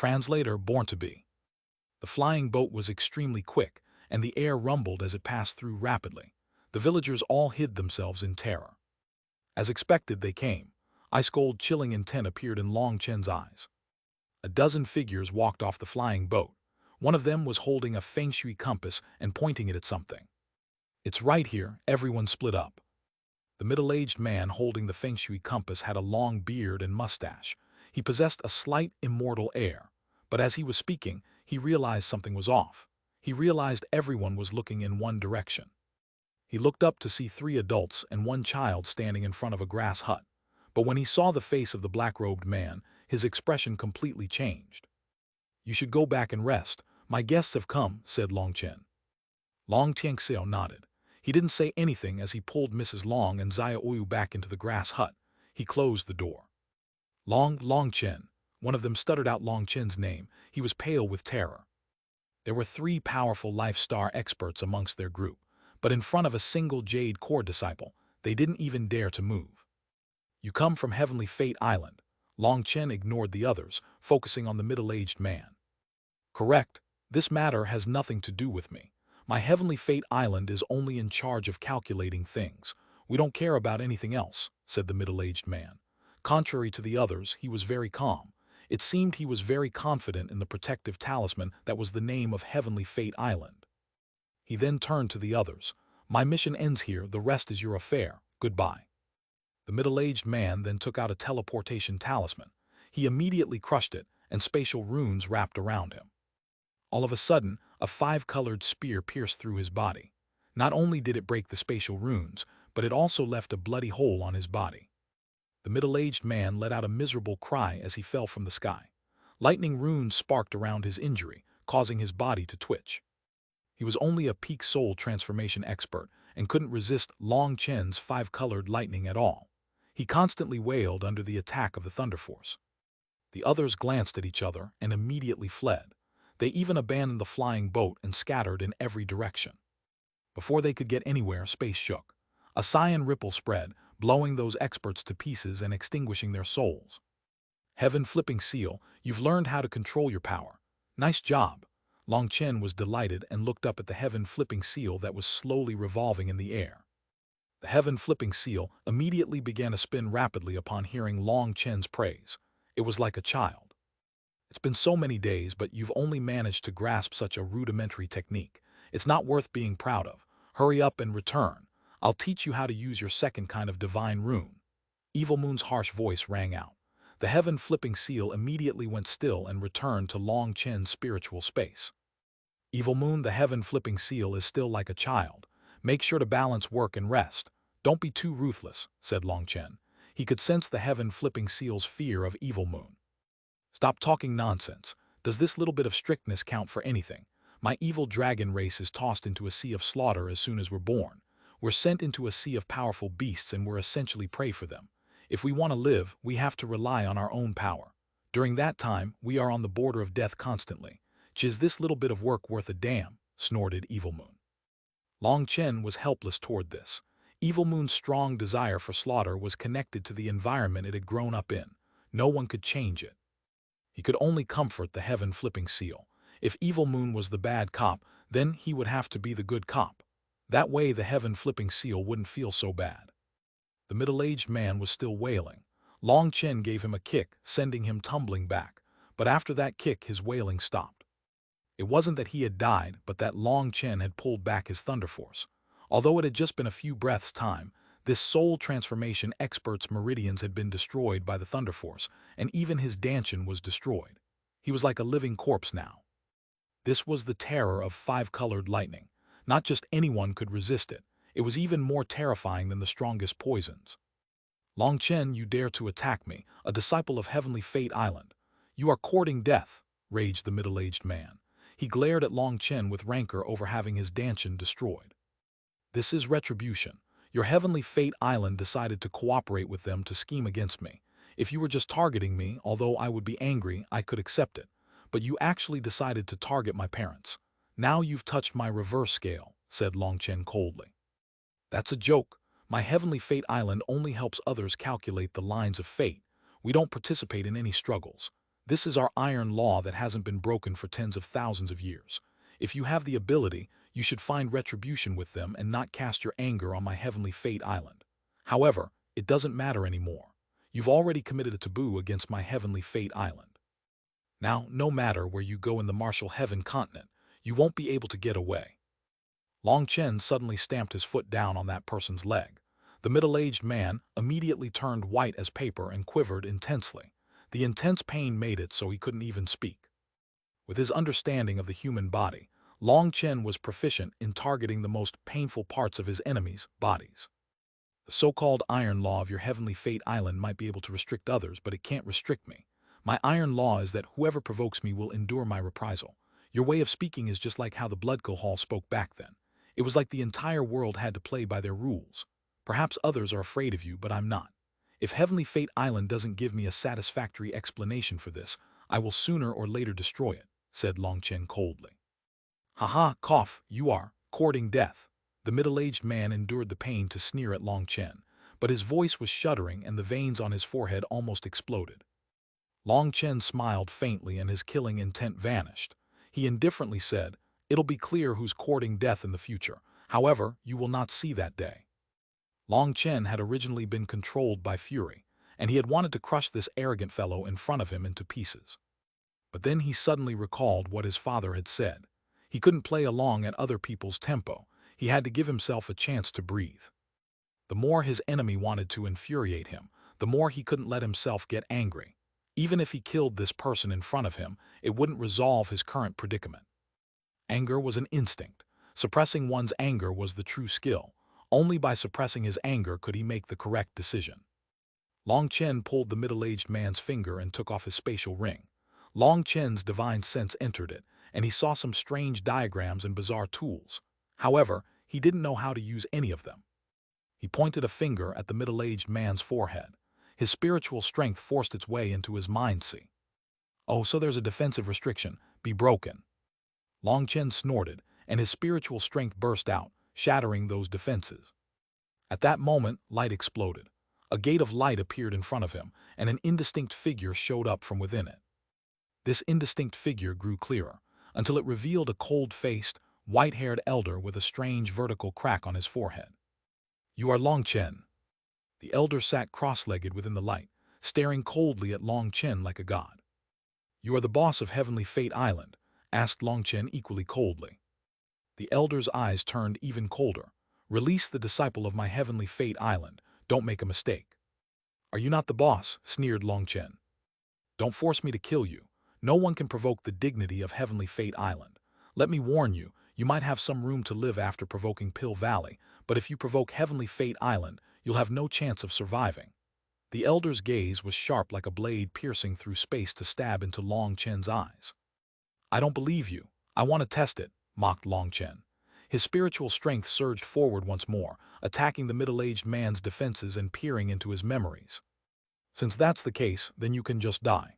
Translator born to be. The flying boat was extremely quick, and the air rumbled as it passed through rapidly. The villagers all hid themselves in terror. As expected, they came. Ice-cold, chilling intent appeared in Long Chen's eyes. A dozen figures walked off the flying boat. One of them was holding a feng shui compass and pointing it at something. "It's right here." Everyone split up. The middle-aged man holding the feng shui compass had a long beard and mustache. He possessed a slight immortal air. But as he was speaking, he realized something was off. He realized everyone was looking in one direction. He looked up to see 3 adults and 1 child standing in front of a grass hut. But when he saw the face of the black-robed man, his expression completely changed. "You should go back and rest. My guests have come," said Long Chen. Long Tianxiao nodded. He didn't say anything as he pulled Mrs. Long and Xia Oyu back into the grass hut. He closed the door. Long Chen." One of them stuttered out Long Chen's name. He was pale with terror. There were 3 powerful life star experts amongst their group, but in front of a single Jade core disciple, they didn't even dare to move. "You come from Heavenly Fate Island." Long Chen ignored the others, focusing on the middle-aged man. "Correct. This matter has nothing to do with me. My Heavenly Fate Island is only in charge of calculating things. We don't care about anything else," said the middle-aged man. Contrary to the others, he was very calm. It seemed he was very confident in the protective talisman that was the name of Heavenly Fate Island. He then turned to the others. "My mission ends here. The rest is your affair. Goodbye." The middle-aged man then took out a teleportation talisman. He immediately crushed it, and spatial runes wrapped around him. All of a sudden, a 5-colored spear pierced through his body. Not only did it break the spatial runes, but it also left a bloody hole on his body. The middle-aged man let out a miserable cry as he fell from the sky. Lightning runes sparked around his injury, causing his body to twitch. He was only a peak soul transformation expert and couldn't resist Long Chen's 5-colored lightning at all. He constantly wailed under the attack of the Thunder Force. The others glanced at each other and immediately fled. They even abandoned the flying boat and scattered in every direction. Before they could get anywhere, space shook. A cyan ripple spread, blowing those experts to pieces and extinguishing their souls. "Heaven Flipping Seal, you've learned how to control your power. Nice job." Long Chen was delighted and looked up at the Heaven Flipping Seal that was slowly revolving in the air. The Heaven Flipping Seal immediately began to spin rapidly upon hearing Long Chen's praise. It was like a child. "It's been so many days, but you've only managed to grasp such a rudimentary technique. It's not worth being proud of. Hurry up and return. I'll teach you how to use your second kind of divine rune." Evil Moon's harsh voice rang out. The Heaven Flipping Seal immediately went still and returned to Long Chen's spiritual space. "Evil Moon, the Heaven Flipping Seal is still like a child. Make sure to balance work and rest. Don't be too ruthless," said Long Chen. He could sense the Heaven Flipping Seal's fear of Evil Moon. "Stop talking nonsense. Does this little bit of strictness count for anything? My evil dragon race is tossed into a sea of slaughter as soon as we're born. We're sent into a sea of powerful beasts and we're essentially prey for them. If we want to live, we have to rely on our own power. During that time, we are on the border of death constantly. Is this little bit of work worth a damn?" snorted Evil Moon. Long Chen was helpless toward this. Evil Moon's strong desire for slaughter was connected to the environment it had grown up in. No one could change it. He could only comfort the Heaven Flipping Seal. If Evil Moon was the bad cop, then he would have to be the good cop. That way the Heaven Flipping Seal wouldn't feel so bad. The middle-aged man was still wailing. Long Chen gave him a kick, sending him tumbling back. But after that kick, his wailing stopped. It wasn't that he had died, but that Long Chen had pulled back his Thunder Force. Although it had just been a few breaths' time, this soul transformation expert's meridians had been destroyed by the Thunder Force, and even his dantian was destroyed. He was like a living corpse now. This was the terror of 5-colored lightning. Not just anyone could resist it. It was even more terrifying than the strongest poisons. "Long Chen, you dare to attack me, a disciple of Heavenly Fate Island. You are courting death," raged the middle-aged man. He glared at Long Chen with rancor over having his dantian destroyed. "This is retribution. Your Heavenly Fate Island decided to cooperate with them to scheme against me. If you were just targeting me, although I would be angry, I could accept it. But you actually decided to target my parents. Now you've touched my reverse scale," said Long Chen coldly. "That's a joke. My Heavenly Fate Island only helps others calculate the lines of fate. We don't participate in any struggles. This is our iron law that hasn't been broken for tens of thousands of years. If you have the ability, you should find retribution with them and not cast your anger on my heavenly fate island. However, it doesn't matter anymore. You've already committed a taboo against my heavenly fate island. Now, no matter where you go in the martial heaven continent, you won't be able to get away. Long Chen suddenly stamped his foot down on that person's leg. The middle-aged man immediately turned white as paper and quivered intensely. The intense pain made it so he couldn't even speak. With his understanding of the human body, Long Chen was proficient in targeting the most painful parts of his enemies' bodies. The so-called iron law of your heavenly fate island might be able to restrict others, but it can't restrict me. My iron law is that whoever provokes me will endure my reprisal. Your way of speaking is just like how the Blood Hall spoke back then. It was like the entire world had to play by their rules. Perhaps others are afraid of you, but I'm not. If Heavenly Fate Island doesn't give me a satisfactory explanation for this, I will sooner or later destroy it, said Long Chen coldly. Haha, cough, you are courting death. The middle-aged man endured the pain to sneer at Long Chen, but his voice was shuddering and the veins on his forehead almost exploded. Long Chen smiled faintly and his killing intent vanished. He indifferently said, "It'll be clear who's courting death in the future. However, you will not see that day." Long Chen had originally been controlled by fury, and he had wanted to crush this arrogant fellow in front of him into pieces. But then he suddenly recalled what his father had said. He couldn't play along at other people's tempo. He had to give himself a chance to breathe. The more his enemy wanted to infuriate him, the more he couldn't let himself get angry. Even if he killed this person in front of him, it wouldn't resolve his current predicament. Anger was an instinct. Suppressing one's anger was the true skill. Only by suppressing his anger could he make the correct decision. Long Chen pulled the middle-aged man's finger and took off his spatial ring. Long Chen's divine sense entered it, and he saw some strange diagrams and bizarre tools. However, he didn't know how to use any of them. He pointed a finger at the middle-aged man's forehead. His spiritual strength forced its way into his mind-see. "Oh, so there's a defensive restriction. Be broken." Long Chen snorted, and his spiritual strength burst out, shattering those defenses. At that moment, light exploded. A gate of light appeared in front of him, and an indistinct figure showed up from within it. This indistinct figure grew clearer, until it revealed a cold-faced, white-haired elder with a strange vertical crack on his forehead. "You are Long Chen." The elder sat cross-legged within the light, staring coldly at Long Chen like a god. "You are the boss of Heavenly Fate Island?" asked Long Chen equally coldly. The elder's eyes turned even colder. "Release the disciple of my Heavenly Fate Island. Don't make a mistake." "Are you not the boss?" sneered Long Chen. "Don't force me to kill you. No one can provoke the dignity of Heavenly Fate Island. Let me warn you, you might have some room to live after provoking Pill Valley, but if you provoke Heavenly Fate Island, you'll have no chance of surviving." The elder's gaze was sharp like a blade piercing through space to stab into Long Chen's eyes. "I don't believe you. I want to test it," mocked Long Chen. His spiritual strength surged forward once more, attacking the middle-aged man's defenses and peering into his memories. "Since that's the case, then you can just die."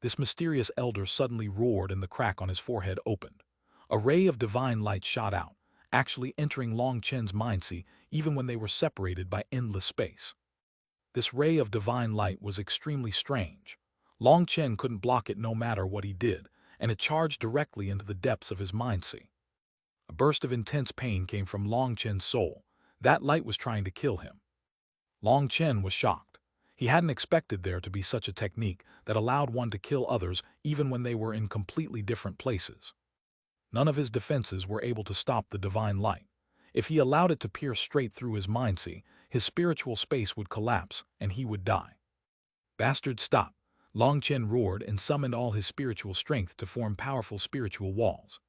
This mysterious elder suddenly roared and the crack on his forehead opened. A ray of divine light shot out, actually entering Long Chen's mind-see even when they were separated by endless space. This ray of divine light was extremely strange. Long Chen couldn't block it no matter what he did, and it charged directly into the depths of his mind-see. A burst of intense pain came from Long Chen's soul. That light was trying to kill him. Long Chen was shocked. He hadn't expected there to be such a technique that allowed one to kill others even when they were in completely different places. None of his defenses were able to stop the divine light. If he allowed it to pierce straight through his mind-see, his spiritual space would collapse and he would die. "Bastard, stop!" Long Chen roared and summoned all his spiritual strength to form powerful spiritual walls.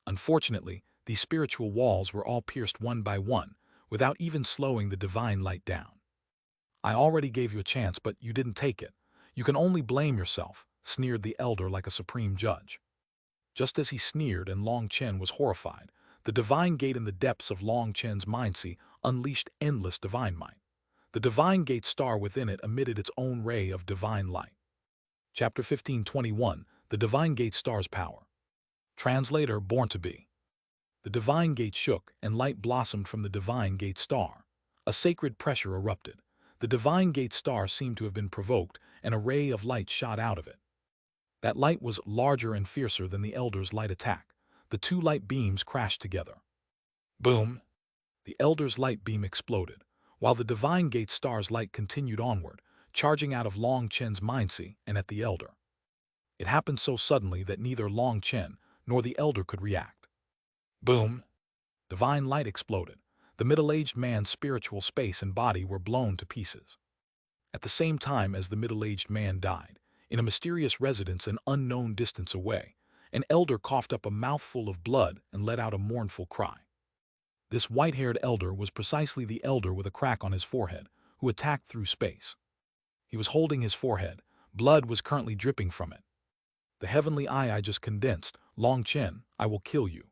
Unfortunately, these spiritual walls were all pierced one by one, without even slowing the divine light down. "I already gave you a chance, but you didn't take it. You can only blame yourself," sneered the elder like a supreme judge. Just as he sneered and Long Chen was horrified, the divine gate in the depths of Long Chen's mind-see unleashed endless divine might. The divine gate star within it emitted its own ray of divine light. Chapter 15:21, The Divine Gate Star's Power. Translator Born to Be. The divine gate shook, and light blossomed from the divine gate star. A sacred pressure erupted. The divine gate star seemed to have been provoked, and a ray of light shot out of it. That light was larger and fiercer than the elder's light attack. The two light beams crashed together. Boom! The elder's light beam exploded, while the divine gate star's light continued onward, charging out of Long Chen's mindset and at the elder. It happened so suddenly that neither Long Chen nor the elder could react. Boom! Divine light exploded. The middle-aged man's spiritual space and body were blown to pieces. At the same time as the middle-aged man died, in a mysterious residence an unknown distance away, an elder coughed up a mouthful of blood and let out a mournful cry. This white-haired elder was precisely the elder with a crack on his forehead, who attacked through space. He was holding his forehead. Blood was currently dripping from it. The heavenly eye I just condensed. Long Chen, I will kill you.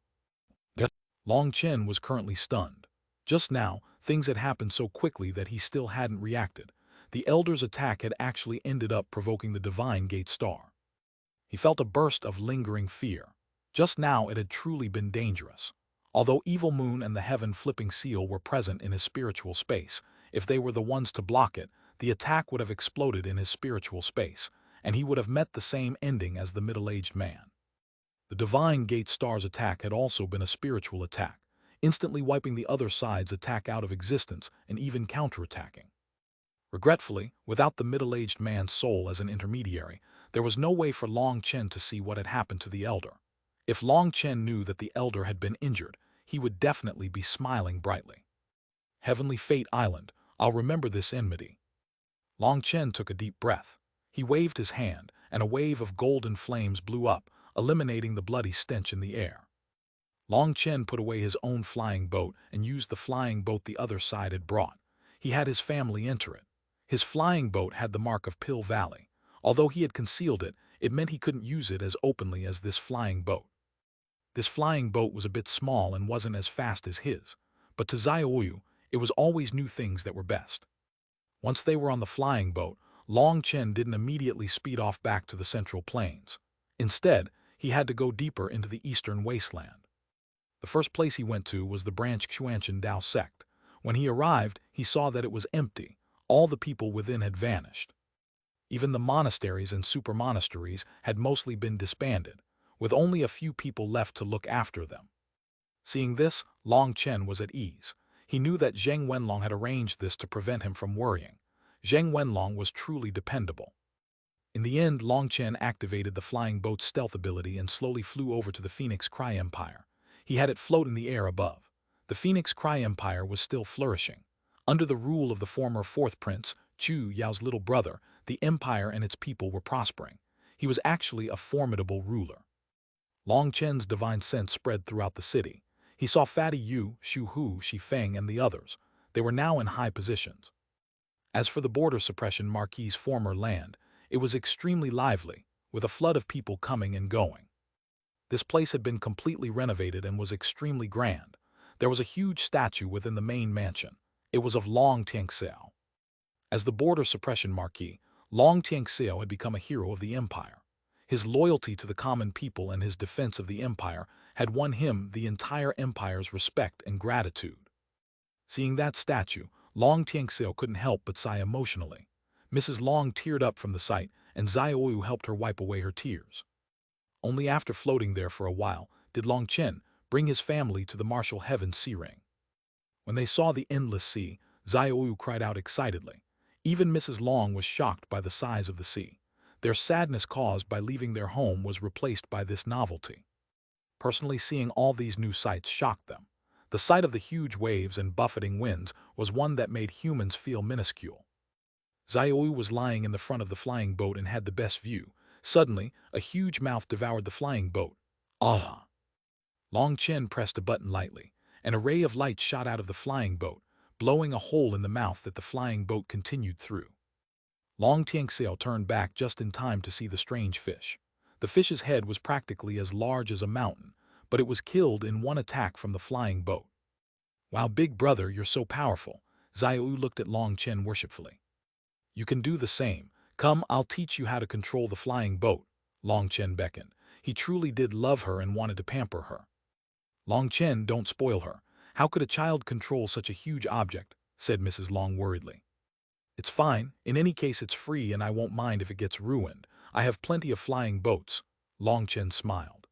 Long Chen was currently stunned. Just now, things had happened so quickly that he still hadn't reacted. The elder's attack had actually ended up provoking the divine gate star. He felt a burst of lingering fear. Just now it had truly been dangerous. Although Evil Moon and the Heaven-Flipping Seal were present in his spiritual space, if they were the ones to block it, the attack would have exploded in his spiritual space, and he would have met the same ending as the middle-aged man. The divine gate star's attack had also been a spiritual attack, instantly wiping the other side's attack out of existence and even counterattacking. Regretfully, without the middle-aged man's soul as an intermediary, there was no way for Long Chen to see what had happened to the elder. If Long Chen knew that the elder had been injured, he would definitely be smiling brightly. Heavenly Fate Island, I'll remember this enmity. Long Chen took a deep breath. He waved his hand, and a wave of golden flames blew up, eliminating the bloody stench in the air. Long Chen put away his own flying boat and used the flying boat the other side had brought. He had his family enter it. His flying boat had the mark of Pill Valley. Although he had concealed it, it meant he couldn't use it as openly as this flying boat. This flying boat was a bit small and wasn't as fast as his, but to Xiaoyu, it was always new things that were best. Once they were on the flying boat, Long Chen didn't immediately speed off back to the Central Plains. Instead, he had to go deeper into the eastern wasteland. The first place he went to was the branch Xuanhuan Dao sect. When he arrived, he saw that it was empty. All the people within had vanished. Even the monasteries and super-monasteries had mostly been disbanded, with only a few people left to look after them. Seeing this, Long Chen was at ease. He knew that Zheng Wenlong had arranged this to prevent him from worrying. Zheng Wenlong was truly dependable. In the end, Long Chen activated the flying boat's stealth ability and slowly flew over to the Phoenix Cry Empire. He had it float in the air above. The Phoenix Cry Empire was still flourishing. Under the rule of the former fourth prince, Chu Yao's little brother, the empire and its people were prospering. He was actually a formidable ruler. Long Chen's divine sense spread throughout the city. He saw Fatty Yu, Xu Hu, Shi Feng, and the others. They were now in high positions. As for the border suppression Marquis's former land, it was extremely lively, with a flood of people coming and going. This place had been completely renovated and was extremely grand. There was a huge statue within the main mansion. It was of Long Tianxiao. As the border suppression Marquis, Long Tianxiao had become a hero of the empire. His loyalty to the common people and his defense of the empire had won him the entire empire's respect and gratitude. Seeing that statue, Long Tianxiao couldn't help but sigh emotionally. Mrs. Long teared up from the sight, and Xiaoyu helped her wipe away her tears. Only after floating there for a while did Long Chen bring his family to the martial heaven sea ring. When they saw the endless sea, Xiaoyu cried out excitedly. Even Mrs. Long was shocked by the size of the sea. Their sadness caused by leaving their home was replaced by this novelty. Personally, seeing all these new sights shocked them. The sight of the huge waves and buffeting winds was one that made humans feel minuscule. Xiaoyu was lying in the front of the flying boat and had the best view. Suddenly, a huge mouth devoured the flying boat. Ah! Long Chen pressed a button lightly. An array of light shot out of the flying boat, blowing a hole in the mouth that the flying boat continued through. Long Tianxiao turned back just in time to see the strange fish. The fish's head was practically as large as a mountain, but it was killed in one attack from the flying boat. Wow, big brother, you're so powerful. Xiaoyu looked at Long Chen worshipfully. You can do the same. Come, I'll teach you how to control the flying boat. Long Chen beckoned. He truly did love her and wanted to pamper her. Long Chen, don't spoil her. How could a child control such a huge object? Said Mrs. Long worriedly. It's fine. In any case, it's free and I won't mind if it gets ruined. I have plenty of flying boats. Long Chen smiled.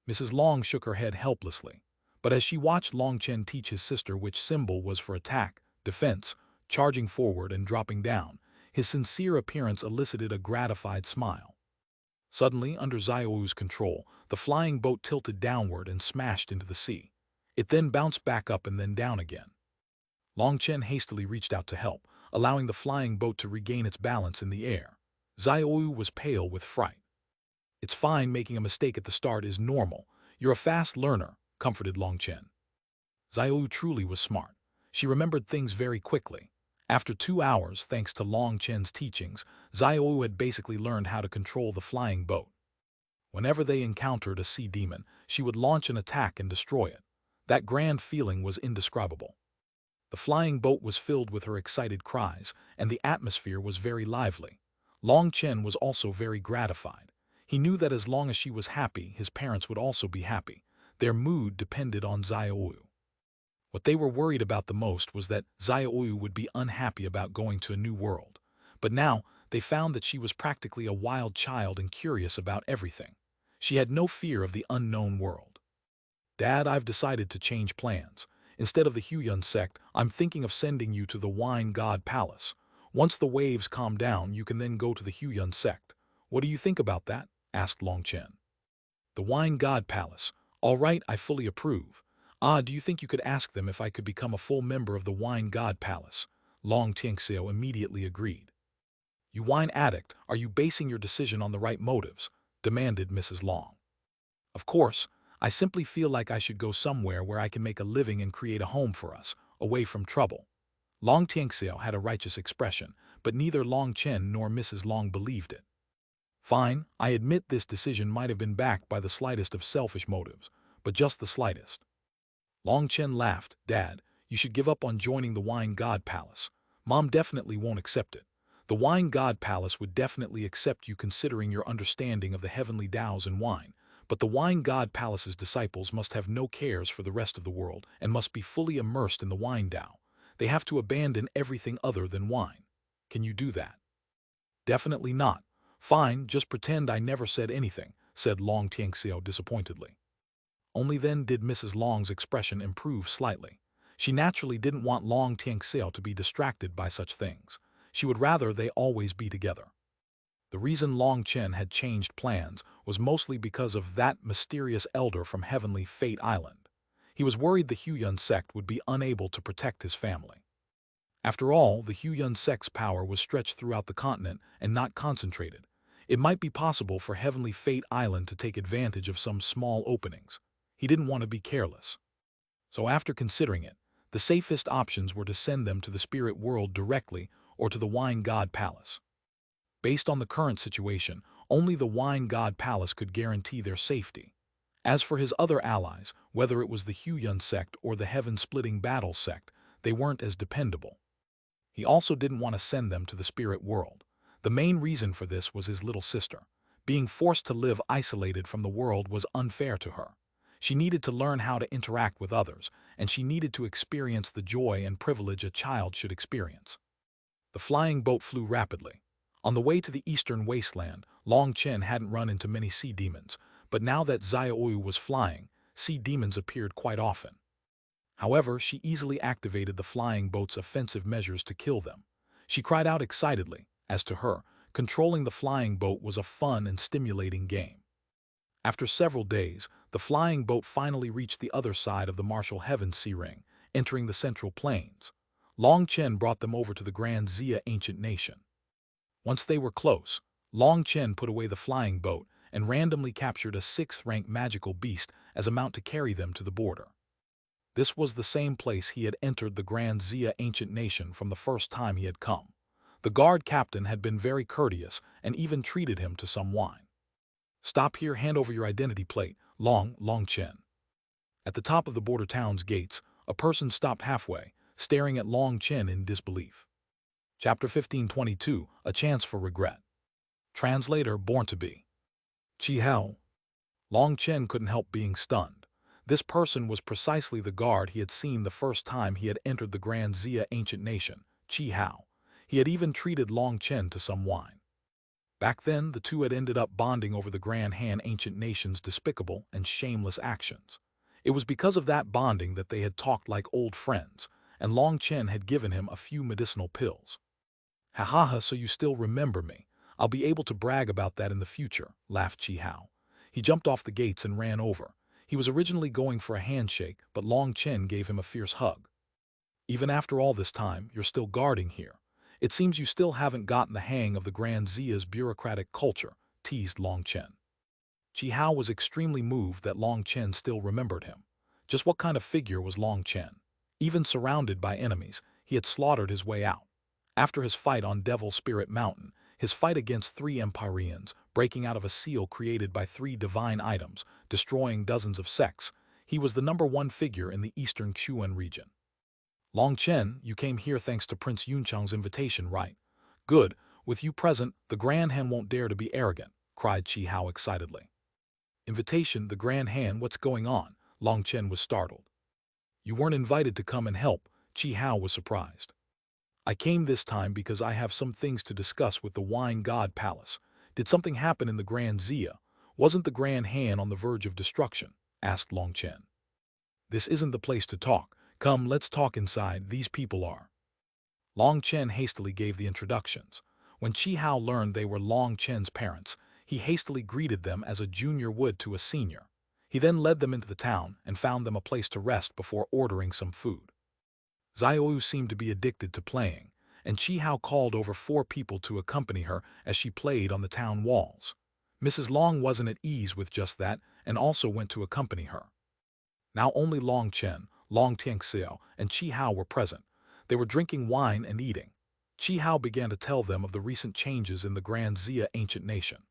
Mrs. Long shook her head helplessly. But as she watched Long Chen teach his sister which symbol was for attack, defense, charging forward and dropping down, his sincere appearance elicited a gratified smile. Suddenly, under Xiaoyu's control, the flying boat tilted downward and smashed into the sea. It then bounced back up and then down again. Long Chen hastily reached out to help, allowing the flying boat to regain its balance in the air. Xiaoyu was pale with fright. It's fine, making a mistake at the start is normal. You're a fast learner, comforted Long Chen. Xiaoyu truly was smart. She remembered things very quickly. After 2 hours, thanks to Long Chen's teachings, Xiaoyu had basically learned how to control the flying boat. Whenever they encountered a sea demon, she would launch an attack and destroy it. That grand feeling was indescribable. The flying boat was filled with her excited cries, and the atmosphere was very lively. Long Chen was also very gratified. He knew that as long as she was happy, his parents would also be happy. Their mood depended on Xiaoyu. What they were worried about the most was that Xiaoyu would be unhappy about going to a new world. But now, they found that she was practically a wild child and curious about everything. She had no fear of the unknown world. Dad, I've decided to change plans. Instead of the Hegemon sect, I'm thinking of sending you to the Wine God Palace. Once the waves calm down, you can then go to the Hegemon sect. What do you think about that? Asked Long Chen. The Wine God Palace. All right, I fully approve. Do you think you could ask them if I could become a full member of the Wine God Palace? Long Tianxiao immediately agreed. You wine addict, are you basing your decision on the right motives? Demanded Mrs. Long. Of course, I simply feel like I should go somewhere where I can make a living and create a home for us, away from trouble. Long Tianxiao had a righteous expression, but neither Long Chen nor Mrs. Long believed it. Fine, I admit this decision might have been backed by the slightest of selfish motives, but just the slightest. Long Chen laughed. Dad, you should give up on joining the Wine God Palace. Mom definitely won't accept it. The Wine God Palace would definitely accept you considering your understanding of the heavenly Tao's and wine, but the Wine God Palace's disciples must have no cares for the rest of the world and must be fully immersed in the wine Tao. They have to abandon everything other than wine. Can you do that? Definitely not. Fine, just pretend I never said anything, said Long Tianxiao disappointedly. Only then did Mrs. Long's expression improve slightly. She naturally didn't want Long Tianxiao to be distracted by such things. She would rather they always be together. The reason Long Chen had changed plans was mostly because of that mysterious elder from Heavenly Fate Island. He was worried the Hegemon sect would be unable to protect his family. After all, the Hegemon sect's power was stretched throughout the continent and not concentrated. It might be possible for Heavenly Fate Island to take advantage of some small openings. He didn't want to be careless. So after considering it, the safest options were to send them to the spirit world directly or to the Wine God Palace. Based on the current situation, only the Wine God Palace could guarantee their safety. As for his other allies, whether it was the Hegemon sect or the Heaven-Splitting Battle sect, they weren't as dependable. He also didn't want to send them to the spirit world. The main reason for this was his little sister. Being forced to live isolated from the world was unfair to her. She needed to learn how to interact with others, and she needed to experience the joy and privilege a child should experience. The flying boat flew rapidly. On the way to the eastern wasteland, Long Chen hadn't run into many sea demons, but now that Xiaoyu was flying, sea demons appeared quite often. However, she easily activated the flying boat's offensive measures to kill them. She cried out excitedly. As to her, controlling the flying boat was a fun and stimulating game. After several days, the flying boat finally reached the other side of the Martial Heaven Sea Ring, entering the Central Plains. Long Chen brought them over to the Grand Xia ancient nation. Once they were close, Long Chen put away the flying boat and randomly captured a 6th-rank magical beast as a mount to carry them to the border. This was the same place he had entered the Grand Xia ancient nation from the first time he had come. The guard captain had been very courteous and even treated him to some wine. Stop here, hand over your identity plate, Long Chen. At the top of the border town's gates, a person stopped halfway, staring at Long Chen in disbelief. Chapter 1522, A Chance for Regret. Translator born to be. Chi Hao. Long Chen couldn't help being stunned. This person was precisely the guard he had seen the first time he had entered the Grand Xia ancient nation, Chi Hao. He had even treated Long Chen to some wine. Back then, the two had ended up bonding over the Grand Han ancient nation's despicable and shameless actions. It was because of that bonding that they had talked like old friends, and Long Chen had given him a few medicinal pills. "Ha ha ha, so you still remember me. I'll be able to brag about that in the future," laughed Chi Hao. He jumped off the gates and ran over. He was originally going for a handshake, but Long Chen gave him a fierce hug. "Even after all this time, you're still guarding here. It seems you still haven't gotten the hang of the Grand Zia's bureaucratic culture," teased Long Chen. Chi Hao was extremely moved that Long Chen still remembered him. Just what kind of figure was Long Chen? Even surrounded by enemies, he had slaughtered his way out. After his fight on Devil Spirit Mountain, his fight against 3 Empyreans, breaking out of a seal created by 3 divine items, destroying dozens of sects, he was the #1 figure in the eastern Xuanhuan region. "Long Chen, you came here thanks to Prince Yuncheng's invitation, right? Good, with you present, the Grand Han won't dare to be arrogant," cried Chi Hao excitedly. "Invitation, the Grand Han, what's going on?" Long Chen was startled. "You weren't invited to come and help," Chi Hao was surprised. "I came this time because I have some things to discuss with the Wine God Palace. Did something happen in the Grand Zia? Wasn't the Grand Han on the verge of destruction?" asked Long Chen. "This isn't the place to talk. Come, let's talk inside. These people are—" Long Chen hastily gave the introductions. When Chi Hao learned they were Long Chen's parents, he hastily greeted them as a junior would to a senior. He then led them into the town and found them a place to rest before ordering some food. Xiaoyu seemed to be addicted to playing, and Chi Hao called over 4 people to accompany her as she played on the town walls. Mrs. Long wasn't at ease with just that and also went to accompany her. Now only Long Chen, Long Tianxiao, and Chi Hao were present. They were drinking wine and eating. Chi Hao began to tell them of the recent changes in the Grand Zia ancient nation.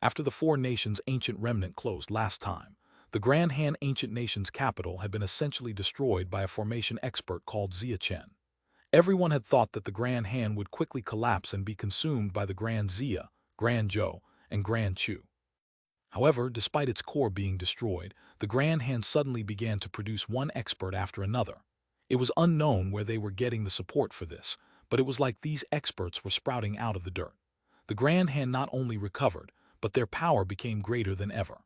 After the 4 nations' ancient remnant closed last time, the Grand Han ancient nation's capital had been essentially destroyed by a formation expert called Zia Chen. Everyone had thought that the Grand Han would quickly collapse and be consumed by the Grand Zia, Grand Zhou, and Grand Chu. However, despite its core being destroyed, the Grand Han suddenly began to produce one expert after another. It was unknown where they were getting the support for this, but it was like these experts were sprouting out of the dirt. The Grand Han not only recovered, but their power became greater than ever.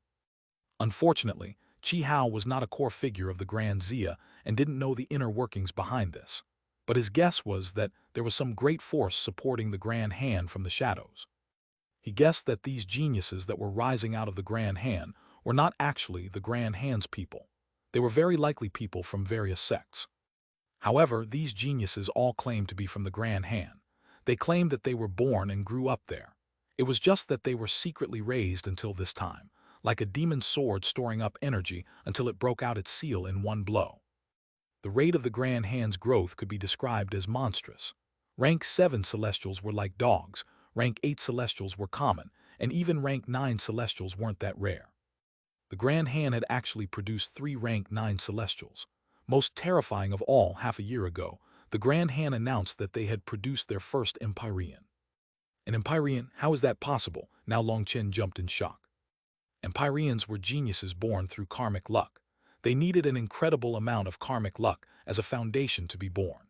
Unfortunately, Chi Hao was not a core figure of the Grand Zia and didn't know the inner workings behind this. But his guess was that there was some great force supporting the Grand Han from the shadows. He guessed that these geniuses that were rising out of the Grand Han were not actually the Grand Han's people. They were very likely people from various sects. However, these geniuses all claimed to be from the Grand Han. They claimed that they were born and grew up there. It was just that they were secretly raised until this time, like a demon's sword storing up energy until it broke out its seal in one blow. The rate of the Grand Han's growth could be described as monstrous. Rank 7 Celestials were like dogs, Rank 8 Celestials were common, and even Rank 9 Celestials weren't that rare. The Grand Han had actually produced 3 Rank 9 Celestials. Most terrifying of all, half a year ago, the Grand Han announced that they had produced their first Empyrean. An Empyrean? How is that possible? Now Long Chen jumped in shock. Empyreans were geniuses born through karmic luck. They needed an incredible amount of karmic luck as a foundation to be born.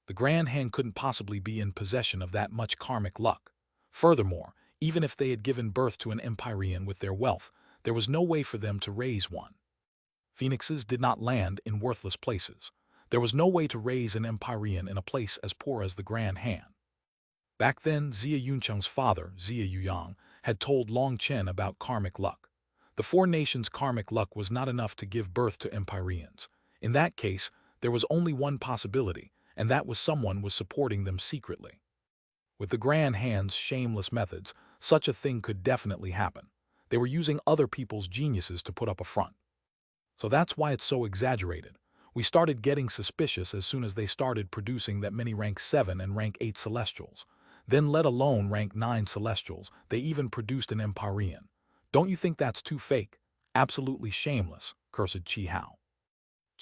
The Grand Han couldn't possibly be in possession of that much karmic luck. Furthermore, even if they had given birth to an Empyrean with their wealth, there was no way for them to raise one. Phoenixes did not land in worthless places. There was no way to raise an Empyrean in a place as poor as the Grand Han. Back then, Zia Yuncheng's father, Zia Yuyang, had told Long Chen about karmic luck. The 4 nations' karmic luck was not enough to give birth to Empyreans. In that case, there was only one possibility, and that was someone was supporting them secretly. With the Grand Han's shameless methods, such a thing could definitely happen. They were using other people's geniuses to put up a front. So that's why it's so exaggerated. We started getting suspicious as soon as they started producing that many Rank 7 and Rank 8 Celestials. Then let alone Rank 9 Celestials, they even produced an Empyrean. Don't you think that's too fake? Absolutely shameless, cursed Chi Hao.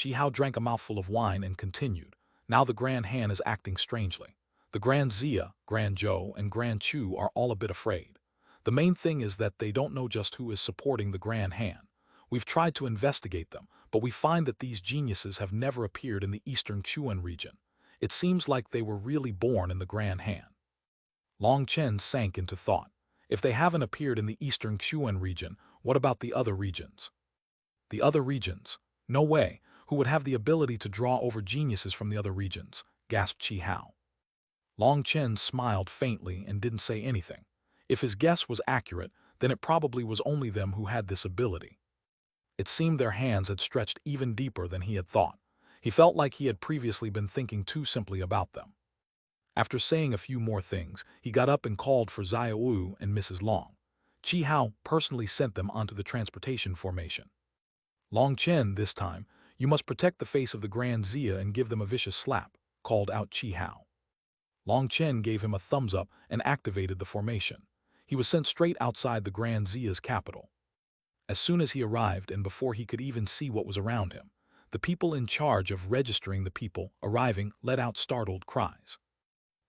Chi Hao drank a mouthful of wine and continued. Now the Grand Han is acting strangely. The Grand Zia, Grand Zhou, and Grand Chu are all a bit afraid. The main thing is that they don't know just who is supporting the Grand Han. We've tried to investigate them, but we find that these geniuses have never appeared in the eastern Xuan region. It seems like they were really born in the Grand Han. Long Chen sank into thought. If they haven't appeared in the eastern Xuan region, what about the other regions? The other regions? No way. Who would have the ability to draw over geniuses from the other regions? Gasped Chi Hao. Long Chen smiled faintly and didn't say anything. If his guess was accurate, then it probably was only them who had this ability. It seemed their hands had stretched even deeper than he had thought. He felt like he had previously been thinking too simply about them. After saying a few more things, he got up and called for Xiaoyu and Mrs. Long. Chi Hao personally sent them onto the transportation formation. Long Chen, this time, you must protect the face of the Grand Zia and give them a vicious slap, called out Chi Hao. Long Chen gave him a thumbs up and activated the formation. He was sent straight outside the Grand Zia's capital. As soon as he arrived and before he could even see what was around him, the people in charge of registering the people arriving let out startled cries.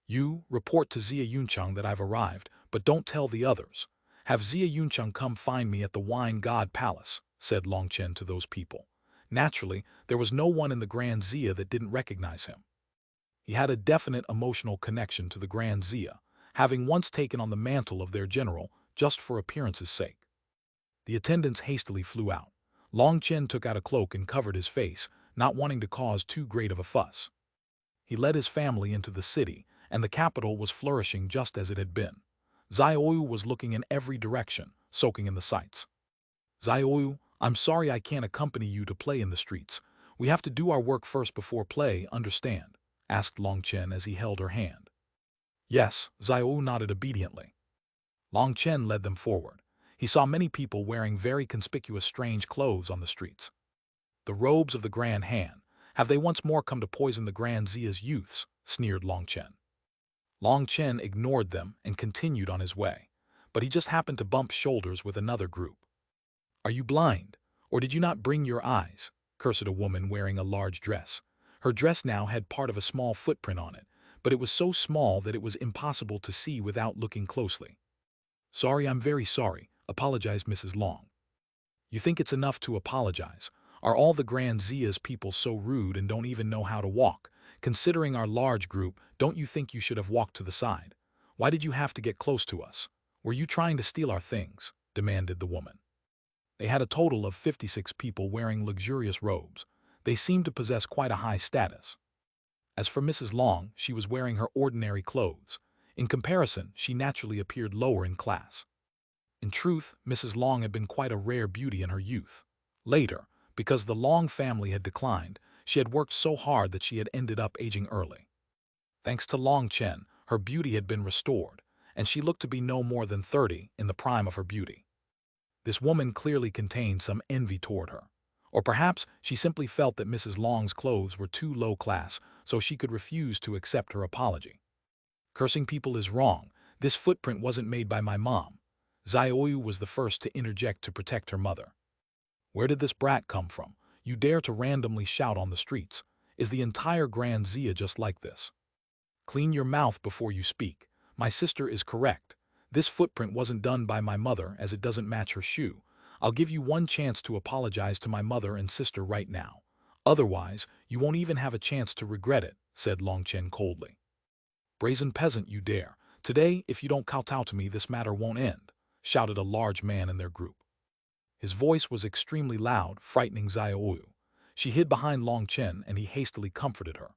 You, report to Zia Yuncheng that I've arrived, but don't tell the others. Have Zia Yuncheng come find me at the Wine God Palace, said Long Chen to those people. Naturally, there was no one in the Grand Zia that didn't recognize him. He had a definite emotional connection to the Grand Zia, having once taken on the mantle of their general just for appearance's sake. The attendants hastily flew out. Long Chen took out a cloak and covered his face, not wanting to cause too great of a fuss. He led his family into the city, and the capital was flourishing just as it had been. Xiaoyu was looking in every direction, soaking in the sights. Xiaoyu, I'm sorry I can't accompany you to play in the streets. We have to do our work first before play, understand? Asked Long Chen as he held her hand. Yes, Xiaoyu nodded obediently. Long Chen led them forward. He saw many people wearing very conspicuous strange clothes on the streets. The robes of the Grand Han, have they once more come to poison the Grand Zia's youths? Sneered Long Chen. Long Chen ignored them and continued on his way, but he just happened to bump shoulders with another group. Are you blind, or did you not bring your eyes? Cursed a woman wearing a large dress. Her dress now had part of a small footprint on it, but it was so small that it was impossible to see without looking closely. Sorry, I'm very sorry, apologized Mrs. Long. You think it's enough to apologize? Are all the Grand Zia's people so rude and don't even know how to walk? Considering our large group, don't you think you should have walked to the side? Why did you have to get close to us? Were you trying to steal our things? Demanded the woman. They had a total of 56 people wearing luxurious robes. They seemed to possess quite a high status. As for Mrs. Long, she was wearing her ordinary clothes. In comparison, she naturally appeared lower in class. In truth, Mrs. Long had been quite a rare beauty in her youth. Later, because the Long family had declined, she had worked so hard that she had ended up aging early. Thanks to Long Chen, her beauty had been restored, and she looked to be no more than 30 in the prime of her beauty. This woman clearly contained some envy toward her. Or perhaps she simply felt that Mrs. Long's clothes were too low class, so she could refuse to accept her apology. Cursing people is wrong. This footprint wasn't made by my mom. Xiaoyu was the first to interject to protect her mother. Where did this brat come from? You dare to randomly shout on the streets. Is the entire Grand Zia just like this? Clean your mouth before you speak. My sister is correct. This footprint wasn't done by my mother as it doesn't match her shoe. I'll give you one chance to apologize to my mother and sister right now. Otherwise, you won't even have a chance to regret it, said Long Chen coldly. Brazen peasant, you dare. Today, if you don't kowtow to me, this matter won't end, shouted a large man in their group. His voice was extremely loud, frightening Xiaoyu. She hid behind Long Chen and he hastily comforted her.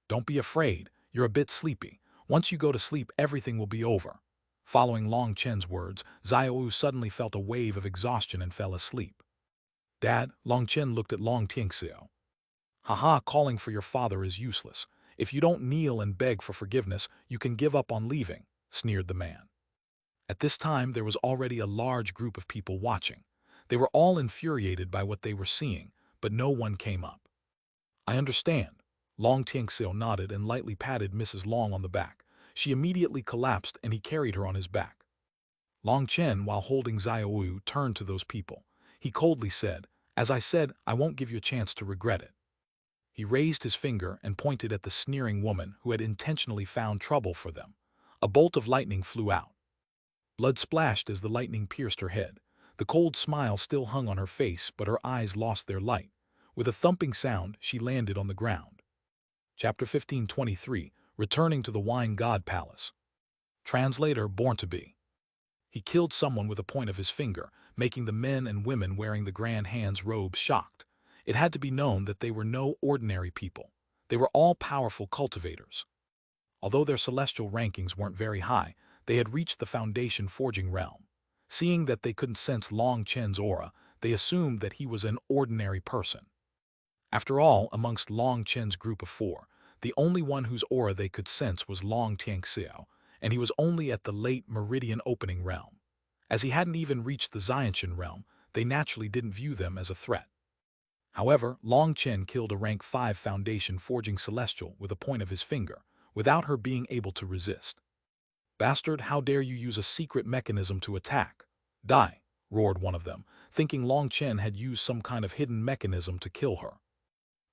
Don't be afraid, you're a bit sleepy. Once you go to sleep, everything will be over. Following Long Chen's words, Xiaoyu suddenly felt a wave of exhaustion and fell asleep. Dad, Long Chen looked at Long Tianxiao. Haha, calling for your father is useless. If you don't kneel and beg for forgiveness, you can give up on leaving, sneered the man. At this time, there was already a large group of people watching. They were all infuriated by what they were seeing, but no one came up. I understand. Long Tianxiao nodded and lightly patted Mrs. Long on the back. She immediately collapsed and he carried her on his back. Long Chen, while holding Xiaoyu, turned to those people. He coldly said, as I said, I won't give you a chance to regret it. He raised his finger and pointed at the sneering woman who had intentionally found trouble for them. A bolt of lightning flew out. Blood splashed as the lightning pierced her head. The cold smile still hung on her face, but her eyes lost their light. With a thumping sound, she landed on the ground. Chapter 1523, Returning to the Wine God Palace. Translator Born to Be. He killed someone with a point of his finger, making the men and women wearing the Grand Hand's robes shocked. It had to be known that they were no ordinary people. They were all powerful cultivators. Although their celestial rankings weren't very high, they had reached the foundation forging realm. Seeing that they couldn't sense Long Chen's aura, they assumed that he was an ordinary person. After all, amongst Long Chen's group of four, the only one whose aura they could sense was Long Tianxiao, and he was only at the late meridian opening realm. As he hadn't even reached the Xiantian realm, they naturally didn't view them as a threat. However, Long Chen killed a rank 5 foundation forging celestial with a point of his finger, without her being able to resist. "Bastard, how dare you use a secret mechanism to attack? Die!" roared one of them, thinking Long Chen had used some kind of hidden mechanism to kill her.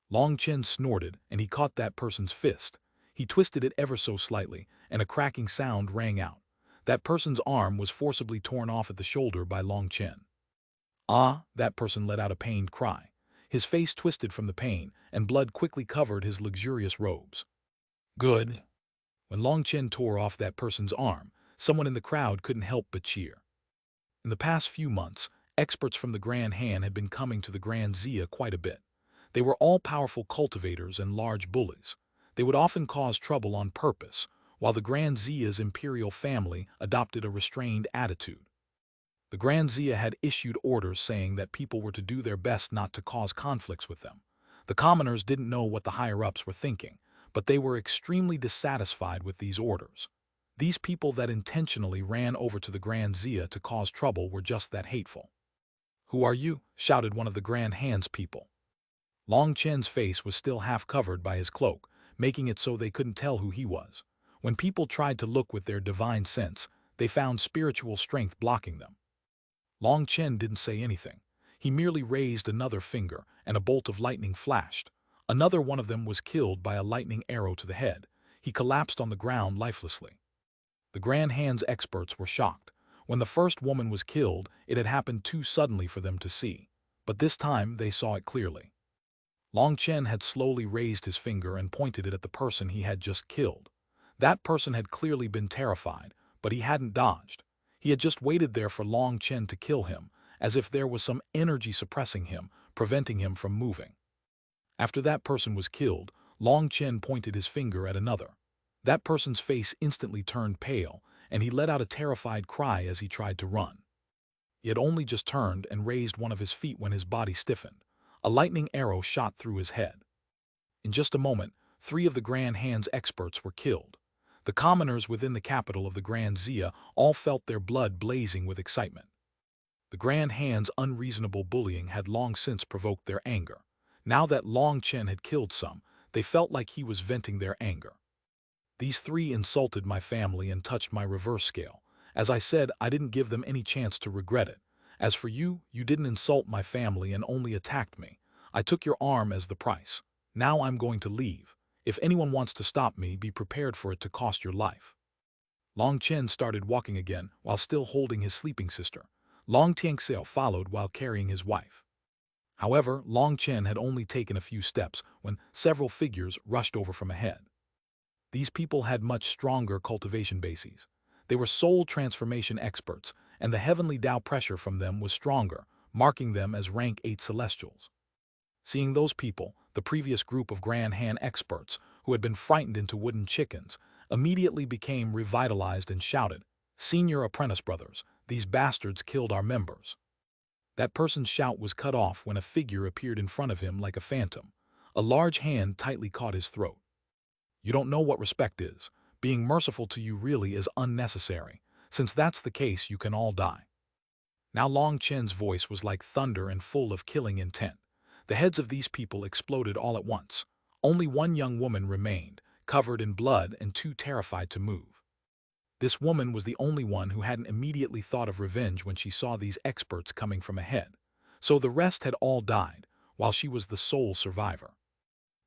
Long Chen snorted, and he caught that person's fist. He twisted it ever so slightly, and a cracking sound rang out. That person's arm was forcibly torn off at the shoulder by Long Chen. "Ah!" That person let out a pained cry. His face twisted from the pain, and blood quickly covered his luxurious robes. "Good." When Long Chen tore off that person's arm, someone in the crowd couldn't help but cheer. In the past few months, experts from the Grand Han had been coming to the Grand Zia quite a bit. They were all powerful cultivators and large bullies. They would often cause trouble on purpose, while the Grand Zia's imperial family adopted a restrained attitude. The Grand Zia had issued orders saying that people were to do their best not to cause conflicts with them. The commoners didn't know what the higher-ups were thinking, but they were extremely dissatisfied with these orders. These people that intentionally ran over to the Grand Zia to cause trouble were just that hateful. "Who are you?" shouted one of the Grand Han's people. Long Chen's face was still half covered by his cloak, making it so they couldn't tell who he was. When people tried to look with their divine sense, they found spiritual strength blocking them. Long Chen didn't say anything. He merely raised another finger, and a bolt of lightning flashed. Another one of them was killed by a lightning arrow to the head. He collapsed on the ground lifelessly. The Grand Han's experts were shocked. When the first woman was killed, it had happened too suddenly for them to see. But this time they saw it clearly. Long Chen had slowly raised his finger and pointed it at the person he had just killed. That person had clearly been terrified, but he hadn't dodged. He had just waited there for Long Chen to kill him, as if there was some energy suppressing him, preventing him from moving. After that person was killed, Long Chen pointed his finger at another. That person's face instantly turned pale, and he let out a terrified cry as he tried to run. He had only just turned and raised one of his feet when his body stiffened. A lightning arrow shot through his head. In just a moment, 3 of the Grand Han's experts were killed. The commoners within the capital of the Grand Zia all felt their blood blazing with excitement. The Grand Han's unreasonable bullying had long since provoked their anger. Now that Long Chen had killed some, they felt like he was venting their anger. "These 3 insulted my family and touched my reverse scale. As I said, I didn't give them any chance to regret it. As for you, you didn't insult my family and only attacked me. I took your arm as the price. Now I'm going to leave. If anyone wants to stop me, be prepared for it to cost your life." Long Chen started walking again while still holding his sleeping sister. Long Tianxiao followed while carrying his wife. However, Long Chen had only taken a few steps when several figures rushed over from ahead. These people had much stronger cultivation bases. They were soul transformation experts, and the heavenly Tao pressure from them was stronger, marking them as rank 8 celestials. Seeing those people, the previous group of Grand Han experts, who had been frightened into wooden chickens, immediately became revitalized and shouted, "Senior apprentice brothers, these bastards killed our members." That person's shout was cut off when a figure appeared in front of him like a phantom. A large hand tightly caught his throat. "You don't know what respect is. Being merciful to you really is unnecessary. Since that's the case, you can all die." Now Long Chen's voice was like thunder and full of killing intent. The heads of these people exploded all at once. Only one young woman remained, covered in blood and too terrified to move. This woman was the only one who hadn't immediately thought of revenge when she saw these experts coming from ahead. So the rest had all died, while she was the sole survivor.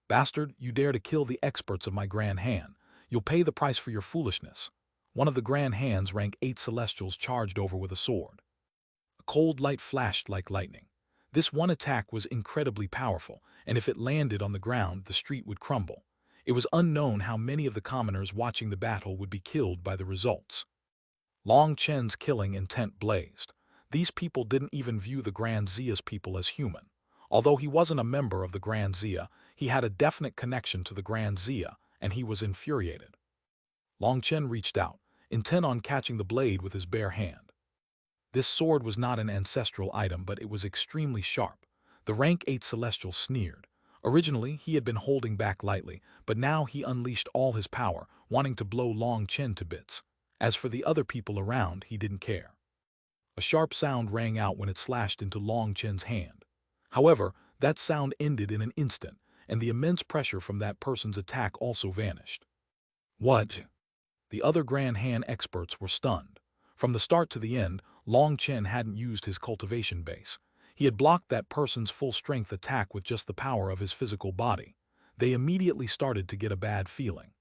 "Bastard, you dare to kill the experts of my Grand Han. You'll pay the price for your foolishness." One of the Grand Han's rank 8 celestials charged over with a sword. A cold light flashed like lightning. This one attack was incredibly powerful, and if it landed on the ground, the street would crumble. It was unknown how many of the commoners watching the battle would be killed by the results. Long Chen's killing intent blazed. These people didn't even view the Grand Zia's people as human. Although he wasn't a member of the Grand Zia, he had a definite connection to the Grand Zia, and he was infuriated. Long Chen reached out, intent on catching the blade with his bare hand. This sword was not an ancestral item, but it was extremely sharp. The rank 8 Celestial sneered. Originally, he had been holding back lightly, but now he unleashed all his power, wanting to blow Long Chen to bits. As for the other people around, he didn't care. A sharp sound rang out when it slashed into Long Chen's hand. However, that sound ended in an instant, and the immense pressure from that person's attack also vanished. What? The other Grand Hand experts were stunned. From the start to the end, Long Chen hadn't used his cultivation base. He had blocked that person's full-strength attack with just the power of his physical body. They immediately started to get a bad feeling.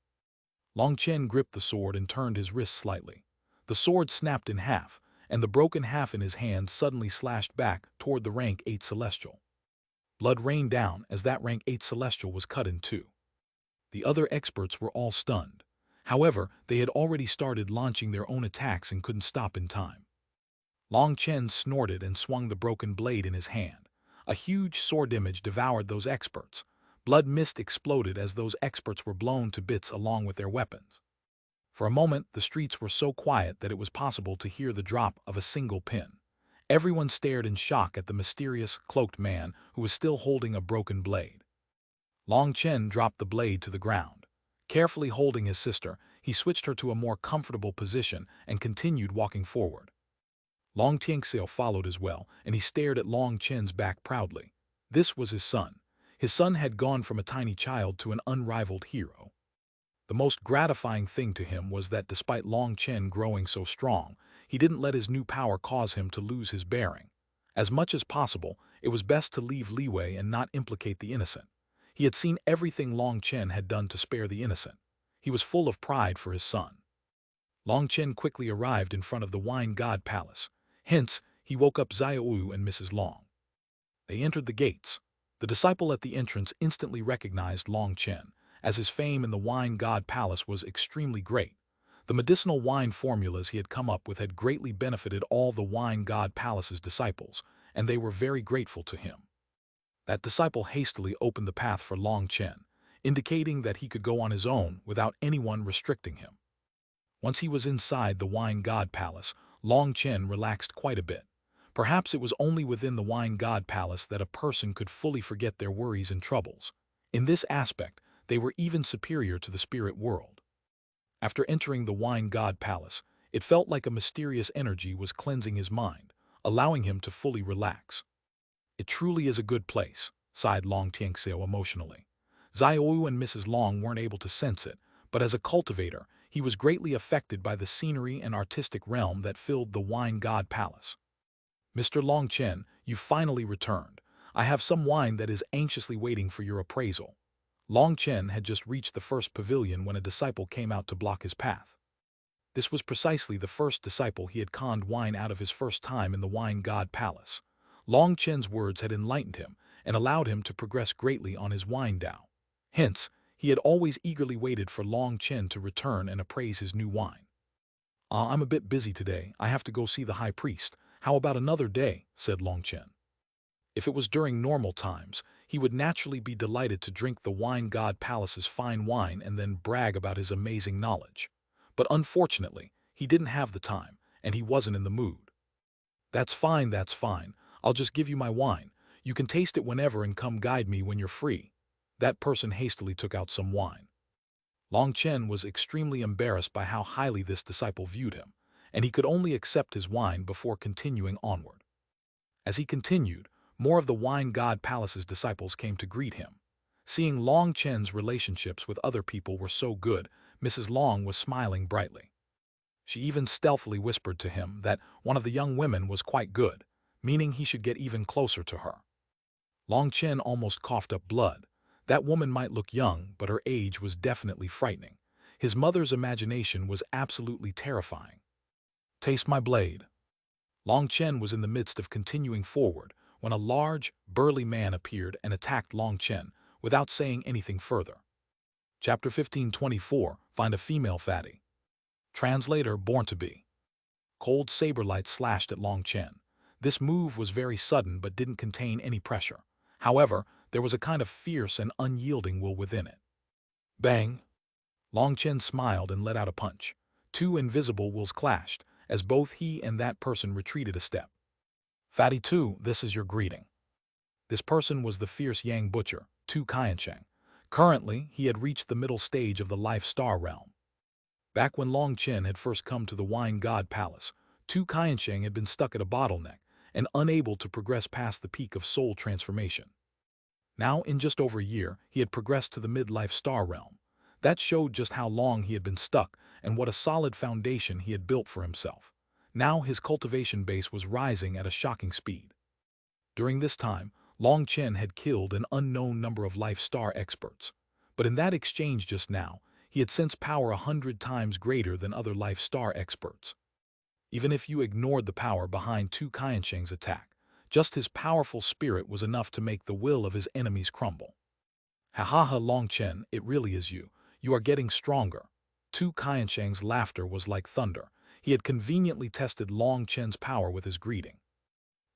Long Chen gripped the sword and turned his wrist slightly. The sword snapped in half, and the broken half in his hand suddenly slashed back toward the rank 8 Celestial. Blood rained down as that rank 8 Celestial was cut in two. The other experts were all stunned. However, they had already started launching their own attacks and couldn't stop in time. Long Chen snorted and swung the broken blade in his hand. A huge sword image devoured those experts. Blood mist exploded as those experts were blown to bits along with their weapons. For a moment, the streets were so quiet that it was possible to hear the drop of a single pin. Everyone stared in shock at the mysterious, cloaked man who was still holding a broken blade. Long Chen dropped the blade to the ground. Carefully holding his sister, he switched her to a more comfortable position and continued walking forward. Long Tianxiao followed as well, and he stared at Long Chen's back proudly. This was his son. His son had gone from a tiny child to an unrivaled hero. The most gratifying thing to him was that despite Long Chen growing so strong, he didn't let his new power cause him to lose his bearing. As much as possible, it was best to leave leeway and not implicate the innocent. He had seen everything Long Chen had done to spare the innocent. He was full of pride for his son. Long Chen quickly arrived in front of the Wine God Palace. Hence, he woke up Xiaoyu and Mrs. Long. They entered the gates. The disciple at the entrance instantly recognized Long Chen, as his fame in the Wine God Palace was extremely great. The medicinal wine formulas he had come up with had greatly benefited all the Wine God Palace's disciples, and they were very grateful to him. That disciple hastily opened the path for Long Chen, indicating that he could go on his own without anyone restricting him. Once he was inside the Wine God Palace, Long Chen relaxed quite a bit. Perhaps it was only within the Wine God Palace that a person could fully forget their worries and troubles. In this aspect, they were even superior to the spirit world. After entering the Wine God Palace, it felt like a mysterious energy was cleansing his mind, allowing him to fully relax. It truly is a good place, sighed Long Tianxiao emotionally. Xiaoyu and Mrs. Long weren't able to sense it, but as a cultivator, he was greatly affected by the scenery and artistic realm that filled the Wine God Palace. Mr. Long Chen, you finally returned. I have some wine that is anxiously waiting for your appraisal. Long Chen had just reached the first pavilion when a disciple came out to block his path. This was precisely the first disciple he had conned wine out of his first time in the Wine God Palace. Long Chen's words had enlightened him and allowed him to progress greatly on his wine dao. Hence, he had always eagerly waited for Long Chen to return and appraise his new wine. I'm a bit busy today. I have to go see the high priest. How about another day? Said Long Chen. If it was during normal times, he would naturally be delighted to drink the Wine God Palace's fine wine and then brag about his amazing knowledge. But unfortunately, he didn't have the time, and he wasn't in the mood. That's fine, that's fine. I'll just give you my wine. You can taste it whenever and come guide me when you're free. That person hastily took out some wine. Long Chen was extremely embarrassed by how highly this disciple viewed him, and he could only accept his wine before continuing onward. As he continued, more of the Wine God Palace's disciples came to greet him. Seeing Long Chen's relationships with other people were so good, Mrs. Long was smiling brightly. She even stealthily whispered to him that one of the young women was quite good, meaning he should get even closer to her. Long Chen almost coughed up blood. That woman might look young, but her age was definitely frightening. His mother's imagination was absolutely terrifying. Taste my blade. Long Chen was in the midst of continuing forward when a large, burly man appeared and attacked Long Chen without saying anything further. Chapter 1524, Find a Female Fatty. Translator Born to Be. Cold saber light slashed at Long Chen. This move was very sudden but didn't contain any pressure. However, there was a kind of fierce and unyielding will within it. Bang! Long Chen smiled and let out a punch. Two invisible wills clashed, as both he and that person retreated a step. Fatty Tu, this is your greeting. This person was the fierce Yang Butcher, Tu Qiancheng. Currently, he had reached the middle stage of the Life Star realm. Back when Long Chen had first come to the Wine God Palace, Tu Qiancheng had been stuck at a bottleneck and unable to progress past the peak of soul transformation. Now, in just over a year, he had progressed to the mid-life star realm. That showed just how long he had been stuck and what a solid foundation he had built for himself. Now his cultivation base was rising at a shocking speed. During this time, Long Chen had killed an unknown number of life star experts. But in that exchange just now, he had sensed power 100 times greater than other life star experts. Even if you ignored the power behind Tu Qiancheng's attack, just his powerful spirit was enough to make the will of his enemies crumble. Ha ha ha, Long Chen, it really is you. You are getting stronger. Tu Qiancheng's laughter was like thunder. He had conveniently tested Long Chen's power with his greeting.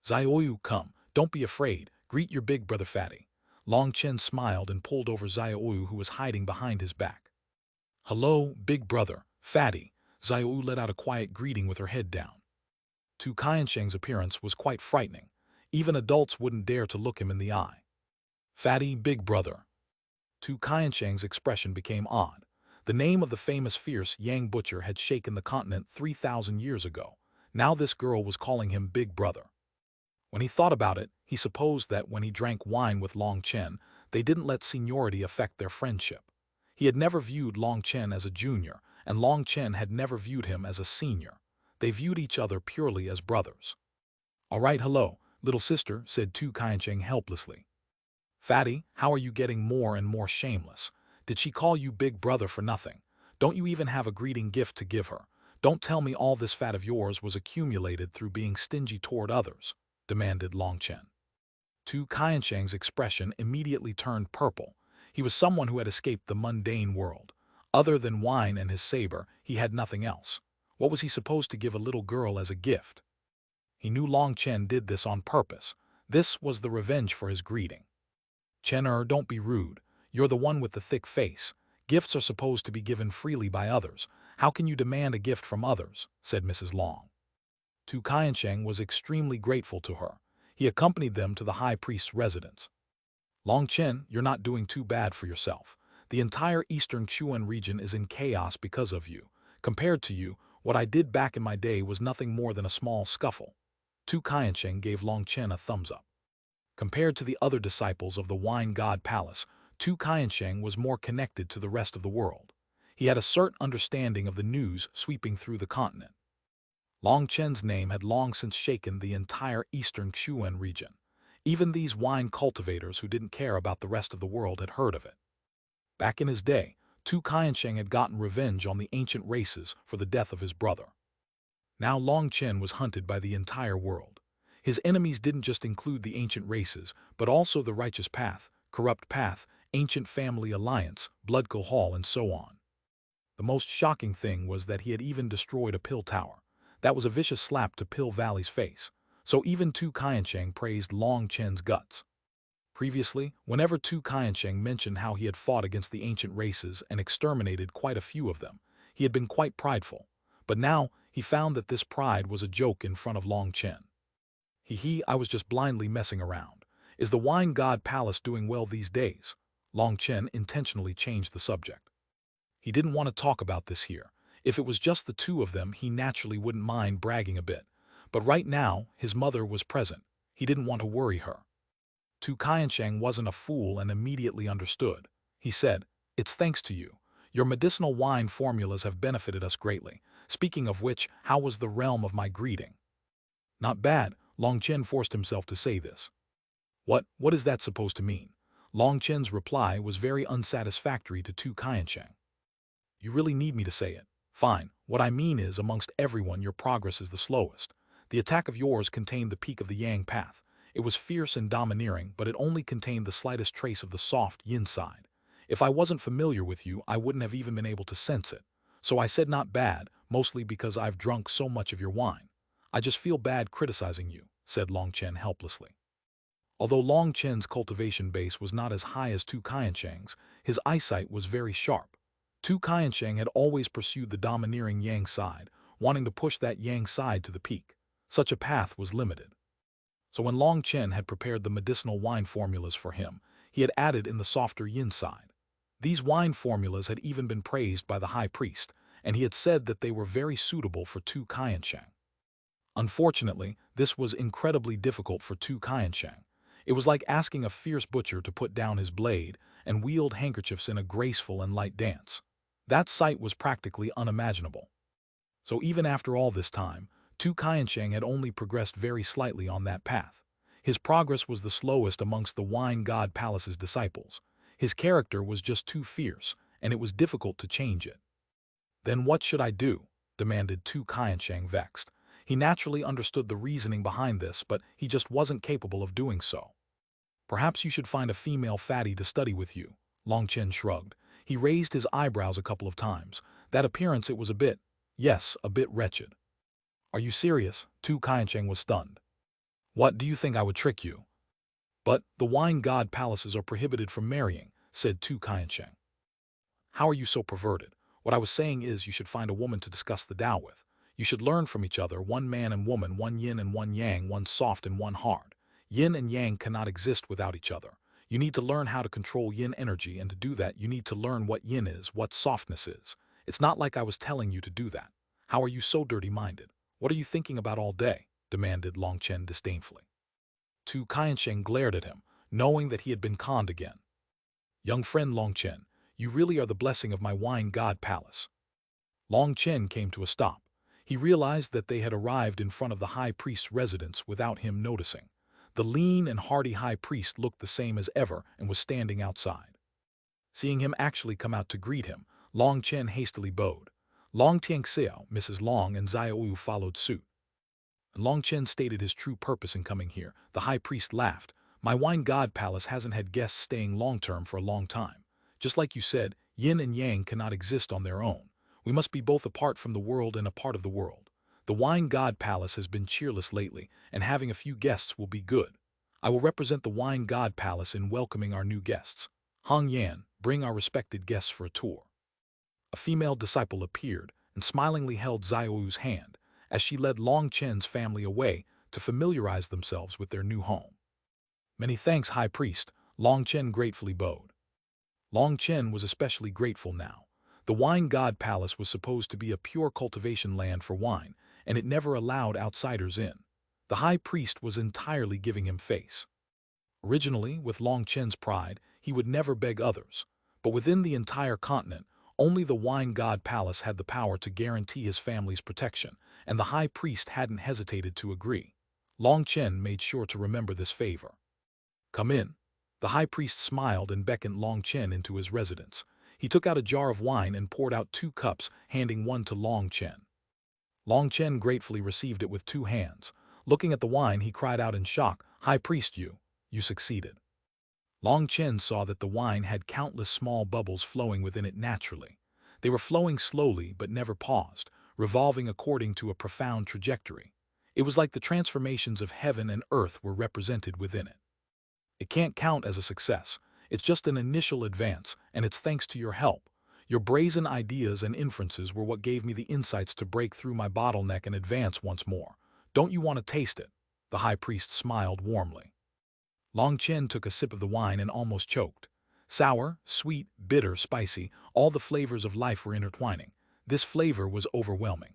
Xiaoyu, come, don't be afraid, greet your big brother Fatty. Long Chen smiled and pulled over Xiaoyu, who was hiding behind his back. Hello, big brother, Fatty. Xiaoyu let out a quiet greeting with her head down. Tu Qiancheng's appearance was quite frightening. Even adults wouldn't dare to look him in the eye. Fatty, big brother. Tu Qiancheng's expression became odd. The name of the famous fierce Yang Butcher had shaken the continent 3,000 years ago. Now this girl was calling him big brother. When he thought about it, he supposed that when he drank wine with Long Chen, they didn't let seniority affect their friendship. He had never viewed Long Chen as a junior, and Long Chen had never viewed him as a senior. They viewed each other purely as brothers. All right, hello, little sister, said Tu Qiancheng helplessly. Fatty, how are you getting more and more shameless? Did she call you big brother for nothing? Don't you even have a greeting gift to give her? Don't tell me all this fat of yours was accumulated through being stingy toward others, demanded Long Chen. Tu Qiancheng's expression immediately turned purple. He was someone who had escaped the mundane world. Other than wine and his saber, he had nothing else. What was he supposed to give a little girl as a gift? He knew Long Chen did this on purpose. This was the revenge for his greeting. Chen, don't be rude. You're the one with the thick face. Gifts are supposed to be given freely by others. How can you demand a gift from others? Said Mrs. Long. Tu Qiancheng was extremely grateful to her. He accompanied them to the high priest's residence. Long Chen, you're not doing too bad for yourself. The entire eastern Xuanhuan region is in chaos because of you. Compared to you, what I did back in my day was nothing more than a small scuffle. Tu Qiancheng gave Long Chen a thumbs up. Compared to the other disciples of the Wine God Palace, Tu Qiancheng was more connected to the rest of the world. He had a certain understanding of the news sweeping through the continent. Long Chen's name had long since shaken the entire eastern Xuanhuan region. Even these wine cultivators who didn't care about the rest of the world had heard of it. Back in his day, Tu Qiancheng had gotten revenge on the ancient races for the death of his brother. Now Long Chen was hunted by the entire world. His enemies didn't just include the ancient races, but also the righteous path, corrupt path, ancient family alliance, blood Hall, and so on. The most shocking thing was that he had even destroyed a pill tower. That was a vicious slap to Pill Valley's face. So even Tu Qiancheng praised Long Chen's guts. Previously, whenever Tu Qiancheng mentioned how he had fought against the ancient races and exterminated quite a few of them, he had been quite prideful. But now, he found that this pride was a joke in front of Long Chen. I was just blindly messing around. Is the Wine God Palace doing well these days? Long Chen intentionally changed the subject. He didn't want to talk about this here. If it was just the two of them, he naturally wouldn't mind bragging a bit. But right now, his mother was present. He didn't want to worry her. Tu Qiancheng wasn't a fool and immediately understood. He said, "It's thanks to you. Your medicinal wine formulas have benefited us greatly. Speaking of which, how was the realm of my greeting?" Not bad, Long Chen forced himself to say this. What is that supposed to mean? Long Chen's reply was very unsatisfactory to Tu Qiancheng. You really need me to say it? Fine, what I mean is amongst everyone your progress is the slowest. The attack of yours contained the peak of the Yang path. It was fierce and domineering, but it only contained the slightest trace of the soft yin side. If I wasn't familiar with you, I wouldn't have even been able to sense it. So I said not bad, mostly because I've drunk so much of your wine. I just feel bad criticizing you, said Long Chen helplessly. Although Long Chen's cultivation base was not as high as Tu Qiansheng's, his eyesight was very sharp. Tu Qiansheng had always pursued the domineering Yang side, wanting to push that Yang side to the peak. Such a path was limited. So when Long Chen had prepared the medicinal wine formulas for him, he had added in the softer Yin side. These wine formulas had even been praised by the high priest, and he had said that they were very suitable for Tu Qiansheng. Unfortunately, this was incredibly difficult for Tu Qiansheng. It was like asking a fierce butcher to put down his blade and wield handkerchiefs in a graceful and light dance. That sight was practically unimaginable. So even after all this time, Tu Qiansheng had only progressed very slightly on that path. His progress was the slowest amongst the Wine God Palace's disciples. His character was just too fierce, and it was difficult to change it. Then what should I do? Demanded Tu Qiansheng vexed. He naturally understood the reasoning behind this, but he just wasn't capable of doing so. Perhaps you should find a female fatty to study with you, Long Chen shrugged. He raised his eyebrows a couple of times. That appearance, it was a bit wretched. Are you serious? Tu Qiansheng was stunned. What, do you think I would trick you? But the Wine God Palaces are prohibited from marrying, said Tu Qiansheng. How are you so perverted? What I was saying is you should find a woman to discuss the Tao with. You should learn from each other, one man and woman, one yin and one yang, one soft and one hard. Yin and yang cannot exist without each other. You need to learn how to control yin energy, and to do that you need to learn what yin is, what softness is. It's not like I was telling you to do that. How are you so dirty-minded? What are you thinking about all day? Demanded Long Chen disdainfully. Tu Qiansheng glared at him, knowing that he had been conned again. Young friend Long Chen, you really are the blessing of my Wine God Palace. Long Chen came to a stop. He realized that they had arrived in front of the high priest's residence without him noticing. The lean and hearty high priest looked the same as ever and was standing outside. Seeing him actually come out to greet him, Long Chen hastily bowed. Long Tianxiao, Mrs. Long, and Xiaoyu followed suit. Long Chen stated his true purpose in coming here. The high priest laughed. My Wine God Palace hasn't had guests staying long-term for a long time. Just like you said, yin and yang cannot exist on their own. We must be both apart from the world and a part of the world. The Wine God Palace has been cheerless lately, and having a few guests will be good. I will represent the Wine God Palace in welcoming our new guests. Hong Yan, bring our respected guests for a tour. A female disciple appeared and smilingly held Xiaoyu's hand as she led Long Chen's family away to familiarize themselves with their new home. Many thanks, High Priest, Long Chen gratefully bowed. Long Chen was especially grateful now. The Wine God Palace was supposed to be a pure cultivation land for wine, and it never allowed outsiders in. The High Priest was entirely giving him face. Originally, with Long Chen's pride, he would never beg others, but within the entire continent, only the Wine God Palace had the power to guarantee his family's protection, and the High Priest hadn't hesitated to agree. Long Chen made sure to remember this favor. Come in. The High Priest smiled and beckoned Long Chen into his residence. He took out a jar of wine and poured out 2 cups, handing one to Long Chen. Long Chen gratefully received it with 2 hands. Looking at the wine, he cried out in shock, High Priest, you succeeded. Long Chen saw that the wine had countless small bubbles flowing within it naturally. They were flowing slowly but never paused, revolving according to a profound trajectory. It was like the transformations of heaven and earth were represented within it. It can't count as a success. It's just an initial advance, and it's thanks to your help. Your brazen ideas and inferences were what gave me the insights to break through my bottleneck and advance once more. Don't you want to taste it? The High Priest smiled warmly. Long Chen took a sip of the wine and almost choked. Sour, sweet, bitter, spicy, all the flavors of life were intertwining. This flavor was overwhelming.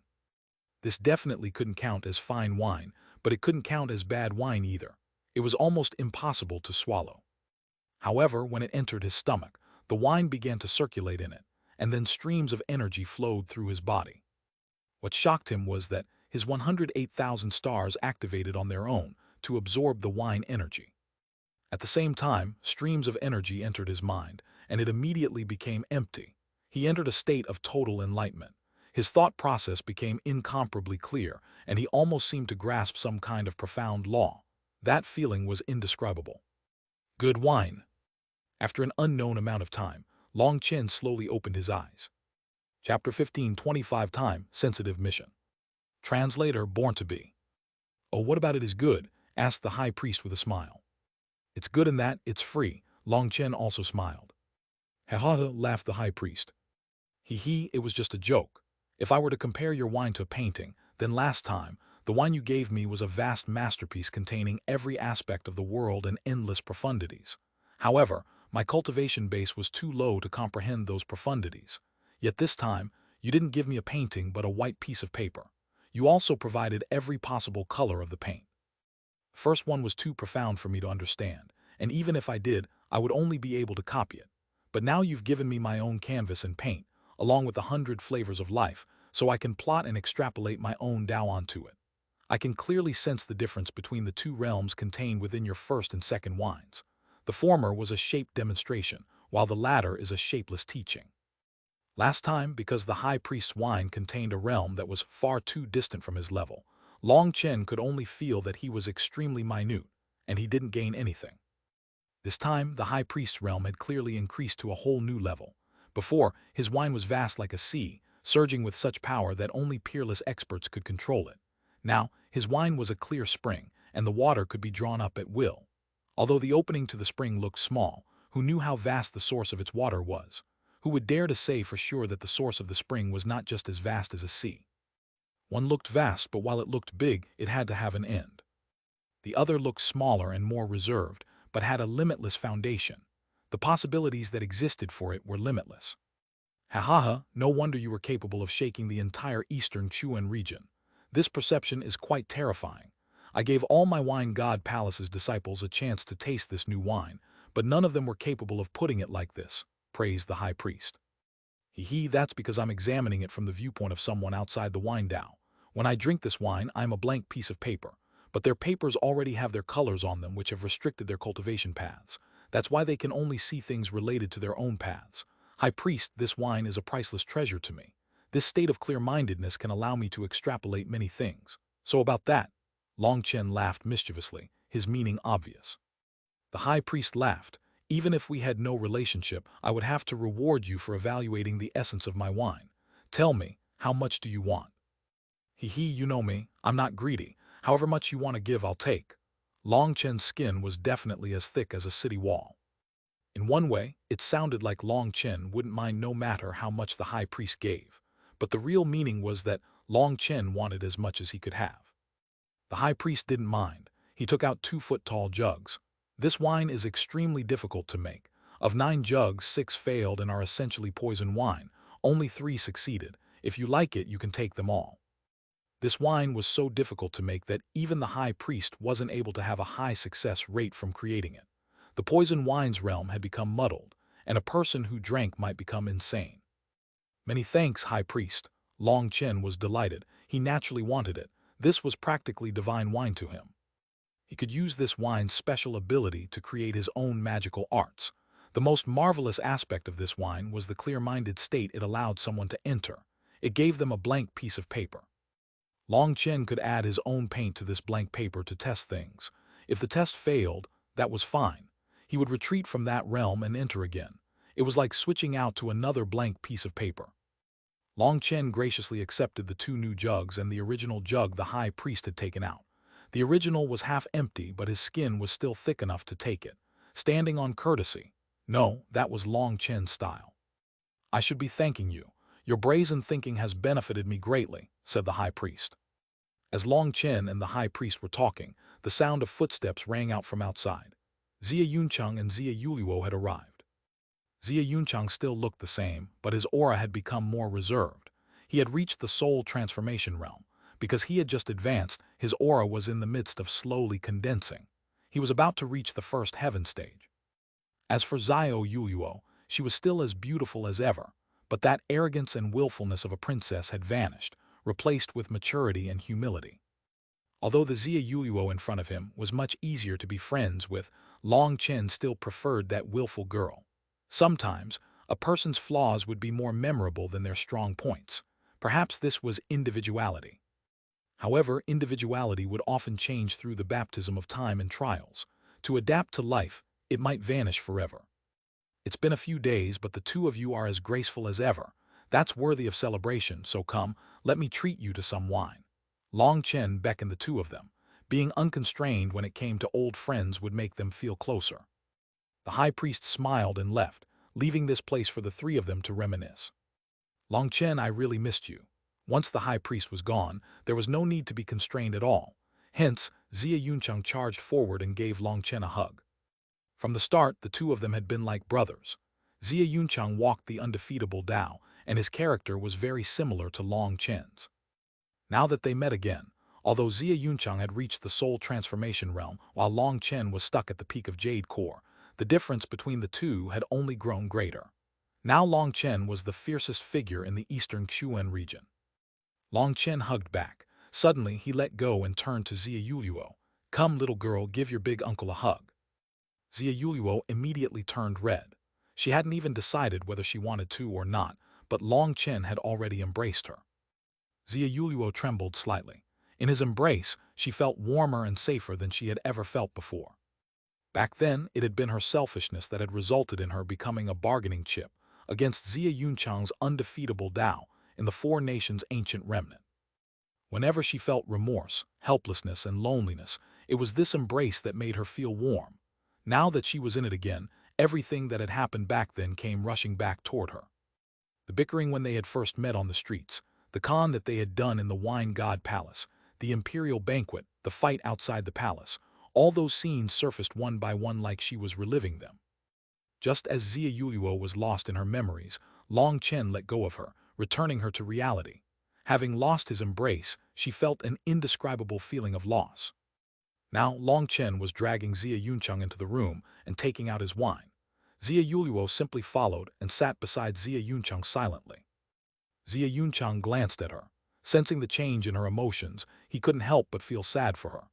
This definitely couldn't count as fine wine, but it couldn't count as bad wine either. It was almost impossible to swallow. However, when it entered his stomach, the wine began to circulate in it, and then streams of energy flowed through his body. What shocked him was that his 108,000 stars activated on their own to absorb the wine energy. At the same time, streams of energy entered his mind, and it immediately became empty. He entered a state of total enlightenment. His thought process became incomparably clear, and he almost seemed to grasp some kind of profound law. That feeling was indescribable. Good wine. After an unknown amount of time, Long Chen slowly opened his eyes. Chapter 15, 25 Time Sensitive Mission. Translator born to be. Oh, what about it is good? Asked the high priest with a smile. It's good in that it's free. Long Chen also smiled. Ha ha ha, laughed the high priest. He, it was just a joke. If I were to compare your wine to a painting, then last time, the wine you gave me was a vast masterpiece containing every aspect of the world and endless profundities. However, my cultivation base was too low to comprehend those profundities. Yet this time, you didn't give me a painting but a white piece of paper. You also provided every possible color of the paint. The first one was too profound for me to understand, and even if I did, I would only be able to copy it. But now you've given me my own canvas and paint, along with 100 flavors of life, so I can plot and extrapolate my own Tao onto it. I can clearly sense the difference between the two realms contained within your first and second wines. The former was a shaped demonstration, while the latter is a shapeless teaching. Last time, because the high priest's wine contained a realm that was far too distant from his level, Long Chen could only feel that he was extremely minute, and he didn't gain anything. This time, the high priest's realm had clearly increased to a whole new level. Before, his wine was vast like a sea, surging with such power that only peerless experts could control it. Now, his wine was a clear spring, and the water could be drawn up at will. Although the opening to the spring looked small, who knew how vast the source of its water was? Who would dare to say for sure that the source of the spring was not just as vast as a sea? One looked vast, but while it looked big, it had to have an end. The other looked smaller and more reserved, but had a limitless foundation. The possibilities that existed for it were limitless. Ha ha ha, no wonder you were capable of shaking the entire eastern Xuanhuan region. This perception is quite terrifying. I gave all my wine god palace's disciples a chance to taste this new wine, but none of them were capable of putting it like this, praised the high priest. That's because I'm examining it from the viewpoint of someone outside the wine Dao. When I drink this wine, I'm a blank piece of paper, but their papers already have their colors on them which have restricted their cultivation paths. That's why they can only see things related to their own paths. High priest, this wine is a priceless treasure to me. This state of clear-mindedness can allow me to extrapolate many things. So about that, Long Chen laughed mischievously, his meaning obvious. The high priest laughed. Even if we had no relationship, I would have to reward you for evaluating the essence of my wine. Tell me, how much do you want? You know me, I'm not greedy. However much you want to give, I'll take. Long Chen's skin was definitely as thick as a city wall. In one way, it sounded like Long Chen wouldn't mind no matter how much the high priest gave. But the real meaning was that Long Chen wanted as much as he could have. The high priest didn't mind. He took out 2-foot-tall jugs. This wine is extremely difficult to make. Of 9 jugs, 6 failed and are essentially poison wine. Only 3 succeeded. If you like it, you can take them all. This wine was so difficult to make that even the high priest wasn't able to have a high success rate from creating it. The poison wine's realm had become muddled, and a person who drank might become insane. Many thanks, high priest. Long Chen was delighted. He naturally wanted it. This was practically divine wine to him. He could use this wine's special ability to create his own magical arts. The most marvelous aspect of this wine was the clear-minded state it allowed someone to enter. It gave them a blank piece of paper. Long Chen could add his own paint to this blank paper to test things. If the test failed, that was fine. He would retreat from that realm and enter again. It was like switching out to another blank piece of paper. Long Chen graciously accepted the 2 new jugs and the original jug the high priest had taken out. The original was half empty, but his skin was still thick enough to take it. Standing on courtesy. No, that was Long Chen's style. I should be thanking you. Your brazen thinking has benefited me greatly, said the high priest. As Long Chen and the high priest were talking, the sound of footsteps rang out from outside. Xia Yuncheng and Xia Yuluo had arrived. Xia Yuncheng still looked the same, but his aura had become more reserved. He had reached the soul transformation realm. Because he had just advanced, his aura was in the midst of slowly condensing. He was about to reach the first heaven stage. As for Xia Yuluo, she was still as beautiful as ever, but that arrogance and willfulness of a princess had vanished, replaced with maturity and humility. Although the Xia Yuluo in front of him was much easier to be friends with, Long Chen still preferred that willful girl. Sometimes, a person's flaws would be more memorable than their strong points. Perhaps this was individuality. However, individuality would often change through the baptism of time and trials. To adapt to life, it might vanish forever. It's been a few days, but the 2 of you are as graceful as ever. That's worthy of celebration, so come, let me treat you to some wine." Long Chen beckoned the two of them. Being unconstrained when it came to old friends would make them feel closer. The high priest smiled and left, leaving this place for the three of them to reminisce. "Long Chen, I really missed you." Once the high priest was gone, there was no need to be constrained at all. Hence, Xia Yuncheng charged forward and gave Long Chen a hug. From the start, the two of them had been like brothers. Xia Yuncheng walked the undefeatable Dao, and his character was very similar to Long Chen's. Now that they met again, although Xia Yuncheng had reached the soul transformation realm while Long Chen was stuck at the peak of Jade core, the difference between the two had only grown greater. Now Long Chen was the fiercest figure in the eastern Xuanhuan region. Long Chen hugged back. Suddenly, he let go and turned to Xia Yuluo. "Come, little girl, give your big uncle a hug." Xia Yuluo immediately turned red. She hadn't even decided whether she wanted to or not, but Long Chen had already embraced her. Xia Yuluo trembled slightly. In his embrace, she felt warmer and safer than she had ever felt before. Back then, it had been her selfishness that had resulted in her becoming a bargaining chip against Xia Yuncheng's undefeatable Dao in the Four Nations' ancient remnant. Whenever she felt remorse, helplessness, and loneliness, it was this embrace that made her feel warm. Now that she was in it again, everything that had happened back then came rushing back toward her. The bickering when they had first met on the streets, the con that they had done in the wine god palace, the imperial banquet, the fight outside the palace, all those scenes surfaced one by one like she was reliving them. Just as Xia Yuluo was lost in her memories, Long Chen let go of her, returning her to reality. Having lost his embrace, she felt an indescribable feeling of loss. Now Long Chen was dragging Xia Yuncheng into the room and taking out his wine. Xia Yuluo simply followed and sat beside Xia Yuncheng silently. Xia Yuncheng glanced at her. Sensing the change in her emotions, he couldn't help but feel sad for her.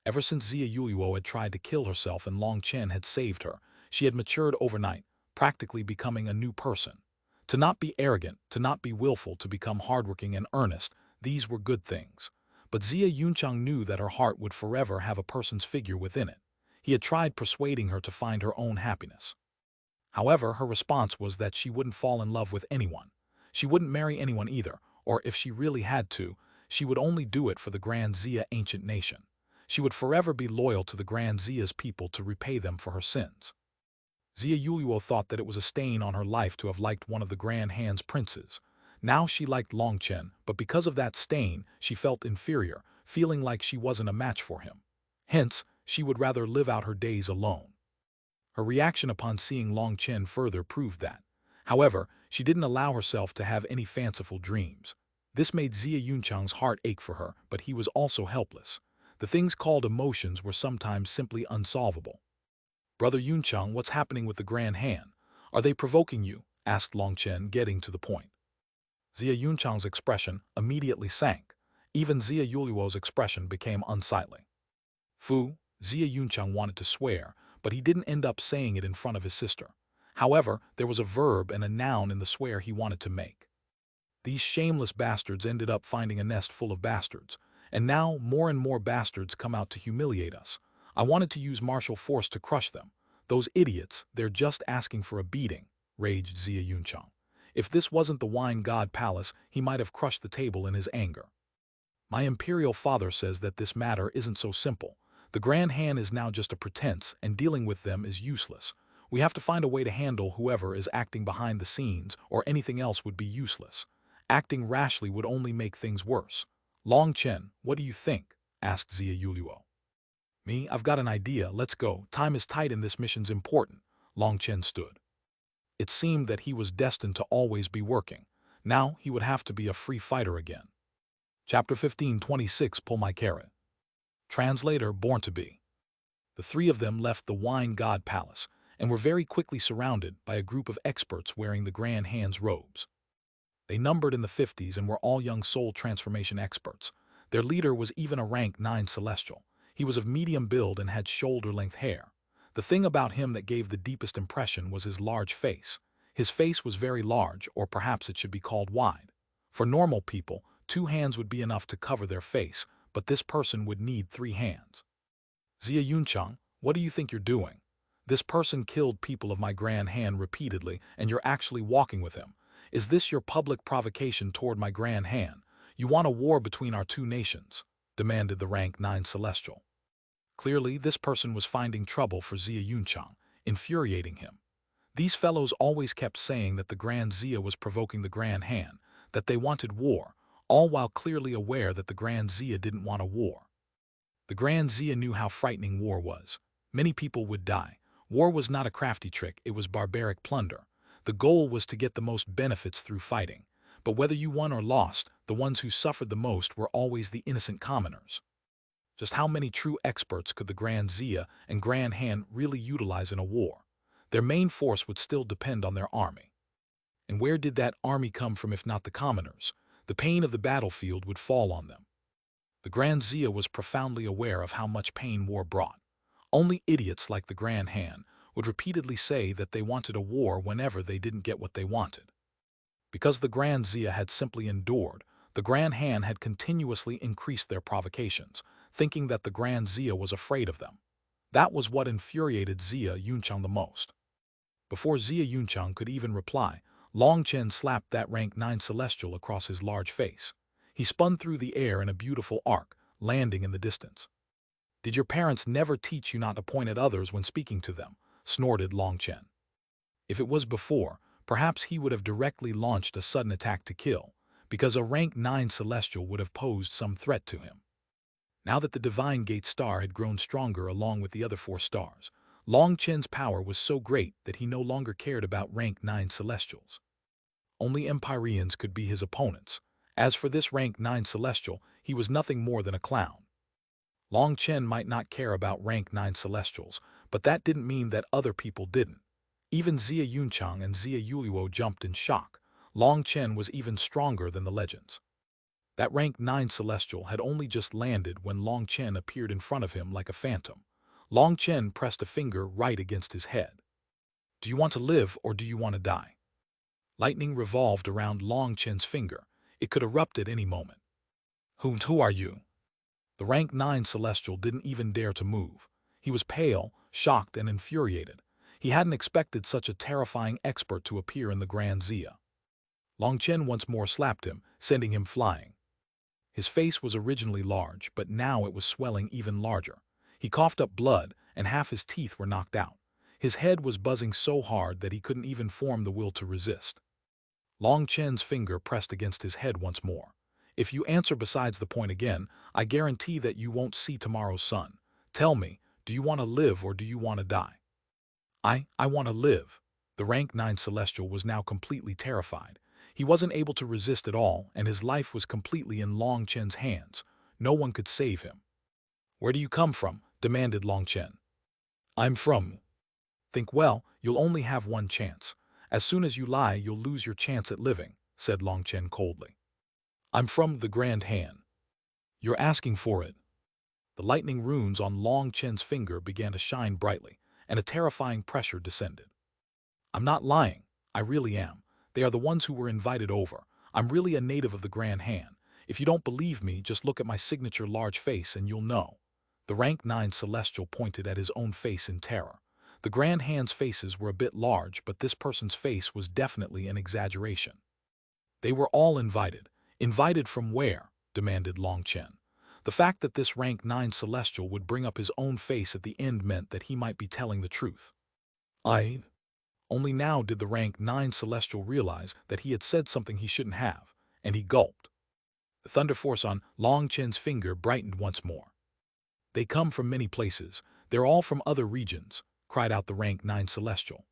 Ever since Xia Yuluo had tried to kill herself and Long Chen had saved her, she had matured overnight, practically becoming a new person. To not be arrogant, to not be willful, to become hardworking and earnest, these were good things. But Xia Yuncheng knew that her heart would forever have a person's figure within it. He had tried persuading her to find her own happiness. However, her response was that she wouldn't fall in love with anyone. She wouldn't marry anyone either, or if she really had to, she would only do it for the Grand Xia ancient nation. She would forever be loyal to the Grand Xia's people to repay them for her sins. Xia Yuluo thought that it was a stain on her life to have liked one of the Grand Han's princes. Now she liked Long Chen, but because of that stain, she felt inferior, feeling like she wasn't a match for him. Hence, she would rather live out her days alone. Her reaction upon seeing Long Chen further proved that. However, she didn't allow herself to have any fanciful dreams. This made Xia Yuncheng's heart ache for her, but he was also helpless. The things called emotions were sometimes simply unsolvable. "Brother Yuncheng, what's happening with the Grand Han? Are they provoking you?" asked Long Chen, getting to the point. Xia Yuncheng's expression immediately sank. Even Xia Yuluo's expression became unsightly. Fu, Xia Yuncheng wanted to swear, but he didn't end up saying it in front of his sister. However, there was a verb and a noun in the swear he wanted to make. These shameless bastards ended up finding a nest full of bastards, and now more and more bastards come out to humiliate us. I wanted to use martial force to crush them. Those idiots, they're just asking for a beating, raged Xia Yuncheng. If this wasn't the wine god palace, he might have crushed the table in his anger. My imperial father says that this matter isn't so simple. The Grand Han is now just a pretense, and dealing with them is useless. We have to find a way to handle whoever is acting behind the scenes, or anything else would be useless. Acting rashly would only make things worse. Long Chen, what do you think? Asked Xia Yuluo. Me, I've got an idea, let's go. Time is tight and this mission's important. Long Chen stood. It seemed that he was destined to always be working. Now he would have to be a free fighter again. Chapter 15:26 Pull My Carrot. Translator Born to Be. The three of them left the wine god palace and were very quickly surrounded by a group of experts wearing the Grand Han's robes. They numbered in the 50s and were all young soul transformation experts. Their leader was even a rank 9 celestial. He was of medium build and had shoulder-length hair. The thing about him that gave the deepest impression was his large face. His face was very large, or perhaps it should be called wide. For normal people, 2 hands would be enough to cover their face, but this person would need 3 hands. Xia Yuncheng, what do you think you're doing? This person killed people of my Grand Han repeatedly, and you're actually walking with him. Is this your public provocation toward my grand Han? You want a war between our two nations?" demanded the rank 9 Celestial. Clearly, this person was finding trouble for Zia Yunchang, infuriating him. These fellows always kept saying that the Grand Zia was provoking the Grand Han, that they wanted war, all while clearly aware that the Grand Zia didn't want a war. The Grand Zia knew how frightening war was. Many people would die. War was not a crafty trick, it was barbaric plunder. The goal was to get the most benefits through fighting. But whether you won or lost, the ones who suffered the most were always the innocent commoners. Just how many true experts could the Grand Zia and Grand Han really utilize in a war? Their main force would still depend on their army. And where did that army come from if not the commoners? The pain of the battlefield would fall on them. The Grand Zia was profoundly aware of how much pain war brought. Only idiots like the Grand Han would repeatedly say that they wanted a war whenever they didn't get what they wanted. Because the Grand Zia had simply endured, the Grand Han had continuously increased their provocations, thinking that the Grand Zia was afraid of them. That was what infuriated Zia Yunchang the most. Before Zia Yunchang could even reply, Long Chen slapped that rank 9 Celestial across his large face. He spun through the air in a beautiful arc, landing in the distance. "Did your parents never teach you not to point at others when speaking to them?" snorted Long Chen. If it was before, perhaps he would have directly launched a sudden attack to kill, because a rank 9 Celestial would have posed some threat to him. Now that the Divine Gate star had grown stronger along with the other 4 stars, Long Chen's power was so great that he no longer cared about rank 9 Celestials. Only Empyreans could be his opponents. As for this rank 9 Celestial, he was nothing more than a clown. Long Chen might not care about rank 9 Celestials, but that didn't mean that other people didn't. Even Zia Yunchang and Zia Yuluo jumped in shock. Long Chen was even stronger than the legends. That rank 9 Celestial had only just landed when Long Chen appeared in front of him like a phantom. Long Chen pressed a finger right against his head. "Do you want to live or do you want to die?" Lightning revolved around Long Chen's finger. It could erupt at any moment. Who are you?" The rank 9 Celestial didn't even dare to move. He was pale, shocked, and infuriated. He hadn't expected such a terrifying expert to appear in the Grand Zia. Long Chen once more slapped him, sending him flying. His face was originally large, but now it was swelling even larger. He coughed up blood, and half his teeth were knocked out. His head was buzzing so hard that he couldn't even form the will to resist. Long Chen's finger pressed against his head once more. "If you answer besides the point again, I guarantee that you won't see tomorrow's sun. Tell me, do you want to live or do you want to die?" I want to live." The rank 9 Celestial was now completely terrified. He wasn't able to resist at all, and his life was completely in Long Chen's hands. No one could save him. "Where do you come from?" demanded Long Chen. "I'm from." "Think well, you'll only have one chance. As soon as you lie, you'll lose your chance at living," said Long Chen coldly. "I'm from the Grand Han." "You're asking for it." The lightning runes on Long Chen's finger began to shine brightly, and a terrifying pressure descended. "I'm not lying. I really am. They are the ones who were invited over. I'm really a native of the Grand Han. If you don't believe me, just look at my signature large face and you'll know." The rank 9 Celestial pointed at his own face in terror. The Grand Han's faces were a bit large, but this person's face was definitely an exaggeration. "They were all invited. Invited from where?" demanded Long Chen. The fact that this rank 9 Celestial would bring up his own face at the end meant that he might be telling the truth. Only now did the rank 9 Celestial realize that he had said something he shouldn't have, and he gulped. The thunder force on Long Chen's finger brightened once more. "They come from many places. They're all from other regions," cried out the rank 9 Celestial.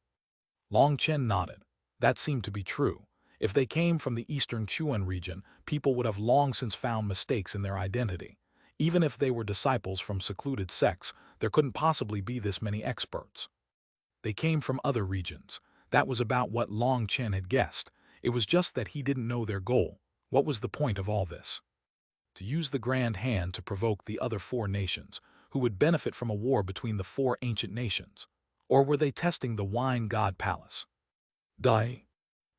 Long Chen nodded. That seemed to be true. If they came from the eastern Xuanhuan region, people would have long since found mistakes in their identity. Even if they were disciples from secluded sects, there couldn't possibly be this many experts. They came from other regions. That was about what Long Chen had guessed. It was just that he didn't know their goal. What was the point of all this? To use the Grand Han to provoke the other 4 nations, who would benefit from a war between the 4 ancient nations? Or were they testing the Wine God Palace? Die.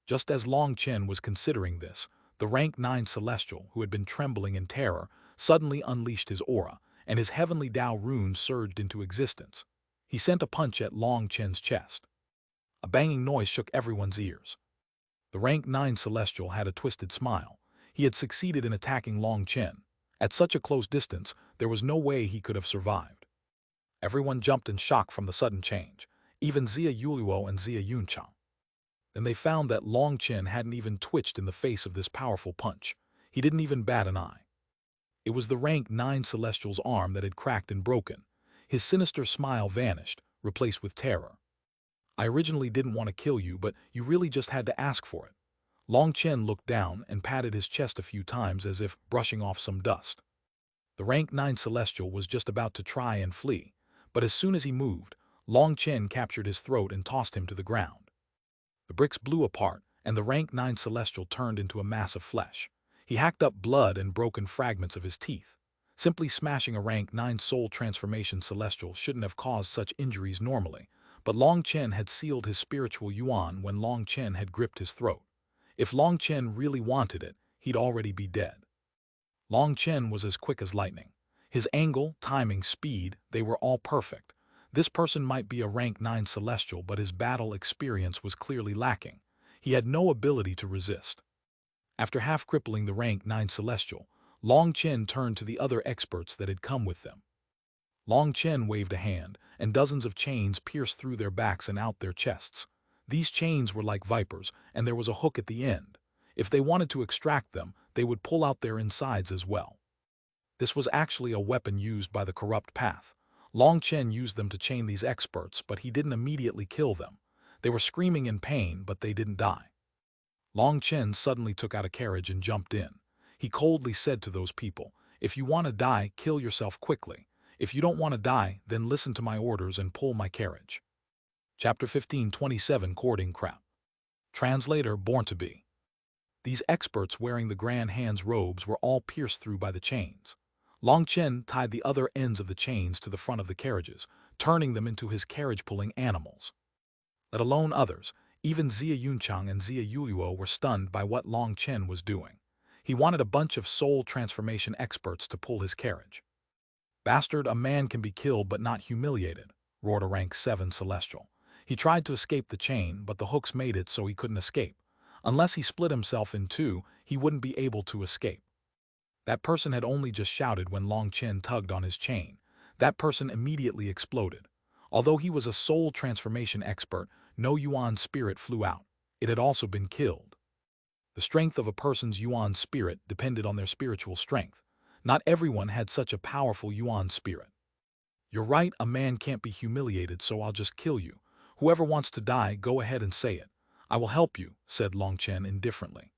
Just as Long Chen was considering this, the rank 9 Celestial, who had been trembling in terror, suddenly unleashed his aura, and his heavenly Tao runes surged into existence. He sent a punch at Long Chen's chest. A banging noise shook everyone's ears. The rank 9 Celestial had a twisted smile. He had succeeded in attacking Long Chen. At such a close distance, there was no way he could have survived. Everyone jumped in shock from the sudden change, even Xia Yuluo and Xia Yunchang. Then they found that Long Chen hadn't even twitched in the face of this powerful punch. He didn't even bat an eye. It was the rank 9 Celestial's arm that had cracked and broken. His sinister smile vanished, replaced with terror. I originally didn't want to kill you, but you really just had to ask for it. Long Chen looked down and patted his chest a few times as if brushing off some dust. The rank 9 Celestial was just about to try and flee, but as soon as he moved, Long Chen captured his throat and tossed him to the ground. The bricks blew apart, and the rank 9 Celestial turned into a mass of flesh. He hacked up blood and broken fragments of his teeth. Simply smashing a rank 9 soul transformation Celestial shouldn't have caused such injuries normally, but Long Chen had sealed his spiritual yuan when Long Chen had gripped his throat. If Long Chen really wanted it, he'd already be dead. Long Chen was as quick as lightning. His angle, timing, speed, they were all perfect. This person might be a rank 9 Celestial, but his battle experience was clearly lacking. He had no ability to resist. After half-crippling the rank 9 Celestial, Long Chen turned to the other experts that had come with them. Long Chen waved a hand, and dozens of chains pierced through their backs and out their chests. These chains were like vipers, and there was a hook at the end. If they wanted to extract them, they would pull out their insides as well. This was actually a weapon used by the corrupt path. Long Chen used them to chain these experts, but he didn't immediately kill them. They were screaming in pain, but they didn't die. Long Chen suddenly took out a carriage and jumped in. He coldly said to those people, "If you want to die, kill yourself quickly. If you don't want to die, then listen to my orders and pull my carriage." Chapter 15:27 Courting Crap. Translator Born to Be. These experts wearing the Grand Hand's robes were all pierced through by the chains. Long Chen tied the other ends of the chains to the front of the carriages, turning them into his carriage-pulling animals. Let alone others, even Xia Yunchang and Xia Yuluo were stunned by what Long Chen was doing. He wanted a bunch of soul transformation experts to pull his carriage. "Bastard, a man can be killed but not humiliated," roared a rank 7 Celestial. He tried to escape the chain, but the hooks made it so he couldn't escape. Unless he split himself in two, he wouldn't be able to escape. That person had only just shouted when Long Chen tugged on his chain. That person immediately exploded. Although he was a soul transformation expert, no yuan spirit flew out. It had also been killed. The strength of a person's yuan spirit depended on their spiritual strength. Not everyone had such a powerful yuan spirit. "You're right, a man can't be humiliated, so I'll just kill you. Whoever wants to die, go ahead and say it. I will help you," said Long Chen indifferently.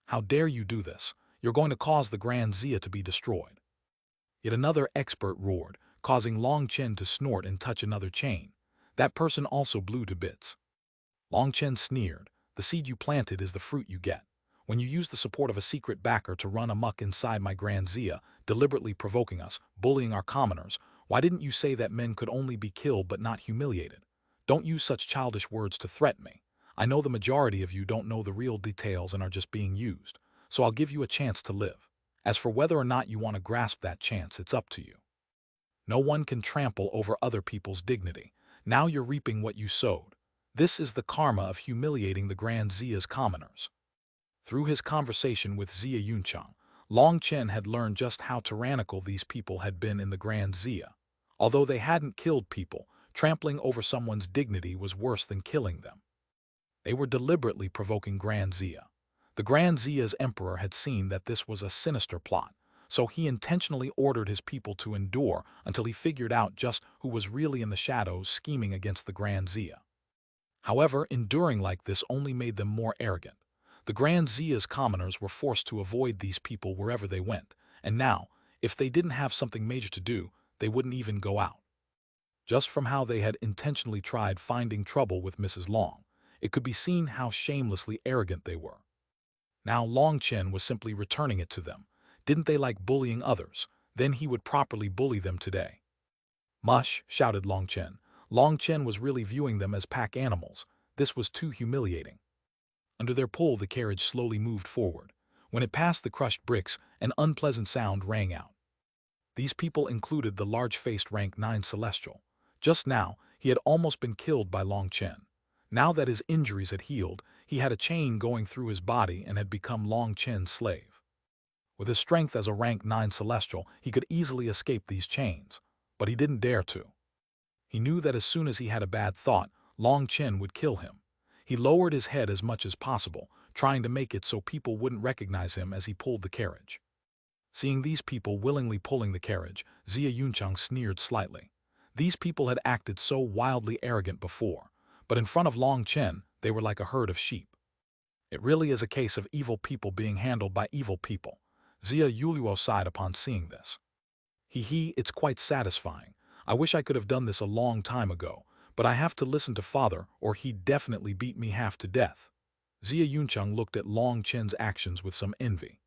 "How dare you do this? You're going to cause the Grand Xia to be destroyed." Yet another expert roared, causing Long Chen to snort and touch another chain. That person also blew to bits. Long Chen sneered, "The seed you planted is the fruit you get. When you use the support of a secret backer to run amok inside my Grand Xia, deliberately provoking us, bullying our commoners, why didn't you say that men could only be killed but not humiliated? Don't use such childish words to threaten me. I know the majority of you don't know the real details and are just being used, so I'll give you a chance to live. As for whether or not you want to grasp that chance, it's up to you. No one can trample over other people's dignity. Now you're reaping what you sowed. This is the karma of humiliating the Grand Xia's commoners." Through his conversation with Xia Yunchang, Long Chen had learned just how tyrannical these people had been in the Grand Xia. Although they hadn't killed people, trampling over someone's dignity was worse than killing them. They were deliberately provoking Grand Xia. The Grand Xia's emperor had seen that this was a sinister plot, so he intentionally ordered his people to endure until he figured out just who was really in the shadows scheming against the Grand Xia. However, enduring like this only made them more arrogant. The Grand Xia's commoners were forced to avoid these people wherever they went, and now, if they didn't have something major to do, they wouldn't even go out. Just from how they had intentionally tried finding trouble with Mrs. Long, it could be seen how shamelessly arrogant they were. Now Long Chen was simply returning it to them. Didn't they like bullying others? Then he would properly bully them today. "Mush," shouted Long Chen. Long Chen was really viewing them as pack animals. This was too humiliating. Under their pull, the carriage slowly moved forward. When it passed the crushed bricks, an unpleasant sound rang out. These people included the large-faced rank 9 Celestial. Just now, he had almost been killed by Long Chen. Now that his injuries had healed, he had a chain going through his body and had become Long Chen's slave. With his strength as a rank 9 celestial, he could easily escape these chains, but he didn't dare to. He knew that as soon as he had a bad thought, Long Chen would kill him. He lowered his head as much as possible, trying to make it so people wouldn't recognize him as he pulled the carriage. Seeing these people willingly pulling the carriage, Zia Yunchang sneered slightly. These people had acted so wildly arrogant before, but in front of Long Chen, they were like a herd of sheep. It really is a case of evil people being handled by evil people. Zia Yuluo sighed upon seeing this. It's quite satisfying. I wish I could have done this a long time ago, but I have to listen to father or he'd definitely beat me half to death. Zia Yunchang looked at Long Chen's actions with some envy.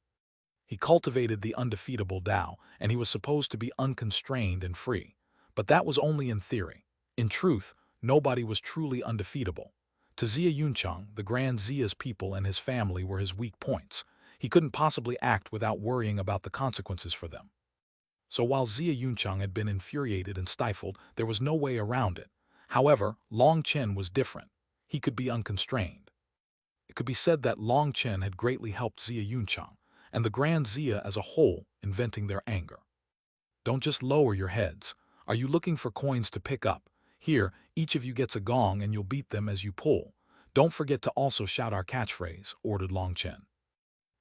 He cultivated the undefeatable Tao, and he was supposed to be unconstrained and free. But that was only in theory. In truth, nobody was truly undefeatable. To Zia Yunchang, the Grand Zia's people and his family were his weak points. He couldn't possibly act without worrying about the consequences for them. So while Zia Yunchang had been infuriated and stifled, there was no way around it. However, Long Chen was different. He could be unconstrained. It could be said that Long Chen had greatly helped Zia Yunchang, and the Grand Zia as a whole in venting their anger. Don't just lower your heads. Are you looking for coins to pick up? Here, each of you gets a gong and you'll beat them as you pull. Don't forget to also shout our catchphrase, ordered Long Chen.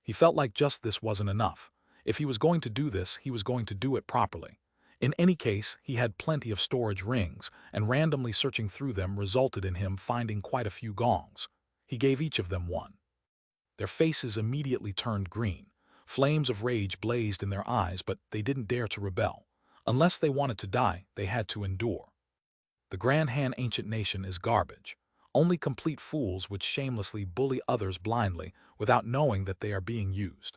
He felt like just this wasn't enough. If he was going to do this, he was going to do it properly. In any case, he had plenty of storage rings, and randomly searching through them resulted in him finding quite a few gongs. He gave each of them one. Their faces immediately turned green. Flames of rage blazed in their eyes, but they didn't dare to rebel. Unless they wanted to die, they had to endure. The Grand Han ancient nation is garbage. Only complete fools would shamelessly bully others blindly without knowing that they are being used.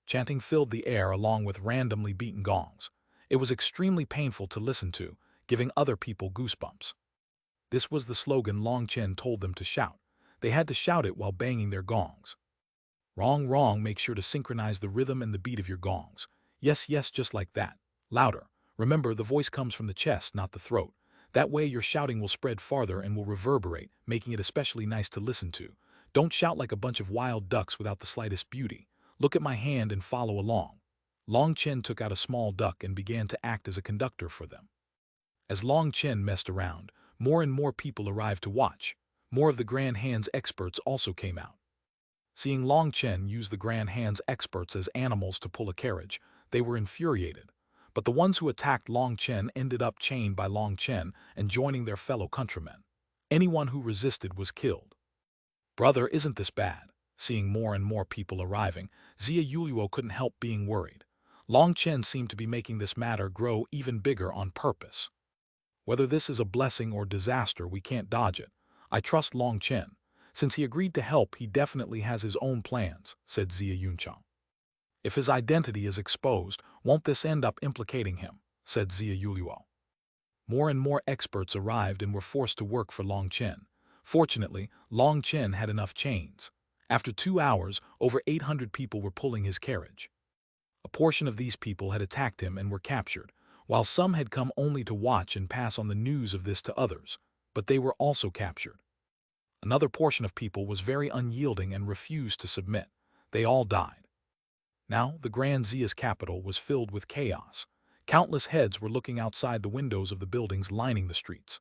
Chanting filled the air along with randomly beaten gongs. It was extremely painful to listen to, giving other people goosebumps. This was the slogan Long Chen told them to shout. They had to shout it while banging their gongs. Wrong, wrong, make sure to synchronize the rhythm and the beat of your gongs. Yes, yes, just like that. Louder. Remember, the voice comes from the chest, not the throat. That way your shouting will spread farther and will reverberate, making it especially nice to listen to. Don't shout like a bunch of wild ducks without the slightest beauty. Look at my hand and follow along. Long Chen took out a small duck and began to act as a conductor for them. As Long Chen messed around, more and more people arrived to watch. More of the Grand Han's experts also came out. Seeing Long Chen use the Grand Han's experts as animals to pull a carriage, they were infuriated. But the ones who attacked Long Chen ended up chained by Long Chen and joining their fellow countrymen. Anyone who resisted was killed. Brother, isn't this bad? Seeing more and more people arriving, Zia Yuluo couldn't help being worried. Long Chen seemed to be making this matter grow even bigger on purpose. Whether this is a blessing or disaster, we can't dodge it. I trust Long Chen. Since he agreed to help, he definitely has his own plans, said Zia Yunchang. If his identity is exposed, won't this end up implicating him, said Zia Yuluo. More and more experts arrived and were forced to work for Long Chen. Fortunately, Long Chen had enough chains. After 2 hours, over 800 people were pulling his carriage. A portion of these people had attacked him and were captured, while some had come only to watch and pass on the news of this to others, but they were also captured. Another portion of people was very unyielding and refused to submit. They all died. Now, the Grand Zia's capital was filled with chaos. Countless heads were looking outside the windows of the buildings lining the streets.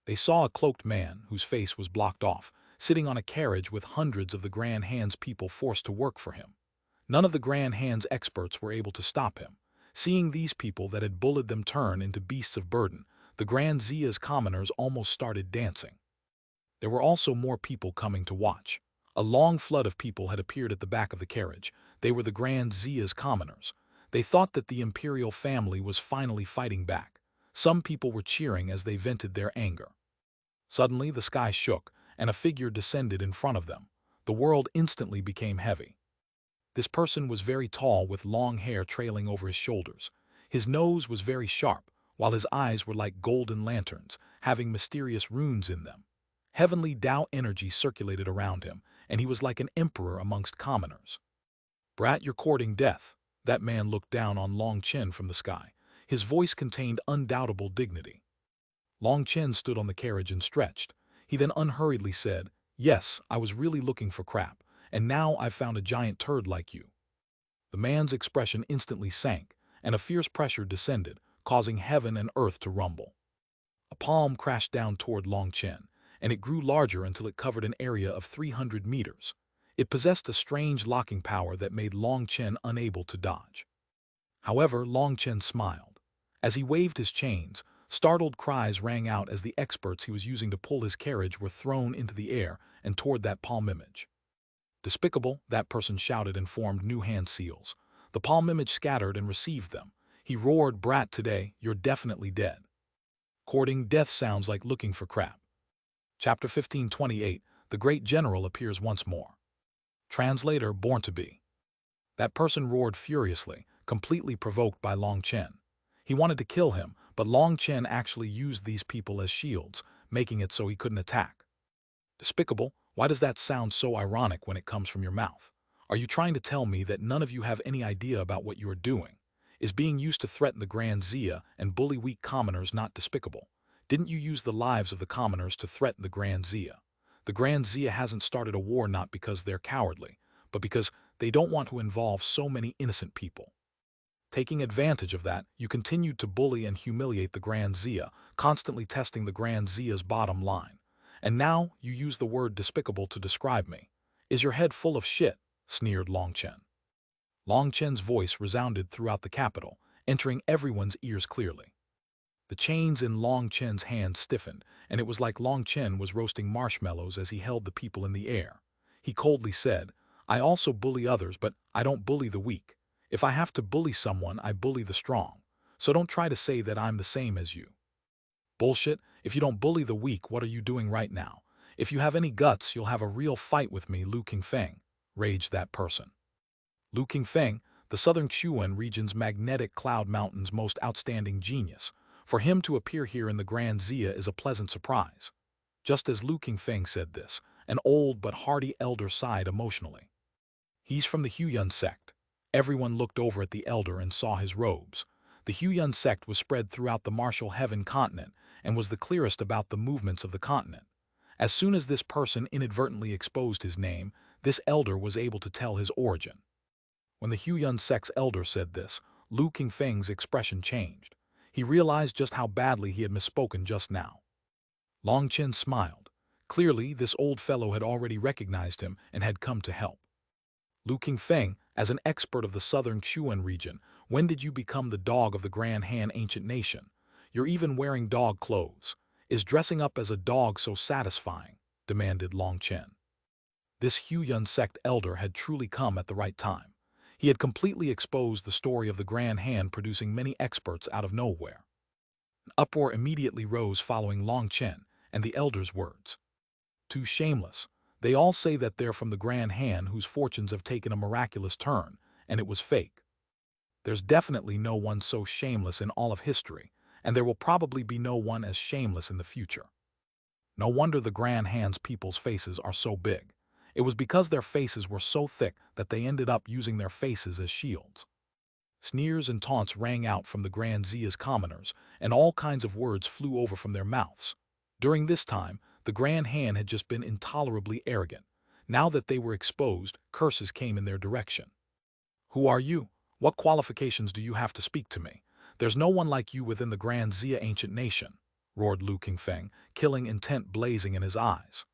They saw a cloaked man, whose face was blocked off, sitting on a carriage with hundreds of the Grand Han's people forced to work for him. None of the Grand Han's experts were able to stop him. Seeing these people that had bullied them turn into beasts of burden, the Grand Zia's commoners almost started dancing. There were also more people coming to watch. A long flood of people had appeared at the back of the carriage. They were the Grand Zia's commoners. They thought that the imperial family was finally fighting back. Some people were cheering as they vented their anger. Suddenly the sky shook, and a figure descended in front of them. The world instantly became heavy. This person was very tall with long hair trailing over his shoulders. His nose was very sharp, while his eyes were like golden lanterns, having mysterious runes in them. Heavenly Tao energy circulated around him, and he was like an emperor amongst commoners. Brat, you're courting death. That man looked down on Long Chen from the sky. His voice contained undoubtable dignity. Long Chen stood on the carriage and stretched. He then unhurriedly said, "Yes, I was really looking for crap, and now I've found a giant turd like you." The man's expression instantly sank, and a fierce pressure descended, causing heaven and earth to rumble. A palm crashed down toward Long Chen, and it grew larger until it covered an area of 300 meters. It possessed a strange locking power that made Long Chen unable to dodge. However, Long Chen smiled. As he waved his chains, startled cries rang out as the experts he was using to pull his carriage were thrown into the air and toward that palm image. "Despicable," that person shouted and formed new hand seals. The palm image scattered and received them. He roared, "Brat, today, you're definitely dead." Courting death sounds like looking for crap. Chapter 1528, The Great General appears once more. Translator, born to be. That person roared furiously, completely provoked by Long Chen. He wanted to kill him, but Long Chen actually used these people as shields, making it so he couldn't attack. Despicable, why does that sound so ironic when it comes from your mouth? Are you trying to tell me that none of you have any idea about what you are doing? Is being used to threaten the Grand Zia and bully weak commoners not despicable? Didn't you use the lives of the commoners to threaten the Grand Zia? The Grand Zia hasn't started a war not because they're cowardly, but because they don't want to involve so many innocent people. Taking advantage of that, you continued to bully and humiliate the Grand Zia, constantly testing the Grand Zia's bottom line. And now you use the word despicable to describe me. Is your head full of shit? Sneered Long Chen. Long Chen's voice resounded throughout the capital, entering everyone's ears clearly. The chains in Long Chen's hands stiffened, and it was like Long Chen was roasting marshmallows as he held the people in the air. He coldly said, "I also bully others, but I don't bully the weak. If I have to bully someone, I bully the strong. So don't try to say that I'm the same as you." "Bullshit. If you don't bully the weak, what are you doing right now? If you have any guts, you'll have a real fight with me, Lu Qingfeng," raged that person. Lu Qingfeng, the southern Xuanhuan region's magnetic cloud mountain's most outstanding genius. For him to appear here in the Grand Zia is a pleasant surprise. Just as Lu Qingfeng said this, an old but hardy elder sighed emotionally. "He's from the Huiyun sect." Everyone looked over at the elder and saw his robes. The Huiyun sect was spread throughout the martial heaven continent and was the clearest about the movements of the continent. As soon as this person inadvertently exposed his name, this elder was able to tell his origin. When the Huiyun sect's elder said this, Lu Qingfeng's expression changed. He realized just how badly he had misspoken just now. Long Chen smiled. Clearly, this old fellow had already recognized him and had come to help. "Lu Qingfeng, as an expert of the southern Xuan region, when did you become the dog of the Grand Han ancient nation? You're even wearing dog clothes. Is dressing up as a dog so satisfying?" demanded Long Chen. This Huiyun sect elder had truly come at the right time. He had completely exposed the story of the Grand Han producing many experts out of nowhere. An uproar immediately rose following Long Chen and the elder's words. "Too shameless. They all say that they're from the Grand Han whose fortunes have taken a miraculous turn, and it was fake. There's definitely no one so shameless in all of history, and there will probably be no one as shameless in the future. No wonder the Grand Han's people's faces are so big. It was because their faces were so thick that they ended up using their faces as shields." Sneers and taunts rang out from the Grand Zia's commoners, and all kinds of words flew over from their mouths. During this time, the Grand Han had just been intolerably arrogant. Now that they were exposed, curses came in their direction. "Who are you? What qualifications do you have to speak to me? There's no one like you within the Grand Zia ancient nation," roared Lu Qingfeng, killing intent blazing in his eyes.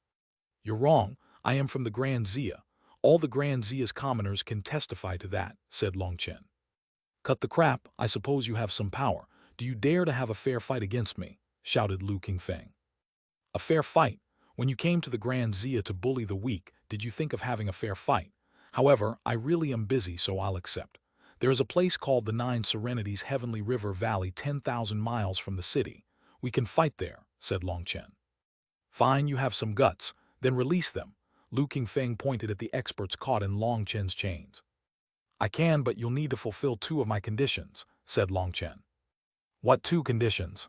"You're wrong. I am from the Grand Zia. All the Grand Zia's commoners can testify to that," said Long Chen. "Cut the crap, I suppose you have some power. Do you dare to have a fair fight against me?" shouted Lu Qingfeng. "A fair fight? When you came to the Grand Zia to bully the weak, did you think of having a fair fight? However, I really am busy, so I'll accept. There is a place called the Nine Serenities Heavenly River Valley 10,000 miles from the city. We can fight there," said Long Chen. "Fine, you have some guts. Then release them." Lu Qingfeng pointed at the experts caught in Long Chen's chains. "I can, but you'll need to fulfill 2 of my conditions," said Long Chen. "What 2 conditions?"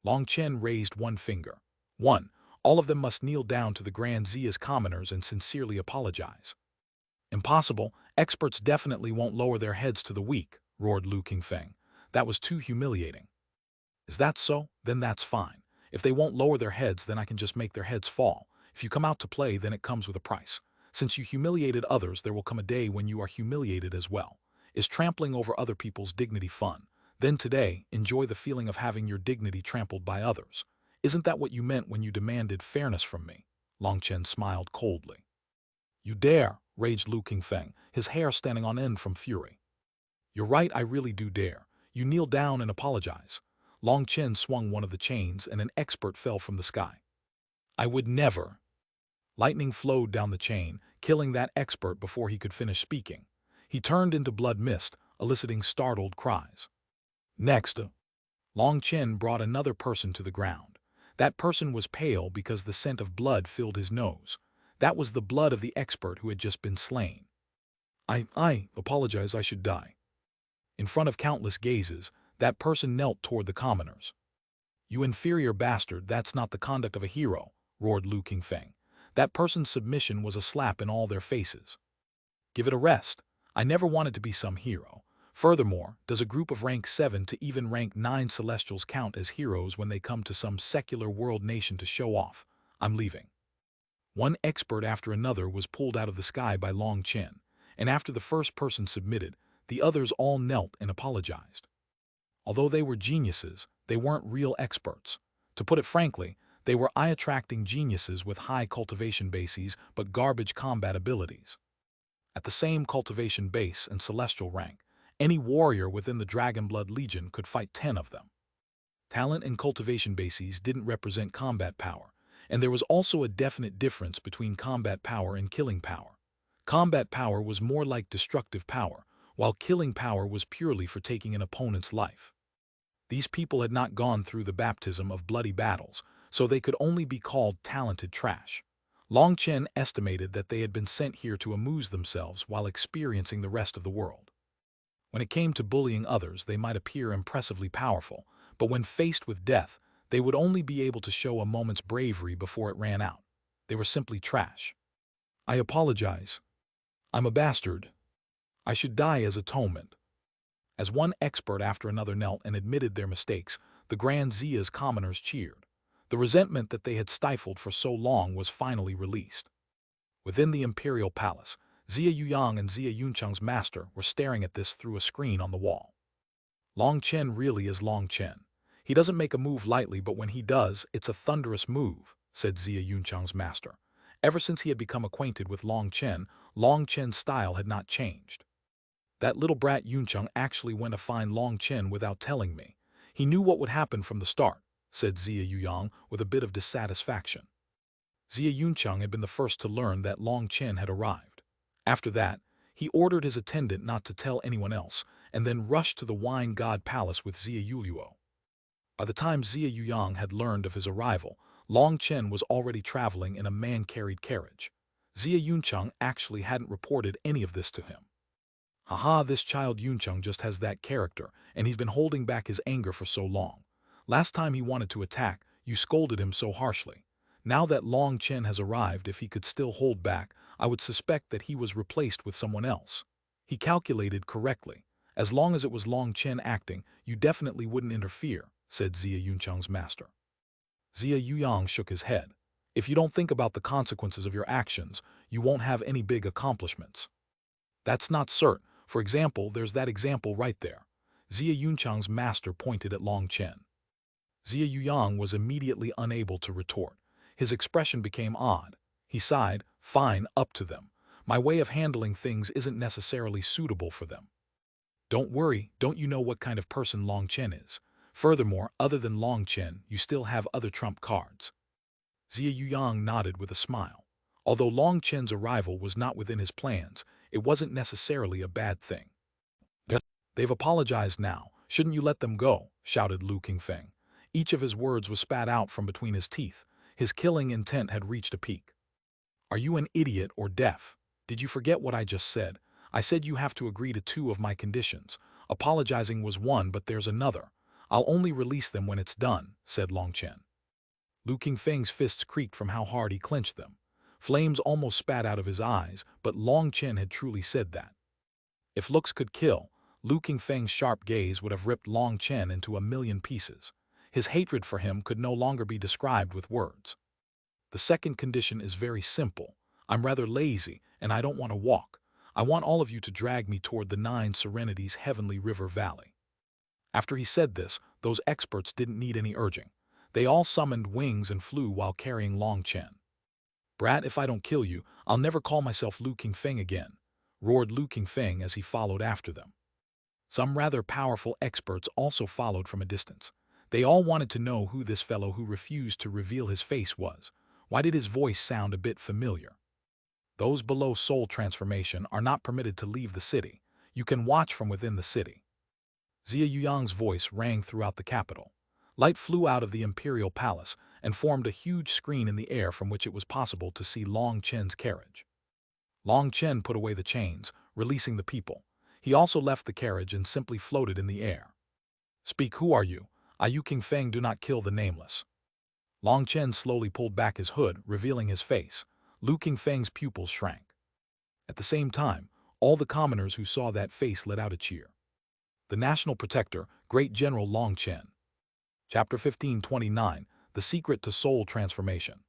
Long Chen raised one finger. 1. All of them must kneel down to the Grand Zia's commoners and sincerely apologize. "Impossible. Experts definitely won't lower their heads to the weak," roared Lu Qingfeng. "That was too humiliating." "Is that so? Then that's fine. If they won't lower their heads, then I can just make their heads fall. If you come out to play, then it comes with a price. Since you humiliated others, there will come a day when you are humiliated as well. Is trampling over other people's dignity fun? Then today, enjoy the feeling of having your dignity trampled by others. Isn't that what you meant when you demanded fairness from me? Long Chen smiled coldly. You dare, raged Lu Qingfeng, his hair standing on end from fury. You're right, I really do dare. You kneel down and apologize. Long Chen swung one of the chains and an expert fell from the sky. I would never. Lightning flowed down the chain, killing that expert before he could finish speaking. He turned into blood mist, eliciting startled cries. Next, Long Chen brought another person to the ground. That person was pale because the scent of blood filled his nose. That was the blood of the expert who had just been slain. I apologize, I should die. In front of countless gazes, that person knelt toward the commoners. You inferior bastard, that's not the conduct of a hero, roared Lu Qingfeng. That person's submission was a slap in all their faces. Give it a rest. I never wanted to be some hero. Furthermore, does a group of rank 7 to even rank 9 celestials count as heroes when they come to some secular world nation to show off? I'm leaving. One expert after another was pulled out of the sky by Long Chen, and after the first person submitted, the others all knelt and apologized. Although they were geniuses, they weren't real experts. To put it frankly, they were eye-attracting geniuses with high cultivation bases but garbage combat abilities. At the same cultivation base and celestial rank, any warrior within the Dragonblood Legion could fight 10 of them. Talent and cultivation bases didn't represent combat power, and there was also a definite difference between combat power and killing power. Combat power was more like destructive power, while killing power was purely for taking an opponent's life. These people had not gone through the baptism of bloody battles, so they could only be called talented trash. Long Chen estimated that they had been sent here to amuse themselves while experiencing the rest of the world. When it came to bullying others, they might appear impressively powerful, but when faced with death, they would only be able to show a moment's bravery before it ran out. They were simply trash. I apologize. I'm a bastard. I should die as atonement. As one expert after another knelt and admitted their mistakes, the Grand Zia's commoners cheered. The resentment that they had stifled for so long was finally released. Within the imperial palace, Zia Yuyang and Zia Yuncheng's master were staring at this through a screen on the wall. Long Chen really is Long Chen. He doesn't make a move lightly, but when he does, it's a thunderous move, said Zia Yuncheng's master. Ever since he had become acquainted with Long Chen's style had not changed. That little brat Yuncheng actually went to find Long Chen without telling me. He knew what would happen from the start, said Zia Yuyang with a bit of dissatisfaction. Zia Yuncheng had been the first to learn that Long Chen had arrived. After that, he ordered his attendant not to tell anyone else, and then rushed to the Wine God Palace with Zia Yuluo. By the time Zia Yuyang had learned of his arrival, Long Chen was already traveling in a man-carried carriage. Zia Yuncheng actually hadn't reported any of this to him. Haha, this child Yuncheng just has that character, and he's been holding back his anger for so long. Last time he wanted to attack, you scolded him so harshly. Now that Long Chen has arrived, if he could still hold back, I would suspect that he was replaced with someone else. He calculated correctly. As long as it was Long Chen acting, you definitely wouldn't interfere, said Zia Yuncheng's master. Zia Yuyang shook his head. If you don't think about the consequences of your actions, you won't have any big accomplishments. That's not certain. For example, there's that example right there. Zia Yuncheng's master pointed at Long Chen. Zia Yuyang was immediately unable to retort. His expression became odd. He sighed, fine, up to them. My way of handling things isn't necessarily suitable for them. Don't worry, don't you know what kind of person Long Chen is? Furthermore, other than Long Chen, you still have other trump cards. Zia Yuyang nodded with a smile. Although Long Chen's arrival was not within his plans, it wasn't necessarily a bad thing. They've apologized now. Shouldn't you let them go? Shouted Lu Qingfeng. Each of his words was spat out from between his teeth. His killing intent had reached a peak. Are you an idiot or deaf? Did you forget what I just said? I said you have to agree to 2 of my conditions. Apologizing was one, but there's another. I'll only release them when it's done, said Long Chen. Lu Qingfeng's fists creaked from how hard he clenched them. Flames almost spat out of his eyes, but Long Chen had truly said that. If looks could kill, Lu Qingfeng's sharp gaze would have ripped Long Chen into a million pieces. His hatred for him could no longer be described with words. The second condition is very simple. I'm rather lazy, and I don't want to walk. I want all of you to drag me toward the 9 Serenities heavenly river valley. After he said this, those experts didn't need any urging. They all summoned wings and flew while carrying Long Chen. Brat, if I don't kill you, I'll never call myself Lu Qingfeng again, roared Lu Qingfeng as he followed after them. Some rather powerful experts also followed from a distance. They all wanted to know who this fellow who refused to reveal his face was. Why did his voice sound a bit familiar? Those below soul transformation are not permitted to leave the city. You can watch from within the city. Xia Yuyang's voice rang throughout the capital. Light flew out of the imperial palace and formed a huge screen in the air from which it was possible to see Long Chen's carriage. Long Chen put away the chains, releasing the people. He also left the carriage and simply floated in the air. Speak, who are you? Yu Qingfeng, do not kill the nameless. Long Chen slowly pulled back his hood, revealing his face. Lu Qingfeng's pupils shrank. At the same time, all the commoners who saw that face let out a cheer. The National Protector, Great General Long Chen. Chapter 1529, The Secret to Soul Transformation.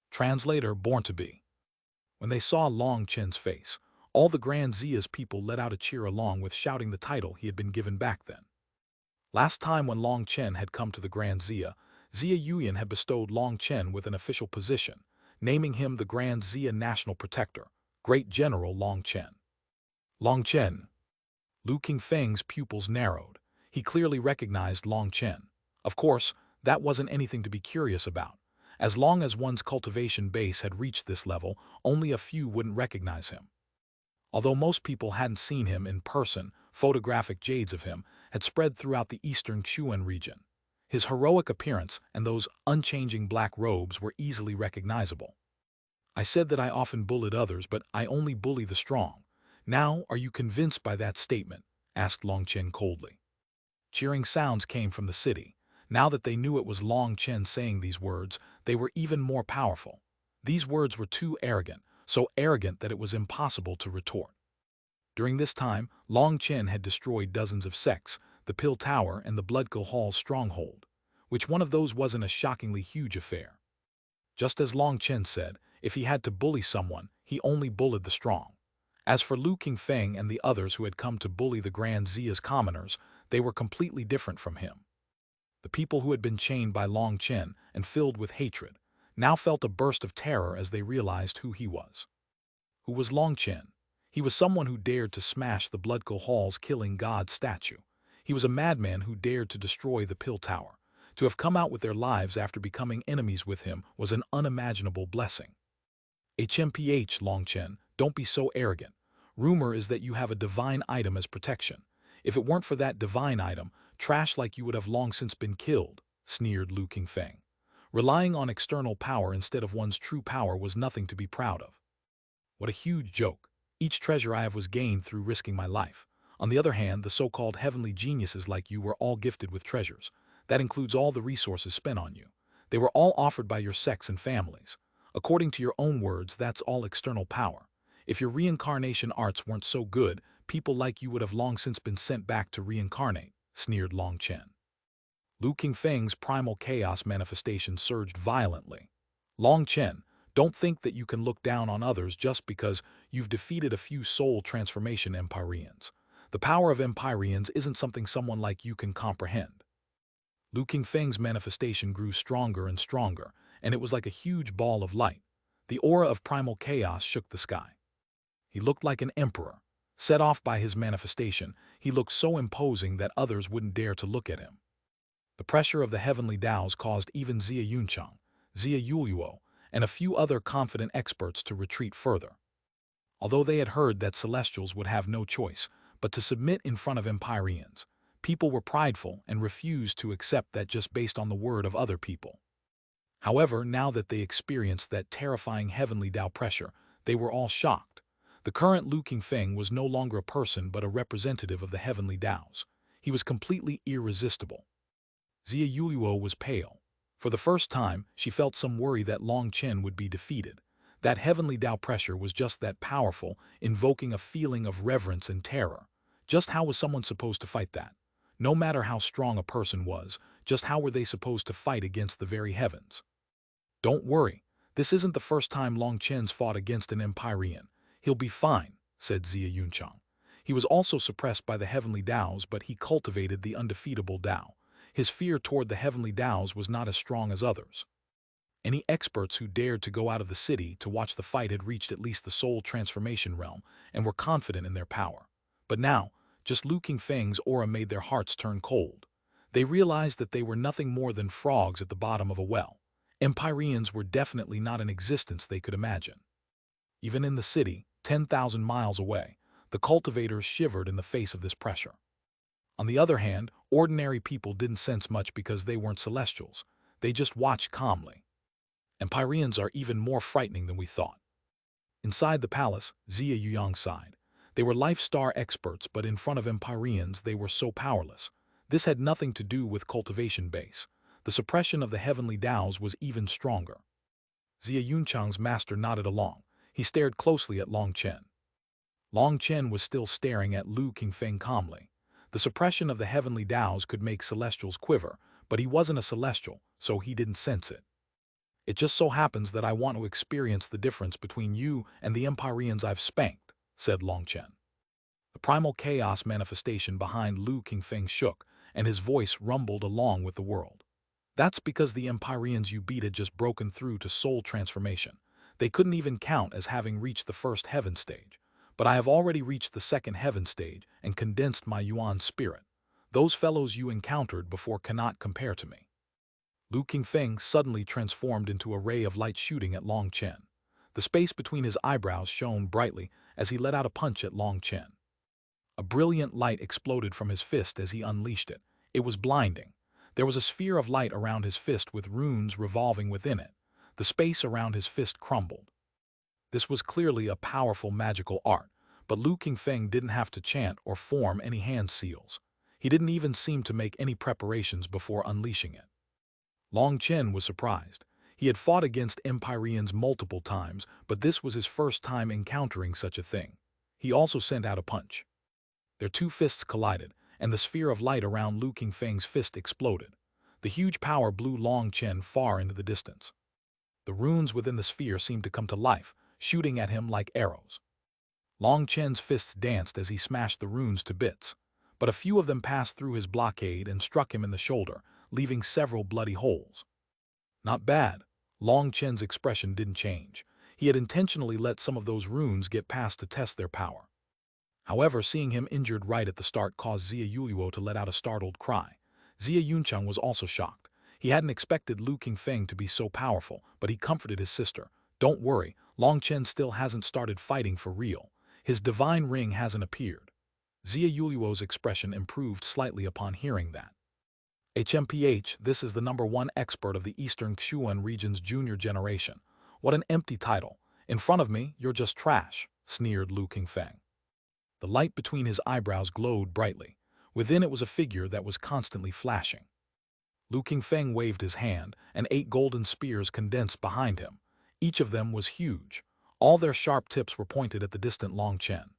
Translator, Born to Be. When they saw Long Chen's face, all the Grand Xia's people let out a cheer along with shouting the title he had been given back then. Last time when Long Chen had come to the Grand Xia, Xia Yuyan had bestowed Long Chen with an official position, naming him the Grand Xia National Protector, Great General Long Chen. Long Chen. Lu Qingfeng's pupils narrowed. He clearly recognized Long Chen. Of course, that wasn't anything to be curious about. As long as one's cultivation base had reached this level, only a few wouldn't recognize him. Although most people hadn't seen him in person, photographic jades of him had spread throughout the eastern Xuanhuan region. His heroic appearance and those unchanging black robes were easily recognizable. I said that I often bullied others, but I only bully the strong. Now, are you convinced by that statement? Asked Long Chen coldly. Cheering sounds came from the city. Now that they knew it was Long Chen saying these words, they were even more powerful. These words were too arrogant, so arrogant that it was impossible to retort. During this time, Long Chen had destroyed dozens of sects, the Pill Tower and the Bloodkill Hall's stronghold. Which one of those wasn't a shockingly huge affair? Just as Long Chen said, if he had to bully someone, he only bullied the strong. As for Lu Qingfeng and the others who had come to bully the Grand Xia's commoners, they were completely different from him. The people who had been chained by Long Chen and filled with hatred now felt a burst of terror as they realized who he was. Who was Long Chen? He was someone who dared to smash the Bloodkill Hall's killing god statue. He was a madman who dared to destroy the Pill Tower. To have come out with their lives after becoming enemies with him was an unimaginable blessing. HMPH, Long Chen, don't be so arrogant. Rumor is that you have a divine item as protection. If it weren't for that divine item, trash like you would have long since been killed, sneered Lu Qingfeng. Relying on external power instead of one's true power was nothing to be proud of. What a huge joke. Each treasure I have was gained through risking my life. On the other hand, the so-called heavenly geniuses like you were all gifted with treasures. That includes all the resources spent on you. They were all offered by your sects and families. According to your own words, that's all external power. If your reincarnation arts weren't so good, people like you would have long since been sent back to reincarnate, sneered Long Chen. Lu Qingfeng's primal chaos manifestation surged violently. Long Chen, don't think that you can look down on others just because you've defeated a few soul transformation Empyreans. The power of Empyreans isn't something someone like you can comprehend. Lu Qingfeng's manifestation grew stronger and stronger, and it was like a huge ball of light. The aura of primal chaos shook the sky. He looked like an emperor. Set off by his manifestation, he looked so imposing that others wouldn't dare to look at him. The pressure of the heavenly Taos caused even Xia Yunchang, Xia Yuluo, and a few other confident experts to retreat further. Although they had heard that Celestials would have no choice but to submit in front of Empyreans, people were prideful and refused to accept that just based on the word of other people. However, now that they experienced that terrifying heavenly Tao pressure, they were all shocked. The current Lu Qingfeng was no longer a person but a representative of the heavenly Taos. He was completely irresistible. Xia Yuluo was pale. For the first time, she felt some worry that Long Chen would be defeated. That heavenly Tao pressure was just that powerful, invoking a feeling of reverence and terror. Just how was someone supposed to fight that? No matter how strong a person was, Just how were they supposed to fight against the very heavens? Don't worry, this isn't the first time Long Chen's fought against an Empyrean. He'll be fine, said Zia Yunchang. He was also suppressed by the heavenly Taos, but he cultivated the undefeatable Tao. His fear toward the heavenly Taos was not as strong as others. Any experts who dared to go out of the city to watch the fight had reached at least the soul transformation realm and were confident in their power. But now, just Lu Qingfeng's aura made their hearts turn cold. They realized that they were nothing more than frogs at the bottom of a well. Empyreans were definitely not an existence they could imagine. Even in the city, 10,000 miles away, the cultivators shivered in the face of this pressure. On the other hand, ordinary people didn't sense much because they weren't celestials. They just watched calmly. Empyreans are even more frightening than we thought. Inside the palace, Zia Yuyang sighed. They were life-star experts, but in front of Empyreans they were so powerless. This had nothing to do with cultivation base. The suppression of the heavenly Taos was even stronger. Zia Yunchang's master nodded along. He stared closely at Long Chen. Long Chen was still staring at Lu Qingfeng calmly. The suppression of the heavenly Taos could make celestials quiver, but he wasn't a celestial, so he didn't sense it. It just so happens that I want to experience the difference between you and the Empyreans I've spanked, said Long Chen. The primal chaos manifestation behind Lu Qingfeng shook, and his voice rumbled along with the world. That's because the Empyreans you beat had just broken through to soul transformation. They couldn't even count as having reached the first heaven stage. But I have already reached the second heaven stage and condensed my Yuan spirit. Those fellows you encountered before cannot compare to me. Lu Qingfeng suddenly transformed into a ray of light shooting at Long Chen. The space between his eyebrows shone brightly as he let out a punch at Long Chen. A brilliant light exploded from his fist as he unleashed it. It was blinding. There was a sphere of light around his fist with runes revolving within it. The space around his fist crumbled. This was clearly a powerful magical art, but Lu Qingfeng didn't have to chant or form any hand seals. He didn't even seem to make any preparations before unleashing it. Long Chen was surprised. He had fought against Empyreans multiple times, but this was his first time encountering such a thing. He also sent out a punch. Their two fists collided, and the sphere of light around Lu Qingfeng's fist exploded. The huge power blew Long Chen far into the distance. The runes within the sphere seemed to come to life, shooting at him like arrows. Long Chen's fists danced as he smashed the runes to bits, but a few of them passed through his blockade and struck him in the shoulder, leaving several bloody holes. Not bad. Long Chen's expression didn't change. He had intentionally let some of those runes get past to test their power. However, seeing him injured right at the start caused Zia Yuluo to let out a startled cry. Zia Yunchang was also shocked. He hadn't expected Lu Qingfeng to be so powerful, but he comforted his sister. Don't worry, Long Chen still hasn't started fighting for real. His divine ring hasn't appeared. Zia Yuluo's expression improved slightly upon hearing that. HMPH, this is the #1 expert of the Eastern Xuanhuan region's junior generation. What an empty title. In front of me, you're just trash, sneered Lu Qingfeng. The light between his eyebrows glowed brightly. Within it was a figure that was constantly flashing. Lu Qingfeng waved his hand, and 8 golden spears condensed behind him. Each of them was huge. All their sharp tips were pointed at the distant Long Chen.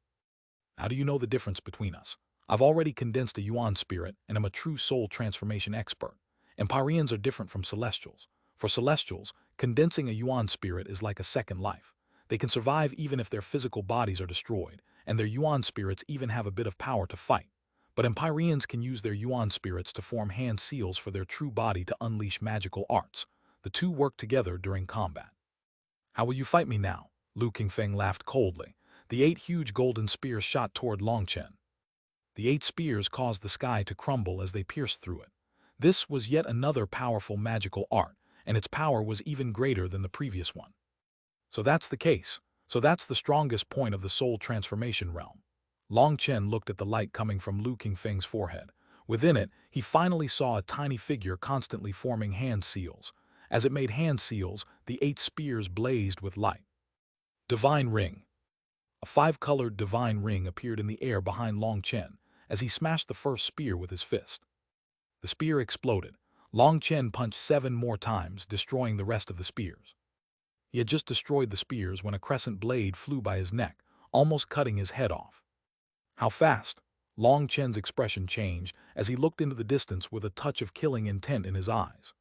How do you know the difference between us? I've already condensed a Yuan spirit and am a true soul transformation expert. Empyreans are different from celestials. For celestials, condensing a Yuan spirit is like a second life. They can survive even if their physical bodies are destroyed, and their Yuan spirits even have a bit of power to fight. But Empyreans can use their Yuan spirits to form hand seals for their true body to unleash magical arts. The two work together during combat. How will you fight me now? Lu Qingfeng laughed coldly. The 8 huge golden spears shot toward Long Chen. The 8 spears caused the sky to crumble as they pierced through it. This was yet another powerful magical art, and its power was even greater than the previous one. So that's the case. So that's the strongest point of the soul transformation realm. Long Chen looked at the light coming from Lu Qingfeng's forehead. Within it, he finally saw a tiny figure constantly forming hand seals. As it made hand seals, the 8 spears blazed with light. Divine Ring. A 5-colored divine ring appeared in the air behind Long Chen as he smashed the first spear with his fist. The spear exploded. Long Chen punched 7 more times, destroying the rest of the spears. He had just destroyed the spears when a crescent blade flew by his neck, almost cutting his head off. How fast? Long Chen's expression changed as he looked into the distance with a touch of killing intent in his eyes.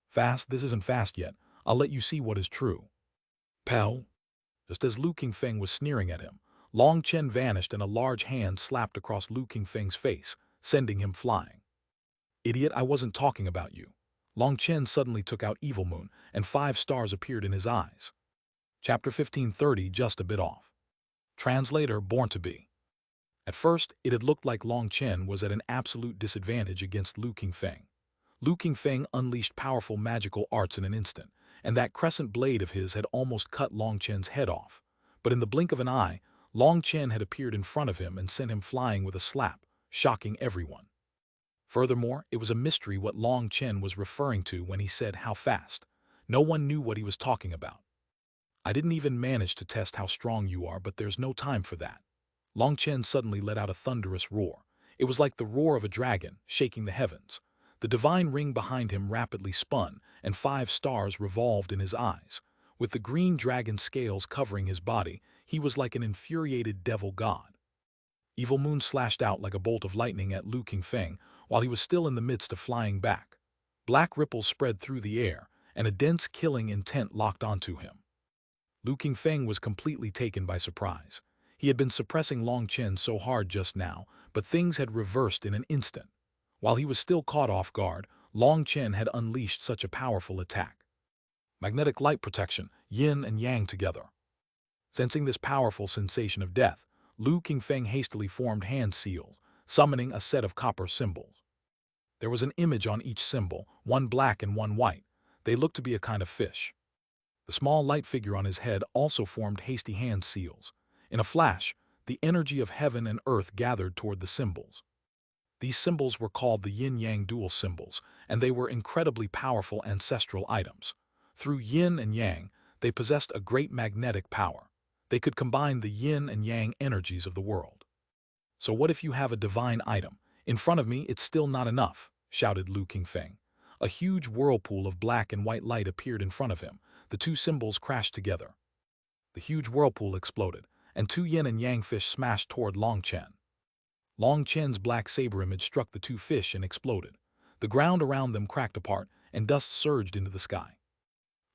Fast? This isn't fast yet. I'll let you see what is true. Pal? Just as Lu Qingfeng was sneering at him, Long Chen vanished and a large hand slapped across Lu Qingfeng's face, sending him flying. Idiot, I wasn't talking about you. Long Chen suddenly took out Evil Moon, and 5 stars appeared in his eyes. Chapter 1530, just a bit off. Translator, born to be. At first, it had looked like Long Chen was at an absolute disadvantage against Lu Qingfeng. Lu Qingfeng unleashed powerful magical arts in an instant, and that crescent blade of his had almost cut Long Chen's head off. But in the blink of an eye, Long Chen had appeared in front of him and sent him flying with a slap, shocking everyone. Furthermore, it was a mystery what Long Chen was referring to when he said how fast. No one knew what he was talking about. I didn't even manage to test how strong you are, but there's no time for that. Long Chen suddenly let out a thunderous roar. It was like the roar of a dragon, shaking the heavens. The divine ring behind him rapidly spun, and 5 stars revolved in his eyes. With the green dragon scales covering his body, he was like an infuriated devil god. Evil Moon slashed out like a bolt of lightning at Lu Qingfeng while he was still in the midst of flying back. Black ripples spread through the air, and a dense killing intent locked onto him. Lu Qingfeng was completely taken by surprise. He had been suppressing Long Chen so hard just now, but things had reversed in an instant. While he was still caught off guard, Long Chen had unleashed such a powerful attack. Magnetic light protection, yin and yang together. Sensing this powerful sensation of death, Lu Qingfeng hastily formed hand seals, summoning a set of copper symbols. There was an image on each symbol, one black and one white. They looked to be a kind of fish. The small light figure on his head also formed hasty hand seals. In a flash, the energy of heaven and earth gathered toward the symbols. These symbols were called the yin-yang dual symbols, and they were incredibly powerful ancestral items. Through yin and yang, they possessed a great magnetic power. They could combine the yin and yang energies of the world. So what if you have a divine item? In front of me, it's still not enough, shouted Lu Qingfeng. A huge whirlpool of black and white light appeared in front of him. The 2 symbols crashed together. The huge whirlpool exploded, and 2 yin and yang fish smashed toward Long Chen. Long Chen's black saber image struck the 2 fish and exploded. The ground around them cracked apart, and dust surged into the sky.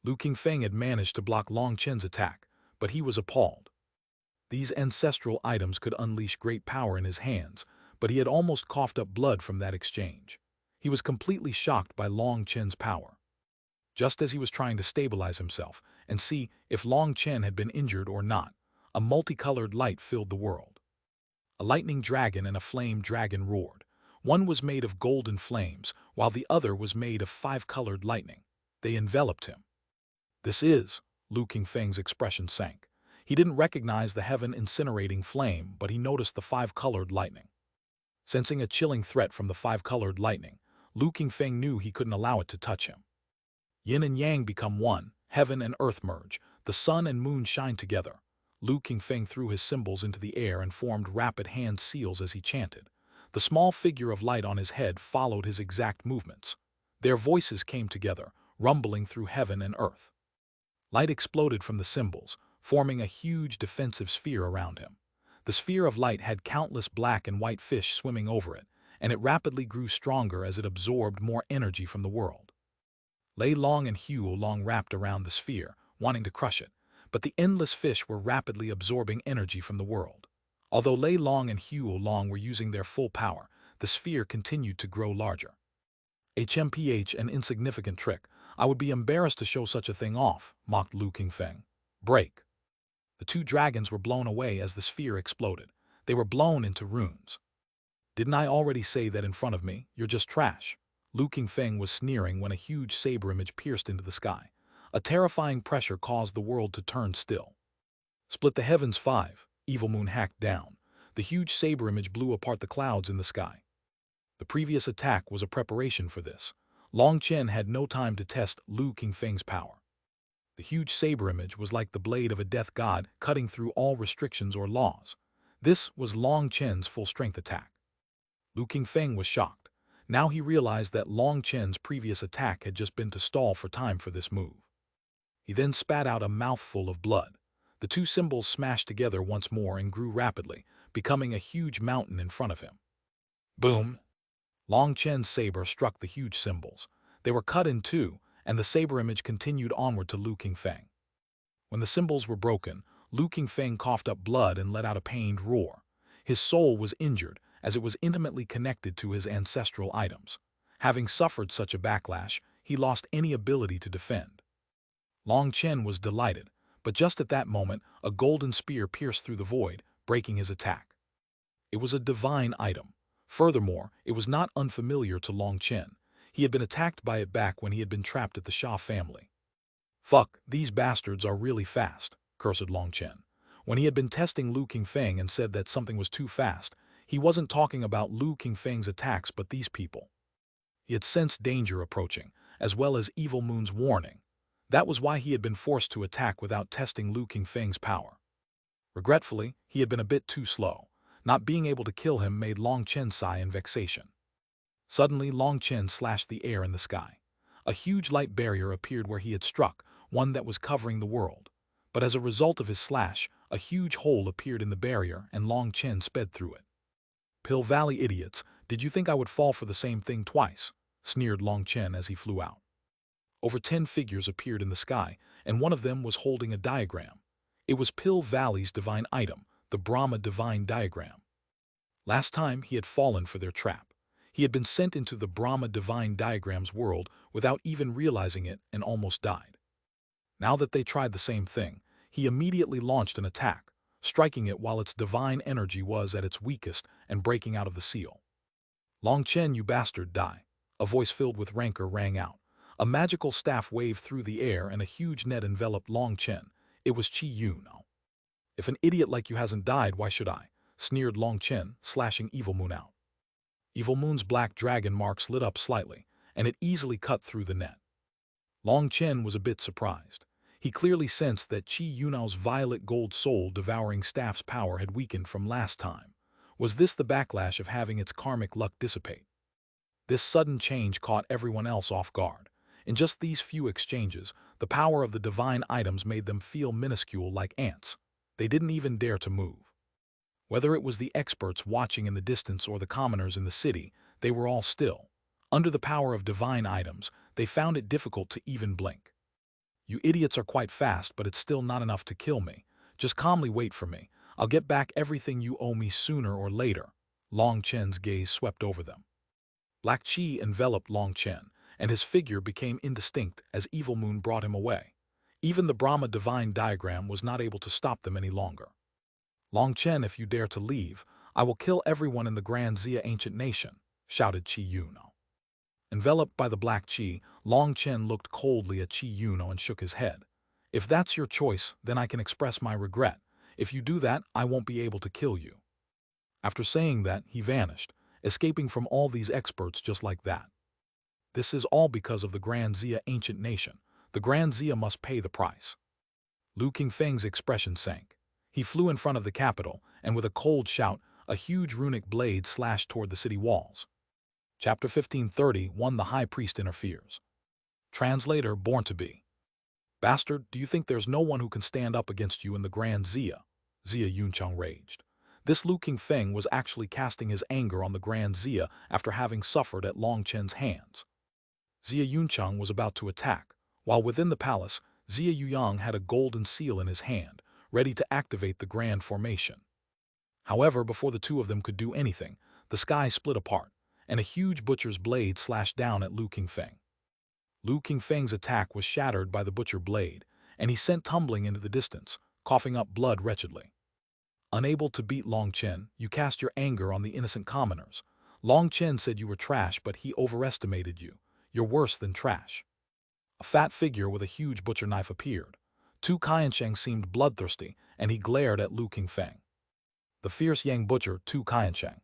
Lu Qingfeng had managed to block Long Chen's attack, but he was appalled. These ancestral items could unleash great power in his hands, but he had almost coughed up blood from that exchange. He was completely shocked by Long Chen's power. Just as he was trying to stabilize himself and see if Long Chen had been injured or not, a multicolored light filled the world. A lightning dragon and a flame dragon roared. One was made of golden flames, while the other was made of 5-colored lightning. They enveloped him. This is, Lu Qingfeng's expression sank. He didn't recognize the heaven-incinerating flame, but he noticed the 5-colored lightning. Sensing a chilling threat from the 5-colored lightning, Lu Qingfeng knew he couldn't allow it to touch him. Yin and yang become one, heaven and earth merge, the sun and moon shine together. Lu Qingfeng threw his symbols into the air and formed rapid hand seals as he chanted. The small figure of light on his head followed his exact movements. Their voices came together, rumbling through heaven and earth. Light exploded from the symbols, forming a huge defensive sphere around him. The sphere of light had countless black and white fish swimming over it, and it rapidly grew stronger as it absorbed more energy from the world. Lei Long and Huo Long wrapped around the sphere, wanting to crush it, but the endless fish were rapidly absorbing energy from the world. Although Lei Long and Huo Long were using their full power, the sphere continued to grow larger. HMPH, an insignificant trick. I would be embarrassed to show such a thing off, mocked Lu Qingfeng. Break. The 2 dragons were blown away as the sphere exploded. They were blown into runes. Didn't I already say that in front of me? You're just trash. Lu Qingfeng was sneering when a huge saber image pierced into the sky. A terrifying pressure caused the world to turn still. Split the heavens 5, Evil Moon hacked down. The huge saber image blew apart the clouds in the sky. The previous attack was a preparation for this. Long Chen had no time to test Lu Qingfeng's power. The huge saber image was like the blade of a death god, cutting through all restrictions or laws. This was Long Chen's full-strength attack. Lu Qingfeng was shocked. Now he realized that Long Chen's previous attack had just been to stall for time for this move. He then spat out a mouthful of blood. The 2 symbols smashed together once more and grew rapidly, becoming a huge mountain in front of him. Boom! Long Chen's saber struck the huge symbols. They were cut in two, and the saber image continued onward to Lu Qingfeng. When the symbols were broken, Lu Qingfeng coughed up blood and let out a pained roar. His soul was injured, as it was intimately connected to his ancestral items. Having suffered such a backlash, he lost any ability to defend. Long Chen was delighted, but just at that moment, a golden spear pierced through the void, breaking his attack. It was a divine item. Furthermore, it was not unfamiliar to Long Chen. He had been attacked by it back when he had been trapped at the Sha family. Fuck, these bastards are really fast, cursed Long Chen. When he had been testing Lu Qingfeng and said that something was too fast, he wasn't talking about Lu Qingfeng's attacks but these people. He had sensed danger approaching, as well as Evil Moon's warning. That was why he had been forced to attack without testing Lu Qingfeng's power. Regretfully, he had been a bit too slow. Not being able to kill him made Long Chen sigh in vexation. Suddenly, Long Chen slashed the air in the sky. A huge light barrier appeared where he had struck, one that was covering the world. But as a result of his slash, a huge hole appeared in the barrier and Long Chen sped through it. Pill Valley idiots, did you think I would fall for the same thing twice? Sneered Long Chen as he flew out. Over 10 figures appeared in the sky, and one of them was holding a diagram. It was Pill Valley's divine item, the Brahma divine diagram. Last time he had fallen for their trap. He had been sent into the Brahma divine diagram's world without even realizing it and almost died. Now that they tried the same thing, he immediately launched an attack, striking it while its divine energy was at its weakest and breaking out of the seal. Long Chen, you bastard, die. A voice filled with rancor rang out. A magical staff waved through the air and a huge net enveloped Long Chen. It was Qi Yu now. If an idiot like you hasn't died, why should I? Sneered Long Chen, slashing Evil Moon out. Evil Moon's black dragon marks lit up slightly, and it easily cut through the net. Long Chen was a bit surprised. He clearly sensed that Qi Yunao's violet gold soul devouring staff's power had weakened from last time. Was this the backlash of having its karmic luck dissipate? This sudden change caught everyone else off guard. In just these few exchanges, the power of the divine items made them feel minuscule like ants. They didn't even dare to move. Whether it was the experts watching in the distance or the commoners in the city, they were all still. Under the power of divine items, they found it difficult to even blink. You idiots are quite fast, but it's still not enough to kill me. Just calmly wait for me. I'll get back everything you owe me sooner or later. Long Chen's gaze swept over them. Black Qi enveloped Long Chen, and his figure became indistinct as Evil Moon brought him away. Even the Brahma divine diagram was not able to stop them any longer. Long Chen, if you dare to leave, I will kill everyone in the Grand Xia ancient nation, shouted Qi Yuno. Enveloped by the Black Qi, Long Chen looked coldly at Qi Yuno and shook his head. If that's your choice, then I can express my regret. If you do that, I won't be able to kill you. After saying that, he vanished, escaping from all these experts just like that. This is all because of the Grand Xia ancient nation. The Grand Xia must pay the price. Lu Qingfeng's expression sank. He flew in front of the capital, and with a cold shout, a huge runic blade slashed toward the city walls. Chapter 1531 The High Priest Interferes. Translator Born to Be. Bastard, do you think there's no one who can stand up against you in the Grand Xia? Xia Yuncheng raged. This Lu Qingfeng was actually casting his anger on the Grand Xia after having suffered at Long Chen's hands. Xia Yuncheng was about to attack, while within the palace, Xia Yuyang had a golden seal in his hand, ready to activate the Grand Formation. However, before the two of them could do anything, the sky split apart, and a huge butcher's blade slashed down at Lu Qingfeng. Lu Qingfeng's attack was shattered by the butcher blade, and he sent tumbling into the distance, coughing up blood wretchedly. Unable to beat Long Chen, you cast your anger on the innocent commoners. Long Chen said you were trash, but he overestimated you. You're worse than trash. A fat figure with a huge butcher knife appeared. Tu Qiansheng seemed bloodthirsty, and he glared at Lu Qingfeng. The fierce Yang butcher, Tu Qiansheng.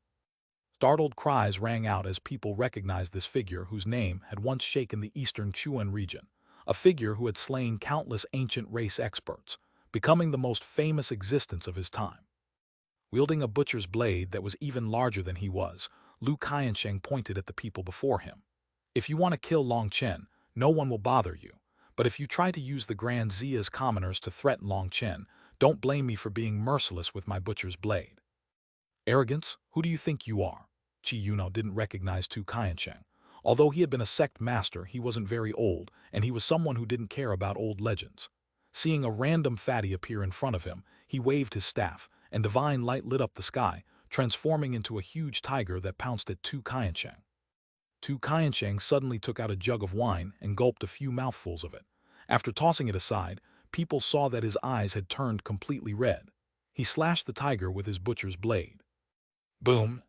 Startled cries rang out as people recognized this figure whose name had once shaken the eastern Chuan region, a figure who had slain countless ancient race experts, becoming the most famous existence of his time. Wielding a butcher's blade that was even larger than he was, Lu Qiansheng pointed at the people before him. If you want to kill Long Chen, no one will bother you. But if you try to use the Grand Xia's commoners to threaten Long Chen, don't blame me for being merciless with my butcher's blade. Arrogance? Who do you think you are? Qi Yunao didn't recognize Tu Qiansheng. Although he had been a sect master, he wasn't very old, and he was someone who didn't care about old legends. Seeing a random fatty appear in front of him, he waved his staff, and divine light lit up the sky, transforming into a huge tiger that pounced at Tu Qiansheng. Tu Qiansheng suddenly took out a jug of wine and gulped a few mouthfuls of it. After tossing it aside, people saw that his eyes had turned completely red. He slashed the tiger with his butcher's blade. Boom!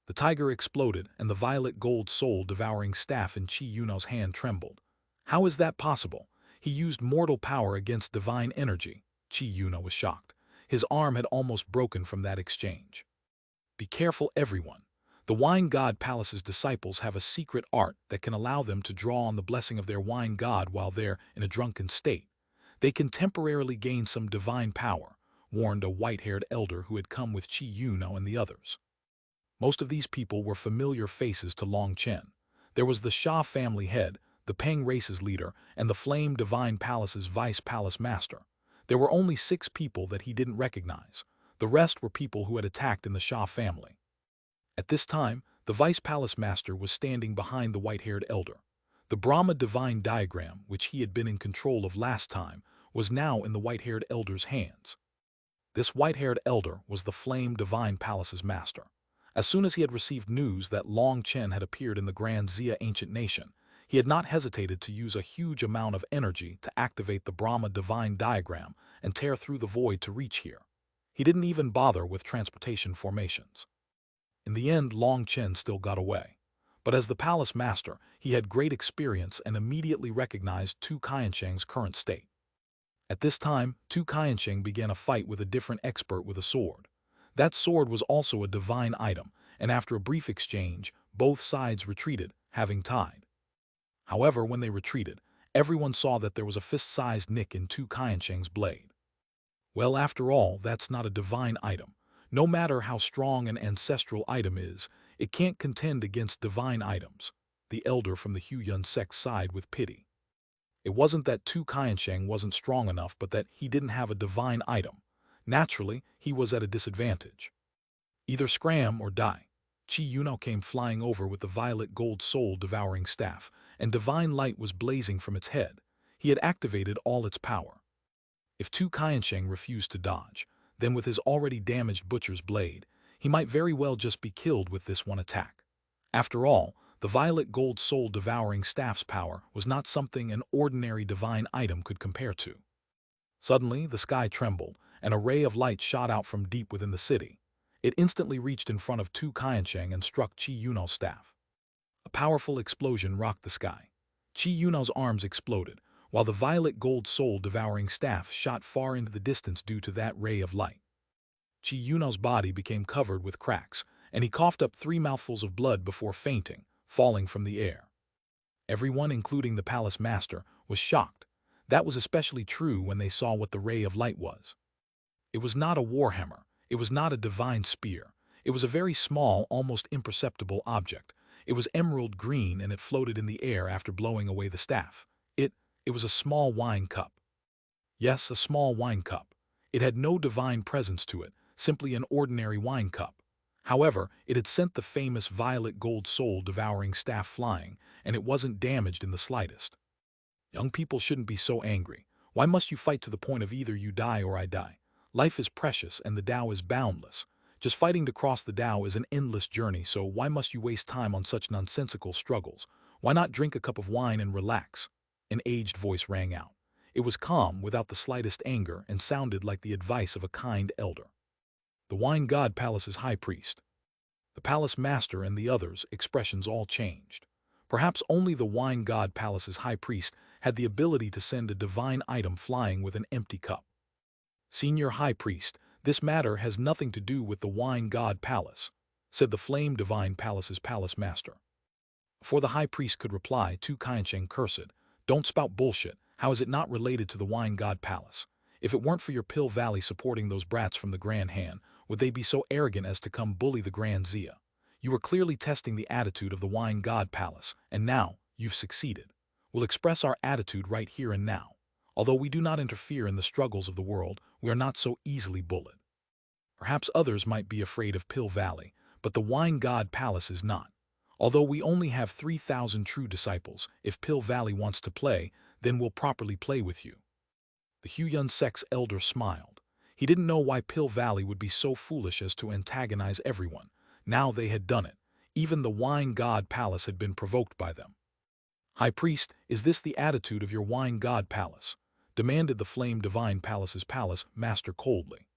The tiger exploded, and the violet gold soul-devouring staff in Qi Yunao's hand trembled. How is that possible? He used mortal power against divine energy. Qi Yunao was shocked. His arm had almost broken from that exchange. Be careful, everyone. The Wine God Palace's disciples have a secret art that can allow them to draw on the blessing of their wine god while they're in a drunken state. They can temporarily gain some divine power, warned a white-haired elder who had come with Qi Yunao and the others. Most of these people were familiar faces to Long Chen. There was the Sha family head, the Peng race's leader, and the Flame Divine Palace's vice palace master. There were only 6 people that he didn't recognize. The rest were people who had attacked in the Sha family. At this time, the vice palace master was standing behind the white-haired elder. The Brahma divine diagram, which he had been in control of last time, was now in the white-haired elder's hands. This white-haired elder was the Flame Divine Palace's master. As soon as he had received news that Long Chen had appeared in the Grand Xia ancient nation, he had not hesitated to use a huge amount of energy to activate the Brahma divine diagram and tear through the void to reach here. He didn't even bother with transportation formations. In the end, Long Chen still got away. But as the palace master, he had great experience and immediately recognized Tu Qiansheng's current state. At this time, Tu Qiansheng began a fight with a different expert with a sword. That sword was also a divine item, and after a brief exchange, both sides retreated, having tied. However, when they retreated, everyone saw that there was a fist-sized nick in Tu Qiansheng's blade. Well, after all, that's not a divine item. No matter how strong an ancestral item is, it can't contend against divine items. The elder from the Huyan sect sighed with pity. It wasn't that Tu Qiansheng wasn't strong enough, but that he didn't have a divine item. Naturally, he was at a disadvantage. Either scram or die. Qi Yunao came flying over with the violet gold soul-devouring staff, and divine light was blazing from its head. He had activated all its power. If Tu Qiansheng refused to dodge, then with his already damaged butcher's blade, he might very well just be killed with this one attack. After all, the violet gold soul-devouring staff's power was not something an ordinary divine item could compare to. Suddenly, the sky trembled, and a ray of light shot out from deep within the city. It instantly reached in front of Tu Qiansheng and struck Qi Yunao's staff. A powerful explosion rocked the sky. Qi Yunao's arms exploded, while the violet gold soul-devouring staff shot far into the distance due to that ray of light. Qi Yunao's body became covered with cracks, and he coughed up 3 mouthfuls of blood before fainting, falling from the air. Everyone, including the palace master, was shocked. That was especially true when they saw what the ray of light was. It was not a warhammer. It was not a divine spear. It was a very small, almost imperceptible object. It was emerald green, and it floated in the air after blowing away the staff. It was a small wine cup. Yes, a small wine cup. It had no divine presence to it, simply an ordinary wine cup. However, it had sent the famous violet gold soul-devouring staff flying, and it wasn't damaged in the slightest. Young people shouldn't be so angry. Why must you fight to the point of either you die or I die? Life is precious and the Tao is boundless. Just fighting to cross the Tao is an endless journey, so why must you waste time on such nonsensical struggles? Why not drink a cup of wine and relax? An aged voice rang out. It was calm, without the slightest anger, and sounded like the advice of a kind elder. The Wine God Palace's high priest. The palace master and the others' expressions all changed. Perhaps only the Wine God Palace's high priest had the ability to send a divine item flying with an empty cup. Senior High Priest, this matter has nothing to do with the Wine God Palace, said the Flame Divine Palace's palace master. Before the High Priest could reply, Tu Qiansheng cursed. Don't spout bullshit. How is it not related to the Wine God Palace? If it weren't for your Pill Valley supporting those brats from the Grand Han, would they be so arrogant as to come bully the Grand Xia? You were clearly testing the attitude of the Wine God Palace, and now you've succeeded. We'll express our attitude right here and now. Although we do not interfere in the struggles of the world, we are not so easily bullied. Perhaps others might be afraid of Pill Valley, but the Wine God Palace is not. Although we only have 3,000 true disciples, if Pill Valley wants to play, then we'll properly play with you. The Huyan sect's elder smiled. He didn't know why Pill Valley would be so foolish as to antagonize everyone. Now they had done it. Even the Wine God Palace had been provoked by them. High Priest, is this the attitude of your Wine God Palace? Demanded the Flame Divine Palace's palace master coldly.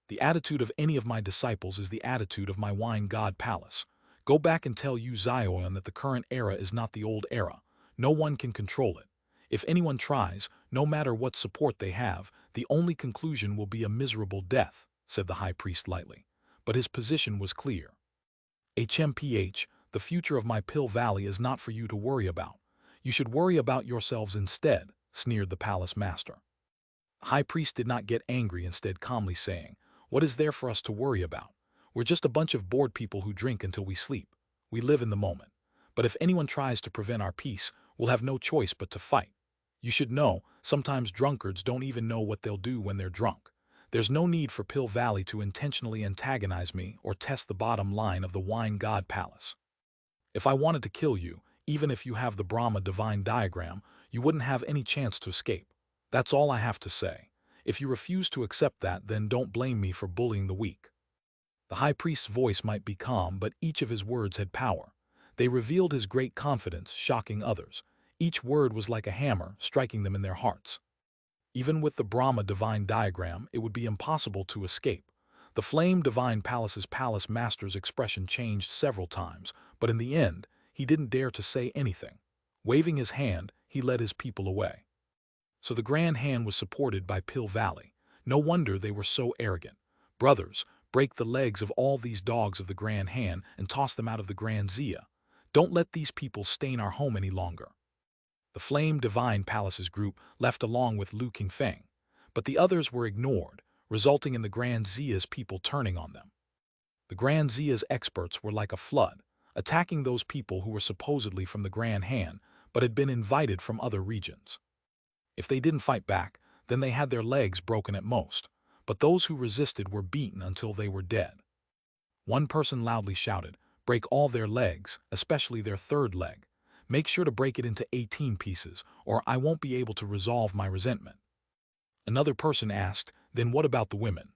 The attitude of any of my disciples is the attitude of my Wine God Palace. Go back and tell Xuanhuan that the current era is not the old era. No one can control it. If anyone tries, no matter what support they have, the only conclusion will be a miserable death, said the High Priest lightly. But his position was clear. HMPH, the future of my Pill Valley is not for you to worry about. You should worry about yourselves instead, sneered the palace master. The High Priest did not get angry, instead calmly saying, what is there for us to worry about? We're just a bunch of bored people who drink until we sleep. We live in the moment. But if anyone tries to prevent our peace, we'll have no choice but to fight. You should know, sometimes drunkards don't even know what they'll do when they're drunk. There's no need for Pill Valley to intentionally antagonize me or test the bottom line of the Wine God Palace. If I wanted to kill you, even if you have the Brahma divine diagram, you wouldn't have any chance to escape. That's all I have to say. If you refuse to accept that, then don't blame me for bullying the weak. The High Priest's voice might be calm, but each of his words had power. They revealed his great confidence, shocking others. Each word was like a hammer, striking them in their hearts. Even with the Brahma divine diagram, it would be impossible to escape. The Flame Divine Palace's palace master's expression changed several times, but in the end, he didn't dare to say anything. Waving his hand, he led his people away. So the Grand Hand was supported by Pill Valley. No wonder they were so arrogant. Brothers, break the legs of all these dogs of the Grand Hand and toss them out of the Grand Zia. Don't let these people stain our home any longer. The Flame Divine Palace's group left along with Lu Qingfeng, but the others were ignored, resulting in the Grand Zia's people turning on them. The Grand Zia's experts were like a flood, attacking those people who were supposedly from the Grand Hand, but had been invited from other regions. If they didn't fight back, then they had their legs broken at most, but those who resisted were beaten until they were dead. One person loudly shouted, break all their legs, especially their third leg. Make sure to break it into 18 pieces, or I won't be able to resolve my resentment. Another person asked, then what about the women?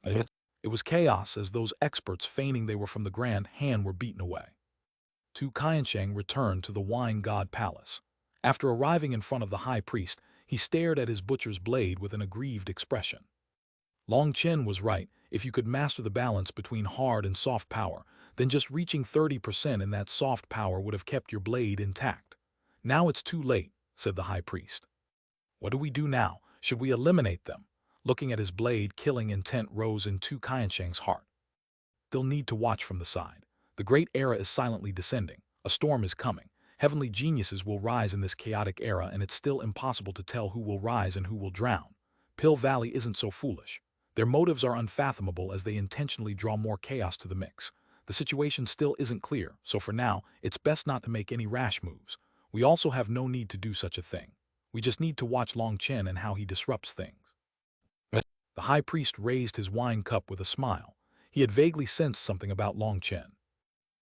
It was chaos as those experts feigning they were from the Grand Hand were beaten away. Tu Qiansheng returned to the Wine God Palace. After arriving in front of the High Priest, he stared at his butcher's blade with an aggrieved expression. Long Chen was right. If you could master the balance between hard and soft power, then just reaching 30% in that soft power would have kept your blade intact. Now it's too late, said the High Priest. What do we do now? Should we eliminate them? Looking at his blade, killing intent rose in Tu Qiansheng's heart. They'll need to watch from the side. The great era is silently descending. A storm is coming. Heavenly geniuses will rise in this chaotic era, and it's still impossible to tell who will rise and who will drown. Pill Valley isn't so foolish. Their motives are unfathomable as they intentionally draw more chaos to the mix. The situation still isn't clear, so for now, it's best not to make any rash moves. We also have no need to do such a thing. We just need to watch Long Chen and how he disrupts things. The High Priest raised his wine cup with a smile. He had vaguely sensed something about Long Chen.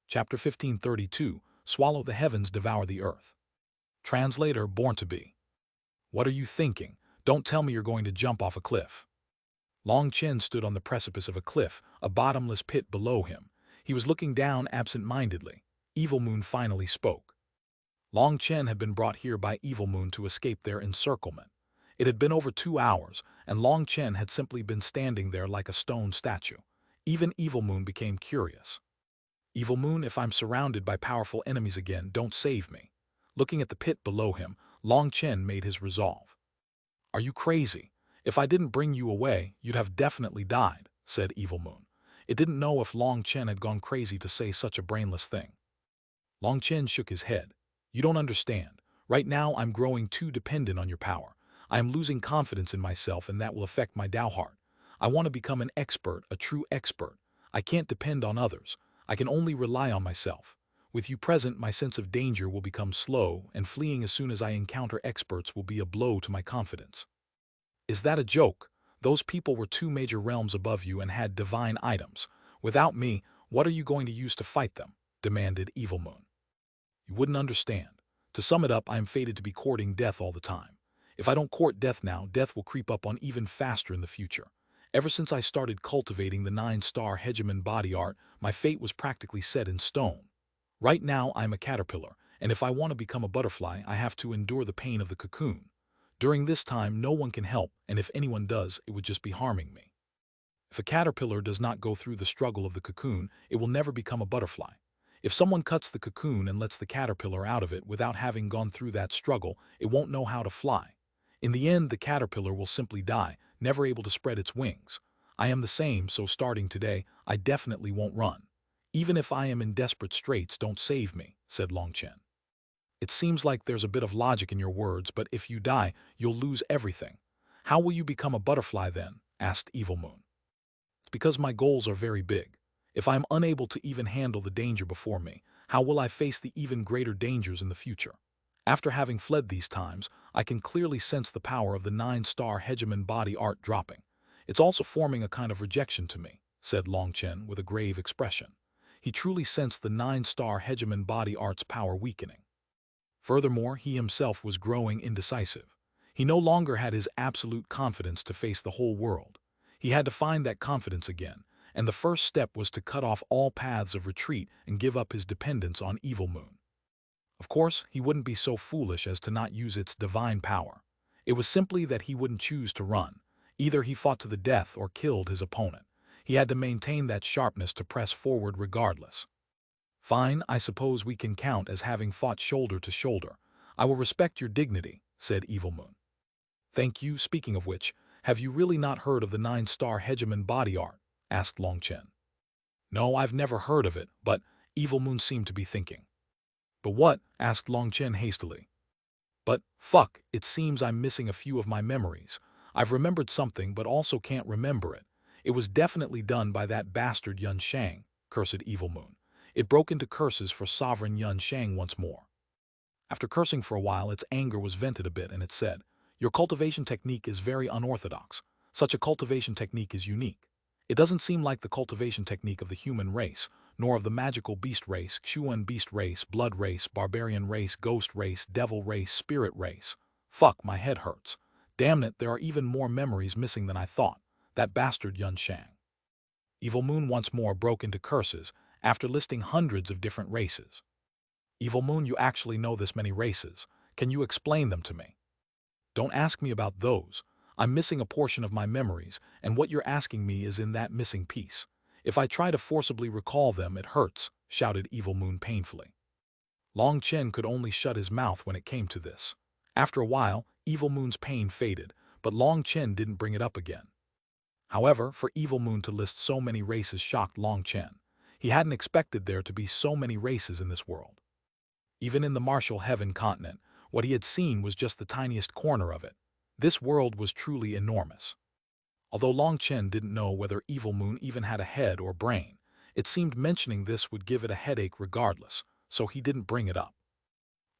Chapter 1532, Swallow the Heavens, Devour the Earth. Translator, Born to Be. What are you thinking? Don't tell me you're going to jump off a cliff. Long Chen stood on the precipice of a cliff, a bottomless pit below him. He was looking down absent-mindedly. Evil Moon finally spoke. Long Chen had been brought here by Evil Moon to escape their encirclement. It had been over 2 hours, and Long Chen had simply been standing there like a stone statue. Even Evil Moon became curious. Evil Moon, if I'm surrounded by powerful enemies again, don't save me. Looking at the pit below him, Long Chen made his resolve. Are you crazy? If I didn't bring you away, you'd have definitely died, said Evil Moon. It didn't know if Long Chen had gone crazy to say such a brainless thing. Long Chen shook his head. You don't understand. Right now I'm growing too dependent on your power. I am losing confidence in myself, and that will affect my Tao heart. I want to become an expert, a true expert. I can't depend on others. I can only rely on myself. With you present, my sense of danger will become slow, and fleeing as soon as I encounter experts will be a blow to my confidence. Is that a joke? Those people were 2 major realms above you and had divine items. Without me, what are you going to use to fight them? Demanded Evil Moon. You wouldn't understand. To sum it up, I am fated to be courting death all the time. If I don't court death now, death will creep up on even faster in the future. Ever since I started cultivating the 9-star Hegemon body art, my fate was practically set in stone. Right now, I'm a caterpillar, and if I want to become a butterfly, I have to endure the pain of the cocoon. During this time, no one can help, and if anyone does, it would just be harming me. If a caterpillar does not go through the struggle of the cocoon, it will never become a butterfly. If someone cuts the cocoon and lets the caterpillar out of it without having gone through that struggle, it won't know how to fly. In the end, the caterpillar will simply die, never able to spread its wings. I am the same, so starting today, I definitely won't run. Even if I am in desperate straits, don't save me, said Long Chen. It seems like there's a bit of logic in your words, but if you die, you'll lose everything. How will you become a butterfly then? Asked Evil Moon. It's because my goals are very big. If I am unable to even handle the danger before me, how will I face the even greater dangers in the future? After having fled these times, I can clearly sense the power of the 9-star Hegemon body art dropping. It's also forming a kind of rejection to me, said Long Chen with a grave expression. He truly sensed the 9-star Hegemon body art's power weakening. Furthermore, he himself was growing indecisive. He no longer had his absolute confidence to face the whole world. He had to find that confidence again, and the first step was to cut off all paths of retreat and give up his dependence on Evil Moon. Of course, he wouldn't be so foolish as to not use its divine power. It was simply that he wouldn't choose to run. Either he fought to the death or killed his opponent. He had to maintain that sharpness to press forward regardless. Fine, I suppose we can count as having fought shoulder to shoulder. I will respect your dignity, said Evil Moon. Thank you. Speaking of which, have you really not heard of the 9-star Hegemon body art? Asked Long Chen. No, I've never heard of it, but Evil Moon seemed to be thinking. But what? Asked Long Chen hastily. But, fuck, it seems I'm missing a few of my memories. I've remembered something but also can't remember it. It was definitely done by that bastard Yun Shang, cursed Evil Moon. It broke into curses for sovereign Yun Shang once more. After cursing for a while, its anger was vented a bit and it said, "Your cultivation technique is very unorthodox. Such a cultivation technique is unique. It doesn't seem like the cultivation technique of the human race, nor of the magical beast race, Xuanhuan beast race, blood race, barbarian race, ghost race, devil race, spirit race. Fuck, my head hurts. Damn it, there are even more memories missing than I thought. That bastard Yun Shang." Evil Moon once more broke into curses, after listing hundreds of different races. Evil Moon, you actually know this many races. Can you explain them to me? Don't ask me about those. I'm missing a portion of my memories, and what you're asking me is in that missing piece. If I try to forcibly recall them, it hurts, shouted Evil Moon painfully. Long Chen could only shut his mouth when it came to this. After a while, Evil Moon's pain faded, but Long Chen didn't bring it up again. However, for Evil Moon to list so many races shocked Long Chen. He hadn't expected there to be so many races in this world. Even in the martial heaven continent, what he had seen was just the tiniest corner of it. This world was truly enormous. Although Long Chen didn't know whether Evil Moon even had a head or brain, it seemed mentioning this would give it a headache regardless, so he didn't bring it up.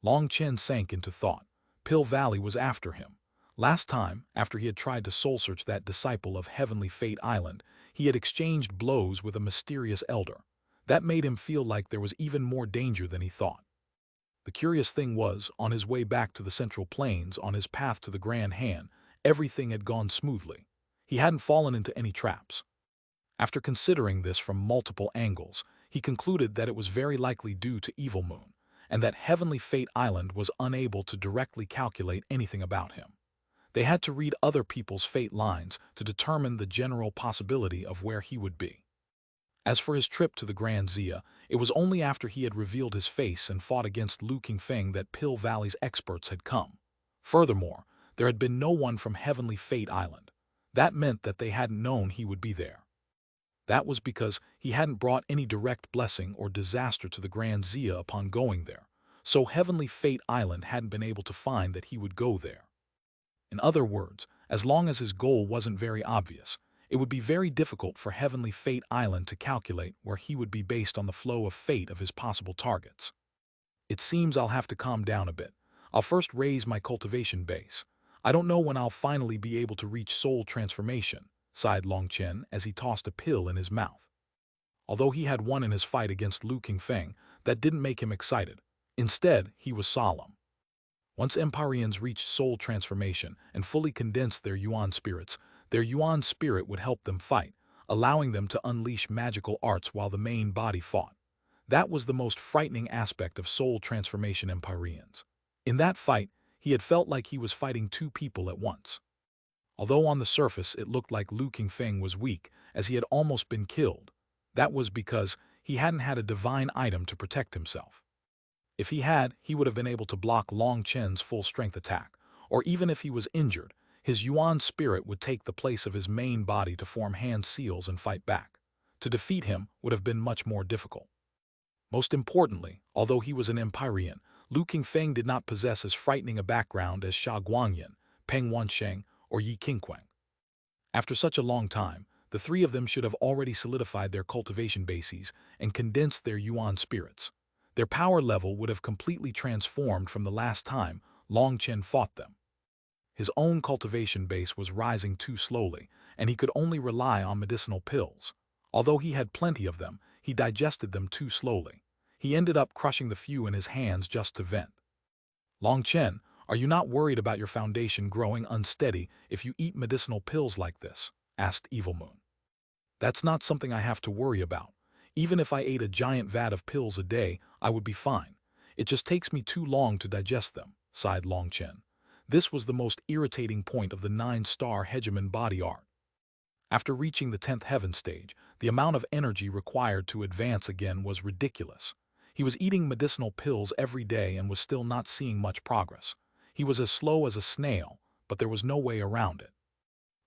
Long Chen sank into thought. Pill Valley was after him. Last time, after he had tried to soul-search that disciple of Heavenly Fate Island, he had exchanged blows with a mysterious elder. That made him feel like there was even more danger than he thought. The curious thing was, on his way back to the Central Plains, on his path to the Grand Han, everything had gone smoothly. He hadn't fallen into any traps. After considering this from multiple angles, he concluded that it was very likely due to Evil Moon, and that Heavenly Fate Island was unable to directly calculate anything about him. They had to read other people's fate lines to determine the general possibility of where he would be. As for his trip to the Grand Zia, it was only after he had revealed his face and fought against Lu Qingfeng that Pill Valley's experts had come. Furthermore, there had been no one from Heavenly Fate Island. That meant that they hadn't known he would be there. That was because he hadn't brought any direct blessing or disaster to the Grand Zia upon going there, so Heavenly Fate Island hadn't been able to find that he would go there. In other words, as long as his goal wasn't very obvious, it would be very difficult for Heavenly Fate Island to calculate where he would be based on the flow of fate of his possible targets. It seems I'll have to calm down a bit. I'll first raise my cultivation base. I don't know when I'll finally be able to reach soul transformation, sighed Long Chen as he tossed a pill in his mouth. Although he had won in his fight against Lu Qingfeng, that didn't make him excited. Instead, he was solemn. Once Empyreans reached soul transformation and fully condensed their Yuan spirit would help them fight, allowing them to unleash magical arts while the main body fought. That was the most frightening aspect of soul transformation Empyreans. In that fight, he had felt like he was fighting two people at once. Although on the surface it looked like Lu Qingfeng was weak, as he had almost been killed, that was because he hadn't had a divine item to protect himself. If he had, he would have been able to block Long Chen's full-strength attack, or even if he was injured, his Yuan spirit would take the place of his main body to form hand seals and fight back. To defeat him would have been much more difficult. Most importantly, although he was an Empyrean, Lu Qingfeng did not possess as frightening a background as Xuanhuan, Peng Wansheng, or Yi Qingquang. After such a long time, the three of them should have already solidified their cultivation bases and condensed their Yuan spirits. Their power level would have completely transformed from the last time Long Chen fought them. His own cultivation base was rising too slowly, and he could only rely on medicinal pills. Although he had plenty of them, he digested them too slowly. He ended up crushing the few in his hands just to vent. Long Chen, are you not worried about your foundation growing unsteady if you eat medicinal pills like this? Asked Evil Moon. That's not something I have to worry about. Even if I ate a giant vat of pills a day, I would be fine. It just takes me too long to digest them, sighed Long Chen. This was the most irritating point of the 9-star Hegemon body art. After reaching the 10th heaven stage, the amount of energy required to advance again was ridiculous. He was eating medicinal pills every day and was still not seeing much progress. He was as slow as a snail, but there was no way around it.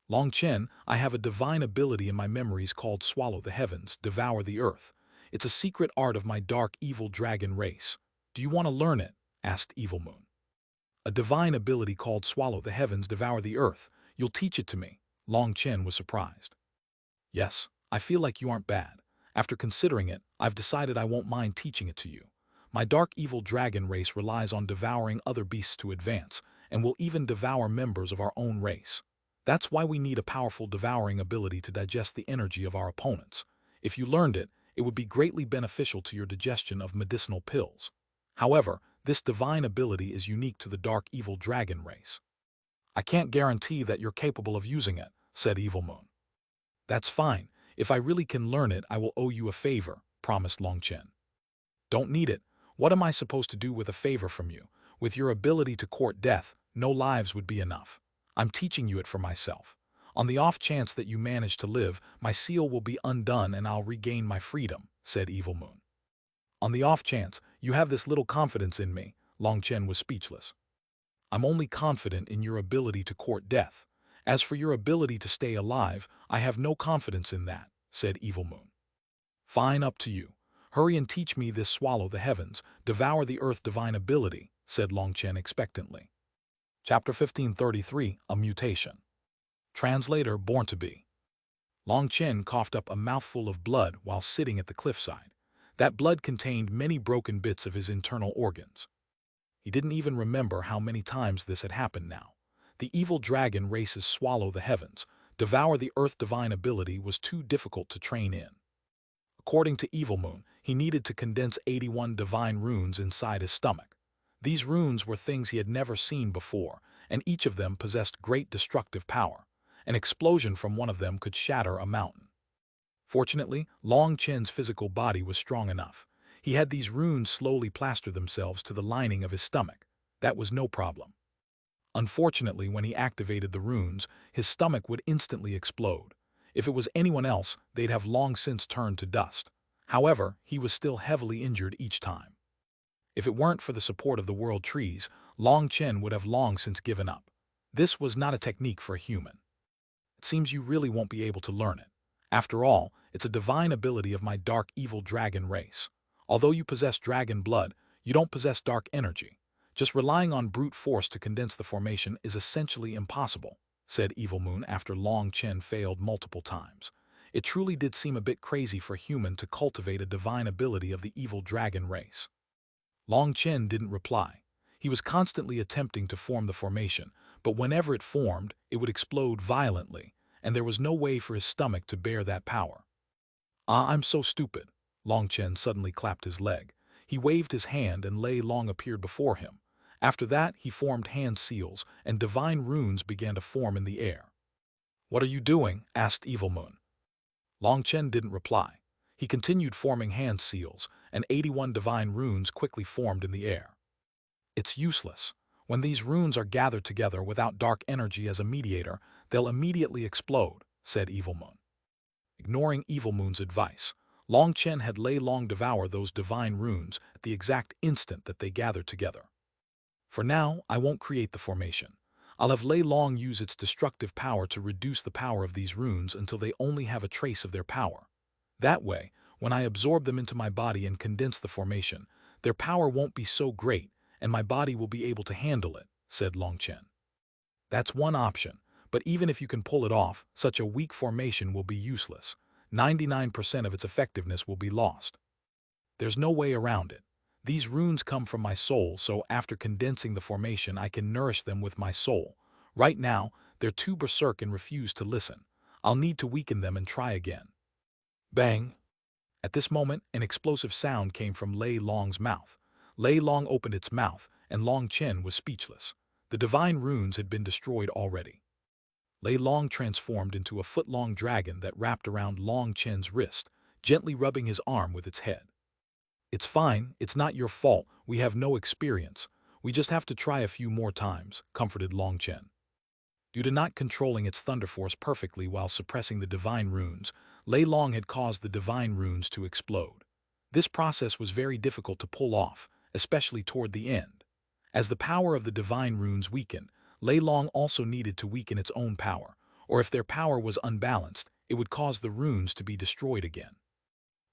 Long Chen, I have a divine ability in my memories called Swallow the Heavens, Devour the Earth. It's a secret art of my dark evil dragon race. Do you want to learn it? Asked Evil Moon. A divine ability called Swallow the Heavens, Devour the Earth. You'll teach it to me. Long Chen was surprised. Yes, I feel like you aren't bad. After considering it, I've decided I won't mind teaching it to you. My dark evil dragon race relies on devouring other beasts to advance, and will even devour members of our own race. That's why we need a powerful devouring ability to digest the energy of our opponents. If you learned it, it would be greatly beneficial to your digestion of medicinal pills. However, this divine ability is unique to the dark evil dragon race. I can't guarantee that you're capable of using it, said Evil Moon. That's fine. If I really can learn it, I will owe you a favor, promised Long Chen. Don't need it. What am I supposed to do with a favor from you? With your ability to court death, no lives would be enough. I'm teaching you it for myself. On the off chance that you manage to live, my seal will be undone and I'll regain my freedom, said Evil Moon. On the off chance, you have this little confidence in me. Long Chen was speechless. I'm only confident in your ability to court death. As for your ability to stay alive, I have no confidence in that, said Evil Moon. Fine, up to you. Hurry and teach me this Swallow the Heavens, Devour the Earth divine ability, said Long Chen expectantly. Chapter 1533, A Mutation. Translator Born to Be. Long Chen coughed up a mouthful of blood while sitting at the cliffside. That blood contained many broken bits of his internal organs. He didn't even remember how many times this had happened now. The evil dragon race's Swallow the Heavens, Devour the Earth divine ability was too difficult to train in. According to Evil Moon, he needed to condense 81 divine runes inside his stomach. These runes were things he had never seen before, and each of them possessed great destructive power. An explosion from one of them could shatter a mountain. Fortunately, Long Chen's physical body was strong enough. He had these runes slowly plaster themselves to the lining of his stomach. That was no problem. Unfortunately, when he activated the runes, his stomach would instantly explode. If it was anyone else, they'd have long since turned to dust. However, he was still heavily injured each time. If it weren't for the support of the world trees, Long Chen would have long since given up. This was not a technique for a human. It seems you really won't be able to learn it. After all, it's a divine ability of my dark evil dragon race. Although you possess dragon blood, you don't possess dark energy. Just relying on brute force to condense the formation is essentially impossible, said Evil Moon after Long Chen failed multiple times. It truly did seem a bit crazy for a human to cultivate a divine ability of the evil dragon race. Long Chen didn't reply. He was constantly attempting to form the formation, but whenever it formed, it would explode violently, and there was no way for his stomach to bear that power. Ah, I'm so stupid. Long Chen suddenly clapped his leg. He waved his hand and Lei Long appeared before him. After that, he formed hand seals, and divine runes began to form in the air. "What are you doing?" asked Evil Moon. Long Chen didn't reply. He continued forming hand seals, and 81 divine runes quickly formed in the air. "It's useless. When these runes are gathered together without dark energy as a mediator, they'll immediately explode," said Evil Moon. Ignoring Evil Moon's advice, Long Chen had Lei Long devour those divine runes at the exact instant that they gathered together. "For now, I won't create the formation. I'll have Lei Long use its destructive power to reduce the power of these runes until they only have a trace of their power. That way, when I absorb them into my body and condense the formation, their power won't be so great, and my body will be able to handle it," said Long Chen. "That's one option, but even if you can pull it off, such a weak formation will be useless. 99% of its effectiveness will be lost. There's no way around it. These runes come from my soul, so after condensing the formation I can nourish them with my soul. Right now, they're too berserk and refuse to listen. I'll need to weaken them and try again." Bang! At this moment, an explosive sound came from Lei Long's mouth. Lei Long opened its mouth, and Long Chen was speechless. The divine runes had been destroyed already. Lei Long transformed into a foot-long dragon that wrapped around Long Chen's wrist, gently rubbing his arm with its head. "It's fine, it's not your fault, we have no experience. We just have to try a few more times," comforted Long Chen. Due to not controlling its thunder force perfectly while suppressing the divine runes, Lei Long had caused the divine runes to explode. This process was very difficult to pull off, especially toward the end. As the power of the divine runes weakened, Lei Long also needed to weaken its own power, or if their power was unbalanced, it would cause the runes to be destroyed again.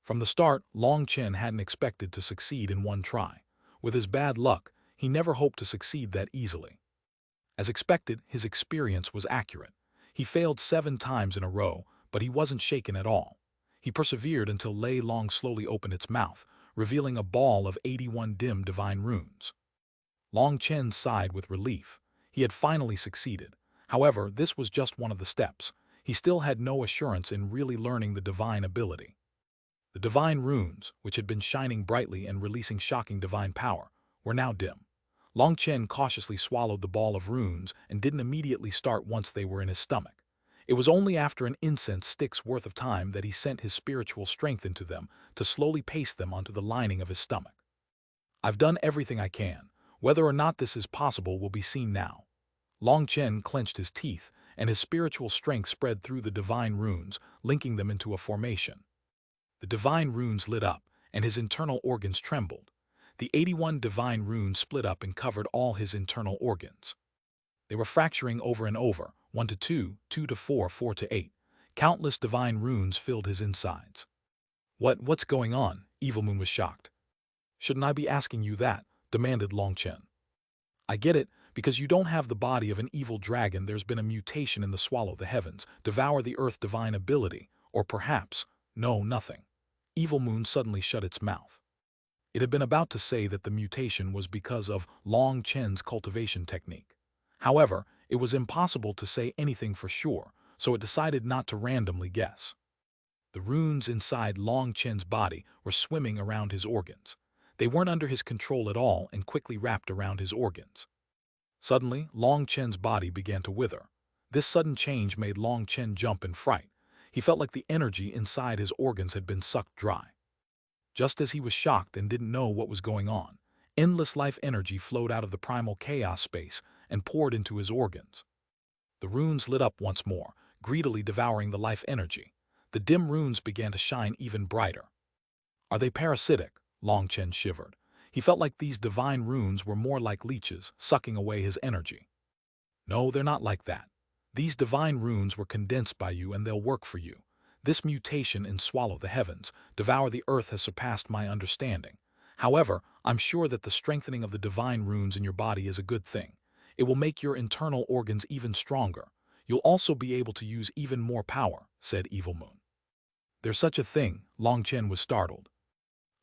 From the start, Long Chen hadn't expected to succeed in one try. With his bad luck, he never hoped to succeed that easily. As expected, his experience was accurate. He failed 7 times in a row, but he wasn't shaken at all. He persevered until Lei Long slowly opened its mouth, revealing a ball of 81 dim divine runes. Long Chen sighed with relief. He had finally succeeded. However, this was just one of the steps. He still had no assurance in really learning the divine ability. The divine runes, which had been shining brightly and releasing shocking divine power, were now dim. Long Chen cautiously swallowed the ball of runes and didn't immediately start once they were in his stomach. It was only after an incense stick's worth of time that he sent his spiritual strength into them to slowly paste them onto the lining of his stomach. "I've done everything I can. Whether or not this is possible will be seen now." Long Chen clenched his teeth, and his spiritual strength spread through the divine runes, linking them into a formation. The divine runes lit up, and his internal organs trembled. The 81 divine runes split up and covered all his internal organs. They were fracturing over and over, 1 to 2, 2 to 4, 4 to 8. Countless divine runes filled his insides. What's going on?" Evil Moon was shocked. "Shouldn't I be asking you that?" demanded Long Chen. "I get it, because you don't have the body of an evil dragon. There's been a mutation in the swallow the heavens, devour the earth divine ability, or perhaps, no, nothing." Evil Moon suddenly shut its mouth. It had been about to say that the mutation was because of Long Chen's cultivation technique. However, it was impossible to say anything for sure, so it decided not to randomly guess. The runes inside Long Chen's body were swimming around his organs. They weren't under his control at all and quickly wrapped around his organs. Suddenly, Long Chen's body began to wither. This sudden change made Long Chen jump in fright. He felt like the energy inside his organs had been sucked dry. Just as he was shocked and didn't know what was going on, endless life energy flowed out of the primal chaos space and poured into his organs. The runes lit up once more, greedily devouring the life energy. The dim runes began to shine even brighter. "Are they parasitic?" Long Chen shivered. He felt like these divine runes were more like leeches, sucking away his energy. "No, they're not like that. These divine runes were condensed by you and they'll work for you. This mutation in swallow the heavens, devour the earth has surpassed my understanding. However, I'm sure that the strengthening of the divine runes in your body is a good thing. It will make your internal organs even stronger. You'll also be able to use even more power," said Evil Moon. "There's such a thing?" Long Chen was startled.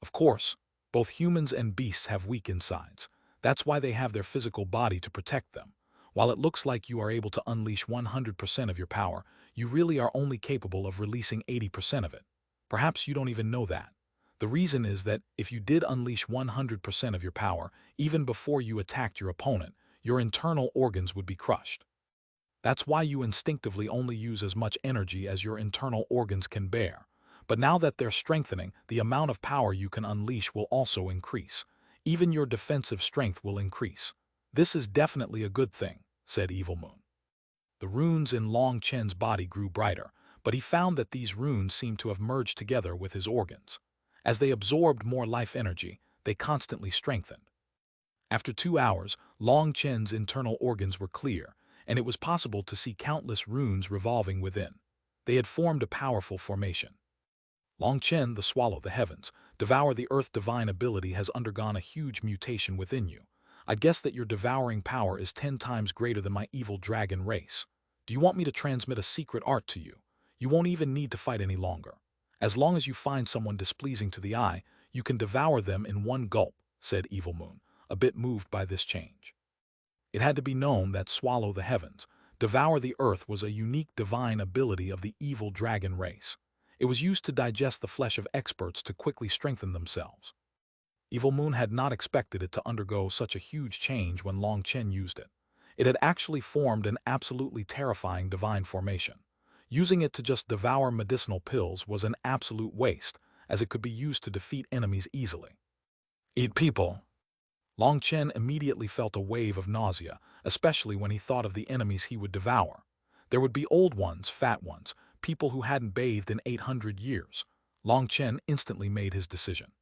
"Of course, both humans and beasts have weak insides. That's why they have their physical body to protect them. While it looks like you are able to unleash 100% of your power, you really are only capable of releasing 80% of it. Perhaps you don't even know that. The reason is that if you did unleash 100% of your power, even before you attacked your opponent, your internal organs would be crushed. That's why you instinctively only use as much energy as your internal organs can bear. But now that they're strengthening, the amount of power you can unleash will also increase. Even your defensive strength will increase. This is definitely a good thing, said Evil Moon. The runes in Long Chen's body grew brighter, but he found that these runes seemed to have merged together with his organs. As they absorbed more life energy, they constantly strengthened. After 2 hours, Long Chen's internal organs were clear, and it was possible to see countless runes revolving within. They had formed a powerful formation. Long Chen, the Swallow the Heavens, Devour the Earth divine ability has undergone a huge mutation within you. I guess that your devouring power is 10 times greater than my evil dragon race. Do you want me to transmit a secret art to you? You won't even need to fight any longer. As long as you find someone displeasing to the eye, you can devour them in one gulp, said Evil Moon, a bit moved by this change. It had to be known that Swallow the Heavens, Devour the Earth was a unique divine ability of the evil dragon race. It was used to digest the flesh of experts to quickly strengthen themselves. Evil Moon had not expected it to undergo such a huge change when Long Chen used it. It had actually formed an absolutely terrifying divine formation. Using it to just devour medicinal pills was an absolute waste, as it could be used to defeat enemies easily. Eat people. Long Chen immediately felt a wave of nausea, especially when he thought of the enemies he would devour. There would be old ones, fat ones, people who hadn't bathed in 800 years. Long Chen instantly made his decision.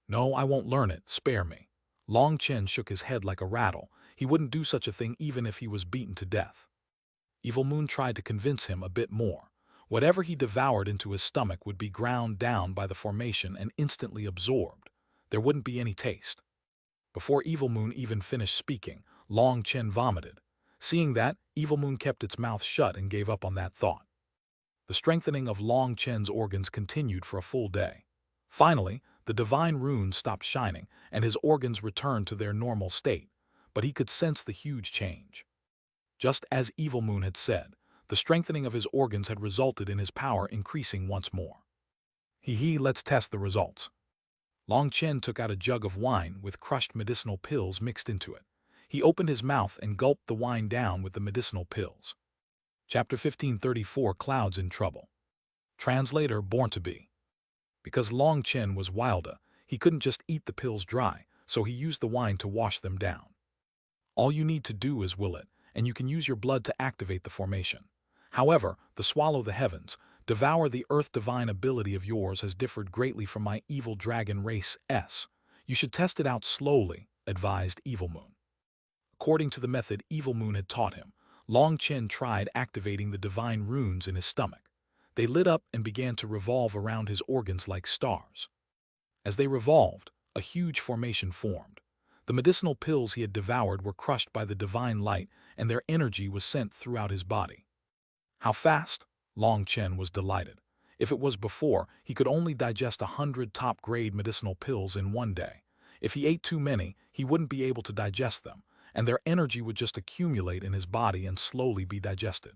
No, I won't learn it, spare me. Long Chen shook his head like a rattle. He wouldn't do such a thing even if he was beaten to death. Evil Moon tried to convince him a bit more. Whatever he devoured into his stomach would be ground down by the formation and instantly absorbed. There wouldn't be any taste. Before Evil Moon even finished speaking, Long Chen vomited. Seeing that, Evil Moon kept its mouth shut and gave up on that thought. The strengthening of Long Chen's organs continued for a full day. Finally, the divine runes stopped shining, and his organs returned to their normal state, but he could sense the huge change. Just as Evil Moon had said, the strengthening of his organs had resulted in his power increasing once more. Let's test the results. Long Chen took out a jug of wine with crushed medicinal pills mixed into it. He opened his mouth and gulped the wine down with the medicinal pills. Chapter 1534 Clouds in Trouble. Translator Born to Be. Because Long Chen was wilder, he couldn't just eat the pills dry, so he used the wine to wash them down. All you need to do is will it, and you can use your blood to activate the formation. However, the Swallow the Heavens, Devour the Earth divine ability of yours has differed greatly from my evil dragon race S. You should test it out slowly, advised Evil Moon. According to the method Evil Moon had taught him, Long Chen tried activating the divine runes in his stomach. They lit up and began to revolve around his organs like stars. As they revolved, a huge formation formed. The medicinal pills he had devoured were crushed by the divine light, and their energy was sent throughout his body. How fast? Long Chen was delighted. If it was before, he could only digest 100 top-grade medicinal pills in one day. If he ate too many, he wouldn't be able to digest them, and their energy would just accumulate in his body and slowly be digested.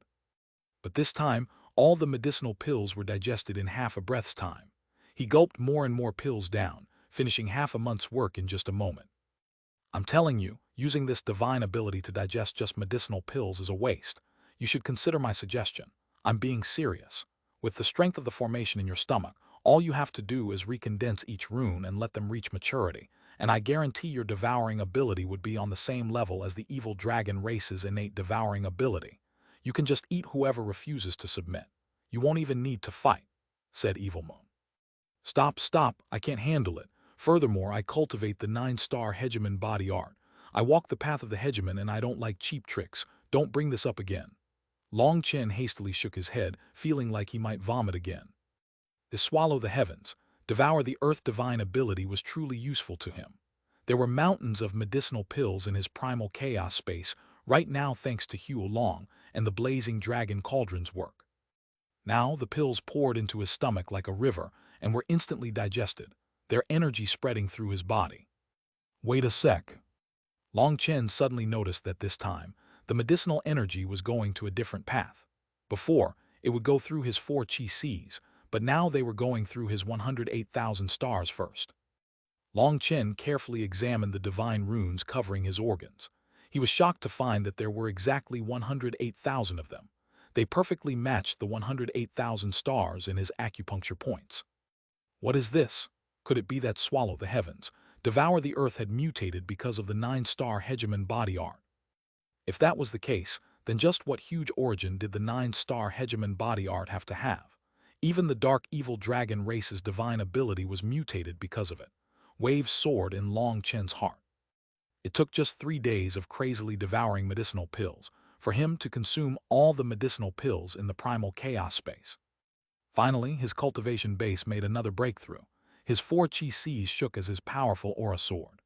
But this time, all the medicinal pills were digested in half a breath's time. He gulped more and more pills down, finishing half a month's work in just a moment. I'm telling you, using this divine ability to digest just medicinal pills is a waste. You should consider my suggestion. I'm being serious. With the strength of the formation in your stomach, all you have to do is recondense each rune and let them reach maturity, and I guarantee your devouring ability would be on the same level as the evil dragon race's innate devouring ability. You can just eat whoever refuses to submit. You won't even need to fight, said Evil Moon. Stop, I can't handle it. Furthermore, I cultivate the 9-star Hegemon body art. I walk the path of the Hegemon and I don't like cheap tricks. Don't bring this up again. Long Chen hastily shook his head, feeling like he might vomit again. To swallow the heavens, devour the earth divine ability was truly useful to him. There were mountains of medicinal pills in his primal chaos space right now thanks to Hue Long and the blazing dragon cauldron's work. Now the pills poured into his stomach like a river and were instantly digested, their energy spreading through his body. Wait a sec. Long Chen suddenly noticed that this time, the medicinal energy was going to a different path. Before, it would go through his 4 chi Cs, but now they were going through his 108,000 stars first. Long Chen carefully examined the divine runes covering his organs. He was shocked to find that there were exactly 108,000 of them. They perfectly matched the 108,000 stars in his acupuncture points. What is this? Could it be that swallow the heavens, devour the earth had mutated because of the 9-star Hegemon body art? If that was the case, then just what huge origin did the 9-star Hegemon body art have to have? Even the dark evil dragon race's divine ability was mutated because of it. Waves soared in Long Chen's heart. It took just 3 days of crazily devouring medicinal pills for him to consume all the medicinal pills in the primal chaos space. Finally, his cultivation base made another breakthrough. His 4 chi Cs shook as his powerful aura soared.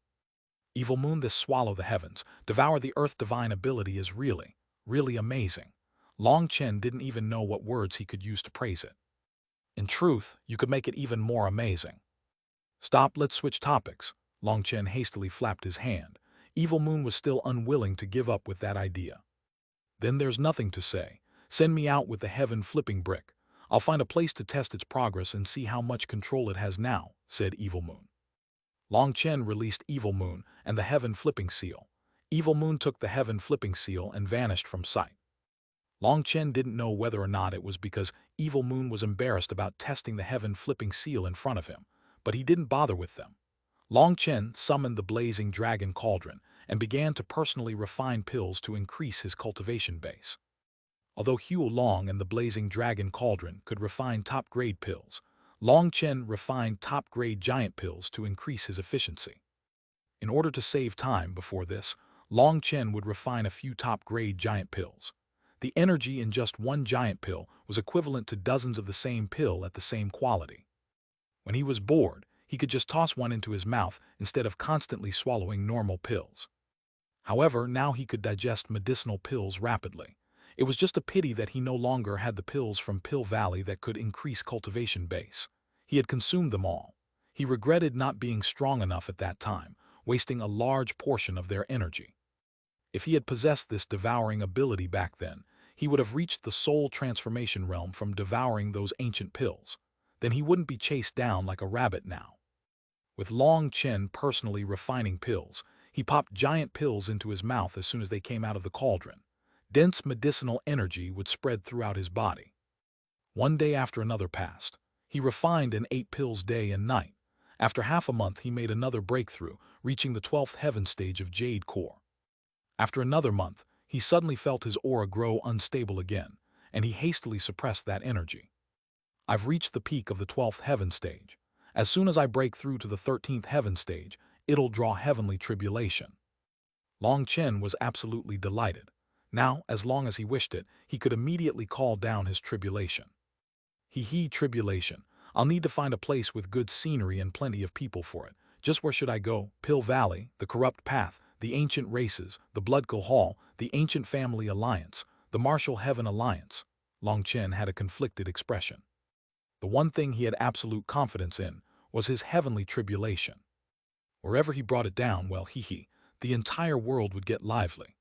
Evil moon, this swallow the heavens, devour the earth divine ability is really, really amazing. Long Chen didn't even know what words he could use to praise it. In truth, you could make it even more amazing. Stop, let's switch topics. Long Chen hastily flapped his hand. Evil Moon was still unwilling to give up with that idea. Then there's nothing to say. Send me out with the heaven flipping brick. I'll find a place to test its progress and see how much control it has now, said Evil Moon. Long Chen released Evil Moon and the heaven flipping seal. Evil Moon took the heaven flipping seal and vanished from sight. Long Chen didn't know whether or not it was because Evil Moon was embarrassed about testing the heaven flipping seal in front of him, but he didn't bother with them. Long Chen summoned the blazing dragon cauldron and began to personally refine pills to increase his cultivation base. Although Huo Long and the blazing dragon cauldron could refine top-grade pills, Long Chen refined top-grade giant pills to increase his efficiency. In order to save time before this, Long Chen would refine a few top-grade giant pills. The energy in just one giant pill was equivalent to dozens of the same pill at the same quality. When he was bored, he could just toss one into his mouth instead of constantly swallowing normal pills. However, now he could digest medicinal pills rapidly. It was just a pity that he no longer had the pills from Pill Valley that could increase cultivation base. He had consumed them all. He regretted not being strong enough at that time, wasting a large portion of their energy. If he had possessed this devouring ability back then, he would have reached the soul transformation realm from devouring those ancient pills. Then he wouldn't be chased down like a rabbit now. With Long Chen personally refining pills, he popped giant pills into his mouth as soon as they came out of the cauldron. Dense medicinal energy would spread throughout his body. One day after another passed. He refined and ate pills day and night. After half a month, he made another breakthrough, reaching the 12th heaven stage of Jade core. After another month, he suddenly felt his aura grow unstable again, and he hastily suppressed that energy. I've reached the peak of the 12th heaven stage. As soon as I break through to the 13th heaven stage, it'll draw heavenly tribulation. Long Chen was absolutely delighted. Now, as long as he wished it, he could immediately call down his tribulation. Tribulation. I'll need to find a place with good scenery and plenty of people for it. Just where should I go? Pill Valley, the Corrupt Path, the Ancient Races, the Bloodco Hall, the Ancient Family Alliance, the Martial Heaven Alliance. Long Chen had a conflicted expression. The one thing he had absolute confidence in was his heavenly tribulation. Wherever he brought it down, well, the entire world would get lively.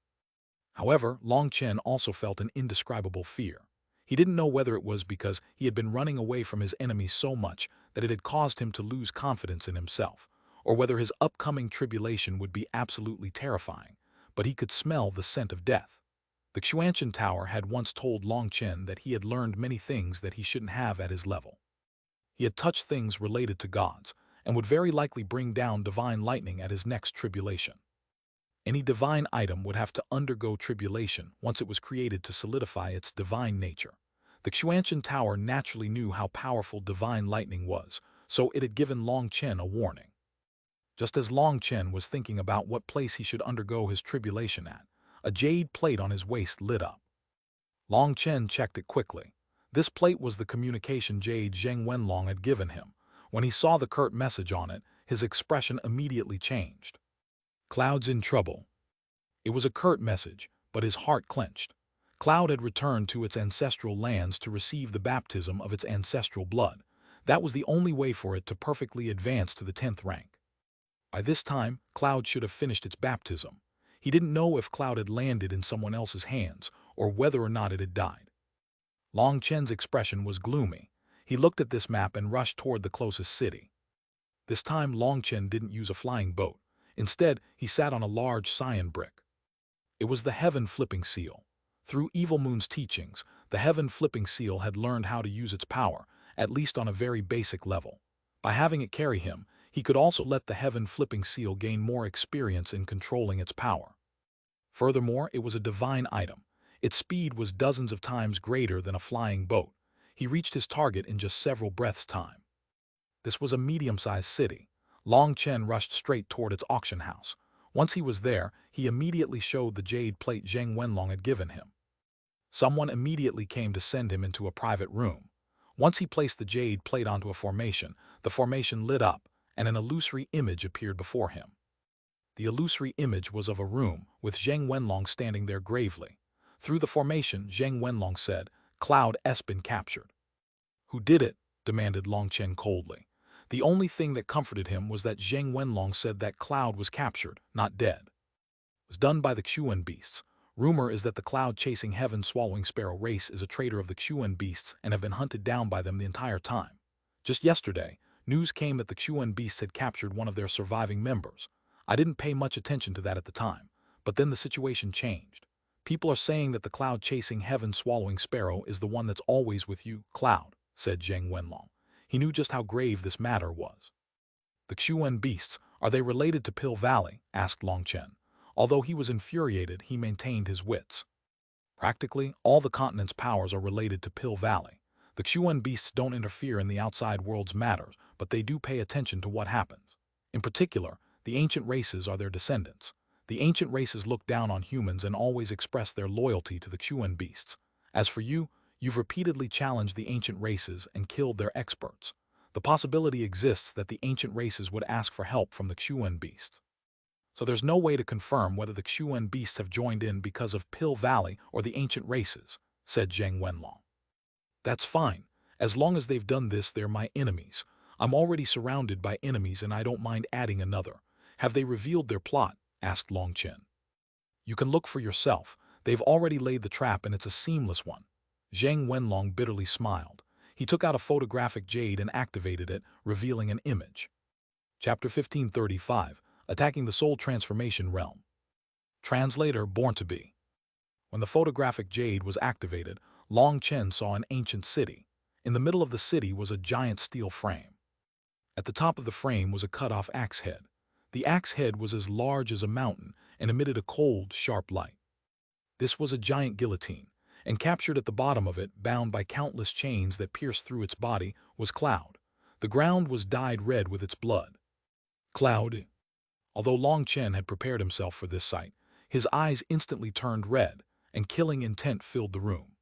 However, Long Chen also felt an indescribable fear. He didn't know whether it was because he had been running away from his enemies so much that it had caused him to lose confidence in himself, or whether his upcoming tribulation would be absolutely terrifying, but he could smell the scent of death. The Xuanhuan Tower had once told Long Chen that he had learned many things that he shouldn't have at his level. He had touched things related to gods, and would very likely bring down divine lightning at his next tribulation. Any divine item would have to undergo tribulation once it was created to solidify its divine nature. The Xuanhuan Tower naturally knew how powerful divine lightning was, so it had given Long Chen a warning. Just as Long Chen was thinking about what place he should undergo his tribulation at, a jade plate on his waist lit up. Long Chen checked it quickly. This plate was the communication Jade Zheng Wenlong had given him. When he saw the curt message on it, his expression immediately changed. Cloud's in trouble. It was a curt message, but his heart clenched. Cloud had returned to its ancestral lands to receive the baptism of its ancestral blood. That was the only way for it to perfectly advance to the 10th rank. By this time, Cloud should have finished its baptism. He didn't know if Cloud had landed in someone else's hands or whether or not it had died. Long Chen's expression was gloomy. He looked at this map and rushed toward the closest city. This time Long Chen didn't use a flying boat. Instead, he sat on a large cyan brick. It was the Heaven Flipping Seal. Through Evil Moon's teachings, the Heaven Flipping Seal had learned how to use its power, at least on a very basic level. By having it carry him, he could also let the Heaven Flipping Seal gain more experience in controlling its power. Furthermore, it was a divine item. Its speed was dozens of times greater than a flying boat. He reached his target in just several breaths' time. This was a medium-sized city. Long Chen rushed straight toward its auction house. Once he was there, he immediately showed the jade plate Zheng Wenlong had given him. Someone immediately came to send him into a private room. Once he placed the jade plate onto a formation, the formation lit up, and an illusory image appeared before him. The illusory image was of a room, with Zheng Wenlong standing there gravely. Through the formation, Zheng Wenlong said, "Cloud has been captured." "Who did it?" demanded Long Chen coldly. The only thing that comforted him was that Zheng Wenlong said that Cloud was captured, not dead. It was done by the Xuan beasts. Rumor is that the cloud-chasing heaven-swallowing sparrow race is a traitor of the Xuan beasts and have been hunted down by them the entire time. Just yesterday, news came that the Xuan beasts had captured one of their surviving members. I didn't pay much attention to that at the time, but then the situation changed. People are saying that the cloud-chasing heaven-swallowing sparrow is the one that's always with you, Cloud, said Zheng Wenlong. He knew just how grave this matter was. The Xuan beasts, are they related to Pill Valley? Asked Long Chen. Although he was infuriated, he maintained his wits. Practically, all the continent's powers are related to Pill Valley. The Xuan beasts don't interfere in the outside world's matters, but they do pay attention to what happens. In particular, the ancient races are their descendants. The ancient races look down on humans and always express their loyalty to the Xuan beasts. As for you, you've repeatedly challenged the ancient races and killed their experts. The possibility exists that the ancient races would ask for help from the Xuan beasts. So there's no way to confirm whether the Xuan beasts have joined in because of Pill Valley or the ancient races, said Zheng Wenlong. That's fine. As long as they've done this, they're my enemies. I'm already surrounded by enemies and I don't mind adding another. Have they revealed their plot? Asked Long Chen. You can look for yourself. They've already laid the trap and it's a seamless one. Zheng Wenlong bitterly smiled. He took out a photographic jade and activated it, revealing an image. Chapter 1535. Attacking the Soul Transformation Realm. Translator Born to Be. When the photographic jade was activated, Long Chen saw an ancient city. In the middle of the city was a giant steel frame. At the top of the frame was a cut-off axe head. The axe head was as large as a mountain and emitted a cold, sharp light. This was a giant guillotine, and captured at the bottom of it, bound by countless chains that pierced through its body, was Cloud. The ground was dyed red with its blood. Cloud. Although Long Chen had prepared himself for this sight, his eyes instantly turned red, and killing intent filled the room.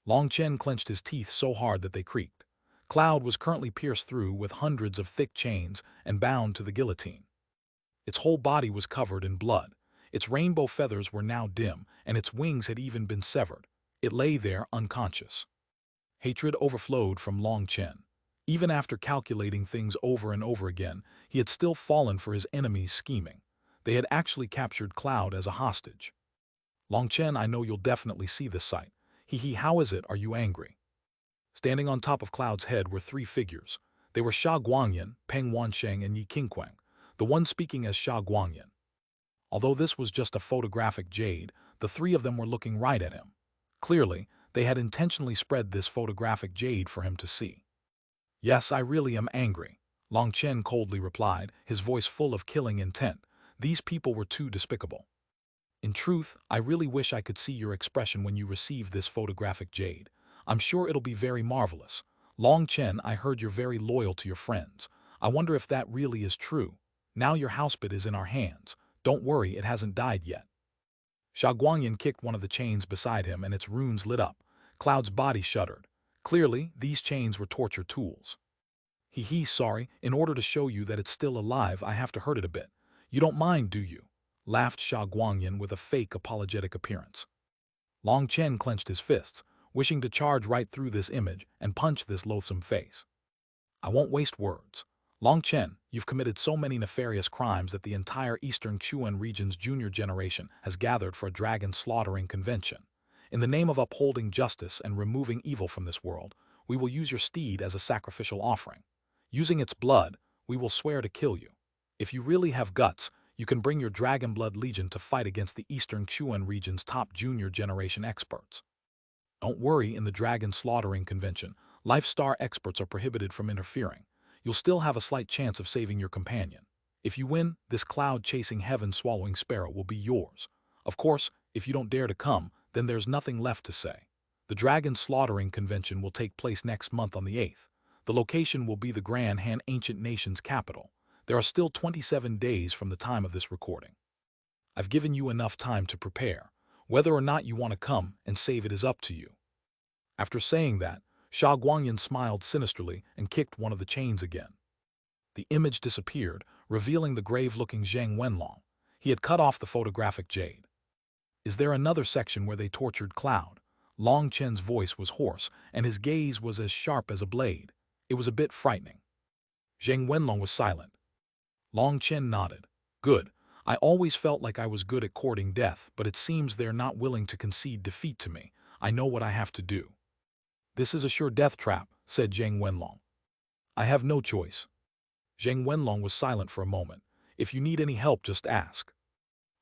Long Chen clenched his teeth so hard that they creaked. Cloud was currently pierced through with hundreds of thick chains and bound to the guillotine. Its whole body was covered in blood. Its rainbow feathers were now dim, and its wings had even been severed. It lay there unconscious. Hatred overflowed from Long Chen. Even after calculating things over and over again, he had still fallen for his enemies' scheming. They had actually captured Cloud as a hostage. Long Chen, I know you'll definitely see this sight. How is it? Are you angry? Standing on top of Cloud's head were three figures. They were Sha Guangyan, Peng Wansheng, and Yi Qingquang, the one speaking as Sha Guangyan. Although this was just a photographic jade, the three of them were looking right at him. Clearly, they had intentionally spread this photographic jade for him to see. Yes, I really am angry, Long Chen coldly replied, his voice full of killing intent. These people were too despicable. In truth, I really wish I could see your expression when you receive this photographic jade. I'm sure it'll be very marvelous. Long Chen, I heard you're very loyal to your friends. I wonder if that really is true. Now your housebit is in our hands. Don't worry, it hasn't died yet. Sha Guangyan kicked one of the chains beside him and its runes lit up. Cloud's body shuddered. Clearly, these chains were torture tools. Sorry, in order to show you that it's still alive, I have to hurt it a bit. You don't mind, do you? Laughed Sha Guangyan with a fake apologetic appearance. Long Chen clenched his fists, wishing to charge right through this image and punch this loathsome face. I won't waste words. Long Chen, you've committed so many nefarious crimes that the entire Eastern Xuan region's junior generation has gathered for a dragon slaughtering convention. In the name of upholding justice and removing evil from this world, we will use your steed as a sacrificial offering. Using its blood, we will swear to kill you. If you really have guts, you can bring your Dragon Blood Legion to fight against the Eastern Xuan region's top junior generation experts. Don't worry, in the dragon slaughtering convention, life-star experts are prohibited from interfering. You'll still have a slight chance of saving your companion. If you win, this cloud-chasing heaven-swallowing sparrow will be yours. Of course, if you don't dare to come, then there's nothing left to say. The dragon slaughtering convention will take place next month on the 8th. The location will be the Grand Han Ancient Nation's capital. There are still 27 days from the time of this recording. I've given you enough time to prepare. Whether or not you want to come and save it is up to you. After saying that, Xuanhuan smiled sinisterly and kicked one of the chains again. The image disappeared, revealing the grave-looking Zhang Wenlong. He had cut off the photographic Jade. Is there another section where they tortured Cloud? Long Chen's voice was hoarse, and his gaze was as sharp as a blade. It was a bit frightening. Zhang Wenlong was silent. Long Chen nodded. Good. I always felt like I was good at courting death, but it seems they're not willing to concede defeat to me. I know what I have to do. This is a sure death trap, said Zhang Wenlong. I have no choice. Zhang Wenlong was silent for a moment. If you need any help, just ask.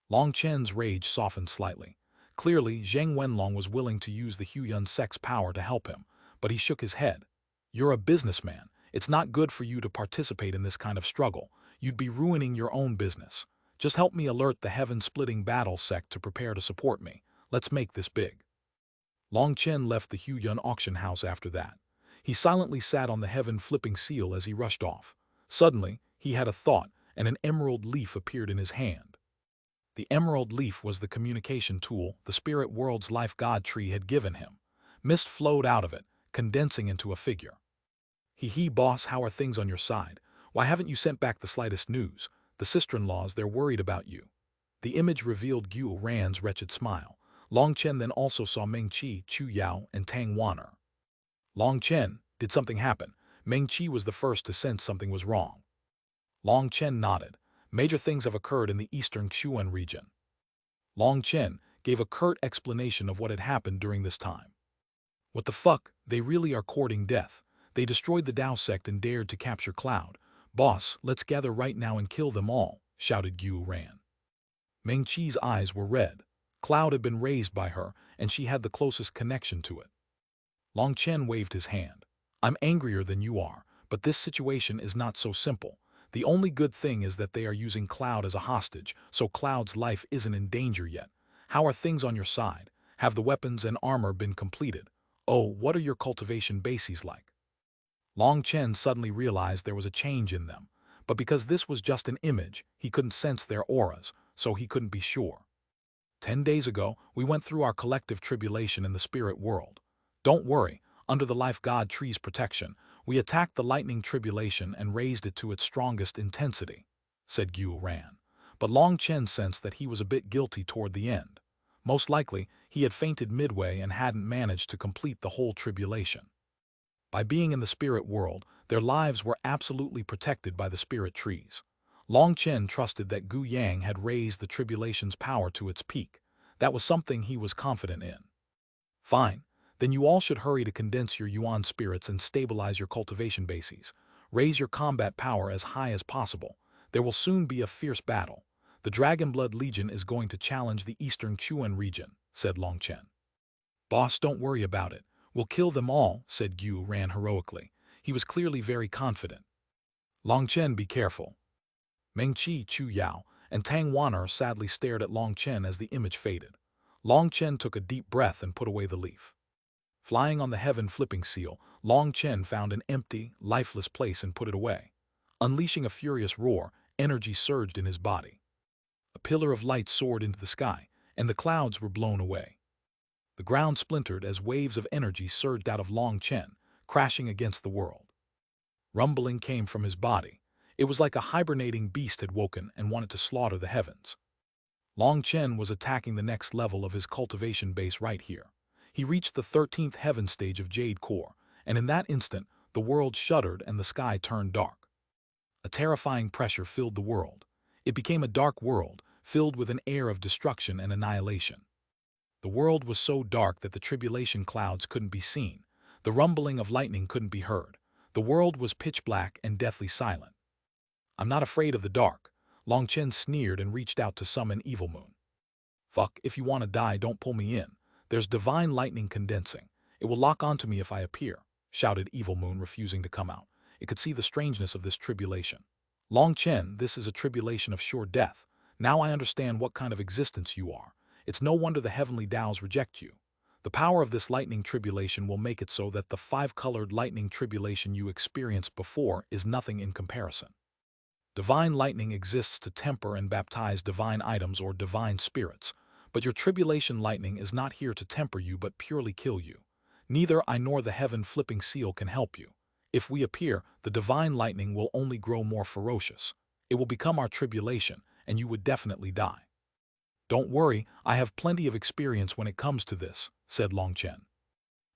Long Chen's rage softened slightly. Clearly, Zhang Wenlong was willing to use the Huyun sect's power to help him, but he shook his head. You're a businessman. It's not good for you to participate in this kind of struggle. You'd be ruining your own business. Just help me alert the heaven-splitting battle sect to prepare to support me. Let's make this big. Long Chen left the Huyun auction house after that. He silently sat on the heaven-flipping seal as he rushed off. Suddenly, he had a thought, and an emerald leaf appeared in his hand. The emerald leaf was the communication tool the spirit world's life god tree had given him. Mist flowed out of it, condensing into a figure. Hee boss, how are things on your side? Why haven't you sent back the slightest news? The sister-in-laws, they're worried about you. The image revealed Gu Ran's wretched smile. Long Chen then also saw Meng Qi, Chu Yao, and Tang Wan'er. Long Chen, did something happen? Meng Qi was the first to sense something was wrong. Long Chen nodded. Major things have occurred in the Eastern Xuan region. Long Chen gave a curt explanation of what had happened during this time. What the fuck? They really are courting death. They destroyed the Dao sect and dared to capture Cloud. Boss, let's gather right now and kill them all, shouted Gu Ran. Meng Qi's eyes were red. Cloud had been raised by her, and she had the closest connection to it. Long Chen waved his hand. I'm angrier than you are, but this situation is not so simple. The only good thing is that they are using Cloud as a hostage, so Cloud's life isn't in danger yet. How are things on your side? Have the weapons and armor been completed? Oh, what are your cultivation bases like? Long Chen suddenly realized there was a change in them, but because this was just an image, he couldn't sense their auras, so he couldn't be sure. 10 days ago, we went through our collective tribulation in the spirit world. Don't worry, under the life god tree's protection, we attacked the lightning tribulation and raised it to its strongest intensity, said Gu Ran. But Long Chen sensed that he was a bit guilty toward the end. Most likely, he had fainted midway and hadn't managed to complete the whole tribulation. By being in the spirit world, their lives were absolutely protected by the spirit trees. Long Chen trusted that Gu Yang had raised the tribulation's power to its peak. That was something he was confident in. Fine. Then you all should hurry to condense your Yuan spirits and stabilize your cultivation bases. Raise your combat power as high as possible. There will soon be a fierce battle. The Dragon Blood Legion is going to challenge the Eastern Xuan region, said Long Chen. Boss, don't worry about it. We'll kill them all, said Gu Ran heroically. He was clearly very confident. Long Chen, be careful. Meng Qi, Chu Yao, and Tang Wan'er sadly stared at Long Chen as the image faded. Long Chen took a deep breath and put away the leaf. Flying on the heaven-flipping seal, Long Chen found an empty, lifeless place and put it away. Unleashing a furious roar, energy surged in his body. A pillar of light soared into the sky, and the clouds were blown away. The ground splintered as waves of energy surged out of Long Chen, crashing against the world. Rumbling came from his body. It was like a hibernating beast had woken and wanted to slaughter the heavens. Long Chen was attacking the next level of his cultivation base right here. He reached the 13th heaven stage of Jade Core, and in that instant, the world shuddered and the sky turned dark. A terrifying pressure filled the world. It became a dark world, filled with an air of destruction and annihilation. The world was so dark that the tribulation clouds couldn't be seen. The rumbling of lightning couldn't be heard. The world was pitch black and deathly silent. "I'm not afraid of the dark," Long Chen sneered and reached out to summon Evil Moon. "Fuck, if you want to die, don't pull me in. There's divine lightning condensing. It will lock onto me if I appear," shouted Evil Moon, refusing to come out. It could see the strangeness of this tribulation. "Long Chen, this is a tribulation of sure death. Now I understand what kind of existence you are. It's no wonder the heavenly Taos reject you. The power of this lightning tribulation will make it so that the five-colored lightning tribulation you experienced before is nothing in comparison. Divine lightning exists to temper and baptize divine items or divine spirits, but your tribulation lightning is not here to temper you but purely kill you. Neither I nor the heaven-flipping seal can help you. If we appear, the divine lightning will only grow more ferocious. It will become our tribulation, and you would definitely die." "Don't worry, I have plenty of experience when it comes to this," said Long Chen.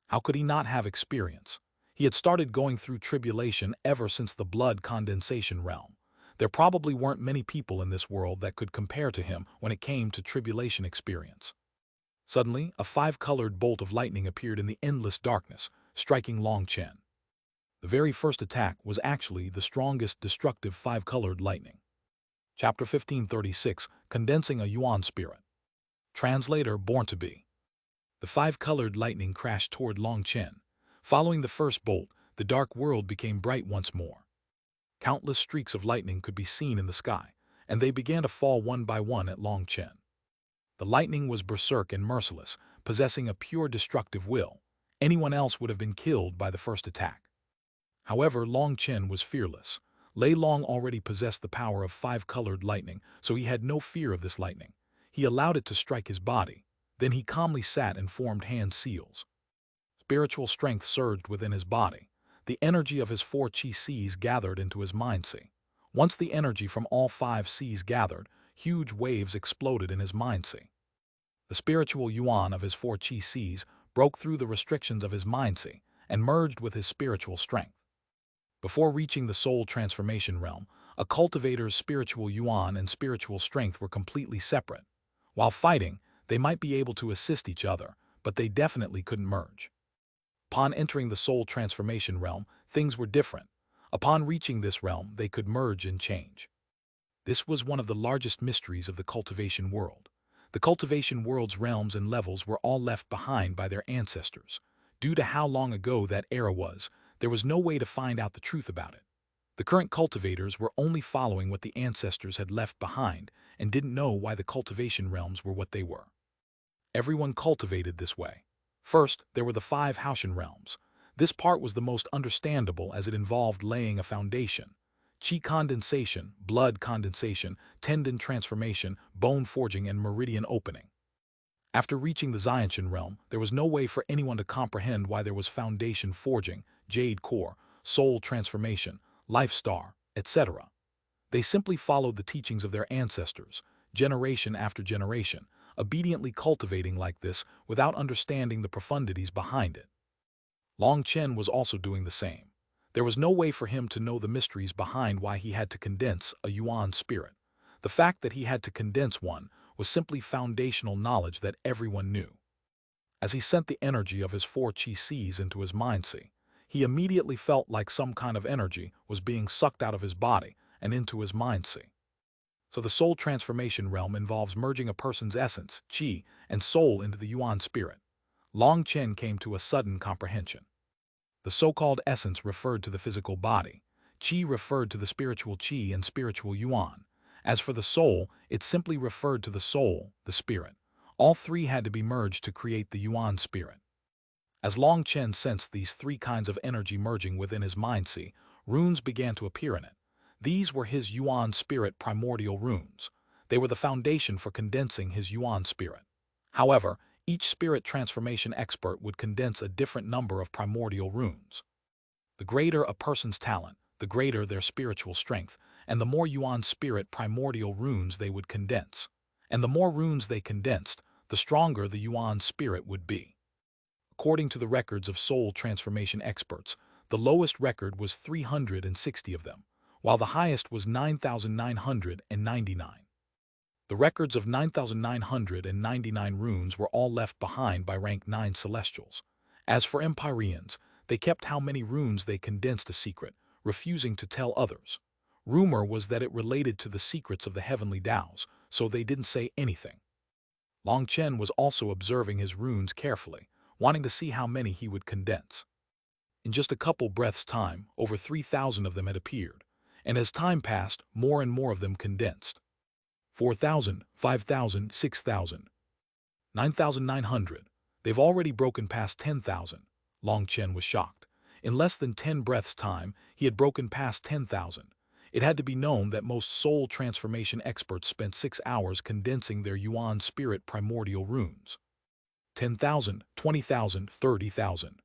How could he not have experience? He had started going through tribulation ever since the blood condensation realm. There probably weren't many people in this world that could compare to him when it came to tribulation experience. Suddenly, a five-colored bolt of lightning appeared in the endless darkness, striking Long Chen. The very first attack was actually the strongest destructive five-colored lightning. Chapter 1536, Condensing a Yuan Spirit. Translator Born to Be. The five-colored lightning crashed toward Long Chen. Following the first bolt, the dark world became bright once more. Countless streaks of lightning could be seen in the sky, and they began to fall one by one at Long Chen. The lightning was berserk and merciless, possessing a pure destructive will. Anyone else would have been killed by the first attack. However, Long Chen was fearless. Lei Long already possessed the power of five-colored lightning, so he had no fear of this lightning. He allowed it to strike his body. Then he calmly sat and formed hand seals. Spiritual strength surged within his body. The energy of his four chi seas gathered into his mind sea. Once the energy from all five seas gathered, huge waves exploded in his mind sea. The spiritual yuan of his four chi seas broke through the restrictions of his mind sea and merged with his spiritual strength. Before reaching the soul transformation realm, a cultivator's spiritual yuan and spiritual strength were completely separate. While fighting, they might be able to assist each other, but they definitely couldn't merge. Upon entering the soul transformation realm, things were different. Upon reaching this realm, they could merge and change. This was one of the largest mysteries of the cultivation world. The cultivation world's realms and levels were all left behind by their ancestors. Due to how long ago that era was, there was no way to find out the truth about it. The current cultivators were only following what the ancestors had left behind and didn't know why the cultivation realms were what they were. Everyone cultivated this way. First, there were the five Haoshan realms. This part was the most understandable as it involved laying a foundation. Qi condensation, blood condensation, tendon transformation, bone forging, and meridian opening. After reaching the Xianshan realm, there was no way for anyone to comprehend why there was foundation forging, Jade core, soul transformation, life star, etc. They simply followed the teachings of their ancestors, generation after generation, obediently cultivating like this without understanding the profundities behind it. Long Chen was also doing the same. There was no way for him to know the mysteries behind why he had to condense a yuan spirit. The fact that he had to condense one was simply foundational knowledge that everyone knew. As he sent the energy of his four chi seas into his mind sea, he immediately felt like some kind of energy was being sucked out of his body and into his mind sea. So the soul transformation realm involves merging a person's essence, qi, and soul into the yuan spirit. Long Chen came to a sudden comprehension. The so-called essence referred to the physical body. Qi referred to the spiritual qi and spiritual yuan. As for the soul, it simply referred to the soul, the spirit. All three had to be merged to create the yuan spirit. As Long Chen sensed these three kinds of energy merging within his mind sea, runes began to appear in it. These were his yuan spirit primordial runes. They were the foundation for condensing his yuan spirit. However, each spirit transformation expert would condense a different number of primordial runes. The greater a person's talent, the greater their spiritual strength, and the more yuan spirit primordial runes they would condense. And the more runes they condensed, the stronger the yuan spirit would be. According to the records of soul transformation experts, the lowest record was 360 of them, while the highest was 9,999. The records of 9,999 runes were all left behind by rank 9 celestials. As for Empyreans, they kept how many runes they condensed a secret, refusing to tell others. Rumor was that it related to the secrets of the heavenly Taos, so they didn't say anything. Long Chen was also observing his runes carefully, wanting to see how many he would condense. In just a couple breaths' time, over 3,000 of them had appeared, and as time passed, more and more of them condensed. 4,000, 5,000, 6,000, 9,900. They've already broken past 10,000. Long Chen was shocked. In less than 10 breaths' time, he had broken past 10,000. It had to be known that most soul transformation experts spent 6 hours condensing their Yuan spirit primordial runes. 10,000, 20,000, 30,000.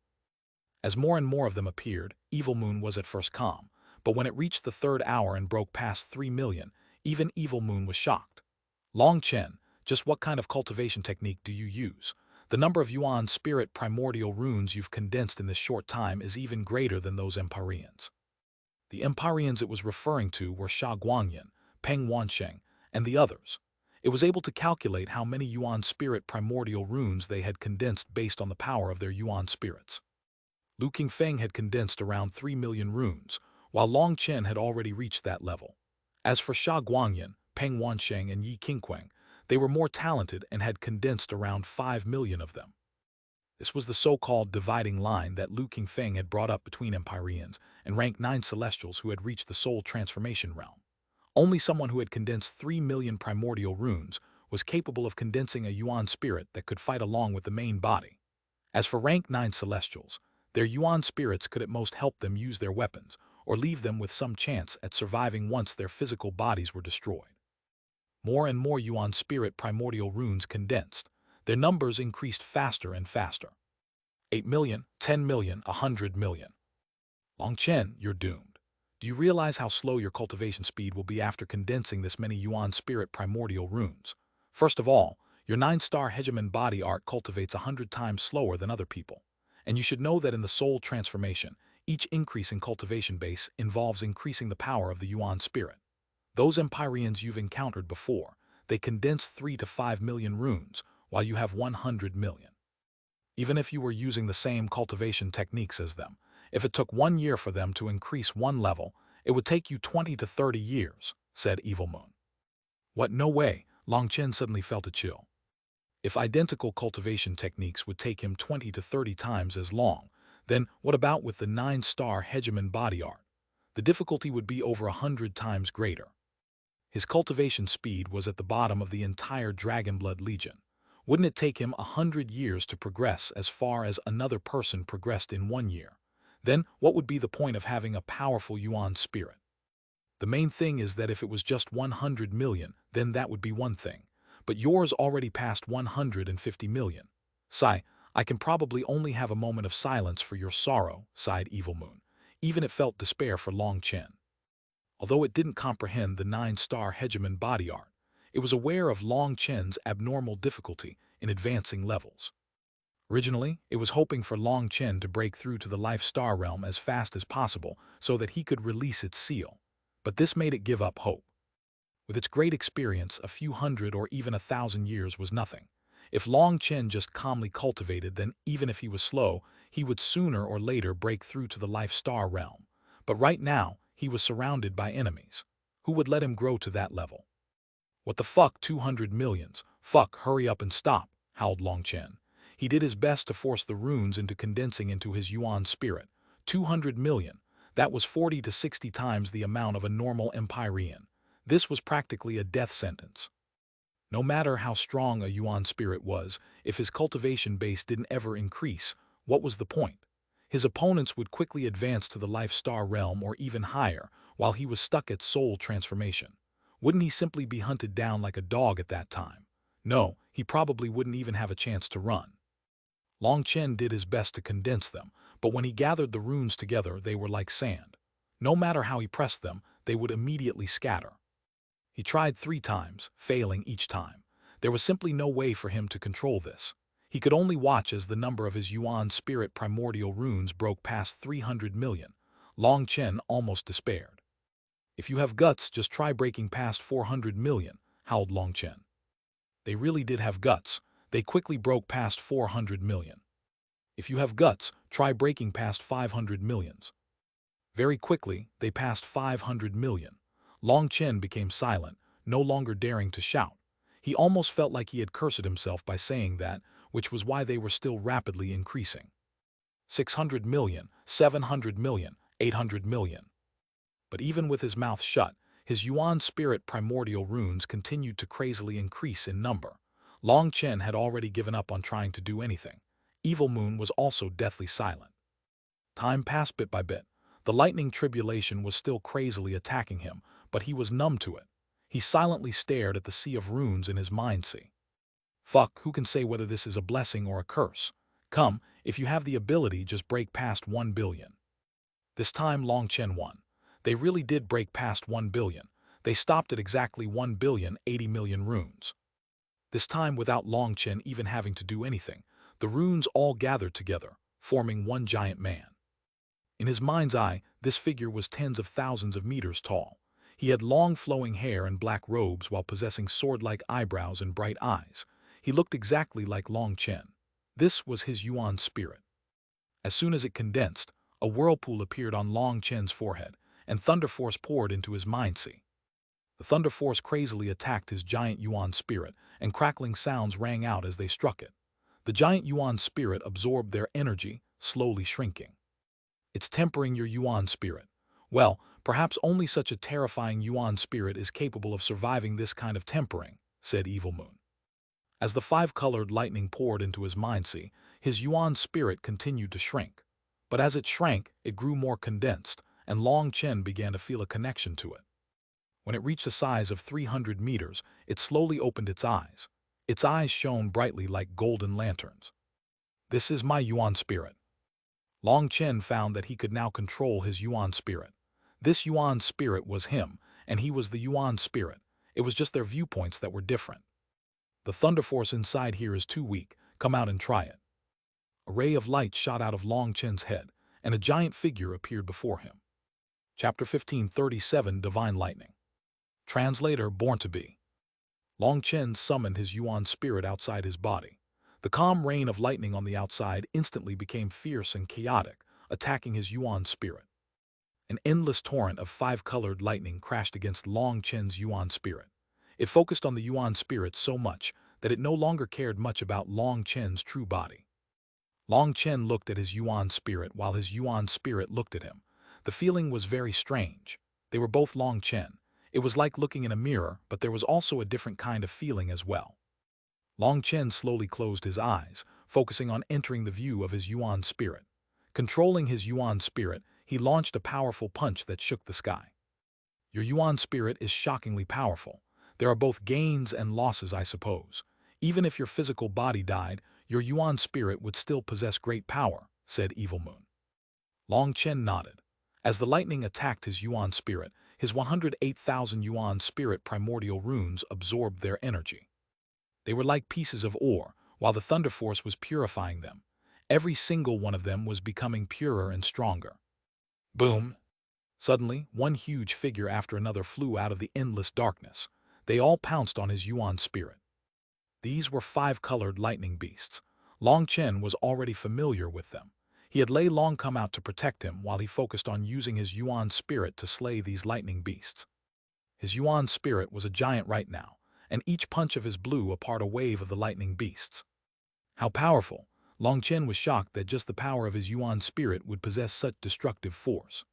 As more and more of them appeared, Evil Moon was at first calm, but when it reached the 3rd hour and broke past 3 million, even Evil Moon was shocked. Long Chen, just what kind of cultivation technique do you use? The number of Yuan spirit primordial runes you've condensed in this short time is even greater than those Empyreans. The Empyreans it was referring to were Xuanhuan, Peng Wansheng, and the others. It was able to calculate how many Yuan spirit primordial runes they had condensed based on the power of their Yuan spirits. Lu Qingfeng had condensed around 3 million runes, while Long Chen had already reached that level. As for Sha Guangyan, Peng Wansheng, and Yi Qingquang, they were more talented and had condensed around 5 million of them. This was the so-called dividing line that Lu Qingfeng had brought up between Empyreans and rank 9 celestials who had reached the soul transformation realm. Only someone who had condensed 3 million primordial runes was capable of condensing a Yuan spirit that could fight along with the main body. As for rank 9 celestials, their Yuan spirits could at most help them use their weapons, or leave them with some chance at surviving once their physical bodies were destroyed. More and more Yuan spirit primordial runes condensed. Their numbers increased faster and faster. 8 million, 10 million, 100 million. Long Chen, you're doomed. Do you realize how slow your cultivation speed will be after condensing this many Yuan spirit primordial runes? First of all, your 9-star Hegemon body art cultivates 100 times slower than other people. And you should know that in the soul transformation, each increase in cultivation base involves increasing the power of the Yuan spirit. Those Empyreans you've encountered before, they condense 3 to 5 million runes, while you have 100 million. Even if you were using the same cultivation techniques as them, if it took 1 year for them to increase 1 level, it would take you 20 to 30 years, said Evil Moon. What, no way? Long Chen suddenly felt a chill. If identical cultivation techniques would take him 20 to 30 times as long, then what about with the 9-star Hegemon body art? The difficulty would be over 100 times greater. His cultivation speed was at the bottom of the entire Dragonblood Legion. Wouldn't it take him 100 years to progress as far as another person progressed in 1 year? Then what would be the point of having a powerful Yuan spirit? The main thing is that if it was just 100 million, then that would be one thing. But yours already passed 150 million. Sigh, I can probably only have a moment of silence for your sorrow, sighed Evil Moon. Even it felt despair for Long Chen. Although it didn't comprehend the 9-star Hegemon body art, it was aware of Long Chen's abnormal difficulty in advancing levels. Originally, it was hoping for Long Chen to break through to the Life Star realm as fast as possible so that he could release its seal. But this made it give up hope. With its great experience, a few hundred or even 1,000 years was nothing. If Long Chen just calmly cultivated, then even if he was slow, he would sooner or later break through to the Life Star realm. But right now, he was surrounded by enemies. Who would let him grow to that level? What the fuck, 200 millions? Fuck, hurry up and stop, howled Long Chen. He did his best to force the runes into condensing into his Yuan spirit. 200 million. That was 40 to 60 times the amount of a normal Empyrean. This was practically a death sentence. No matter how strong a Yuan spirit was, if his cultivation base didn't ever increase, what was the point? His opponents would quickly advance to the Life Star realm or even higher, while he was stuck at soul transformation. Wouldn't he simply be hunted down like a dog at that time? No, he probably wouldn't even have a chance to run. Long Chen did his best to condense them, but when he gathered the runes together, they were like sand. No matter how he pressed them, they would immediately scatter. He tried 3 times, failing each time. There was simply no way for him to control this. He could only watch as the number of his Yuan spirit primordial runes broke past 300 million. Long Chen almost despaired. If you have guts, just try breaking past 400 million, howled Long Chen. They really did have guts. They quickly broke past 400 million. If you have guts, try breaking past 500 millions. Very quickly, they passed 500 million. Long Chen became silent, no longer daring to shout. He almost felt like he had cursed himself by saying that, which was why they were still rapidly increasing. 600 million, 700 million, 800 million. But even with his mouth shut, his Yuan spirit primordial runes continued to crazily increase in number. Long Chen had already given up on trying to do anything. Evil Moon was also deathly silent. Time passed bit by bit. The lightning tribulation was still crazily attacking him, but he was numb to it. He silently stared at the sea of runes in his mind sea. Fuck, who can say whether this is a blessing or a curse? Come, if you have the ability, just break past 1 billion. This time Long Chen won. They really did break past 1 billion. They stopped at exactly 1 billion 80 million runes. This time without Long Chen even having to do anything, the runes all gathered together, forming one giant man. In his mind's eye, this figure was tens of thousands of meters tall. He had long flowing hair and black robes while possessing sword-like eyebrows and bright eyes. He looked exactly like Long Chen. This was his Yuan spirit. As soon as it condensed, a whirlpool appeared on Long Chen's forehead, and thunder force poured into his mind sea. The thunder force crazily attacked his giant Yuan spirit, and crackling sounds rang out as they struck it. The giant Yuan spirit absorbed their energy, slowly shrinking. It's tempering your Yuan spirit. Well, perhaps only such a terrifying Yuan spirit is capable of surviving this kind of tempering, said Evil Moon. As the five-colored lightning poured into his mind sea, his Yuan spirit continued to shrink. But as it shrank, it grew more condensed, and Long Chen began to feel a connection to it. When it reached a size of 300 meters, it slowly opened its eyes. Its eyes shone brightly like golden lanterns. This is my Yuan spirit. Long Chen found that he could now control his Yuan spirit. This Yuan spirit was him, and he was the Yuan spirit. It was just their viewpoints that were different. The thunder force inside here is too weak. Come out and try it. A ray of light shot out of Long Chen's head, and a giant figure appeared before him. Chapter 1537 Divine Lightning. Translator Born to Be. Long Chen summoned his Yuan spirit outside his body. The calm rain of lightning on the outside instantly became fierce and chaotic, attacking his Yuan spirit. An endless torrent of five-colored lightning crashed against Long Chen's Yuan spirit. It focused on the Yuan spirit so much that it no longer cared much about Long Chen's true body. Long Chen looked at his Yuan spirit while his Yuan spirit looked at him. The feeling was very strange. They were both Long Chen. It was like looking in a mirror, but there was also a different kind of feeling as well. Long Chen slowly closed his eyes, focusing on entering the view of his Yuan spirit. Controlling his Yuan spirit, he launched a powerful punch that shook the sky. Your Yuan spirit is shockingly powerful. There are both gains and losses, I suppose. Even if your physical body died, your Yuan spirit would still possess great power, said Evil Moon. Long Chen nodded. As the lightning attacked his Yuan spirit, his 108,000 Yuan spirit primordial runes absorbed their energy. They were like pieces of ore, while the thunder force was purifying them. Every single one of them was becoming purer and stronger. Boom! Suddenly, one huge figure after another flew out of the endless darkness. They all pounced on his Yuan spirit. These were five-colored lightning beasts. Long Chen was already familiar with them. He had long come out to protect him while he focused on using his Yuan spirit to slay these lightning beasts. His Yuan spirit was a giant right now, and each punch of his blew apart a wave of the lightning beasts. How powerful! Long Chen was shocked that just the power of his Yuan spirit would possess such destructive force.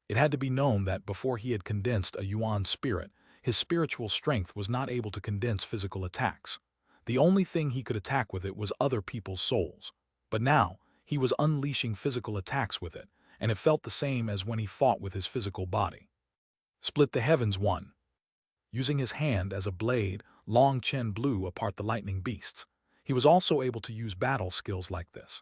It had to be known that before he had condensed a Yuan spirit, his spiritual strength was not able to condense physical attacks. The only thing he could attack with it was other people's souls. But now, he was unleashing physical attacks with it, and it felt the same as when he fought with his physical body. Split the heavens one. Using his hand as a blade, Long Chen blew apart the lightning beasts. He was also able to use battle skills like this.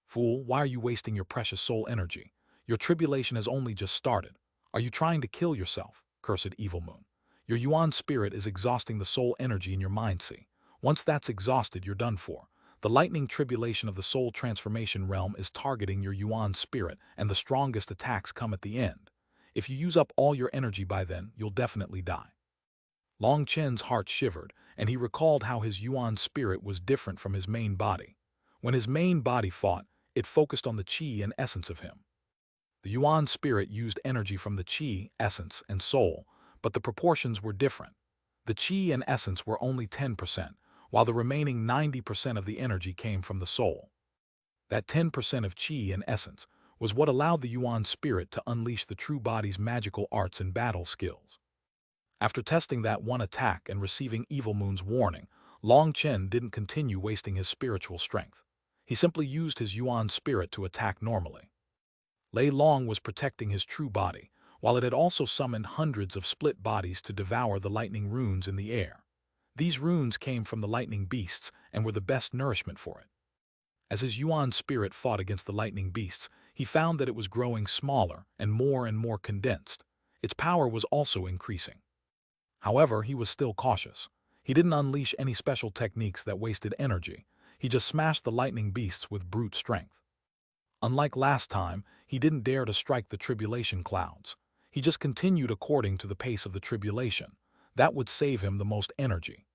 Fool, why are you wasting your precious soul energy? Your tribulation has only just started. Are you trying to kill yourself? Cursed Evil Moon. Your Yuan spirit is exhausting the soul energy in your mind sea. Once that's exhausted, you're done for. The lightning tribulation of the soul transformation realm is targeting your Yuan spirit, and the strongest attacks come at the end. If you use up all your energy by then, you'll definitely die. Long Chen's heart shivered, and he recalled how his Yuan spirit was different from his main body. When his main body fought, it focused on the qi and essence of him. The Yuan spirit used energy from the qi, essence, and soul, but the proportions were different. The qi and essence were only 10%, while the remaining 90% of the energy came from the soul. That 10% of qi and essence was what allowed the Yuan spirit to unleash the true body's magical arts and battle skills. After testing that one attack and receiving Evil Moon's warning, Long Chen didn't continue wasting his spiritual strength. He simply used his Yuan spirit to attack normally. Lei Long was protecting his true body, while it had also summoned hundreds of split bodies to devour the lightning runes in the air. These runes came from the lightning beasts and were the best nourishment for it. As his Yuan spirit fought against the lightning beasts, he found that it was growing smaller and more condensed. Its power was also increasing. However, he was still cautious. He didn't unleash any special techniques that wasted energy. He just smashed the lightning beasts with brute strength. Unlike last time, he didn't dare to strike the tribulation clouds. He just continued according to the pace of the tribulation. That would save him the most energy.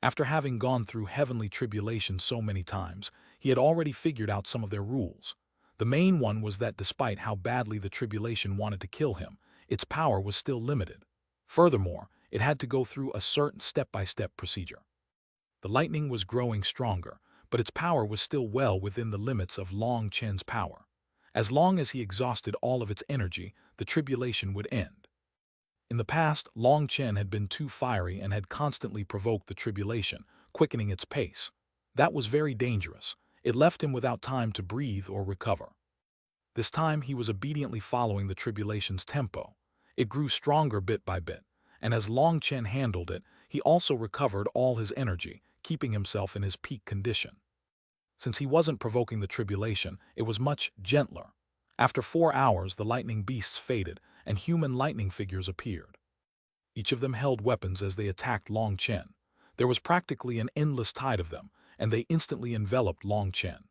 After having gone through heavenly tribulation so many times, he had already figured out some of their rules. The main one was that despite how badly the tribulation wanted to kill him, its power was still limited. Furthermore, it had to go through a certain step-by-step procedure. The lightning was growing stronger, but its power was still well within the limits of Long Chen's power. As long as he exhausted all of its energy, the tribulation would end. In the past, Long Chen had been too fiery and had constantly provoked the tribulation, quickening its pace. That was very dangerous. It left him without time to breathe or recover. This time he was obediently following the tribulation's tempo. It grew stronger bit by bit, and as Long Chen handled it, he also recovered all his energy, keeping himself in his peak condition. Since he wasn't provoking the tribulation, it was much gentler. After 4 hours, the lightning beasts faded, and human lightning figures appeared. Each of them held weapons as they attacked Long Chen. There was practically an endless tide of them, and they instantly enveloped Long Chen.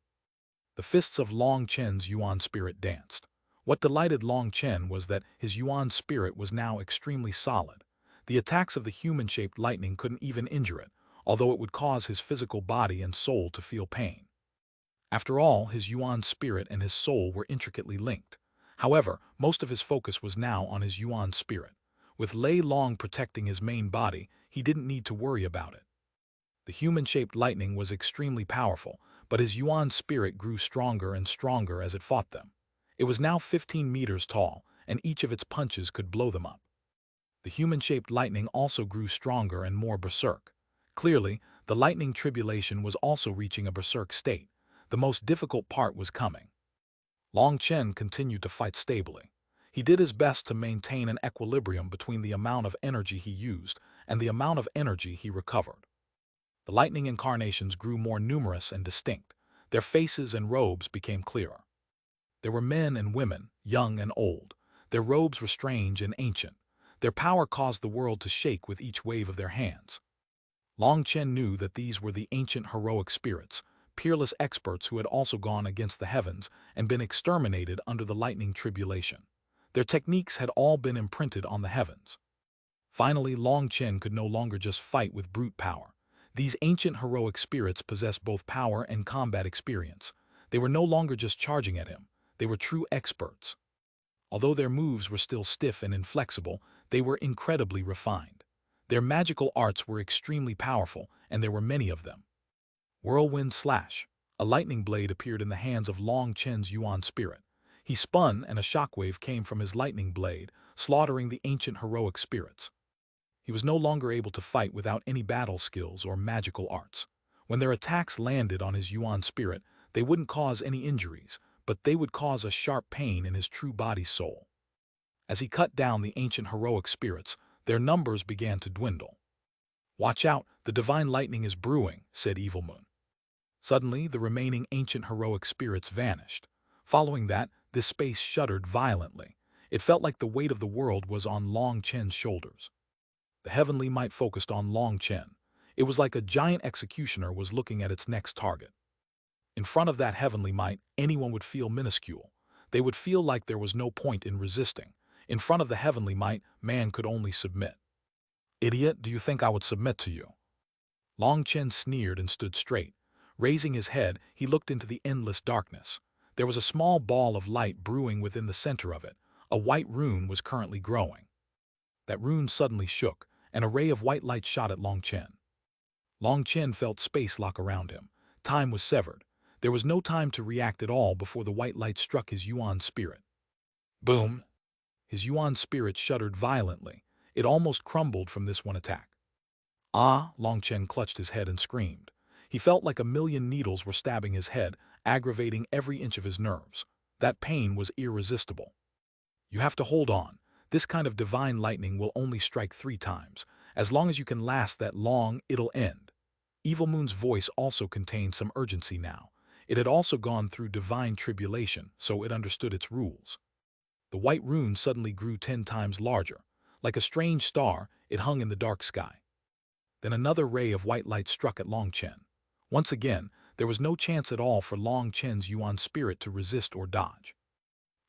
The fists of Long Chen's Yuan spirit danced. What delighted Long Chen was that his Yuan spirit was now extremely solid. The attacks of the human-shaped lightning couldn't even injure it, although it would cause his physical body and soul to feel pain. After all, his Yuan spirit and his soul were intricately linked. However, most of his focus was now on his Yuan spirit. With Lei Long protecting his main body, he didn't need to worry about it. The human-shaped lightning was extremely powerful, but his Yuan spirit grew stronger and stronger as it fought them. It was now 15 meters tall, and each of its punches could blow them up. The human-shaped lightning also grew stronger and more berserk. Clearly, the lightning tribulation was also reaching a berserk state. The most difficult part was coming. Long Chen continued to fight stably. He did his best to maintain an equilibrium between the amount of energy he used and the amount of energy he recovered. The lightning incarnations grew more numerous and distinct. Their faces and robes became clearer. There were men and women, young and old. Their robes were strange and ancient. Their power caused the world to shake with each wave of their hands. Long Chen knew that these were the ancient heroic spirits, peerless experts who had also gone against the heavens and been exterminated under the lightning tribulation. Their techniques had all been imprinted on the heavens. Finally, Long Chen could no longer just fight with brute power. These ancient heroic spirits possessed both power and combat experience. They were no longer just charging at him. They were true experts. Although their moves were still stiff and inflexible, they were incredibly refined. Their magical arts were extremely powerful, and there were many of them. Whirlwind slash. A lightning blade appeared in the hands of Long Chen's Yuan spirit. He spun, and a shockwave came from his lightning blade, slaughtering the ancient heroic spirits. He was no longer able to fight without any battle skills or magical arts. When their attacks landed on his Yuan spirit, they wouldn't cause any injuries, but they would cause a sharp pain in his true body's soul. As he cut down the ancient heroic spirits, their numbers began to dwindle. "Watch out, the divine lightning is brewing," said Evil Moon. Suddenly, the remaining ancient heroic spirits vanished. Following that, this space shuddered violently. It felt like the weight of the world was on Long Chen's shoulders. The heavenly might focused on Long Chen. It was like a giant executioner was looking at its next target. In front of that heavenly might, anyone would feel minuscule. They would feel like there was no point in resisting. In front of the heavenly might, man could only submit. Idiot, do you think I would submit to you? Long Chen sneered and stood straight. Raising his head, he looked into the endless darkness. There was a small ball of light brewing within the center of it. A white rune was currently growing. That rune suddenly shook. An ray of white light shot at Long Chen. Long Chen felt space lock around him. Time was severed. There was no time to react at all before the white light struck his Yuan spirit. Boom! His Yuan spirit shuddered violently. It almost crumbled from this one attack. Ah! Long Chen clutched his head and screamed. He felt like a million needles were stabbing his head, aggravating every inch of his nerves. That pain was irresistible. You have to hold on. This kind of divine lightning will only strike 3 times. As long as you can last that long, it'll end. Evil Moon's voice also contained some urgency now. It had also gone through divine tribulation, so it understood its rules. The white rune suddenly grew 10 times larger. Like a strange star, it hung in the dark sky. Then another ray of white light struck at Long Chen. Once again, there was no chance at all for Long Chen's Yuan spirit to resist or dodge.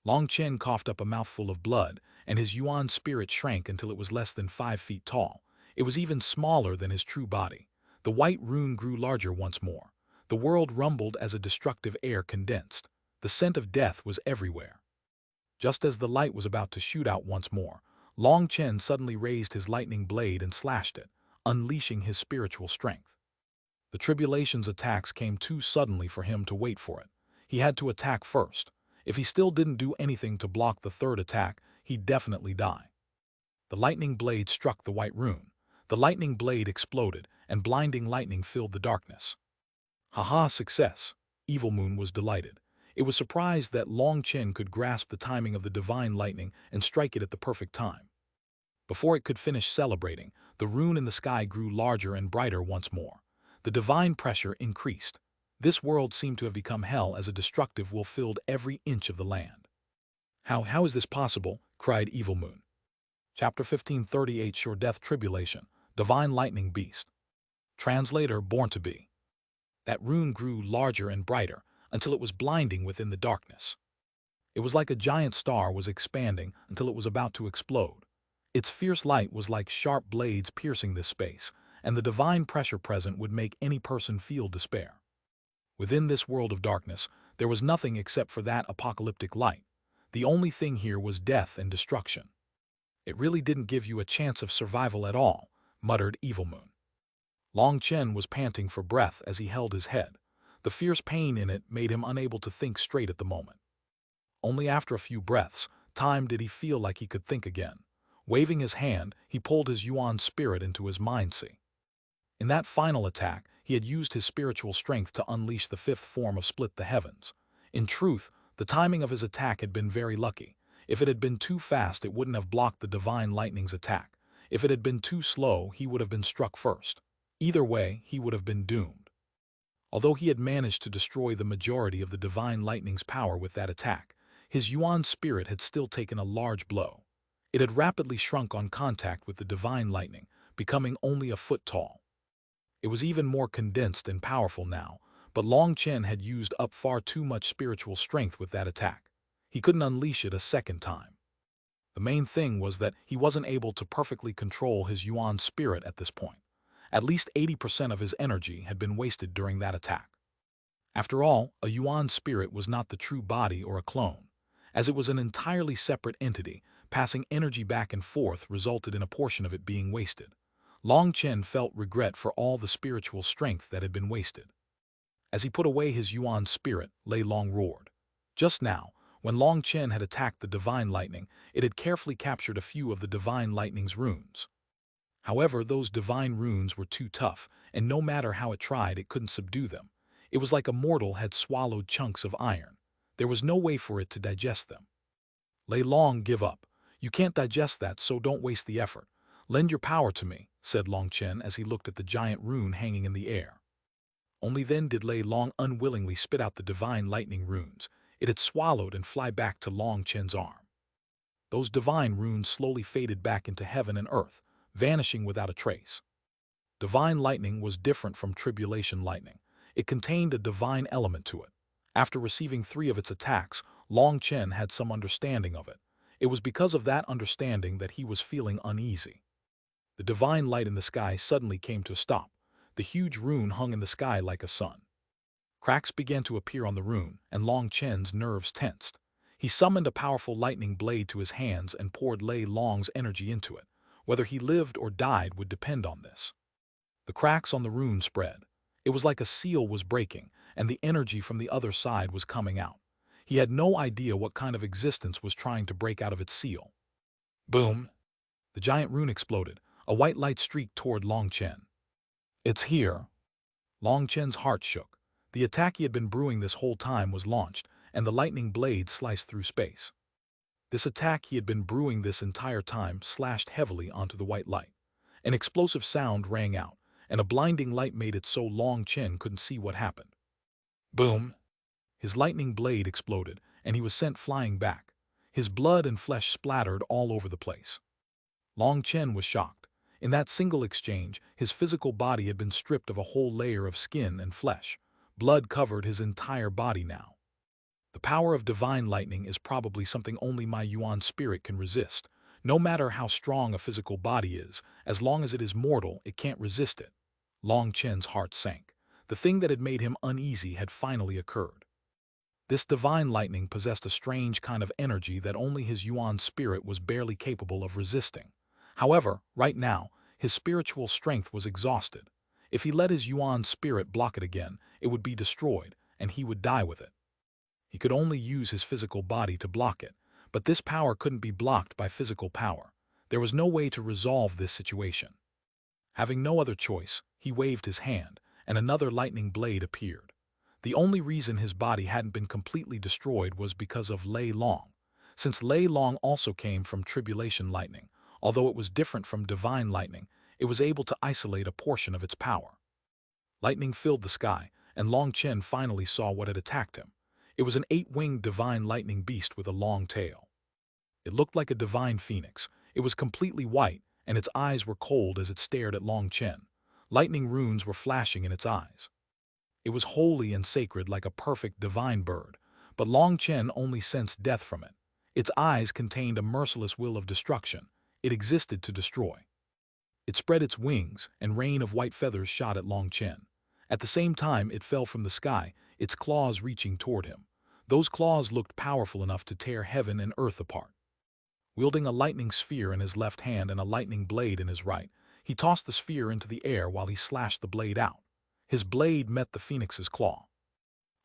Long Chen coughed up a mouthful of blood, and his Yuan spirit shrank until it was less than 5 feet tall. It was even smaller than his true body. The white rune grew larger once more. The world rumbled as a destructive air condensed. The scent of death was everywhere. Just as the light was about to shoot out once more, Long Chen suddenly raised his lightning blade and slashed it, unleashing his spiritual strength. The tribulation's attacks came too suddenly for him to wait for it. He had to attack first. If he still didn't do anything to block the third attack, he'd definitely die. The lightning blade struck the white rune. The lightning blade exploded, and blinding lightning filled the darkness. Haha, success! Evil Moon was delighted. It was surprised that Long Chen could grasp the timing of the divine lightning and strike it at the perfect time. Before it could finish celebrating, the rune in the sky grew larger and brighter once more. The divine pressure increased. This world seemed to have become hell as a destructive will filled every inch of the land. How is this possible? Cried Evil Moon. Chapter 1538 Sure Death Tribulation, Divine Lightning Beast. Translator Born to Be. That rune grew larger and brighter until it was blinding within the darkness. It was like a giant star was expanding until it was about to explode. Its fierce light was like sharp blades piercing this space, and the divine pressure present would make any person feel despair. Within this world of darkness, there was nothing except for that apocalyptic light. The only thing here was death and destruction. It really didn't give you a chance of survival at all, muttered Evil Moon. Long Chen was panting for breath as he held his head. The fierce pain in it made him unable to think straight at the moment. Only after a few breaths, did he feel like he could think again. Waving his hand, he pulled his Yuan spirit into his mind-sea. In that final attack, he had used his spiritual strength to unleash the 5th form of Split the Heavens. In truth, the timing of his attack had been very lucky. If it had been too fast, it wouldn't have blocked the divine lightning's attack. If it had been too slow, he would have been struck first. Either way, he would have been doomed. Although he had managed to destroy the majority of the divine lightning's power with that attack, his Yuan spirit had still taken a large blow. It had rapidly shrunk on contact with the divine lightning, becoming only a foot tall. It was even more condensed and powerful now, but Long Chen had used up far too much spiritual strength with that attack. He couldn't unleash it a second time. The main thing was that he wasn't able to perfectly control his Yuan spirit at this point. At least 80% of his energy had been wasted during that attack. After all, a Yuan spirit was not the true body or a clone. As it was an entirely separate entity, passing energy back and forth resulted in a portion of it being wasted. Long Chen felt regret for all the spiritual strength that had been wasted. As he put away his Yuan spirit, Lei Long roared. Just now, when Long Chen had attacked the divine lightning, it had carefully captured a few of the divine lightning's runes. However, those divine runes were too tough, and no matter how it tried, it couldn't subdue them. It was like a mortal had swallowed chunks of iron. There was no way for it to digest them. Lei Long, give up. You can't digest that, so don't waste the effort. Lend your power to me, said Long Chen as he looked at the giant rune hanging in the air. Only then did Lei Long unwillingly spit out the divine lightning runes. It had swallowed and fly back to Long Chen's arm. Those divine runes slowly faded back into heaven and earth, vanishing without a trace. Divine lightning was different from tribulation lightning. It contained a divine element to it. After receiving 3 of its attacks, Long Chen had some understanding of it. It was because of that understanding that he was feeling uneasy. The divine light in the sky suddenly came to a stop. The huge rune hung in the sky like a sun. Cracks began to appear on the rune, and Long Chen's nerves tensed. He summoned a powerful lightning blade to his hands and poured Lei Long's energy into it. Whether he lived or died would depend on this. The cracks on the rune spread. It was like a seal was breaking, and the energy from the other side was coming out. He had no idea what kind of existence was trying to break out of its seal. Boom! The giant rune exploded. A white light streaked toward Long Chen. It's here. Long Chen's heart shook. The attack he had been brewing this whole time was launched, and the lightning blade sliced through space. This attack he had been brewing this entire time slashed heavily onto the white light. An explosive sound rang out, and a blinding light made it so Long Chen couldn't see what happened. Boom! His lightning blade exploded, and he was sent flying back. His blood and flesh splattered all over the place. Long Chen was shocked. In that single exchange, his physical body had been stripped of a whole layer of skin and flesh. Blood covered his entire body now. The power of divine lightning is probably something only my Yuan spirit can resist. No matter how strong a physical body is, as long as it is mortal, it can't resist it. Long Chen's heart sank. The thing that had made him uneasy had finally occurred. This divine lightning possessed a strange kind of energy that only his Yuan spirit was barely capable of resisting. However, right now, his spiritual strength was exhausted. If he let his Yuan spirit block it again, it would be destroyed, and he would die with it. He could only use his physical body to block it, but this power couldn't be blocked by physical power. There was no way to resolve this situation. Having no other choice, he waved his hand, and another lightning blade appeared. The only reason his body hadn't been completely destroyed was because of Lei Long. Since Lei Long also came from tribulation lightning, although it was different from divine lightning, it was able to isolate a portion of its power. Lightning filled the sky, and Long Chen finally saw what had attacked him. It was an 8-winged divine lightning beast with a long tail. It looked like a divine phoenix. It was completely white, and its eyes were cold as it stared at Long Chen. Lightning runes were flashing in its eyes. It was holy and sacred like a perfect divine bird, but Long Chen only sensed death from it. Its eyes contained a merciless will of destruction. It existed to destroy. It spread its wings, and rain of white feathers shot at Long Chen. At the same time, it fell from the sky, its claws reaching toward him. Those claws looked powerful enough to tear heaven and earth apart. Wielding a lightning sphere in his left hand and a lightning blade in his right, he tossed the sphere into the air while he slashed the blade out. His blade met the phoenix's claw.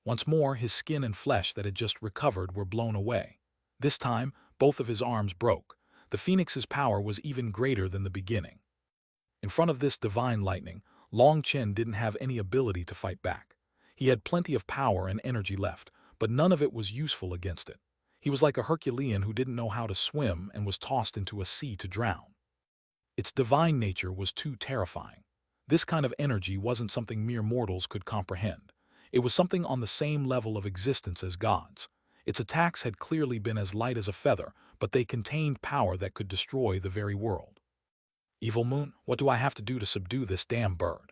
Once more, his skin and flesh that had just recovered were blown away. This time, both of his arms broke. The phoenix's power was even greater than the beginning. In front of this divine lightning, Long Chen didn't have any ability to fight back. He had plenty of power and energy left, but none of it was useful against it. He was like a Herculean who didn't know how to swim and was tossed into a sea to drown. Its divine nature was too terrifying. This kind of energy wasn't something mere mortals could comprehend. It was something on the same level of existence as gods. Its attacks had clearly been as light as a feather, but they contained power that could destroy the very world. Evil Moon, what do I have to do to subdue this damn bird?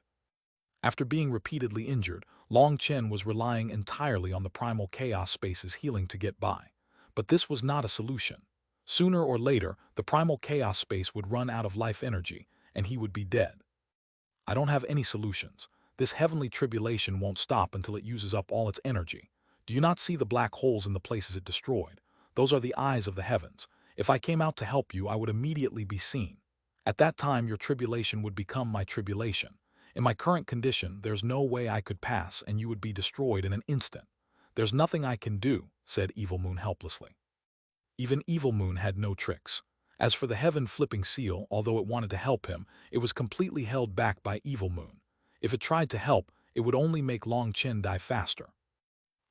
After being repeatedly injured, Long Chen was relying entirely on the primal chaos space's healing to get by. But this was not a solution. Sooner or later, the primal chaos space would run out of life energy, and he would be dead. I don't have any solutions. This heavenly tribulation won't stop until it uses up all its energy. Do you not see the black holes in the places it destroyed? Those are the eyes of the heavens. If I came out to help you, I would immediately be seen. At that time, your tribulation would become my tribulation. In my current condition, there's no way I could pass, and you would be destroyed in an instant. There's nothing I can do, said Evil Moon helplessly. Even Evil Moon had no tricks. As for the heaven-flipping seal, although it wanted to help him, it was completely held back by Evil Moon. If it tried to help, it would only make Long Chen die faster.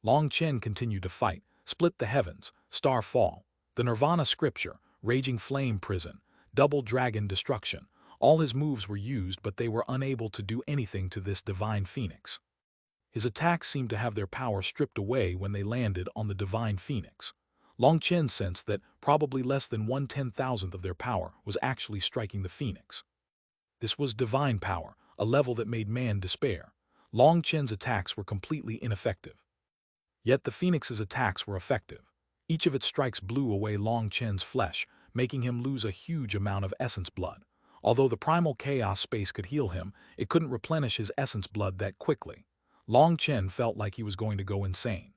Long Chen continued to fight, split the heavens, star fall, the Nirvana scripture, raging flame prison, double dragon destruction. All his moves were used, but they were unable to do anything to this divine phoenix. His attacks seemed to have their power stripped away when they landed on the divine phoenix. Long Chen sensed that probably less than 1/10,000th of their power was actually striking the phoenix. This was divine power, a level that made man despair. Long Chen's attacks were completely ineffective. Yet the phoenix's attacks were effective. Each of its strikes blew away Long Chen's flesh, making him lose a huge amount of essence blood. Although the primal chaos space could heal him, it couldn't replenish his essence blood that quickly. Long Chen felt like he was going to go insane.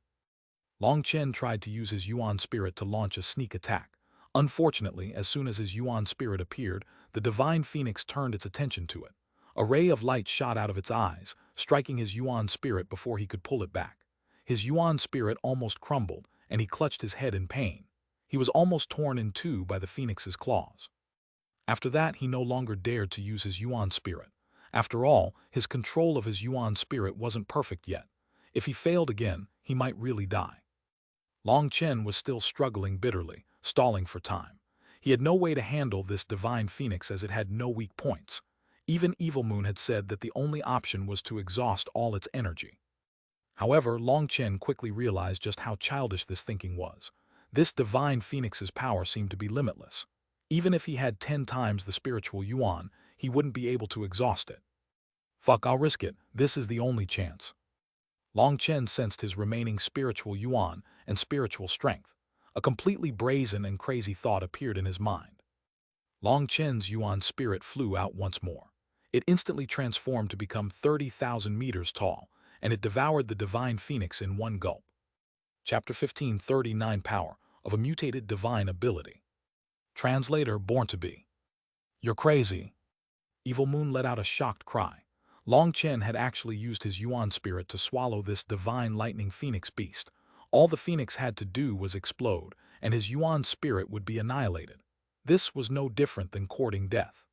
Long Chen tried to use his Yuan spirit to launch a sneak attack. Unfortunately, as soon as his Yuan spirit appeared, the divine phoenix turned its attention to it. A ray of light shot out of its eyes, striking his Yuan spirit before he could pull it back. His Yuan spirit almost crumbled, and he clutched his head in pain. He was almost torn in two by the phoenix's claws. After that, he no longer dared to use his Yuan spirit. After all, his control of his Yuan spirit wasn't perfect yet. If he failed again, he might really die. Long Chen was still struggling bitterly, stalling for time. He had no way to handle this divine phoenix as it had no weak points. Even Evil Moon had said that the only option was to exhaust all its energy. However, Long Chen quickly realized just how childish this thinking was. This divine phoenix's power seemed to be limitless. Even if he had 10 times the spiritual yuan, he wouldn't be able to exhaust it. Fuck, I'll risk it. This is the only chance. Long Chen sensed his remaining spiritual yuan and spiritual strength. A completely brazen and crazy thought appeared in his mind. Long Chen's yuan spirit flew out once more. It instantly transformed to become 30,000 meters tall, and it devoured the divine phoenix in one gulp. Chapter 15, 39 Power of a Mutated Divine Ability. Translator Born to Be. You're crazy. Evil Moon let out a shocked cry. Long Chen had actually used his Yuan spirit to swallow this divine lightning phoenix beast. All the phoenix had to do was explode, and his Yuan spirit would be annihilated. This was no different than courting death.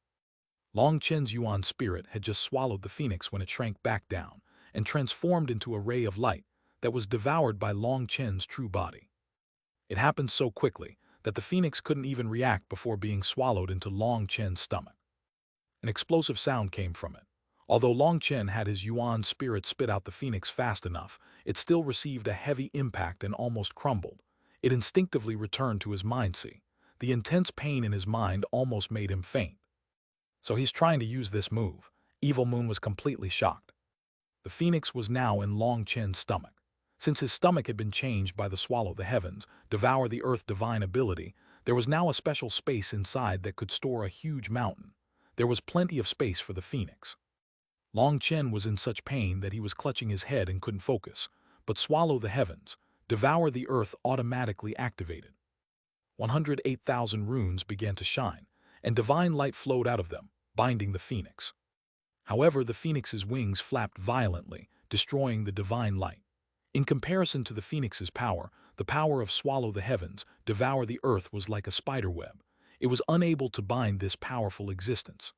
Long Chen's Yuan spirit had just swallowed the phoenix when it shrank back down and transformed into a ray of light that was devoured by Long Chen's true body. It happened so quickly that the phoenix couldn't even react before being swallowed into Long Chen's stomach. An explosive sound came from it. Although Long Chen had his Yuan spirit spit out the phoenix fast enough, it still received a heavy impact and almost crumbled. It instinctively returned to his mind-see. The intense pain in his mind almost made him faint. So he's trying to use this move. Evil Moon was completely shocked. The phoenix was now in Long Chen's stomach. Since his stomach had been changed by the Swallow the Heavens, Devour the Earth divine ability, there was now a special space inside that could store a huge mountain. There was plenty of space for the phoenix. Long Chen was in such pain that he was clutching his head and couldn't focus, but Swallow the Heavens, Devour the Earth automatically activated. 108,000 runes began to shine, and divine light flowed out of them, binding the phoenix. However, the phoenix's wings flapped violently, destroying the divine light. In comparison to the phoenix's power, the power of Swallow the Heavens, Devour the Earth was like a spider web. It was unable to bind this powerful existence.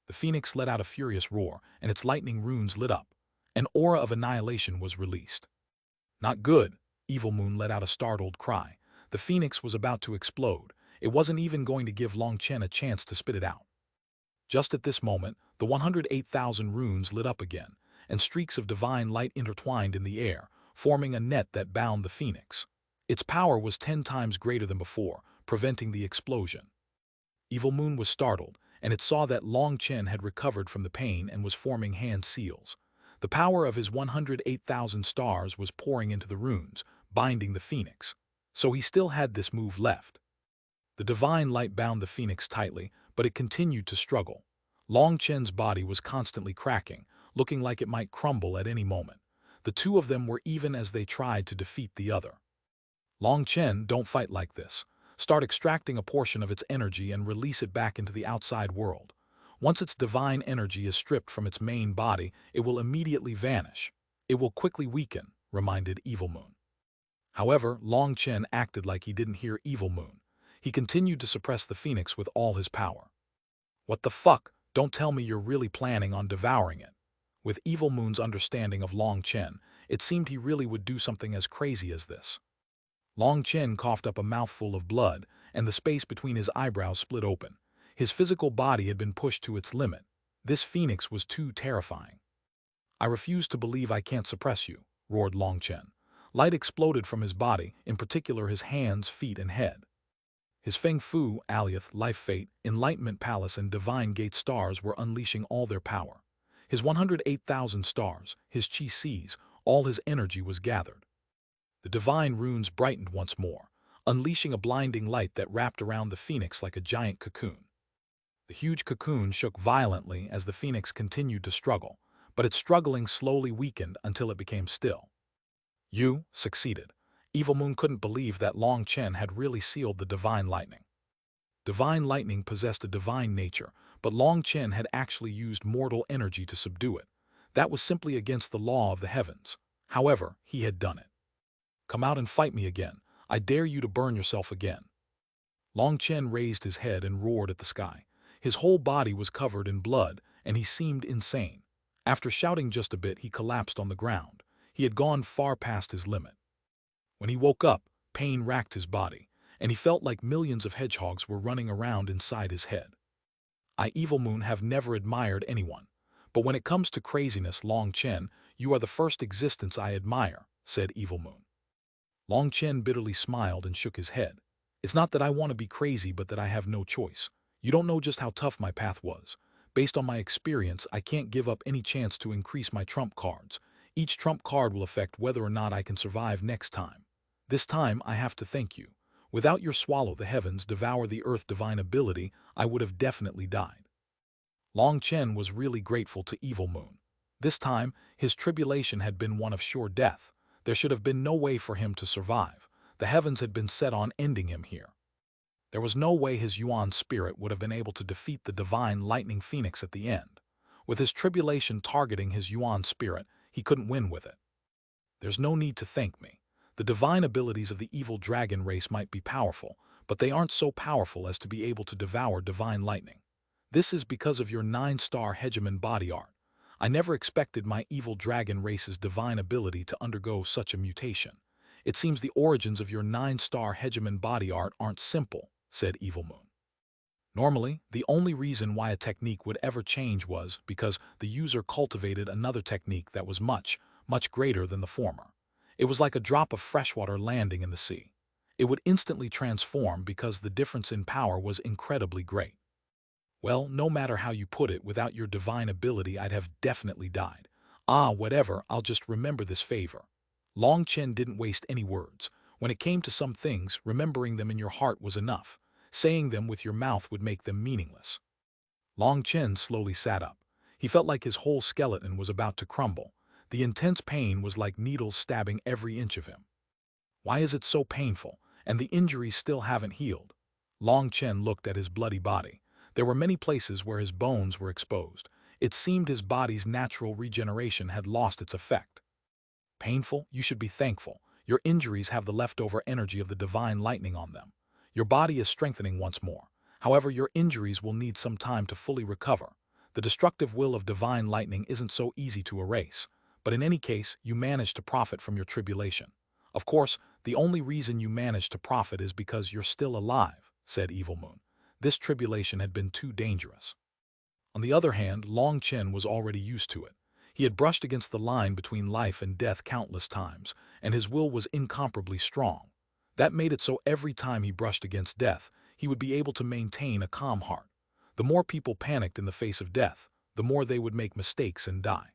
The phoenix let out a furious roar, and its lightning runes lit up. An aura of annihilation was released. Not good, Evil Moon let out a startled cry. The phoenix was about to explode. It wasn't even going to give Long Chen a chance to spit it out. Just at this moment, the 108,000 runes lit up again, and streaks of divine light intertwined in the air, forming a net that bound the phoenix. Its power was 10 times greater than before, preventing the explosion. Evil Moon was startled, and it saw that Long Chen had recovered from the pain and was forming hand seals. The power of his 108,000 stars was pouring into the runes, binding the phoenix. So he still had this move left. The divine light bound the phoenix tightly, but it continued to struggle. Long Chen's body was constantly cracking, looking like it might crumble at any moment. The two of them were even as they tried to defeat the other. Long Chen, don't fight like this. Start extracting a portion of its energy and release it back into the outside world. Once its divine energy is stripped from its main body, it will immediately vanish. It will quickly weaken, reminded Evil Moon. However, Long Chen acted like he didn't hear Evil Moon. He continued to suppress the phoenix with all his power. What the fuck? Don't tell me you're really planning on devouring it. With Evil Moon's understanding of Long Chen, it seemed he really would do something as crazy as this. Long Chen coughed up a mouthful of blood, and the space between his eyebrows split open. His physical body had been pushed to its limit. This phoenix was too terrifying. I refuse to believe I can't suppress you, roared Long Chen. Light exploded from his body, in particular his hands, feet, and head. His Feng Fu, Alioth, Life Fate, Enlightenment Palace, and Divine Gate stars were unleashing all their power. His 108,000 stars, his Qi Cs, all his energy was gathered. The divine runes brightened once more. unleashing a blinding light that wrapped around the phoenix like a giant cocoon. The huge cocoon shook violently as the phoenix continued to struggle, but its struggling slowly weakened until it became still. You succeeded. Evil Moon couldn't believe that Long Chen had really sealed the divine lightning. Divine lightning possessed a divine nature, but Long Chen had actually used mortal energy to subdue it. That was simply against the law of the heavens. However, he had done it. Come out and fight me again. I dare you to burn yourself again. Long Chen raised his head and roared at the sky. His whole body was covered in blood, and he seemed insane. After shouting just a bit, he collapsed on the ground. He had gone far past his limit. When he woke up, pain racked his body, and he felt like millions of hedgehogs were running around inside his head. I, Evil Moon, have never admired anyone. But when it comes to craziness, Long Chen, you are the first existence I admire, said Evil Moon. Long Chen bitterly smiled and shook his head. It's not that I want to be crazy, but that I have no choice. You don't know just how tough my path was. Based on my experience, I can't give up any chance to increase my trump cards. Each trump card will affect whether or not I can survive next time. This time, I have to thank you. Without your swallow the heavens, devour the earth divine ability, I would have definitely died. Long Chen was really grateful to Evil Moon. This time, his tribulation had been one of sure death. There should have been no way for him to survive. The heavens had been set on ending him here. There was no way his Yuan spirit would have been able to defeat the divine lightning phoenix at the end. With his tribulation targeting his Yuan spirit, he couldn't win with it. There's no need to thank me. The divine abilities of the evil dragon race might be powerful, but they aren't so powerful as to be able to devour divine lightning. This is because of your 9-star Hegemon body art. I never expected my evil dragon race's divine ability to undergo such a mutation. It seems the origins of your 9-star Hegemon body art aren't simple, said Evil Moon. Normally, the only reason why a technique would ever change was because the user cultivated another technique that was much, much greater than the former. It was like a drop of freshwater landing in the sea. It would instantly transform because the difference in power was incredibly great. Well, no matter how you put it, without your divine ability I'd have definitely died. Ah, whatever, I'll just remember this favor. Long Chen didn't waste any words. When it came to some things, remembering them in your heart was enough. Saying them with your mouth would make them meaningless. Long Chen slowly sat up. He felt like his whole skeleton was about to crumble. The intense pain was like needles stabbing every inch of him. Why is it so painful, and the injuries still haven't healed? Long Chen looked at his bloody body. There were many places where his bones were exposed. It seemed his body's natural regeneration had lost its effect. Painful? You should be thankful. Your injuries have the leftover energy of the divine lightning on them. Your body is strengthening once more. However, your injuries will need some time to fully recover. The destructive will of divine lightning isn't so easy to erase. But in any case, you managed to profit from your tribulation. Of course, the only reason you managed to profit is because you're still alive, said Evil Moon. This tribulation had been too dangerous. On the other hand, Long Chen was already used to it. He had brushed against the line between life and death countless times, and his will was incomparably strong. That made it so every time he brushed against death, he would be able to maintain a calm heart. The more people panicked in the face of death, the more they would make mistakes and die.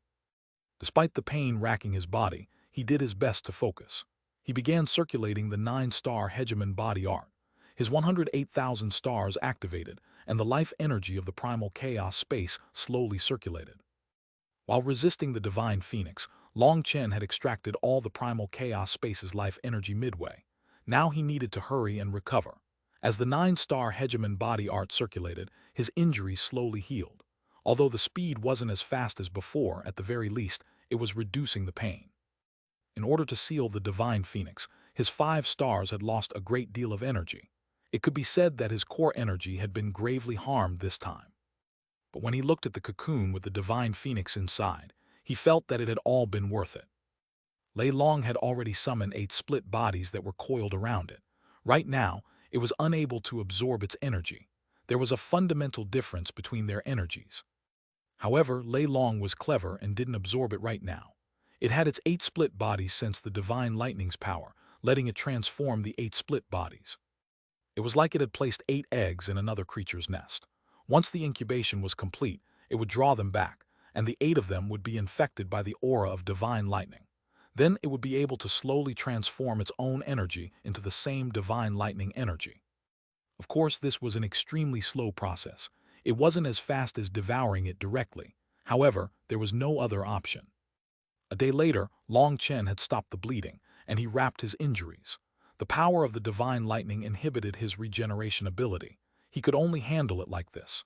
Despite the pain racking his body, he did his best to focus. He began circulating the 9-star Hegemon body art. His 108,000 stars activated, and the life energy of the primal chaos space slowly circulated. While resisting the divine phoenix, Long Chen had extracted all the primal chaos space's life energy midway. Now he needed to hurry and recover. As the 9-star Hegemon body art circulated, his injuries slowly healed. Although the speed wasn't as fast as before, at the very least, it was reducing the pain. In order to seal the divine phoenix, his 5 stars had lost a great deal of energy. It could be said that his core energy had been gravely harmed this time. But when he looked at the cocoon with the divine phoenix inside, he felt that it had all been worth it. Lei Long had already summoned 8 split bodies that were coiled around it. Right now, it was unable to absorb its energy. There was a fundamental difference between their energies. However, Lei Long was clever and didn't absorb it right now. It had its 8 split bodies sense the divine lightning's power, letting it transform the 8 split bodies. It was like it had placed 8 eggs in another creature's nest. Once the incubation was complete, it would draw them back, and the 8 of them would be infected by the aura of divine lightning. Then it would be able to slowly transform its own energy into the same divine lightning energy. Of course, this was an extremely slow process. It wasn't as fast as devouring it directly. However, there was no other option. A day later, Long Chen had stopped the bleeding, and he wrapped his injuries. The power of the divine lightning inhibited his regeneration ability. He could only handle it like this.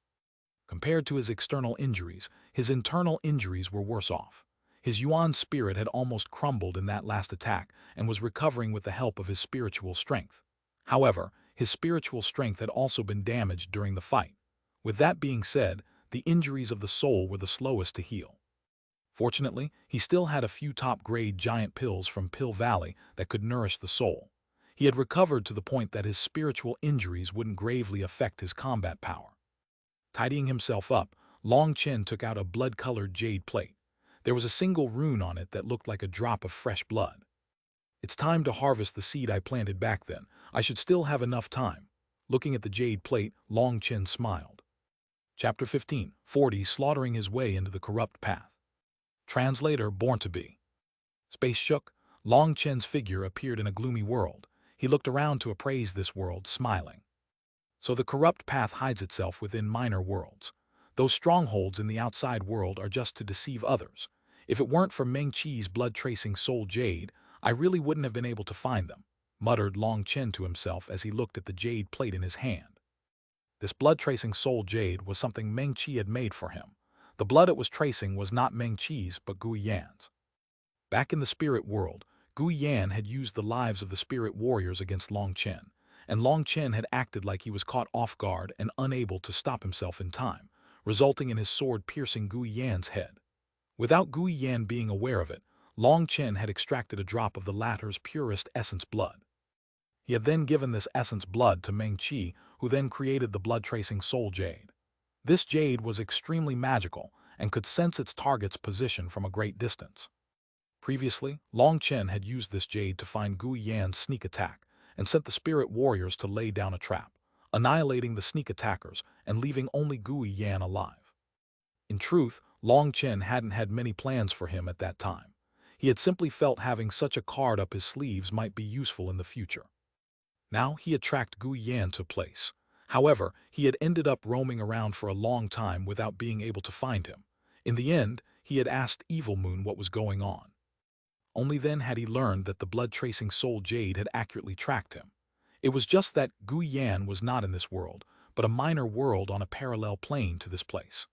Compared to his external injuries, his internal injuries were worse off. His Yuan spirit had almost crumbled in that last attack and was recovering with the help of his spiritual strength. However, his spiritual strength had also been damaged during the fight. With that being said, the injuries of the soul were the slowest to heal. Fortunately, he still had a few top-grade giant pills from Pill Valley that could nourish the soul. He had recovered to the point that his spiritual injuries wouldn't gravely affect his combat power. Tidying himself up, Long Chen took out a blood-colored jade plate. There was a single rune on it that looked like a drop of fresh blood. It's time to harvest the seed I planted back then. I should still have enough time. Looking at the jade plate, Long Chen smiled. Chapter 15, 40 Slaughtering his way into the corrupt path. Translator Born to Be. Space shook. Long Chen's figure appeared in a gloomy world. He looked around to appraise this world, smiling. So the corrupt path hides itself within minor worlds. Those strongholds in the outside world are just to deceive others. If it weren't for Meng Qi's blood-tracing soul Jade, I really wouldn't have been able to find them, muttered Long Chen to himself as he looked at the jade plate in his hand. This blood-tracing soul Jade was something Meng Qi had made for him. The blood it was tracing was not Meng Qi's but Gui Yan's. Back in the spirit world, Gui Yan had used the lives of the spirit warriors against Long Chen, and Long Chen had acted like he was caught off guard and unable to stop himself in time, resulting in his sword piercing Gui Yan's head. Without Gui Yan being aware of it, Long Chen had extracted a drop of the latter's purest essence blood. He had then given this essence blood to Meng Qi, who then created the blood-tracing soul Jade. This Jade was extremely magical and could sense its target's position from a great distance. Previously, Long Chen had used this Jade to find Gui Yan's sneak attack and sent the spirit warriors to lay down a trap, annihilating the sneak attackers and leaving only Gui Yan alive. In truth, Long Chen hadn't had many plans for him at that time. He had simply felt having such a card up his sleeves might be useful in the future. Now he had tracked Gui Yan to place. However, he had ended up roaming around for a long time without being able to find him. In the end, he had asked Evil Moon what was going on. Only then had he learned that the blood-tracing soul Jade had accurately tracked him. It was just that Gui Yan was not in this world, but a minor world on a parallel plane to this place.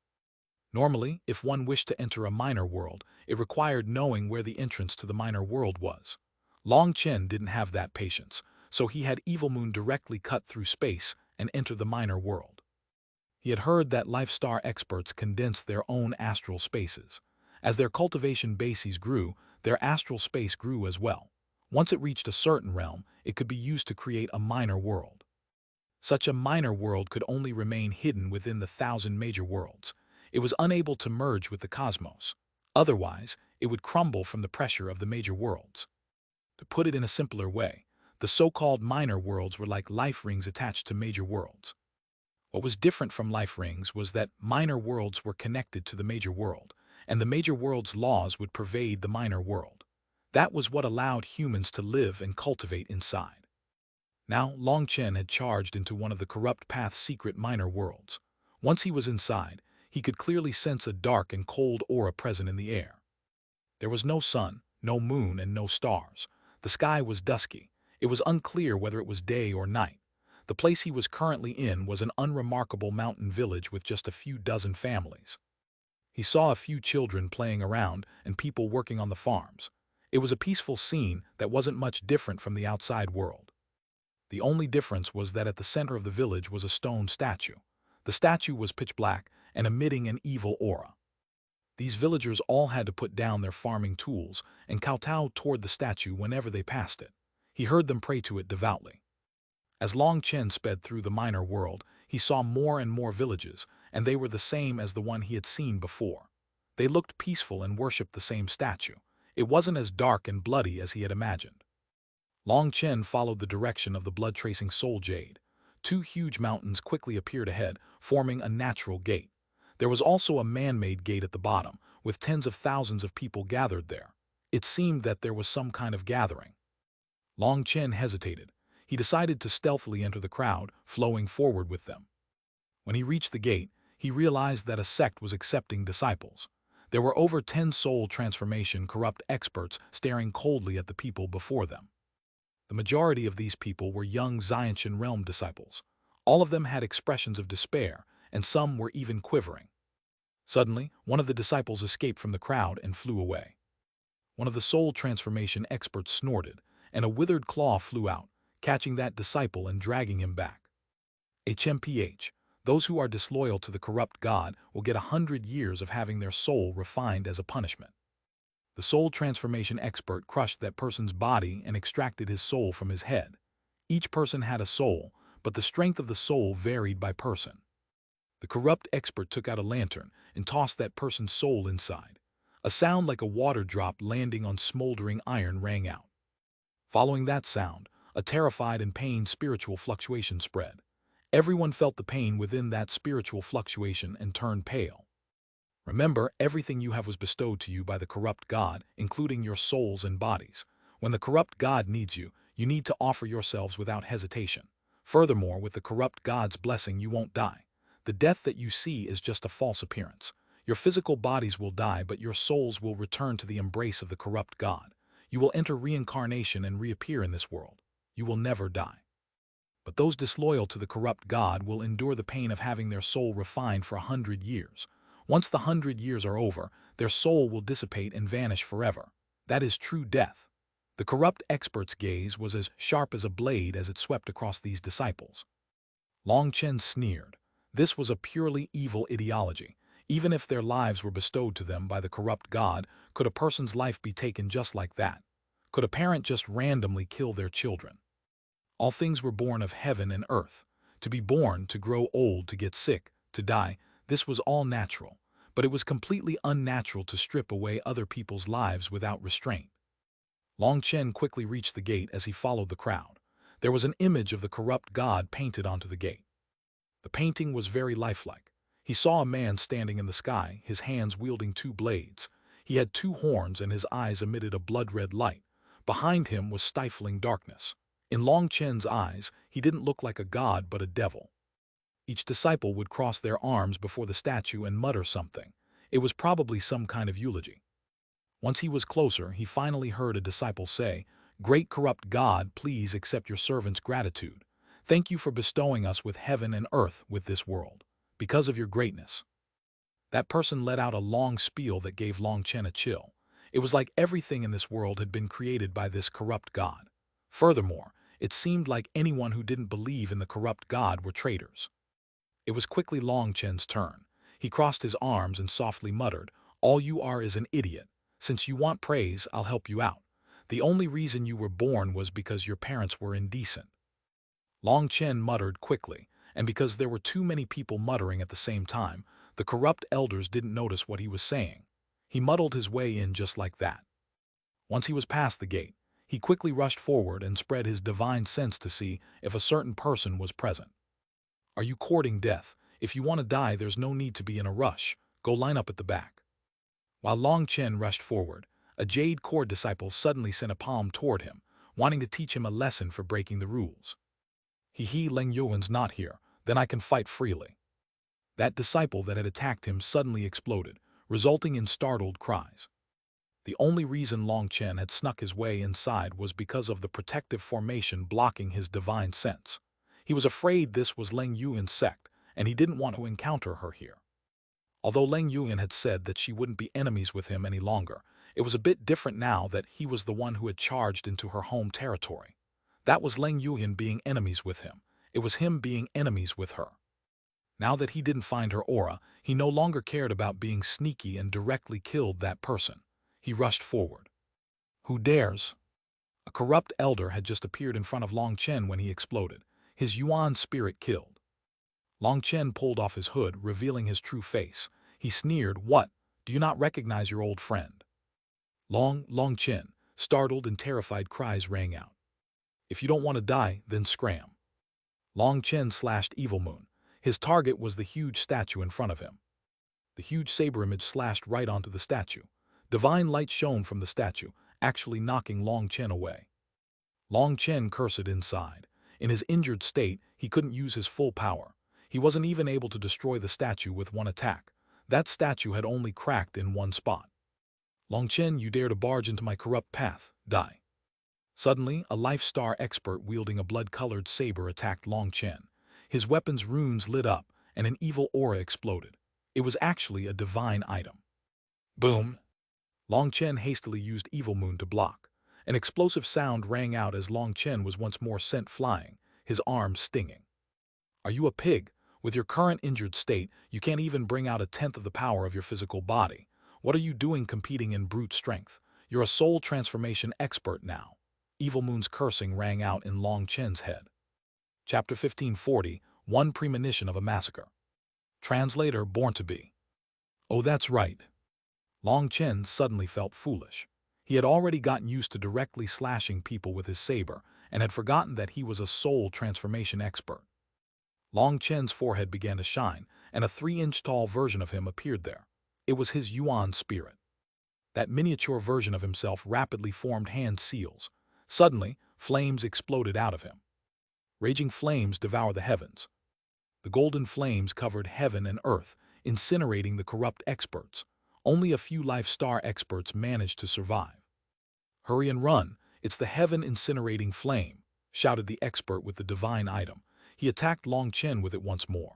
Normally, if one wished to enter a minor world, it required knowing where the entrance to the minor world was. Long Chen didn't have that patience, so he had Evil Moon directly cut through space and enter the minor world. He had heard that Lifestar experts condensed their own astral spaces. As their cultivation bases grew, their astral space grew as well. Once it reached a certain realm, it could be used to create a minor world. Such a minor world could only remain hidden within the 1,000 major worlds. It was unable to merge with the cosmos. Otherwise, it would crumble from the pressure of the major worlds. To put it in a simpler way, the so-called minor worlds were like life rings attached to major worlds. What was different from life rings was that minor worlds were connected to the major world, and the major world's laws would pervade the minor world. That was what allowed humans to live and cultivate inside. Now, Long Chen had charged into one of the corrupt path's secret minor worlds. Once he was inside, he could clearly sense a dark and cold aura present in the air. There was no sun, no moon, and no stars. The sky was dusky. It was unclear whether it was day or night. The place he was currently in was an unremarkable mountain village with just a few dozen families. He saw a few children playing around and people working on the farms. It was a peaceful scene that wasn't much different from the outside world. The only difference was that at the center of the village was a stone statue. The statue was pitch black and emitting an evil aura. These villagers all had to put down their farming tools and kowtow toward the statue whenever they passed it. He heard them pray to it devoutly. As Long Chen sped through the minor world, he saw more and more villages, and they were the same as the one he had seen before. They looked peaceful and worshipped the same statue. It wasn't as dark and bloody as he had imagined. Long Chen followed the direction of the blood-tracing soul Jade. Two huge mountains quickly appeared ahead, forming a natural gate. There was also a man-made gate at the bottom, with tens of thousands of people gathered there. It seemed that there was some kind of gathering. Long Chen hesitated. He decided to stealthily enter the crowd, flowing forward with them. When he reached the gate, he realized that a sect was accepting disciples. There were over 10 soul transformation corrupt experts staring coldly at the people before them. The majority of these people were young Xiantian realm disciples. All of them had expressions of despair, and some were even quivering. Suddenly, one of the disciples escaped from the crowd and flew away. One of the soul transformation experts snorted, and a withered claw flew out, catching that disciple and dragging him back. HMPH, those who are disloyal to the corrupt god will get 100 years of having their soul refined as a punishment. The soul transformation expert crushed that person's body and extracted his soul from his head. Each person had a soul, but the strength of the soul varied by person. The corrupt expert took out a lantern and tossed that person's soul inside. A sound like a water drop landing on smoldering iron rang out. Following that sound, a terrified and pained spiritual fluctuation spread. Everyone felt the pain within that spiritual fluctuation and turned pale. Remember, everything you have was bestowed to you by the corrupt god, including your souls and bodies. When the corrupt god needs you, you need to offer yourselves without hesitation. Furthermore, with the corrupt god's blessing, you won't die. The death that you see is just a false appearance. Your physical bodies will die, but your souls will return to the embrace of the corrupt god. You will enter reincarnation and reappear in this world. You will never die. But those disloyal to the corrupt god will endure the pain of having their soul refined for 100 years. Once the 100 years are over, their soul will dissipate and vanish forever. That is true death. The corrupt expert's gaze was as sharp as a blade as it swept across these disciples. Long Chen sneered. This was a purely evil ideology. Even if their lives were bestowed to them by the corrupt god, could a person's life be taken just like that? Could a parent just randomly kill their children? All things were born of heaven and earth. To be born, to grow old, to get sick, to die, this was all natural. But it was completely unnatural to strip away other people's lives without restraint. Long Chen quickly reached the gate as he followed the crowd. There was an image of the corrupt god painted onto the gate. The painting was very lifelike. He saw a man standing in the sky, his hands wielding 2 blades. He had 2 horns and his eyes emitted a blood-red light. Behind him was stifling darkness. In Long Chen's eyes, he didn't look like a god but a devil. Each disciple would cross their arms before the statue and mutter something. It was probably some kind of eulogy. Once he was closer, he finally heard a disciple say, "Great corrupt god, please accept your servant's gratitude. Thank you for bestowing us with heaven and earth with this world. Because of your greatness." That person let out a long spiel that gave Long Chen a chill. It was like everything in this world had been created by this corrupt god. Furthermore, it seemed like anyone who didn't believe in the corrupt god were traitors. It was quickly Long Chen's turn. He crossed his arms and softly muttered, "All you are is an idiot. Since you want praise, I'll help you out. The only reason you were born was because your parents were indecent." Long Chen muttered quickly, and because there were too many people muttering at the same time, the corrupt elders didn't notice what he was saying. He muddled his way in just like that. Once he was past the gate, he quickly rushed forward and spread his divine sense to see if a certain person was present. "Are you courting death? If you want to die, there's no need to be in a rush. Go line up at the back." While Long Chen rushed forward, a Jade core disciple suddenly sent a palm toward him, wanting to teach him a lesson for breaking the rules. Leng Yuan's not here, then I can fight freely." That disciple that had attacked him suddenly exploded, resulting in startled cries. The only reason Long Chen had snuck his way inside was because of the protective formation blocking his divine sense. He was afraid this was Leng Yuan's sect, and he didn't want to encounter her here. Although Leng Yuan had said that she wouldn't be enemies with him any longer, it was a bit different now that he was the one who had charged into her home territory. That was Leng Yuan being enemies with him. It was him being enemies with her. Now that he didn't find her aura, he no longer cared about being sneaky and directly killed that person. He rushed forward. "Who dares?" A corrupt elder had just appeared in front of Long Chen when he exploded. His Yuan spirit killed. Long Chen pulled off his hood, revealing his true face. He sneered, "What? Do you not recognize your old friend?" Long Chen, startled and terrified cries rang out. "If you don't want to die, then scram." Long Chen slashed Evil Moon. His target was the huge statue in front of him. The huge saber image slashed right onto the statue. Divine light shone from the statue, actually knocking Long Chen away. Long Chen cursed inside. In his injured state, he couldn't use his full power. He wasn't even able to destroy the statue with one attack. That statue had only cracked in one spot. Long Chen, you dare to barge into my corrupt path, die. Suddenly, a Life Star expert wielding a blood-colored saber attacked Long Chen. His weapon's runes lit up, and an evil aura exploded. It was actually a divine item. Boom! Long Chen hastily used Evil Moon to block. An explosive sound rang out as Long Chen was once more sent flying, his arms stinging. Are you a pig? With your current injured state, you can't even bring out a tenth of the power of your physical body. What are you doing competing in brute strength? You're a soul transformation expert now. Evil Moon's cursing rang out in Long Chen's head. Chapter 1540, One Premonition of a Massacre. Translator Born to Be. Oh, that's right. Long Chen suddenly felt foolish. He had already gotten used to directly slashing people with his saber and had forgotten that he was a soul transformation expert. Long Chen's forehead began to shine, and a 3-inch tall version of him appeared there. It was his Yuan spirit. That miniature version of himself rapidly formed hand seals. Suddenly, flames exploded out of him. Raging flames devoured the heavens. The golden flames covered heaven and earth, incinerating the corrupt experts. Only a few Life Star experts managed to survive. Hurry and run, it's the heaven-incinerating flame, shouted the expert with the divine item. He attacked Long Chen with it once more.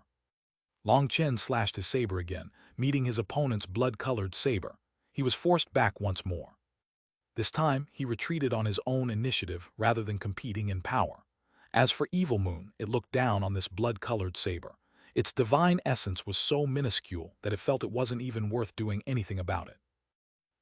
Long Chen slashed his saber again, meeting his opponent's blood-colored saber. He was forced back once more. This time, he retreated on his own initiative rather than competing in power. As for Evil Moon, it looked down on this blood-colored saber. Its divine essence was so minuscule that it felt it wasn't even worth doing anything about it.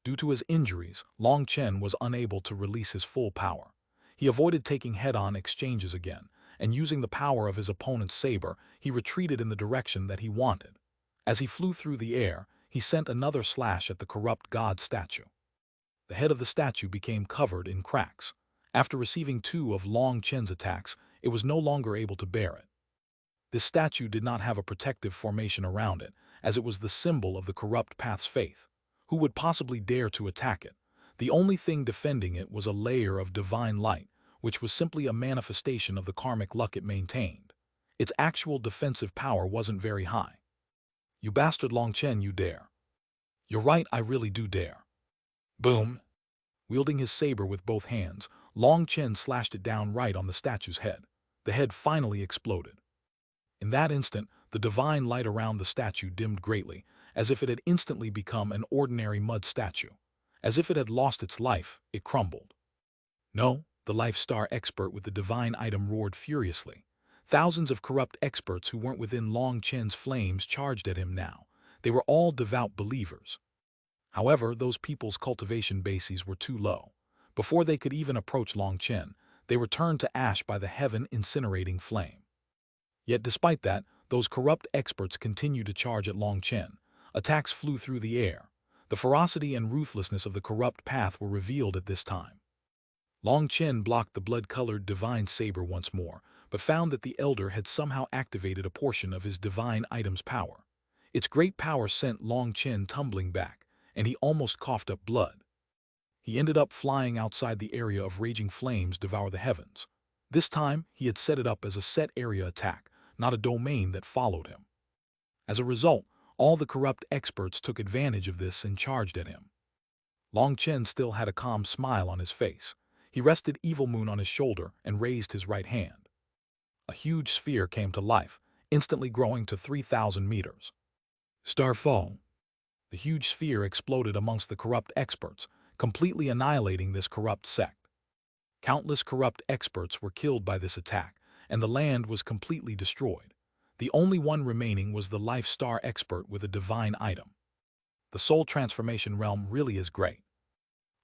Due to his injuries, Long Chen was unable to release his full power. He avoided taking head-on exchanges again, and using the power of his opponent's saber, he retreated in the direction that he wanted. As he flew through the air, he sent another slash at the corrupt god statue. The head of the statue became covered in cracks. After receiving 2 of Long Chen's attacks, it was no longer able to bear it. This statue did not have a protective formation around it, as it was the symbol of the corrupt path's faith. Who would possibly dare to attack it? The only thing defending it was a layer of divine light, which was simply a manifestation of the karmic luck it maintained. Its actual defensive power wasn't very high. You bastard Long Chen, you dare. You're right, I really do dare. Boom! Wielding his saber with both hands, Long Chen slashed it down right on the statue's head. The head finally exploded. In that instant, the divine light around the statue dimmed greatly, as if it had instantly become an ordinary mud statue. As if it had lost its life, it crumbled. No, the Life Star expert with the divine item roared furiously. Thousands of corrupt experts who weren't within Long Chen's flames charged at him now. They were all devout believers. However, those people's cultivation bases were too low. Before they could even approach Long Chen, they were turned to ash by the heaven-incinerating flame. Yet despite that, those corrupt experts continued to charge at Long Chen. Attacks flew through the air. The ferocity and ruthlessness of the corrupt path were revealed at this time. Long Chen blocked the blood-colored divine saber once more, but found that the elder had somehow activated a portion of his divine item's power. Its great power sent Long Chen tumbling back, and he almost coughed up blood. He ended up flying outside the area of raging flames devour the heavens. This time, he had set it up as a set area attack, not a domain that followed him. As a result, all the corrupt experts took advantage of this and charged at him. Long Chen still had a calm smile on his face. He rested Evil Moon on his shoulder and raised his right hand. A huge sphere came to life, instantly growing to 3,000 meters. Starfall. The huge sphere exploded amongst the corrupt experts, completely annihilating this corrupt sect. Countless corrupt experts were killed by this attack, and the land was completely destroyed. The only one remaining was the Life Star expert with a divine item. The soul transformation realm really is great.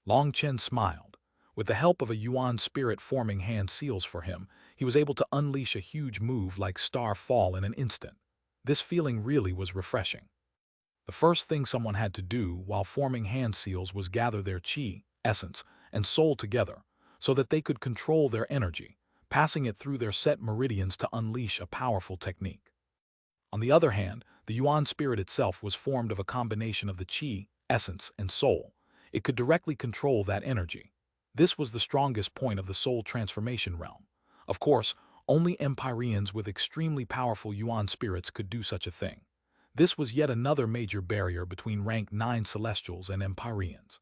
Long Chen smiled. With the help of a Yuan spirit forming hand seals for him, he was able to unleash a huge move like Star Fall in an instant. This feeling really was refreshing. The first thing someone had to do while forming hand seals was gather their chi, essence, and soul together, so that they could control their energy, passing it through their set meridians to unleash a powerful technique. On the other hand, the Yuan spirit itself was formed of a combination of the chi, essence, and soul. It could directly control that energy. This was the strongest point of the soul transformation realm. Of course, only Empyreans with extremely powerful Yuan spirits could do such a thing. This was yet another major barrier between rank 9 Celestials and Empyreans.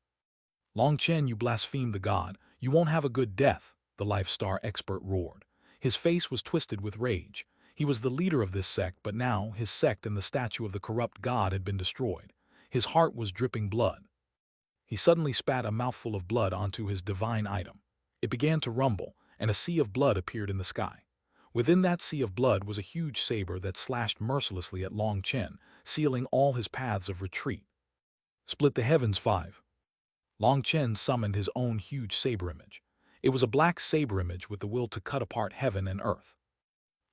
Long Chen, you blaspheme the god, you won't have a good death, the Life Star expert roared. His face was twisted with rage. He was the leader of this sect, but now his sect and the statue of the corrupt god had been destroyed. His heart was dripping blood. He suddenly spat a mouthful of blood onto his divine item. It began to rumble, and a sea of blood appeared in the sky. Within that sea of blood was a huge saber that slashed mercilessly at Long Chen, sealing all his paths of retreat. Split the heavens 5. Long Chen summoned his own huge saber image. It was a black saber image with the will to cut apart heaven and earth.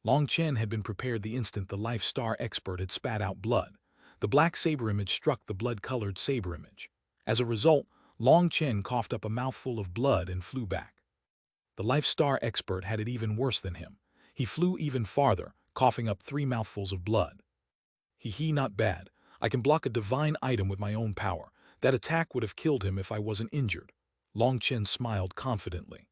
Long Chen had been prepared the instant the Life Star expert had spat out blood. The black saber image struck the blood-colored saber image. As a result, Long Chen coughed up a mouthful of blood and flew back. The Life Star expert had it even worse than him. He flew even farther, coughing up 3 mouthfuls of blood. Hee, not bad. I can block a divine item with my own power. That attack would have killed him if I wasn't injured. Long Chen smiled confidently.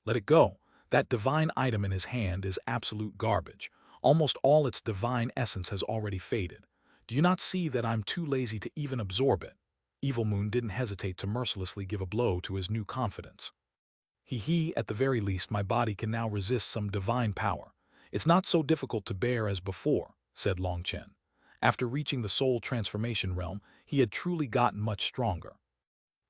Let it go. That divine item in his hand is absolute garbage. Almost all its divine essence has already faded. Do you not see that I'm too lazy to even absorb it? Evil Moon didn't hesitate to mercilessly give a blow to his new confidence. At the very least my body can now resist some divine power. It's not so difficult to bear as before, said Long Chen. After reaching the soul transformation realm, he had truly gotten much stronger.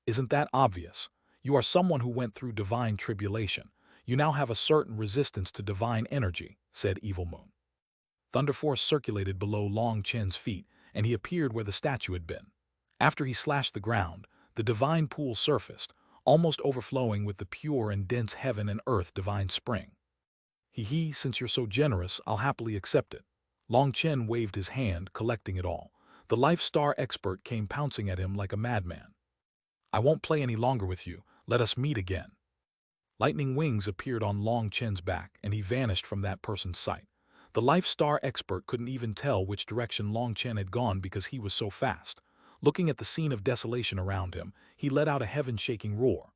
Isn't that obvious? You are someone who went through divine tribulation. You now have a certain resistance to divine energy, said Evil Moon. Thunder force circulated below Long Chen's feet, and he appeared where the statue had been. After he slashed the ground, the divine pool surfaced, almost overflowing with the pure and dense heaven and earth divine spring. Since you're so generous, I'll happily accept it. Long Chen waved his hand, collecting it all. The Life Star expert came pouncing at him like a madman. I won't play any longer with you. Let us meet again. Lightning wings appeared on Long Chen's back, and he vanished from that person's sight. The Life Star expert couldn't even tell which direction Long Chen had gone because he was so fast. Looking at the scene of desolation around him, he let out a heaven-shaking roar.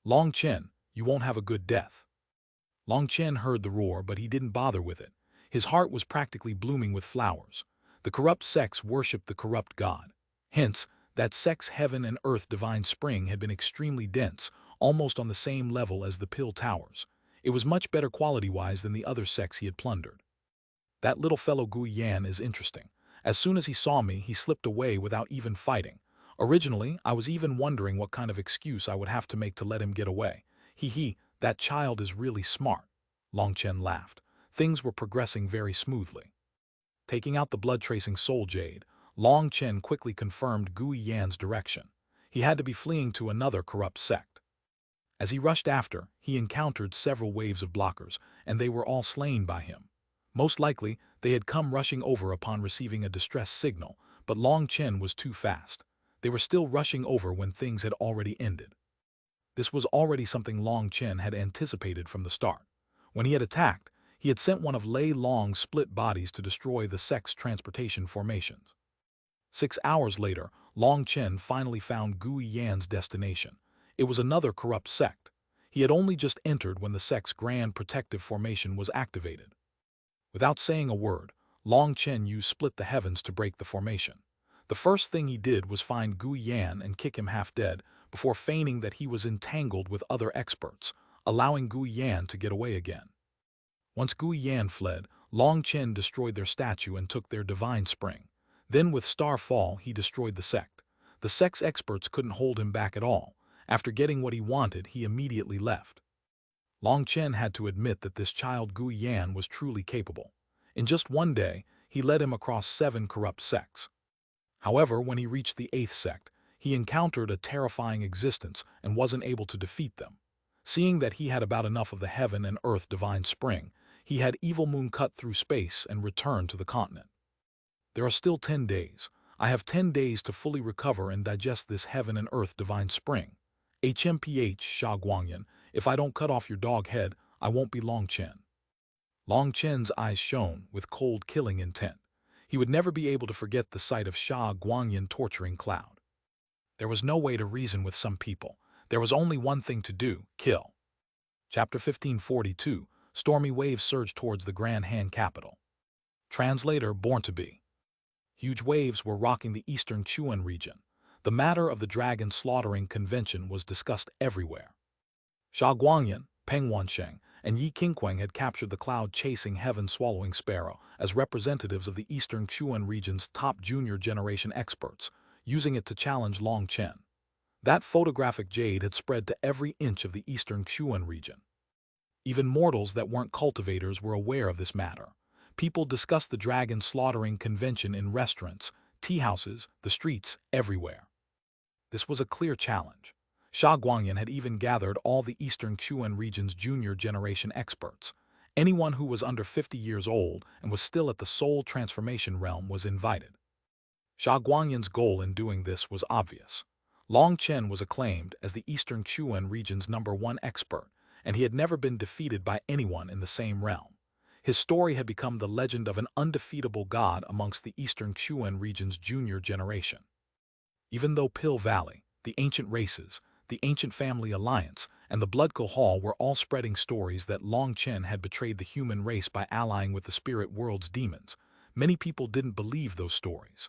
Long Chen, you won't have a good death. Long Chen heard the roar, but he didn't bother with it. His heart was practically blooming with flowers. The corrupt sects worshipped the corrupt god. Hence, that sect's heaven and earth divine spring had been extremely dense, almost on the same level as the Pill Towers. It was much better quality-wise than the other sects he had plundered. That little fellow Gui Yan is interesting. As soon as he saw me, he slipped away without even fighting. Originally, I was even wondering what kind of excuse I would have to make to let him get away. That child is really smart. Long Chen laughed. Things were progressing very smoothly. Taking out the blood-tracing soul Jade, Long Chen quickly confirmed Gui Yan's direction. He had to be fleeing to another corrupt sect. As he rushed after, he encountered several waves of blockers, and they were all slain by him. Most likely, they had come rushing over upon receiving a distress signal, but Long Chen was too fast. They were still rushing over when things had already ended. This was already something Long Chen had anticipated from the start. When he had attacked, he had sent one of Lei Long's split bodies to destroy the sect's transportation formations. 6 hours later, Long Chen finally found Gui Yan's destination. It was another corrupt sect. He had only just entered when the sect's grand protective formation was activated. Without saying a word, Long Chen used Split the Heavens to break the formation. The first thing he did was find Gui Yan and kick him half dead before feigning that he was entangled with other experts, allowing Gui Yan to get away again. Once Gui Yan fled, Long Chen destroyed their statue and took their divine spring. Then with Starfall, he destroyed the sect. The sect's experts couldn't hold him back at all. After getting what he wanted, he immediately left. Long Chen had to admit that this child Gui Yan was truly capable. In just one day, he led him across 7 corrupt sects. However, when he reached the 8th sect, he encountered a terrifying existence and wasn't able to defeat them. Seeing that he had about enough of the heaven and earth divine spring, he had Evil Moon cut through space and return to the continent. There are still 10 days. I have 10 days to fully recover and digest this heaven and earth divine spring. HMPH Xuanhuan, if I don't cut off your dog head, I won't be Long Chen. Long Chen's eyes shone with cold killing intent. He would never be able to forget the sight of Xuanhuan torturing Cloud. There was no way to reason with some people. There was only one thing to do: kill. Chapter 1542. Stormy waves surged towards the Grand Han capital. Translator born to be. Huge waves were rocking the eastern Xuanhuan region. The matter of the dragon slaughtering convention was discussed everywhere. Xuanhuan, Pengwansheng, and Yi Qingquang had captured the cloud-chasing, heaven-swallowing sparrow as representatives of the eastern Xuanhuan region's top junior generation experts, using it to challenge Long Chen. That photographic Jade had spread to every inch of the eastern Xuanhuan region. Even mortals that weren't cultivators were aware of this matter. People discussed the dragon slaughtering convention in restaurants, tea houses, the streets, everywhere. This was a clear challenge. Xuanhuan had even gathered all the eastern Xuanhuan region's junior generation experts. Anyone who was under 50 years old and was still at the soul transformation realm was invited. Xuanhuan's goal in doing this was obvious. Long Chen was acclaimed as the eastern Xuanhuan region's #1 expert, and he had never been defeated by anyone in the same realm. His story had become the legend of an undefeatable god amongst the eastern Xuanhuan region's junior generation. Even though Pill Valley, the ancient races, the ancient family alliance, and the Bloodco Hall were all spreading stories that Long Chen had betrayed the human race by allying with the spirit world's demons, many people didn't believe those stories.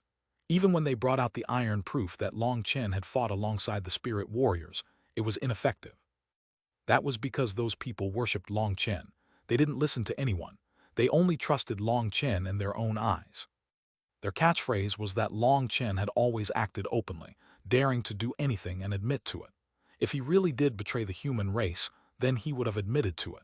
Even when they brought out the iron proof that Long Chen had fought alongside the spirit warriors, it was ineffective. That was because those people worshipped Long Chen. They didn't listen to anyone. They only trusted Long Chen and their own eyes. Their catchphrase was that Long Chen had always acted openly, daring to do anything and admit to it. If he really did betray the human race, then he would have admitted to it.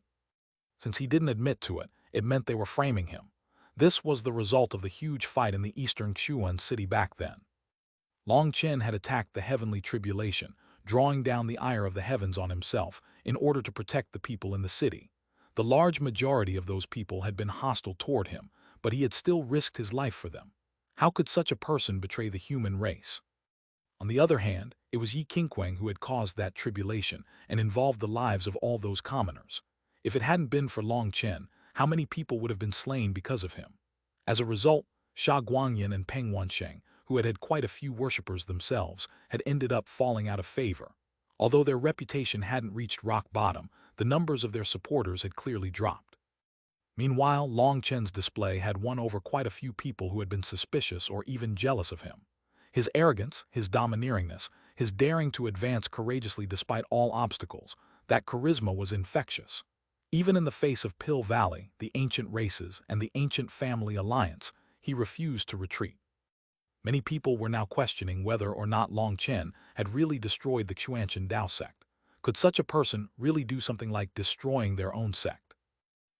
Since he didn't admit to it, it meant they were framing him. This was the result of the huge fight in the eastern Xuanhuan city back then. Long Chen had attacked the heavenly tribulation, drawing down the ire of the heavens on himself in order to protect the people in the city. The large majority of those people had been hostile toward him, but he had still risked his life for them. How could such a person betray the human race? On the other hand, it was Yi Qingquang who had caused that tribulation and involved the lives of all those commoners. If it hadn't been for Long Chen, how many people would have been slain because of him? As a result, Xuanhuan and Pengwansheng, who had quite a few worshippers themselves, had ended up falling out of favor. Although their reputation hadn't reached rock bottom, the numbers of their supporters had clearly dropped. Meanwhile, Long Chen's display had won over quite a few people who had been suspicious or even jealous of him. His arrogance, his domineeringness, his daring to advance courageously despite all obstacles, that charisma was infectious. Even in the face of Pill Valley, the ancient races, and the ancient family alliance, he refused to retreat. Many people were now questioning whether or not Long Chen had really destroyed the Xuanhuan Dao sect. Could such a person really do something like destroying their own sect?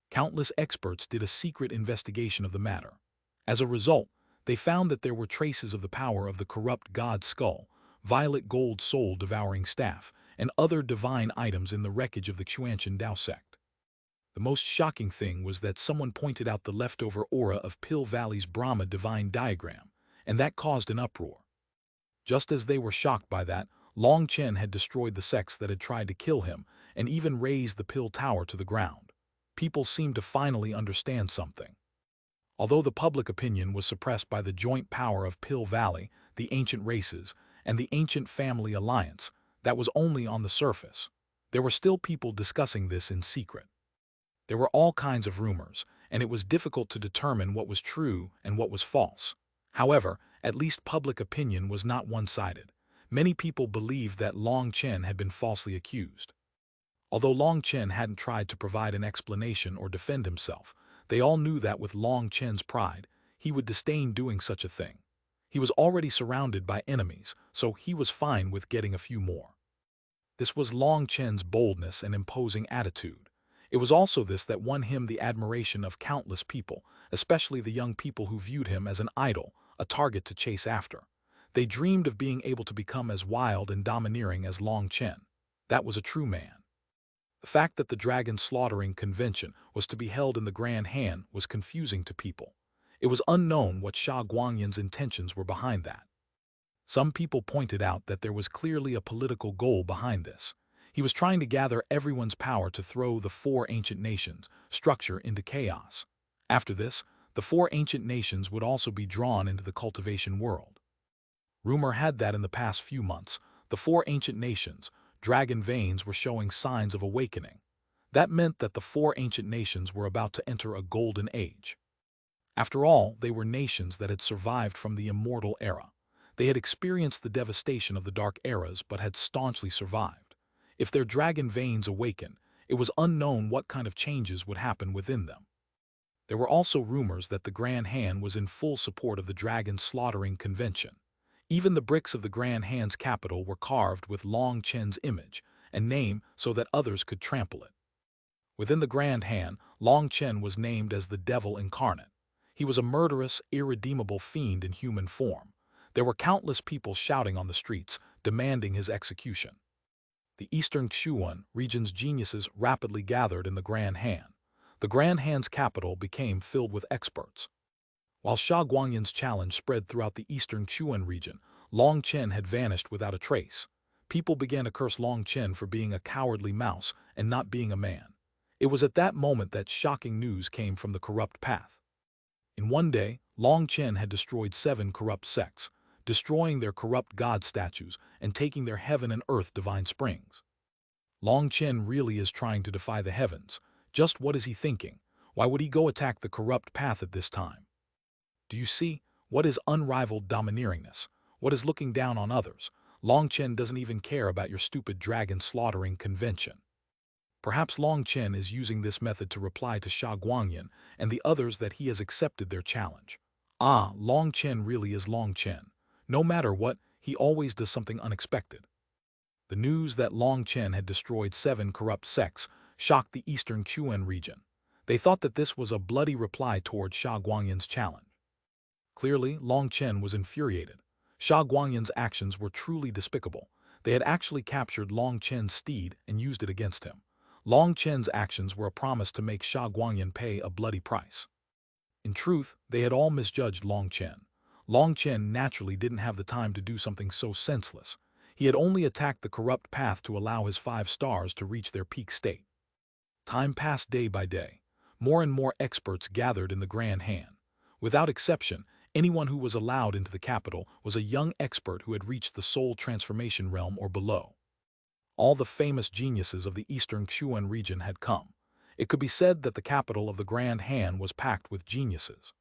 Countless experts did a secret investigation of the matter. As a result, they found that there were traces of the power of the corrupt god skull, violet gold soul-devouring staff, and other divine items in the wreckage of the Xuanhuan Dao sect. The most shocking thing was that someone pointed out the leftover aura of Pill Valley's Brahma divine diagram, and that caused an uproar. Just as they were shocked by that, Long Chen had destroyed the sects that had tried to kill him and even razed the Pill Tower to the ground. People seemed to finally understand something. Although the public opinion was suppressed by the joint power of Pill Valley, the ancient races, and the ancient family alliance, that was only on the surface. There were still people discussing this in secret. There were all kinds of rumors, and it was difficult to determine what was true and what was false. However, at least public opinion was not one-sided. Many people believed that Long Chen had been falsely accused. Although Long Chen hadn't tried to provide an explanation or defend himself, they all knew that with Long Chen's pride, he would disdain doing such a thing. He was already surrounded by enemies, so he was fine with getting a few more. This was Long Chen's boldness and imposing attitude. It was also this that won him the admiration of countless people, especially the young people who viewed him as an idol, a target to chase after. They dreamed of being able to become as wild and domineering as Long Chen. That was a true man. The fact that the dragon slaughtering convention was to be held in the Grand Han was confusing to people. It was unknown what Xuanhuan's intentions were behind that. Some people pointed out that there was clearly a political goal behind this. He was trying to gather everyone's power to throw the four ancient nations' structure into chaos. After this, the four ancient nations would also be drawn into the cultivation world. Rumor had that in the past few months, the four ancient nations, dragon veins were showing signs of awakening. That meant that the four ancient nations were about to enter a golden age. After all, they were nations that had survived from the immortal era. They had experienced the devastation of the dark eras but had staunchly survived. If their dragon veins awakened, it was unknown what kind of changes would happen within them. There were also rumors that the Grand Han was in full support of the dragon slaughtering convention. Even the bricks of the Grand Han's capital were carved with Long Chen's image and name so that others could trample it. Within the Grand Han, Long Chen was named as the devil incarnate. He was a murderous, irredeemable fiend in human form. There were countless people shouting on the streets, demanding his execution. The Eastern Xuanhuan region's geniuses rapidly gathered in the Grand Han. The Grand Han's capital became filled with experts. While Xuanhuan's challenge spread throughout the Eastern Xuan region, Long Chen had vanished without a trace. People began to curse Long Chen for being a cowardly mouse and not being a man. It was at that moment that shocking news came from the corrupt path. In one day, Long Chen had destroyed 7 corrupt sects, destroying their corrupt god statues and taking their heaven and earth divine springs. Long Chen really is trying to defy the heavens. Just what is he thinking? Why would he go attack the corrupt path at this time? Do you see? What is unrivaled domineeringness? What is looking down on others? Long Chen doesn't even care about your stupid dragon slaughtering convention. Perhaps Long Chen is using this method to reply to Xuanhuan and the others that he has accepted their challenge. Long Chen really is Long Chen. No matter what, he always does something unexpected. The news that Long Chen had destroyed 7 corrupt sects shocked the Eastern Xuan region. They thought that this was a bloody reply toward Xuanhuan's challenge. Clearly, Long Chen was infuriated. Xuanhuan's actions were truly despicable. They had actually captured Long Chen's steed and used it against him. Long Chen's actions were a promise to make Xuanhuan pay a bloody price. In truth, they had all misjudged Long Chen. Long Chen naturally didn't have the time to do something so senseless. He had only attacked the corrupt path to allow his 5 stars to reach their peak state. Time passed day by day. More and more experts gathered in the Grand Han. Without exception, anyone who was allowed into the capital was a young expert who had reached the soul transformation realm or below. All the famous geniuses of the Eastern Xuan region had come. It could be said that the capital of the Grand Han was packed with geniuses.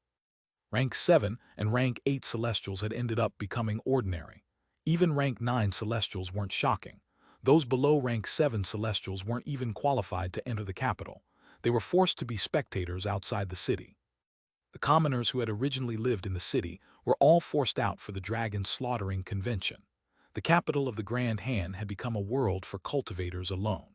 Rank 7 and Rank 8 Celestials had ended up becoming ordinary. Even Rank 9 Celestials weren't shocking. Those below Rank 7 Celestials weren't even qualified to enter the capital. They were forced to be spectators outside the city. The commoners who had originally lived in the city were all forced out for the dragon slaughtering convention. The capital of the Grand Han had become a world for cultivators alone.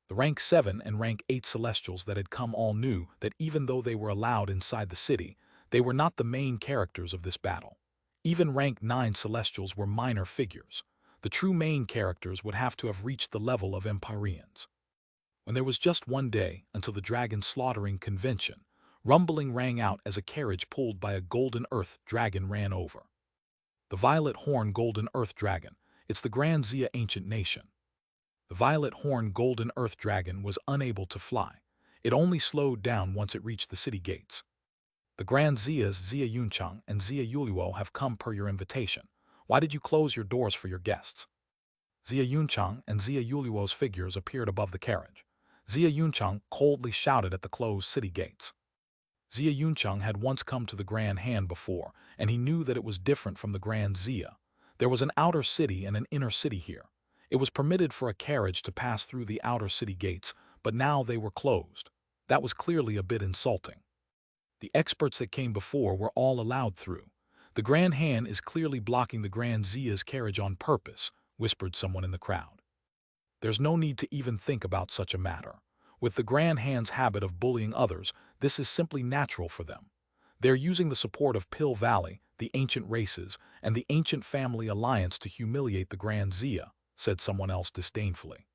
The Rank 7 and Rank 8 Celestials that had come all knew that even though they were allowed inside the city, they were not the main characters of this battle. Even Rank 9 Celestials were minor figures. The true main characters would have to have reached the level of Empyreans. When there was just one day until the dragon slaughtering convention, rumbling rang out as a carriage pulled by a golden earth dragon ran over. The violet horn golden earth dragon, it's the Grand Xia ancient nation. The violet horn golden earth dragon was unable to fly. It only slowed down once it reached the city gates. The Grand Xia's Xia Yunchang and Xia Yuliwo have come per your invitation. Why did you close your doors for your guests? Xia Yunchang and Xia Yuliwo's figures appeared above the carriage. Xia Yunchang coldly shouted at the closed city gates. Xia Yunchang had once come to the Grand Han before, and he knew that it was different from the Grand Xia. There was an outer city and an inner city here. It was permitted for a carriage to pass through the outer city gates, but now they were closed. That was clearly a bit insulting. The experts that came before were all allowed through. The Grand Han is clearly blocking the Grand Xia's carriage on purpose, whispered someone in the crowd. There's no need to even think about such a matter. With the Grand Han's habit of bullying others, this is simply natural for them. They're using the support of Pill Valley, the ancient races, and the ancient family alliance to humiliate the Grand Xia, said someone else disdainfully.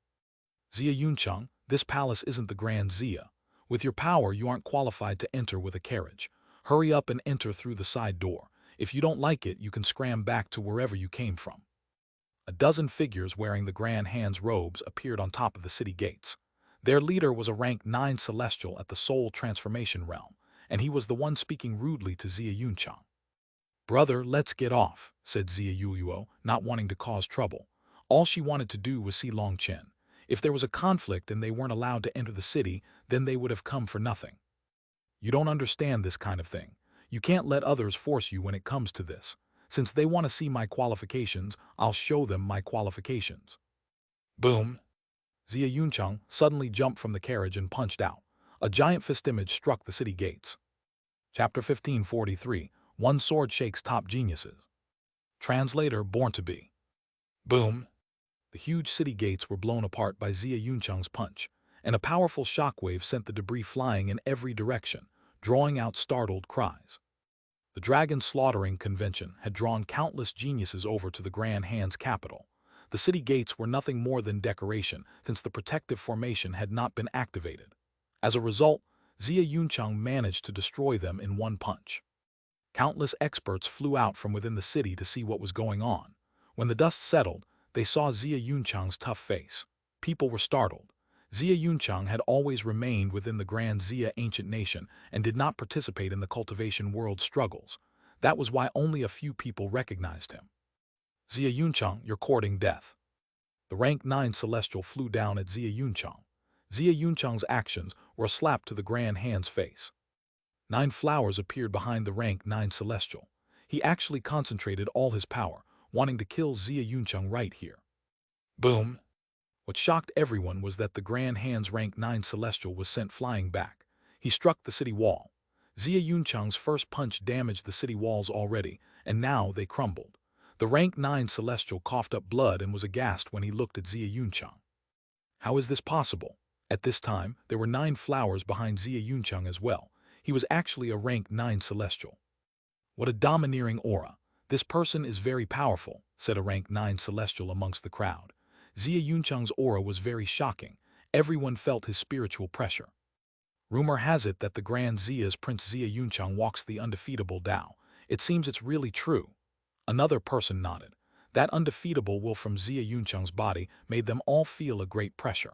Xia Yunchang, this palace isn't the Grand Xia. With your power, you aren't qualified to enter with a carriage. Hurry up and enter through the side door. If you don't like it, you can scram back to wherever you came from. A dozen figures wearing the Grand Han's robes appeared on top of the city gates. Their leader was a rank 9 celestial at the soul transformation realm, and he was the one speaking rudely to Xia Yunchang. Brother, let's get off, said Xia Yuliwo, not wanting to cause trouble. All she wanted to do was see Long Chen. If there was a conflict and they weren't allowed to enter the city, then they would have come for nothing. You don't understand this kind of thing. You can't let others force you when it comes to this. Since they want to see my qualifications, I'll show them my qualifications. Boom! Xia Yuncheng suddenly jumped from the carriage and punched out. A giant fist image struck the city gates. Chapter 1543, One Sword Shakes Top Geniuses. Translator Born to Be. Boom! The huge city gates were blown apart by Xia Yuncheng's punch, and a powerful shockwave sent the debris flying in every direction, drawing out startled cries. The dragon slaughtering convention had drawn countless geniuses over to the Grand Hand's capital. The city gates were nothing more than decoration, since the protective formation had not been activated. As a result, Xia Yuncheng managed to destroy them in one punch. Countless experts flew out from within the city to see what was going on. When the dust settled, they saw Xia Yuncheng's tough face. People were startled. Xia Yuncheng had always remained within the Grand Xia ancient nation and did not participate in the cultivation world struggles. That was why only a few people recognized him. Xia Yuncheng, you're courting death. The rank 9 celestial flew down at Xia Yuncheng. Xia Yuncheng's actions were a slap to the Grand Hand's face. 9 flowers appeared behind the rank 9 celestial. He actually concentrated all his power, wanting to kill Xia Yuncheng right here. Boom! What shocked everyone was that the Grand Hand's rank 9 celestial was sent flying back. He struck the city wall. Xia Yuncheng's first punch damaged the city walls already, and now they crumbled. The rank 9 celestial coughed up blood and was aghast when he looked at Xia Yuncheng. How is this possible? At this time, there were 9 flowers behind Xia Yuncheng as well. He was actually a rank 9 celestial. What a domineering aura. This person is very powerful, said a rank 9 celestial amongst the crowd. Xia Yuncheng's aura was very shocking. Everyone felt his spiritual pressure. Rumor has it that the Grand Xia's Prince Xia Yuncheng walks the undefeatable Tao. It seems it's really true. Another person nodded. That undefeatable will from Xia Yuncheng's body made them all feel a great pressure.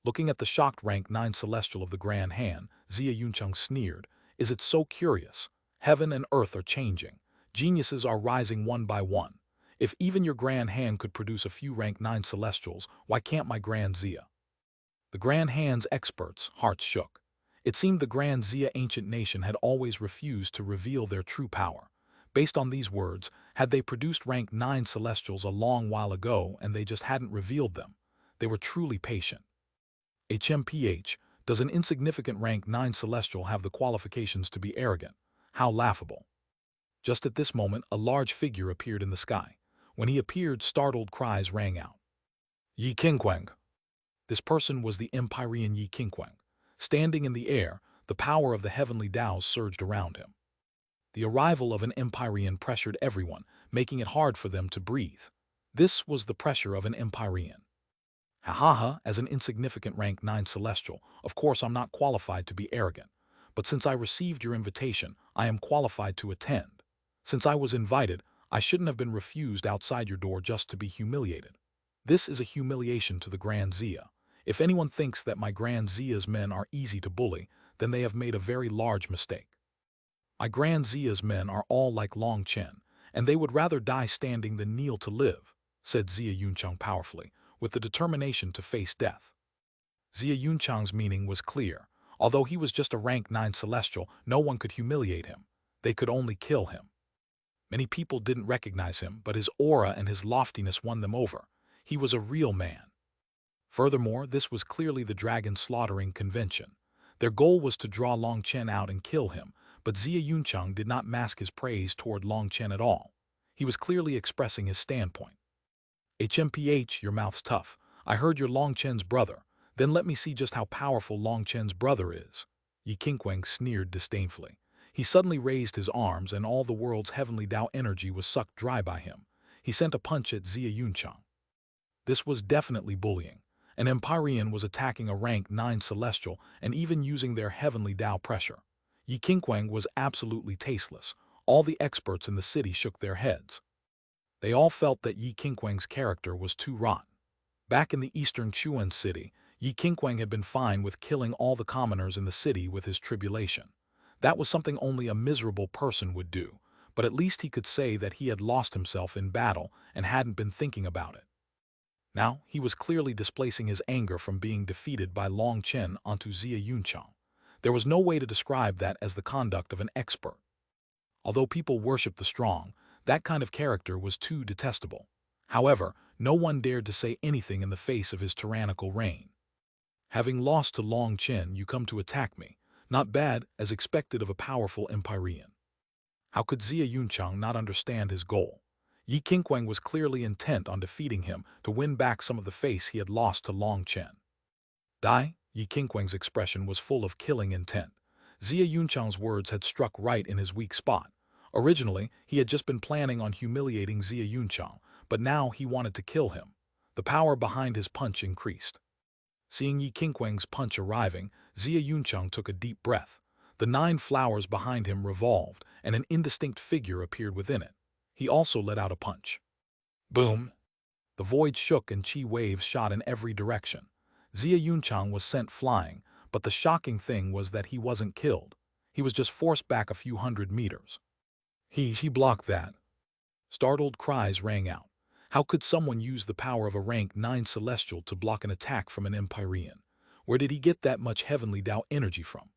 Looking at the shocked rank 9 celestial of the Grand Han, Xia Yuncheng sneered. Is it so curious? Heaven and earth are changing. Geniuses are rising one by one. If even your Grand Han could produce a few rank 9 celestials, why can't my Grand Xia? The Grand Han's experts' hearts shook. It seemed the Grand Xia ancient nation had always refused to reveal their true power. Based on these words, had they produced rank 9 celestials a long while ago and they just hadn't revealed them? They were truly patient. HMPH, does an insignificant rank 9 celestial have the qualifications to be arrogant? How laughable. Just at this moment, a large figure appeared in the sky. When he appeared, startled cries rang out. Yi Qingquang. This person was the Empyrean Yi Qingquang. Standing in the air, the power of the heavenly Taos surged around him. The arrival of an Empyrean pressured everyone, making it hard for them to breathe. This was the pressure of an Empyrean. Ha ha ha, as an insignificant rank 9 celestial, of course I'm not qualified to be arrogant. But since I received your invitation, I am qualified to attend. Since I was invited, I shouldn't have been refused outside your door just to be humiliated. This is a humiliation to the Grand Xia. If anyone thinks that my Grand Xia's men are easy to bully, then they have made a very large mistake. My Grand Xia's men are all like Long Chen, and they would rather die standing than kneel to live, said Xia Yuncheng powerfully, with the determination to face death. Xia Yuncheng's meaning was clear. Although he was just a rank 9 celestial, no one could humiliate him. They could only kill him. Many people didn't recognize him, but his aura and his loftiness won them over. He was a real man. Furthermore, this was clearly the dragon slaughtering convention. Their goal was to draw Long Chen out and kill him, but Xia Yuncheng did not mask his praise toward Long Chen at all. He was clearly expressing his standpoint. HMPH, your mouth's tough. I heard you're Long Chen's brother. Then let me see just how powerful Long Chen's brother is. Yi Qingquang sneered disdainfully. He suddenly raised his arms and all the world's heavenly Tao energy was sucked dry by him. He sent a punch at Xia Yuncheng. This was definitely bullying. An Empyrean was attacking a rank 9 celestial and even using their heavenly Tao pressure. Yi Qingquang was absolutely tasteless. All the experts in the city shook their heads. They all felt that Yi Qingquang's character was too rotten. Back in the eastern Xuanhuan city, Yi Qingquang had been fine with killing all the commoners in the city with his tribulation. That was something only a miserable person would do, but at least he could say that he had lost himself in battle and hadn't been thinking about it. Now, he was clearly displacing his anger from being defeated by Long Chen onto Zia Yunchang. There was no way to describe that as the conduct of an expert. Although people worshipped the strong, that kind of character was too detestable. However, no one dared to say anything in the face of his tyrannical reign. Having lost to Long Chen, you come to attack me. Not bad, as expected of a powerful Empyrean. How could Zia Yunchang not understand his goal? Yi Qingquang was clearly intent on defeating him to win back some of the face he had lost to Long Chen. Die? Yi Qingquang's expression was full of killing intent. Zia Yunchang's words had struck right in his weak spot. Originally, he had just been planning on humiliating Zia Yunchang, but now he wanted to kill him. The power behind his punch increased. Seeing Yi Qingquang's punch arriving, Zia Yunchang took a deep breath. The 9 flowers behind him revolved, and an indistinct figure appeared within it. He also let out a punch. Boom! The void shook and chi waves shot in every direction. Zia Yunchang was sent flying, but the shocking thing was that he wasn't killed. He was just forced back a few hundred meters. He blocked that. Startled cries rang out. How could someone use the power of a rank 9 celestial to block an attack from an Empyrean? Where did he get that much heavenly Tao energy from?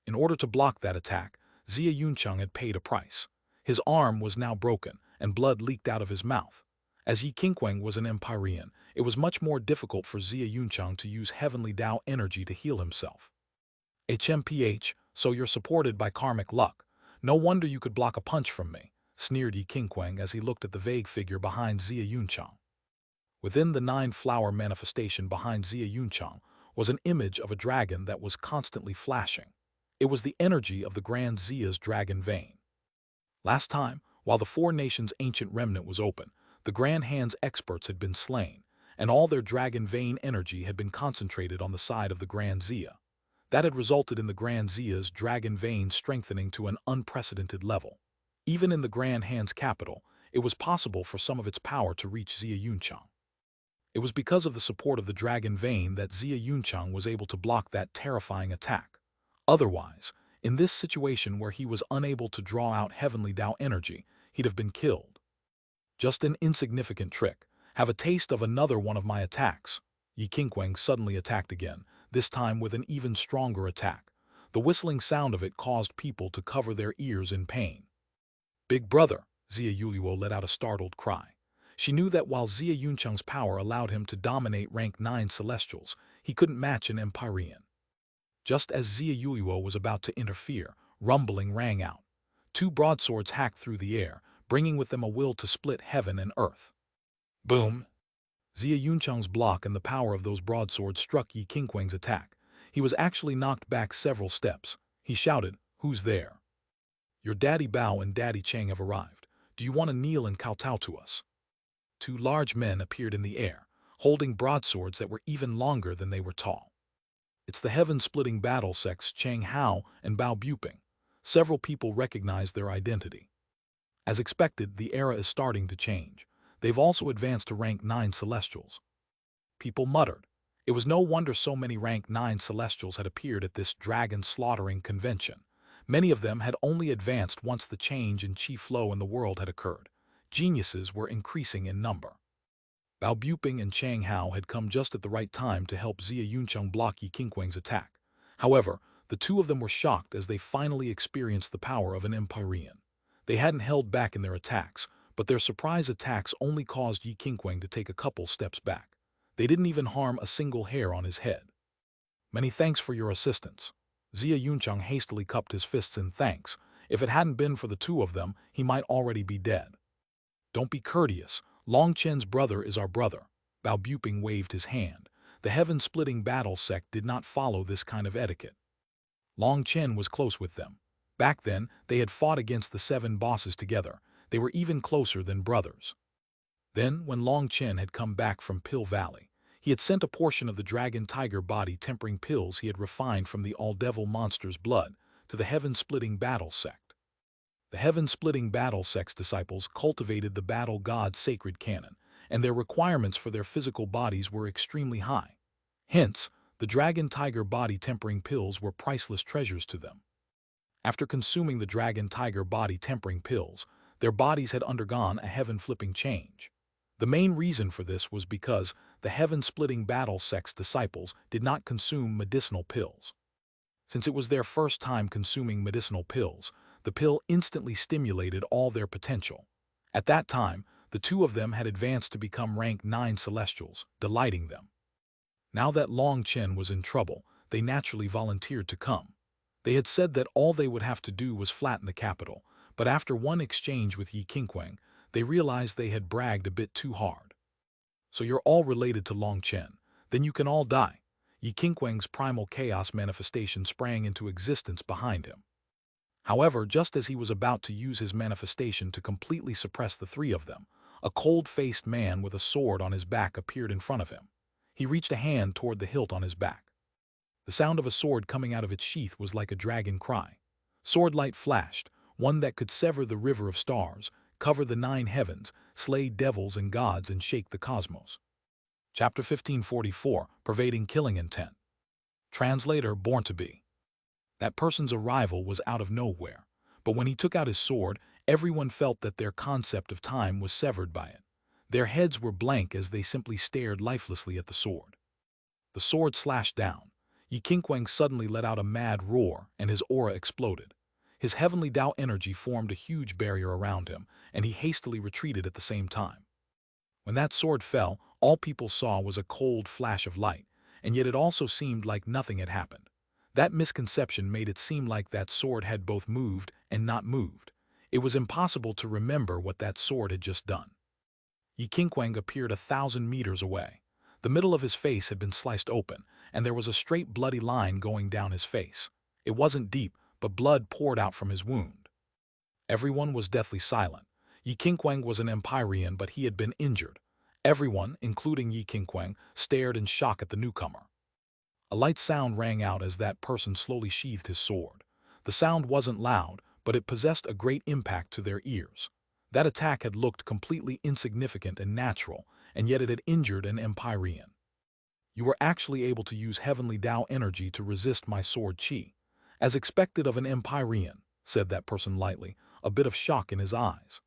In order to block that attack, Zia Yunchang had paid a price. His arm was now broken, and blood leaked out of his mouth. As Yi Qingquang was an Empyrean, it was much more difficult for Zia Yunchang to use heavenly Tao energy to heal himself. HMPH, so you're supported by karmic luck. No wonder you could block a punch from me, sneered Yi Qingquang as he looked at the vague figure behind Zia Yunchang. Within the 9-flower manifestation behind Zia Yunchang was an image of a dragon that was constantly flashing. It was the energy of the Grand Zia's dragon vein. Last time, while the 4 nations' ancient remnant was open, the Grand Hand's experts had been slain, and all their dragon vein energy had been concentrated on the side of the Grand Zia. That had resulted in the Grand Zia's dragon vein strengthening to an unprecedented level. Even in the Grand Hand's capital, it was possible for some of its power to reach Zia Yunchang. It was because of the support of the dragon vein that Zia Yunchang was able to block that terrifying attack. Otherwise, in this situation where he was unable to draw out heavenly Tao energy, he'd have been killed. Just an insignificant trick. Have a taste of another one of my attacks. Yi Qingquang suddenly attacked again, this time with an even stronger attack. The whistling sound of it caused people to cover their ears in pain. Big brother, Zia Yuluo let out a startled cry. She knew that while Zia Yunchang's power allowed him to dominate rank 9 celestials, he couldn't match an Empyrean. Just as Zia Yuluo was about to interfere, rumbling rang out. 2 broadswords hacked through the air, bringing with them a will to split heaven and earth. Boom! Zia Yunchang's block and the power of those broadswords struck Yi Qingquang's attack. He was actually knocked back several steps. He shouted, "Who's there?" "Your Daddy Bao and Daddy Cheng have arrived. Do you want to kneel and kowtow to us?" 2 large men appeared in the air, holding broadswords that were even longer than they were tall. It's the heaven-splitting battle sects Cheng Hao and Bao Buping. Several people recognized their identity. As expected, the era is starting to change. They've also advanced to rank 9 celestials. People muttered. It was no wonder so many rank 9 celestials had appeared at this dragon-slaughtering convention. Many of them had only advanced once the change in chi flow in the world had occurred. Geniuses were increasing in number. Bao Buping and Chang Hao had come just at the right time to help Zia Yunchang block Yi Qingquang's attack. However, the 2 of them were shocked as they finally experienced the power of an Empyrean. They hadn't held back in their attacks, but their surprise attacks only caused Yi Qingquang to take a couple steps back. They didn't even harm a single hair on his head. "Many thanks for your assistance." Zia Yunchang hastily cupped his fists in thanks. If it hadn't been for the 2 of them, he might already be dead. "Don't be courteous. Long Chen's brother is our brother." Bao Buping waved his hand. The heaven-splitting battle sect did not follow this kind of etiquette. Long Chen was close with them. Back then, they had fought against the 7 bosses together. They were even closer than brothers. Then, when Long Chen had come back from Pill Valley, he had sent a portion of the dragon tiger body tempering pills he had refined from the all-devil monster's blood to the heaven-splitting battle sect. The heaven-splitting battle sect's disciples cultivated the battle god's sacred canon, and their requirements for their physical bodies were extremely high. Hence, the dragon tiger body tempering pills were priceless treasures to them. After consuming the dragon tiger body tempering pills, their bodies had undergone a heaven-flipping change. The main reason for this was because the heaven-splitting battle sex disciples did not consume medicinal pills. Since it was their first time consuming medicinal pills, the pill instantly stimulated all their potential. At that time, the two of them had advanced to become rank 9 celestials, delighting them. Now that Long Chen was in trouble, they naturally volunteered to come. They had said that all they would have to do was flatten the capital, but after one exchange with Yi Qingquang, they realized they had bragged a bit too hard. So you're all related to Long Chen, then you can all die. Yi Qingquang's primal chaos manifestation sprang into existence behind him. However, just as he was about to use his manifestation to completely suppress the three of them, a cold-faced man with a sword on his back appeared in front of him. He reached a hand toward the hilt on his back. The sound of a sword coming out of its sheath was like a dragon cry. Sword light flashed, one that could sever the river of stars, cover the 9 heavens, slay devils and gods, and shake the cosmos. Chapter 1544, Pervading Killing Intent. Translator Born to Be. That person's arrival was out of nowhere, but when he took out his sword, everyone felt that their concept of time was severed by it. Their heads were blank as they simply stared lifelessly at the sword. The sword slashed down. Yi Qingquang suddenly let out a mad roar, and his aura exploded. His heavenly Tao energy formed a huge barrier around him, and he hastily retreated at the same time. When that sword fell, all people saw was a cold flash of light, and yet it also seemed like nothing had happened. That misconception made it seem like that sword had both moved and not moved. It was impossible to remember what that sword had just done. Yi Qingquang appeared 1,000 meters away. The middle of his face had been sliced open, and there was a straight bloody line going down his face. It wasn't deep, but blood poured out from his wound. Everyone was deathly silent. Yi Qingquang was an Empyrean, but he had been injured. Everyone, including Yi Qingquang, stared in shock at the newcomer. A light sound rang out as that person slowly sheathed his sword. The sound wasn't loud, but it possessed a great impact to their ears. That attack had looked completely insignificant and natural, and yet it had injured an Empyrean. You were actually able to use heavenly Tao energy to resist my sword chi. As expected of an Empyrean, said that person lightly, a bit of shock in his eyes.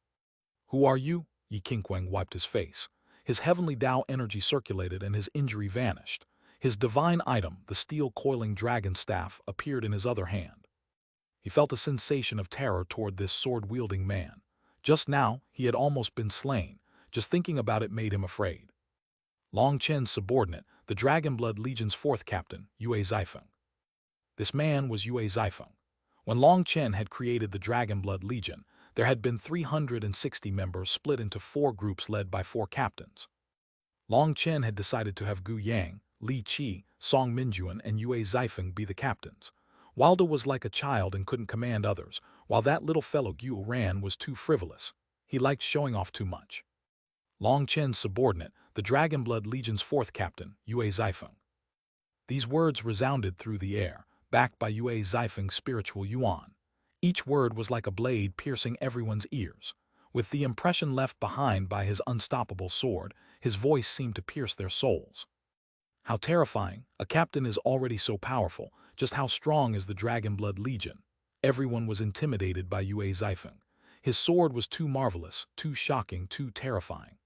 Who are you? Yi Qingquang wiped his face. His heavenly Tao energy circulated and his injury vanished. His divine item, the steel coiling dragon staff, appeared in his other hand. He felt a sensation of terror toward this sword-wielding man. Just now, he had almost been slain. Just thinking about it made him afraid. Long Chen's subordinate, the Dragonblood Legion's 4th captain, Yue Zifeng. This man was Yue Zifeng. When Long Chen had created the Dragonblood Legion, there had been 360 members split into 4 groups led by 4 captains. Long Chen had decided to have Gu Yang, Li Qi, Song Minjuan, and Yue Zifeng be the captains. Waldo was like a child and couldn't command others, while that little fellow Gu Ran was too frivolous. He liked showing off too much. Long Chen's subordinate, the Dragonblood Legion's 4th captain, Yue Zifeng. These words resounded through the air, backed by Yue Zifeng's spiritual yuan. Each word was like a blade piercing everyone's ears. With the impression left behind by his unstoppable sword, his voice seemed to pierce their souls. How terrifying! A captain is already so powerful. Just how strong is the Dragonblood Legion? Everyone was intimidated by Yue Zifeng. His sword was too marvelous, too shocking, too terrifying.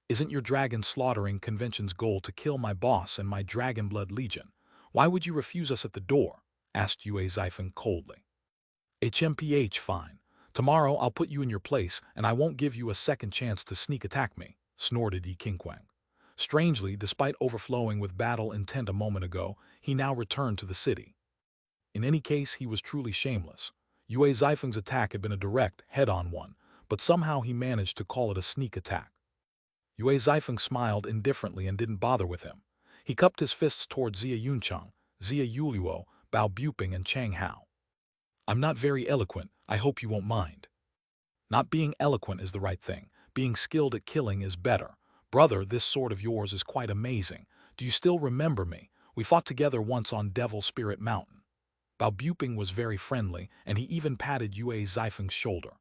Isn't your dragon slaughtering convention's goal to kill my boss and my Dragonblood Legion? Why would you refuse us at the door? Asked Yue Zifeng coldly. HMPH, fine. Tomorrow I'll put you in your place, and I won't give you a second chance to sneak attack me, snorted Yi Qingquang. Strangely, despite overflowing with battle intent a moment ago, he now returned to the city. In any case, he was truly shameless. Yue Zifeng's attack had been a direct, head-on one, but somehow he managed to call it a sneak attack. Yue Zifeng smiled indifferently and didn't bother with him. He cupped his fists toward Xia Yuncheng, Xia Yuluo, Bao Buping, and Chang Hao. I'm not very eloquent, I hope you won't mind. Not being eloquent is the right thing. Being skilled at killing is better. Brother, this sword of yours is quite amazing. Do you still remember me? We fought together once on Devil Spirit Mountain. Bao Buping was very friendly, and he even patted Yue Zifeng's shoulder.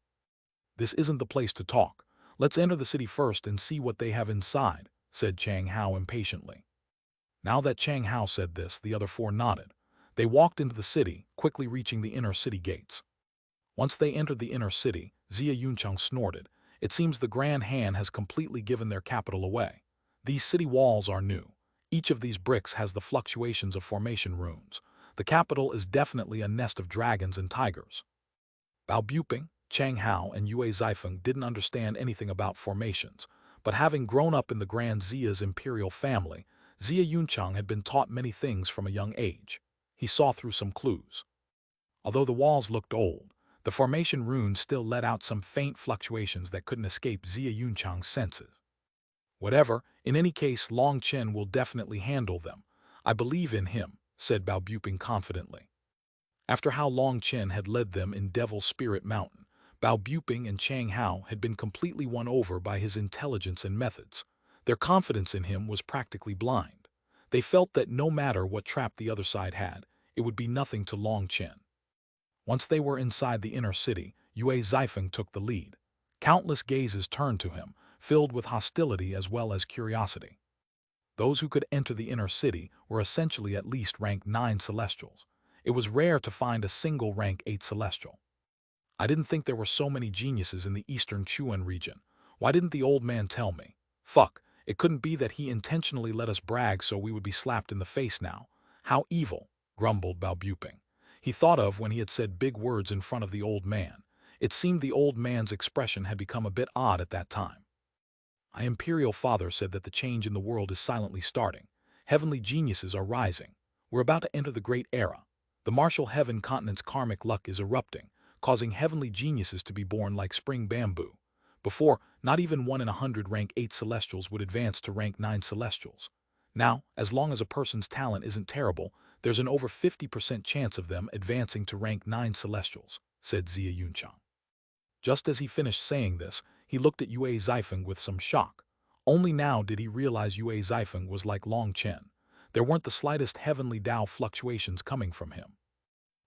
This isn't the place to talk. Let's enter the city first and see what they have inside, said Chang Hao impatiently. Now that Chang Hao said this, the other 4 nodded. They walked into the city, quickly reaching the inner city gates. Once they entered the inner city, Xia Yuncheng snorted. It seems the Grand Han has completely given their capital away. These city walls are new. Each of these bricks has the fluctuations of formation runes. The capital is definitely a nest of dragons and tigers. Bao Buping, Chang Hao, and Yue Zifeng didn't understand anything about formations, but having grown up in the Grand Zia's imperial family, Zia Yunchang had been taught many things from a young age. He saw through some clues. Although the walls looked old, the formation runes still let out some faint fluctuations that couldn't escape Zia Yunchang's senses. Whatever, in any case, Long Chen will definitely handle them. I believe in him, said Bao Buping confidently. After how Long Chen had led them in Devil's Spirit Mountain, Bao Buping and Chang Hao had been completely won over by his intelligence and methods. Their confidence in him was practically blind. They felt that no matter what trap the other side had, it would be nothing to Long Chen. Once they were inside the inner city, Yue Zifeng took the lead. Countless gazes turned to him, filled with hostility as well as curiosity. Those who could enter the inner city were essentially at least rank 9 celestials. It was rare to find a single rank 8 celestial. I didn't think there were so many geniuses in the eastern Xuanhuan region. Why didn't the old man tell me? Fuck, it couldn't be that he intentionally let us brag so we would be slapped in the face now. How evil, grumbled Bao Buping. He thought of when he had said big words in front of the old man. It seemed the old man's expression had become a bit odd at that time. My imperial father said that the change in the world is silently starting. Heavenly geniuses are rising. We're about to enter the great era. The martial heaven continent's karmic luck is erupting, causing heavenly geniuses to be born like spring bamboo. Before, not even 1 in 100 rank 8 celestials would advance to rank 9 celestials. Now, as long as a person's talent isn't terrible, there's an over 50% chance of them advancing to rank 9 celestials, said Zia Yunchang. Just as he finished saying this, he looked at Yue Zifeng with some shock. Only now did he realize Yue Zifeng was like Long Chen. There weren't the slightest heavenly Tao fluctuations coming from him.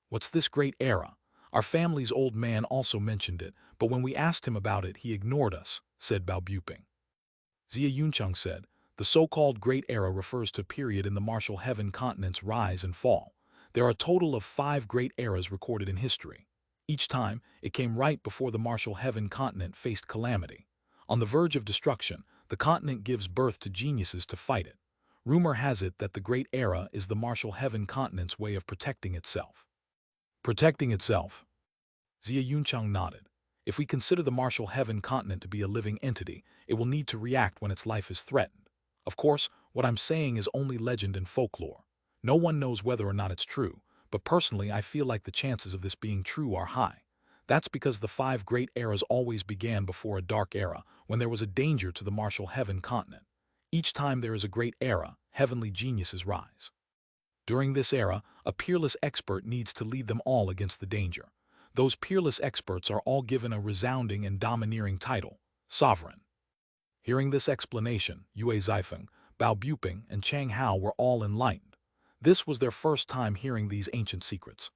What's this great era? Our family's old man also mentioned it, but when we asked him about it, he ignored us, said Bao Buping. Zia Yunchang said, the so-called Great Era refers to a period in the martial heaven continent's rise and fall. There are a total of 5 great eras recorded in history. Each time, it came right before the martial heaven continent faced calamity. On the verge of destruction, the continent gives birth to geniuses to fight it. Rumor has it that the Great Era is the martial heaven continent's way of protecting itself. Protecting itself? Zia Yunchang nodded. If we consider the martial heaven continent to be a living entity, it will need to react when its life is threatened. Of course, what I'm saying is only legend and folklore. No one knows whether or not it's true, but personally I feel like the chances of this being true are high. That's because the 5 great eras always began before a dark era, when there was a danger to the martial heaven continent. Each time there is a great era, heavenly geniuses rise. During this era, a peerless expert needs to lead them all against the danger. Those peerless experts are all given a resounding and domineering title, sovereign. Hearing this explanation, Yue Zifeng, Bao Buping, and Chang Hao were all enlightened. This was their first time hearing these ancient secrets.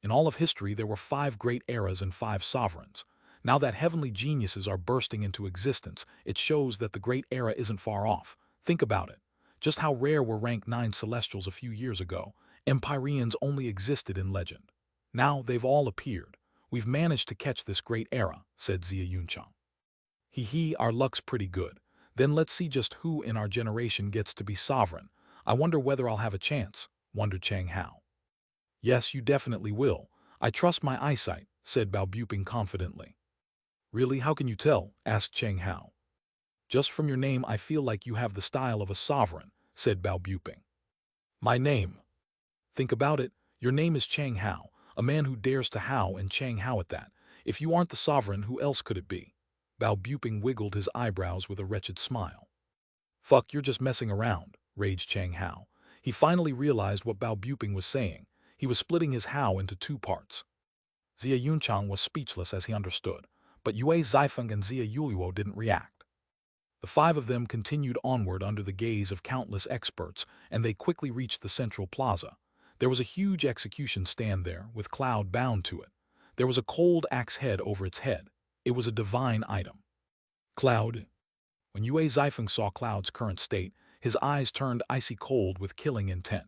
In all of history, there were 5 great eras and 5 sovereigns. Now that heavenly geniuses are bursting into existence, it shows that the great era isn't far off. Think about it. Just how rare were rank 9 celestials a few years ago. Empyreans only existed in legend. Now they've all appeared. We've managed to catch this great era, said Zia Yunchang. Hee, our luck's pretty good. Then let's see just who in our generation gets to be sovereign. I wonder whether I'll have a chance, wondered Chang Hao. Yes, you definitely will. I trust my eyesight, said Bao Buping confidently. Really, how can you tell? Asked Chang Hao. Just from your name I feel like you have the style of a sovereign, said Bao Buping. My name? Think about it. Your name is Chang Hao, a man who dares to Hao and Chang Hao at that. If you aren't the sovereign, who else could it be? Bao Buping wiggled his eyebrows with a wretched smile. Fuck, you're just messing around, raged Chang Hao. He finally realized what Bao Buping was saying. He was splitting his Hao into 2 parts. Zia Yunchang was speechless as he understood, but Yue Zifeng and Zia Yuluo didn't react. The 5 of them continued onward under the gaze of countless experts, and they quickly reached the central plaza. There was a huge execution stand there, with Cloud bound to it. There was a cold axe head over its head. It was a divine item. Cloud. When Yue Zifeng saw Cloud's current state, his eyes turned icy cold with killing intent.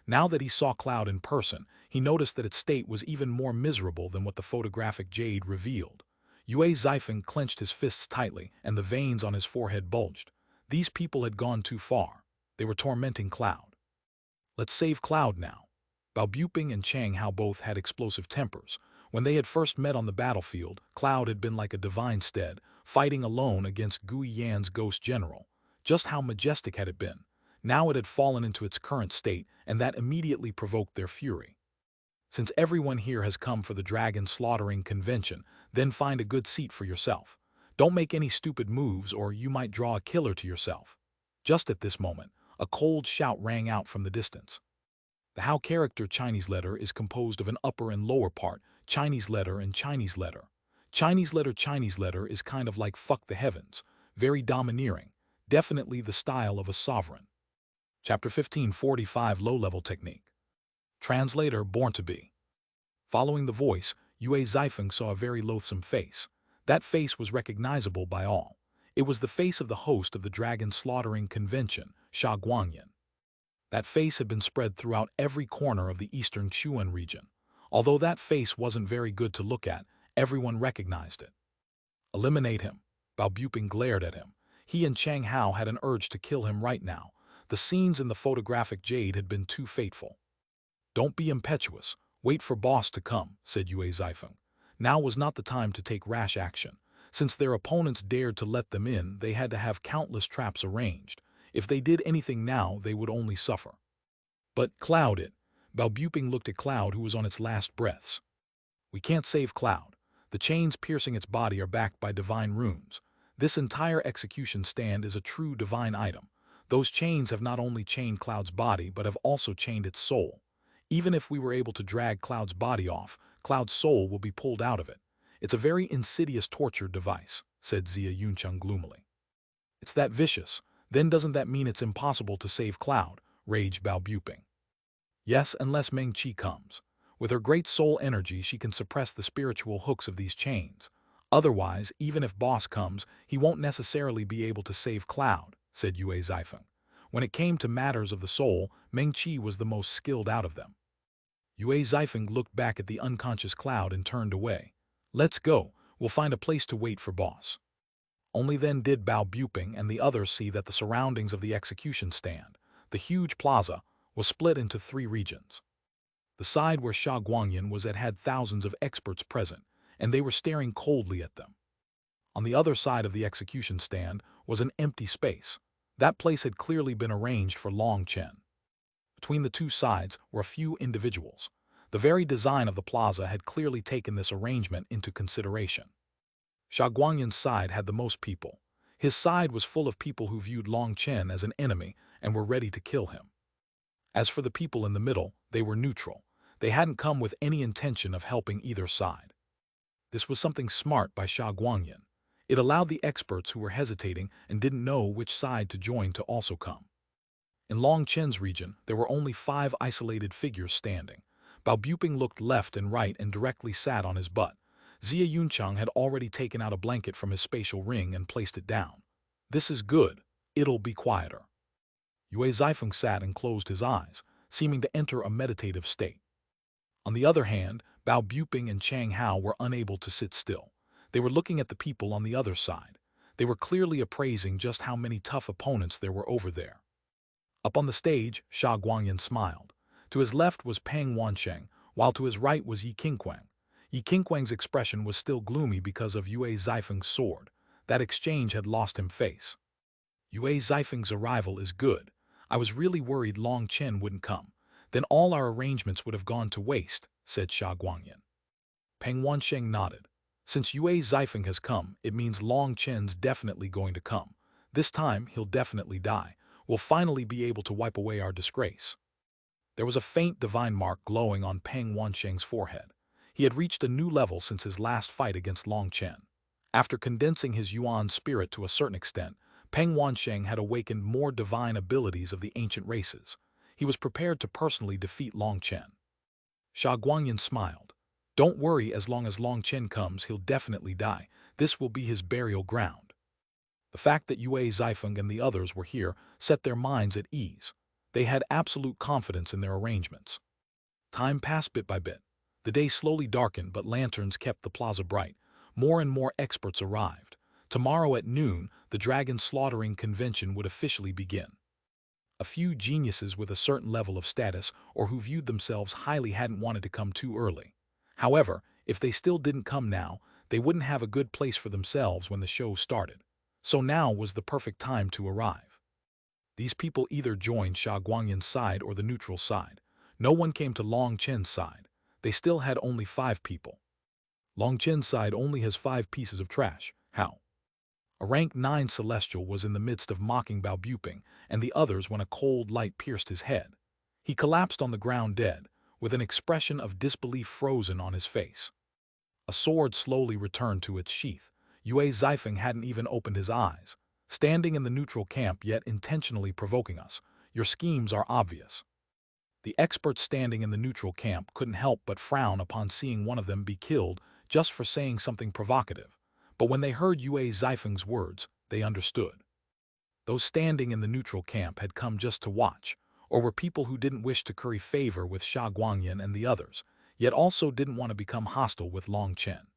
Now that he saw Cloud in person, he noticed that its state was even more miserable than what the photographic Jade revealed. Yue Xifen clenched his fists tightly, and the veins on his forehead bulged. These people had gone too far. They were tormenting Cloud. Let's save Cloud now. Bao Buping and Chang Hao both had explosive tempers. When they had first met on the battlefield, Cloud had been like a divine steed, fighting alone against Gui Yan's ghost general. Just how majestic had it been? Now it had fallen into its current state, and that immediately provoked their fury. Since everyone here has come for the dragon slaughtering convention, then find a good seat for yourself. Don't make any stupid moves or you might draw a killer to yourself. Just at this moment, a cold shout rang out from the distance. The Hao character Chinese letter is composed of an upper and lower part, Chinese letter and Chinese letter. Chinese letter is kind of like fuck the heavens, very domineering, definitely the style of a sovereign. Chapter 1545 Low-Level Technique. Translator Born to Be. Following the voice, Yue Xifen saw a very loathsome face. That face was recognizable by all. It was the face of the host of the dragon slaughtering convention, Xuanhuan. That face had been spread throughout every corner of the eastern Xuan region. Although that face wasn't very good to look at, everyone recognized it. Eliminate him. Bao Buping glared at him. He and Chang Hao had an urge to kill him right now. The scenes in the photographic Jade had been too fateful. Don't be impetuous. Wait for boss to come, said Yue Xifen. Now was not the time to take rash action. Since their opponents dared to let them in, they had to have countless traps arranged. If they did anything now, they would only suffer. But Cloud it. Bao Buping looked at Cloud, who was on its last breaths. We can't save Cloud. The chains piercing its body are backed by divine runes. This entire execution stand is a true divine item. Those chains have not only chained Cloud's body, but have also chained its soul. Even if we were able to drag Cloud's body off, Cloud's soul will be pulled out of it. It's a very insidious torture device, said Zia Yuncheng gloomily. It's that vicious. Then doesn't that mean it's impossible to save Cloud? Raged Bao Buping. Yes, unless Meng Qi comes. With her great soul energy, she can suppress the spiritual hooks of these chains. Otherwise, even if boss comes, he won't necessarily be able to save Cloud, said Yue Xifen. When it came to matters of the soul, Meng Qi was the most skilled out of them. Yue Xifen looked back at the unconscious Cloud and turned away. Let's go. We'll find a place to wait for boss. Only then did Bao Buping and the others see that the surroundings of the execution stand, the huge plaza, was split into 3 regions. The side where Xuanhuan was at had thousands of experts present, and they were staring coldly at them. On the other side of the execution stand was an empty space. That place had clearly been arranged for Long Chen. Between the 2 sides were a few individuals. The very design of the plaza had clearly taken this arrangement into consideration. Xuanhuan's side had the most people. His side was full of people who viewed Long Chen as an enemy and were ready to kill him. As for the people in the middle, they were neutral. They hadn't come with any intention of helping either side. This was something smart by Xuanhuan. It allowed the experts who were hesitating and didn't know which side to join to also come. In Long Chen's region, there were only 5 isolated figures standing. Bao Buping looked left and right and directly sat on his butt. Zia Yuncheng had already taken out a blanket from his spatial ring and placed it down. This is good. It'll be quieter. Yue Xifen sat and closed his eyes, seeming to enter a meditative state. On the other hand, Bao Buping and Chang Hao were unable to sit still. They were looking at the people on the other side. They were clearly appraising just how many tough opponents there were over there. Up on the stage, Xuanhuan smiled. To his left was Peng Wansheng, while to his right was Yi Qingquang. Yi Qingquang's expression was still gloomy because of Yue Xifeng's sword. That exchange had lost him face. Yue Xifeng's arrival is good. I was really worried Long Chen wouldn't come. Then all our arrangements would have gone to waste, said Xuanhuan. Peng Wansheng nodded. Since Yue Xifeng has come, it means Long Chen's definitely going to come. This time, he'll definitely die. We'll finally be able to wipe away our disgrace. There was a faint divine mark glowing on Peng Wansheng's forehead. He had reached a new level since his last fight against Long Chen. After condensing his Yuan spirit to a certain extent, Peng Wansheng had awakened more divine abilities of the ancient races. He was prepared to personally defeat Long Chen. Xuanhuan smiled. Don't worry, as long as Long Chen comes, he'll definitely die. This will be his burial ground. The fact that Yue Xifeng and the others were here set their minds at ease. They had absolute confidence in their arrangements. Time passed bit by bit. The day slowly darkened, but lanterns kept the plaza bright. More and more experts arrived. Tomorrow at noon, the dragon slaughtering convention would officially begin. A few geniuses with a certain level of status or who viewed themselves highly hadn't wanted to come too early. However, if they still didn't come now, they wouldn't have a good place for themselves when the show started. So now was the perfect time to arrive. These people either joined Xuanhuan's side or the neutral side. No one came to Long Chen's side. They still had only 5 people. Long Chen's side only has 5 pieces of trash. How? A rank 9 celestial was in the midst of mocking Balbuping and the others when a cold light pierced his head. He collapsed on the ground dead, with an expression of disbelief frozen on his face. A sword slowly returned to its sheath. Yue Zifeng hadn't even opened his eyes. Standing in the neutral camp yet intentionally provoking us. Your schemes are obvious. The experts standing in the neutral camp couldn't help but frown upon seeing one of them be killed just for saying something provocative. But when they heard Yue Zifeng's words, they understood. Those standing in the neutral camp had come just to watch, or were people who didn't wish to curry favor with Xuanhuan and the others, yet also didn't want to become hostile with Long Chen.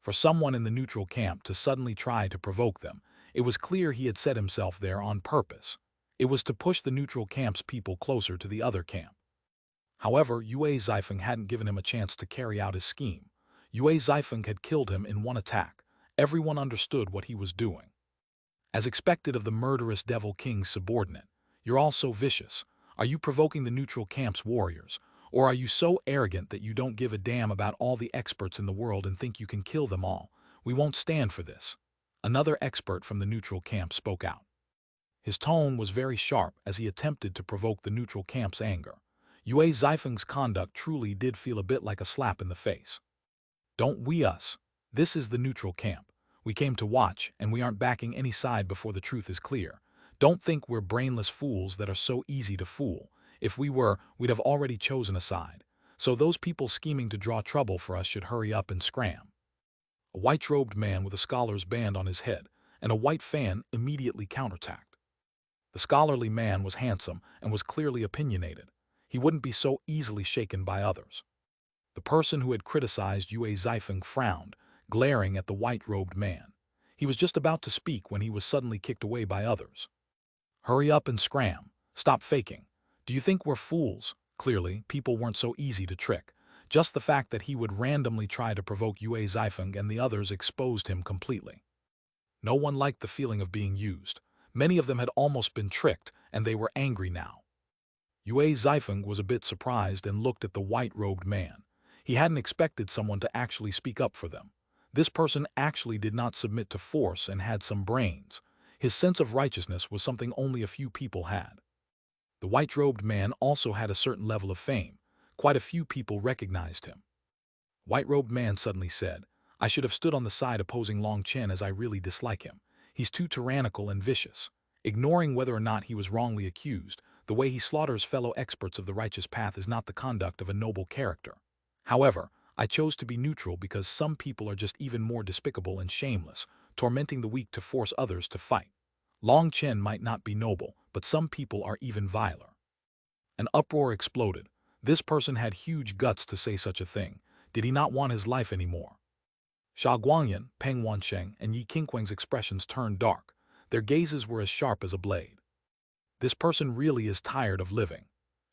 For someone in the neutral camp to suddenly try to provoke them, it was clear he had set himself there on purpose. It was to push the neutral camp's people closer to the other camp. However, Yue Zifeng hadn't given him a chance to carry out his scheme. Yue Zifeng had killed him in one attack. Everyone understood what he was doing. As expected of the murderous Devil King's subordinate, you're all so vicious. Are you provoking the neutral camp's warriors? Or are you so arrogant that you don't give a damn about all the experts in the world and think you can kill them all? We won't stand for this. Another expert from the neutral camp spoke out. His tone was very sharp as he attempted to provoke the neutral camp's anger. Yue Zifeng's conduct truly did feel a bit like a slap in the face. Don't we us. This is the neutral camp. We came to watch, and we aren't backing any side before the truth is clear. Don't think we're brainless fools that are so easy to fool. If we were, we'd have already chosen a side. So those people scheming to draw trouble for us should hurry up and scram. A white-robed man with a scholar's band on his head and a white fan immediately counterattacked. The scholarly man was handsome and was clearly opinionated. He wouldn't be so easily shaken by others. The person who had criticized Yue Zifeng frowned, glaring at the white-robed man. He was just about to speak when he was suddenly kicked away by others. Hurry up and scram. Stop faking. Do you think we're fools? Clearly, people weren't so easy to trick. Just the fact that he would randomly try to provoke Yue Zifeng and the others exposed him completely. No one liked the feeling of being used. Many of them had almost been tricked, and they were angry now. Yue Zifeng was a bit surprised and looked at the white-robed man. He hadn't expected someone to actually speak up for them. This person actually did not submit to force and had some brains. His sense of righteousness was something only a few people had. The white-robed man also had a certain level of fame. Quite a few people recognized him. White-robed man suddenly said, I should have stood on the side opposing Long Chen as I really dislike him. He's too tyrannical and vicious. Ignoring whether or not he was wrongly accused, the way he slaughters fellow experts of the righteous path is not the conduct of a noble character. However, I chose to be neutral because some people are just even more despicable and shameless, tormenting the weak to force others to fight. Long Chen might not be noble, but some people are even viler. An uproar exploded. This person had huge guts to say such a thing. Did he not want his life anymore? Xuanhuan, Peng Wansheng, and Yi Qingquang's expressions turned dark. Their gazes were as sharp as a blade. This person really is tired of living.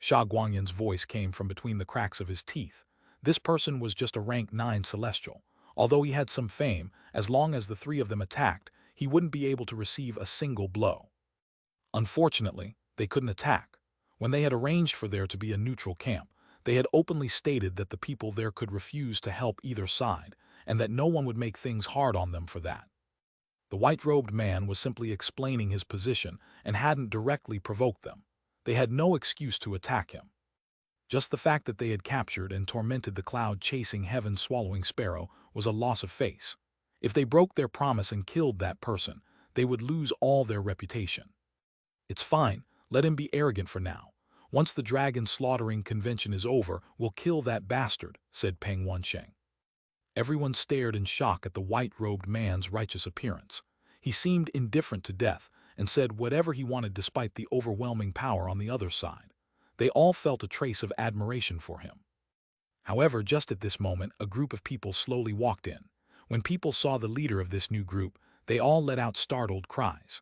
Xuanhuan's voice came from between the cracks of his teeth. This person was just a rank 9 celestial. Although he had some fame, as long as the 3 of them attacked, he wouldn't be able to receive a single blow. Unfortunately, they couldn't attack. When they had arranged for there to be a neutral camp, they had openly stated that the people there could refuse to help either side, and that no one would make things hard on them for that. The white-robed man was simply explaining his position and hadn't directly provoked them. They had no excuse to attack him. Just the fact that they had captured and tormented the cloud-chasing heaven-swallowing sparrow was a loss of face. If they broke their promise and killed that person, they would lose all their reputation. It's fine, let him be arrogant for now. Once the dragon slaughtering convention is over, we'll kill that bastard, said Peng Wansheng. Everyone stared in shock at the white-robed man's righteous appearance. He seemed indifferent to death and said whatever he wanted despite the overwhelming power on the other side. They all felt a trace of admiration for him. However, just at this moment, a group of people slowly walked in. When people saw the leader of this new group, they all let out startled cries.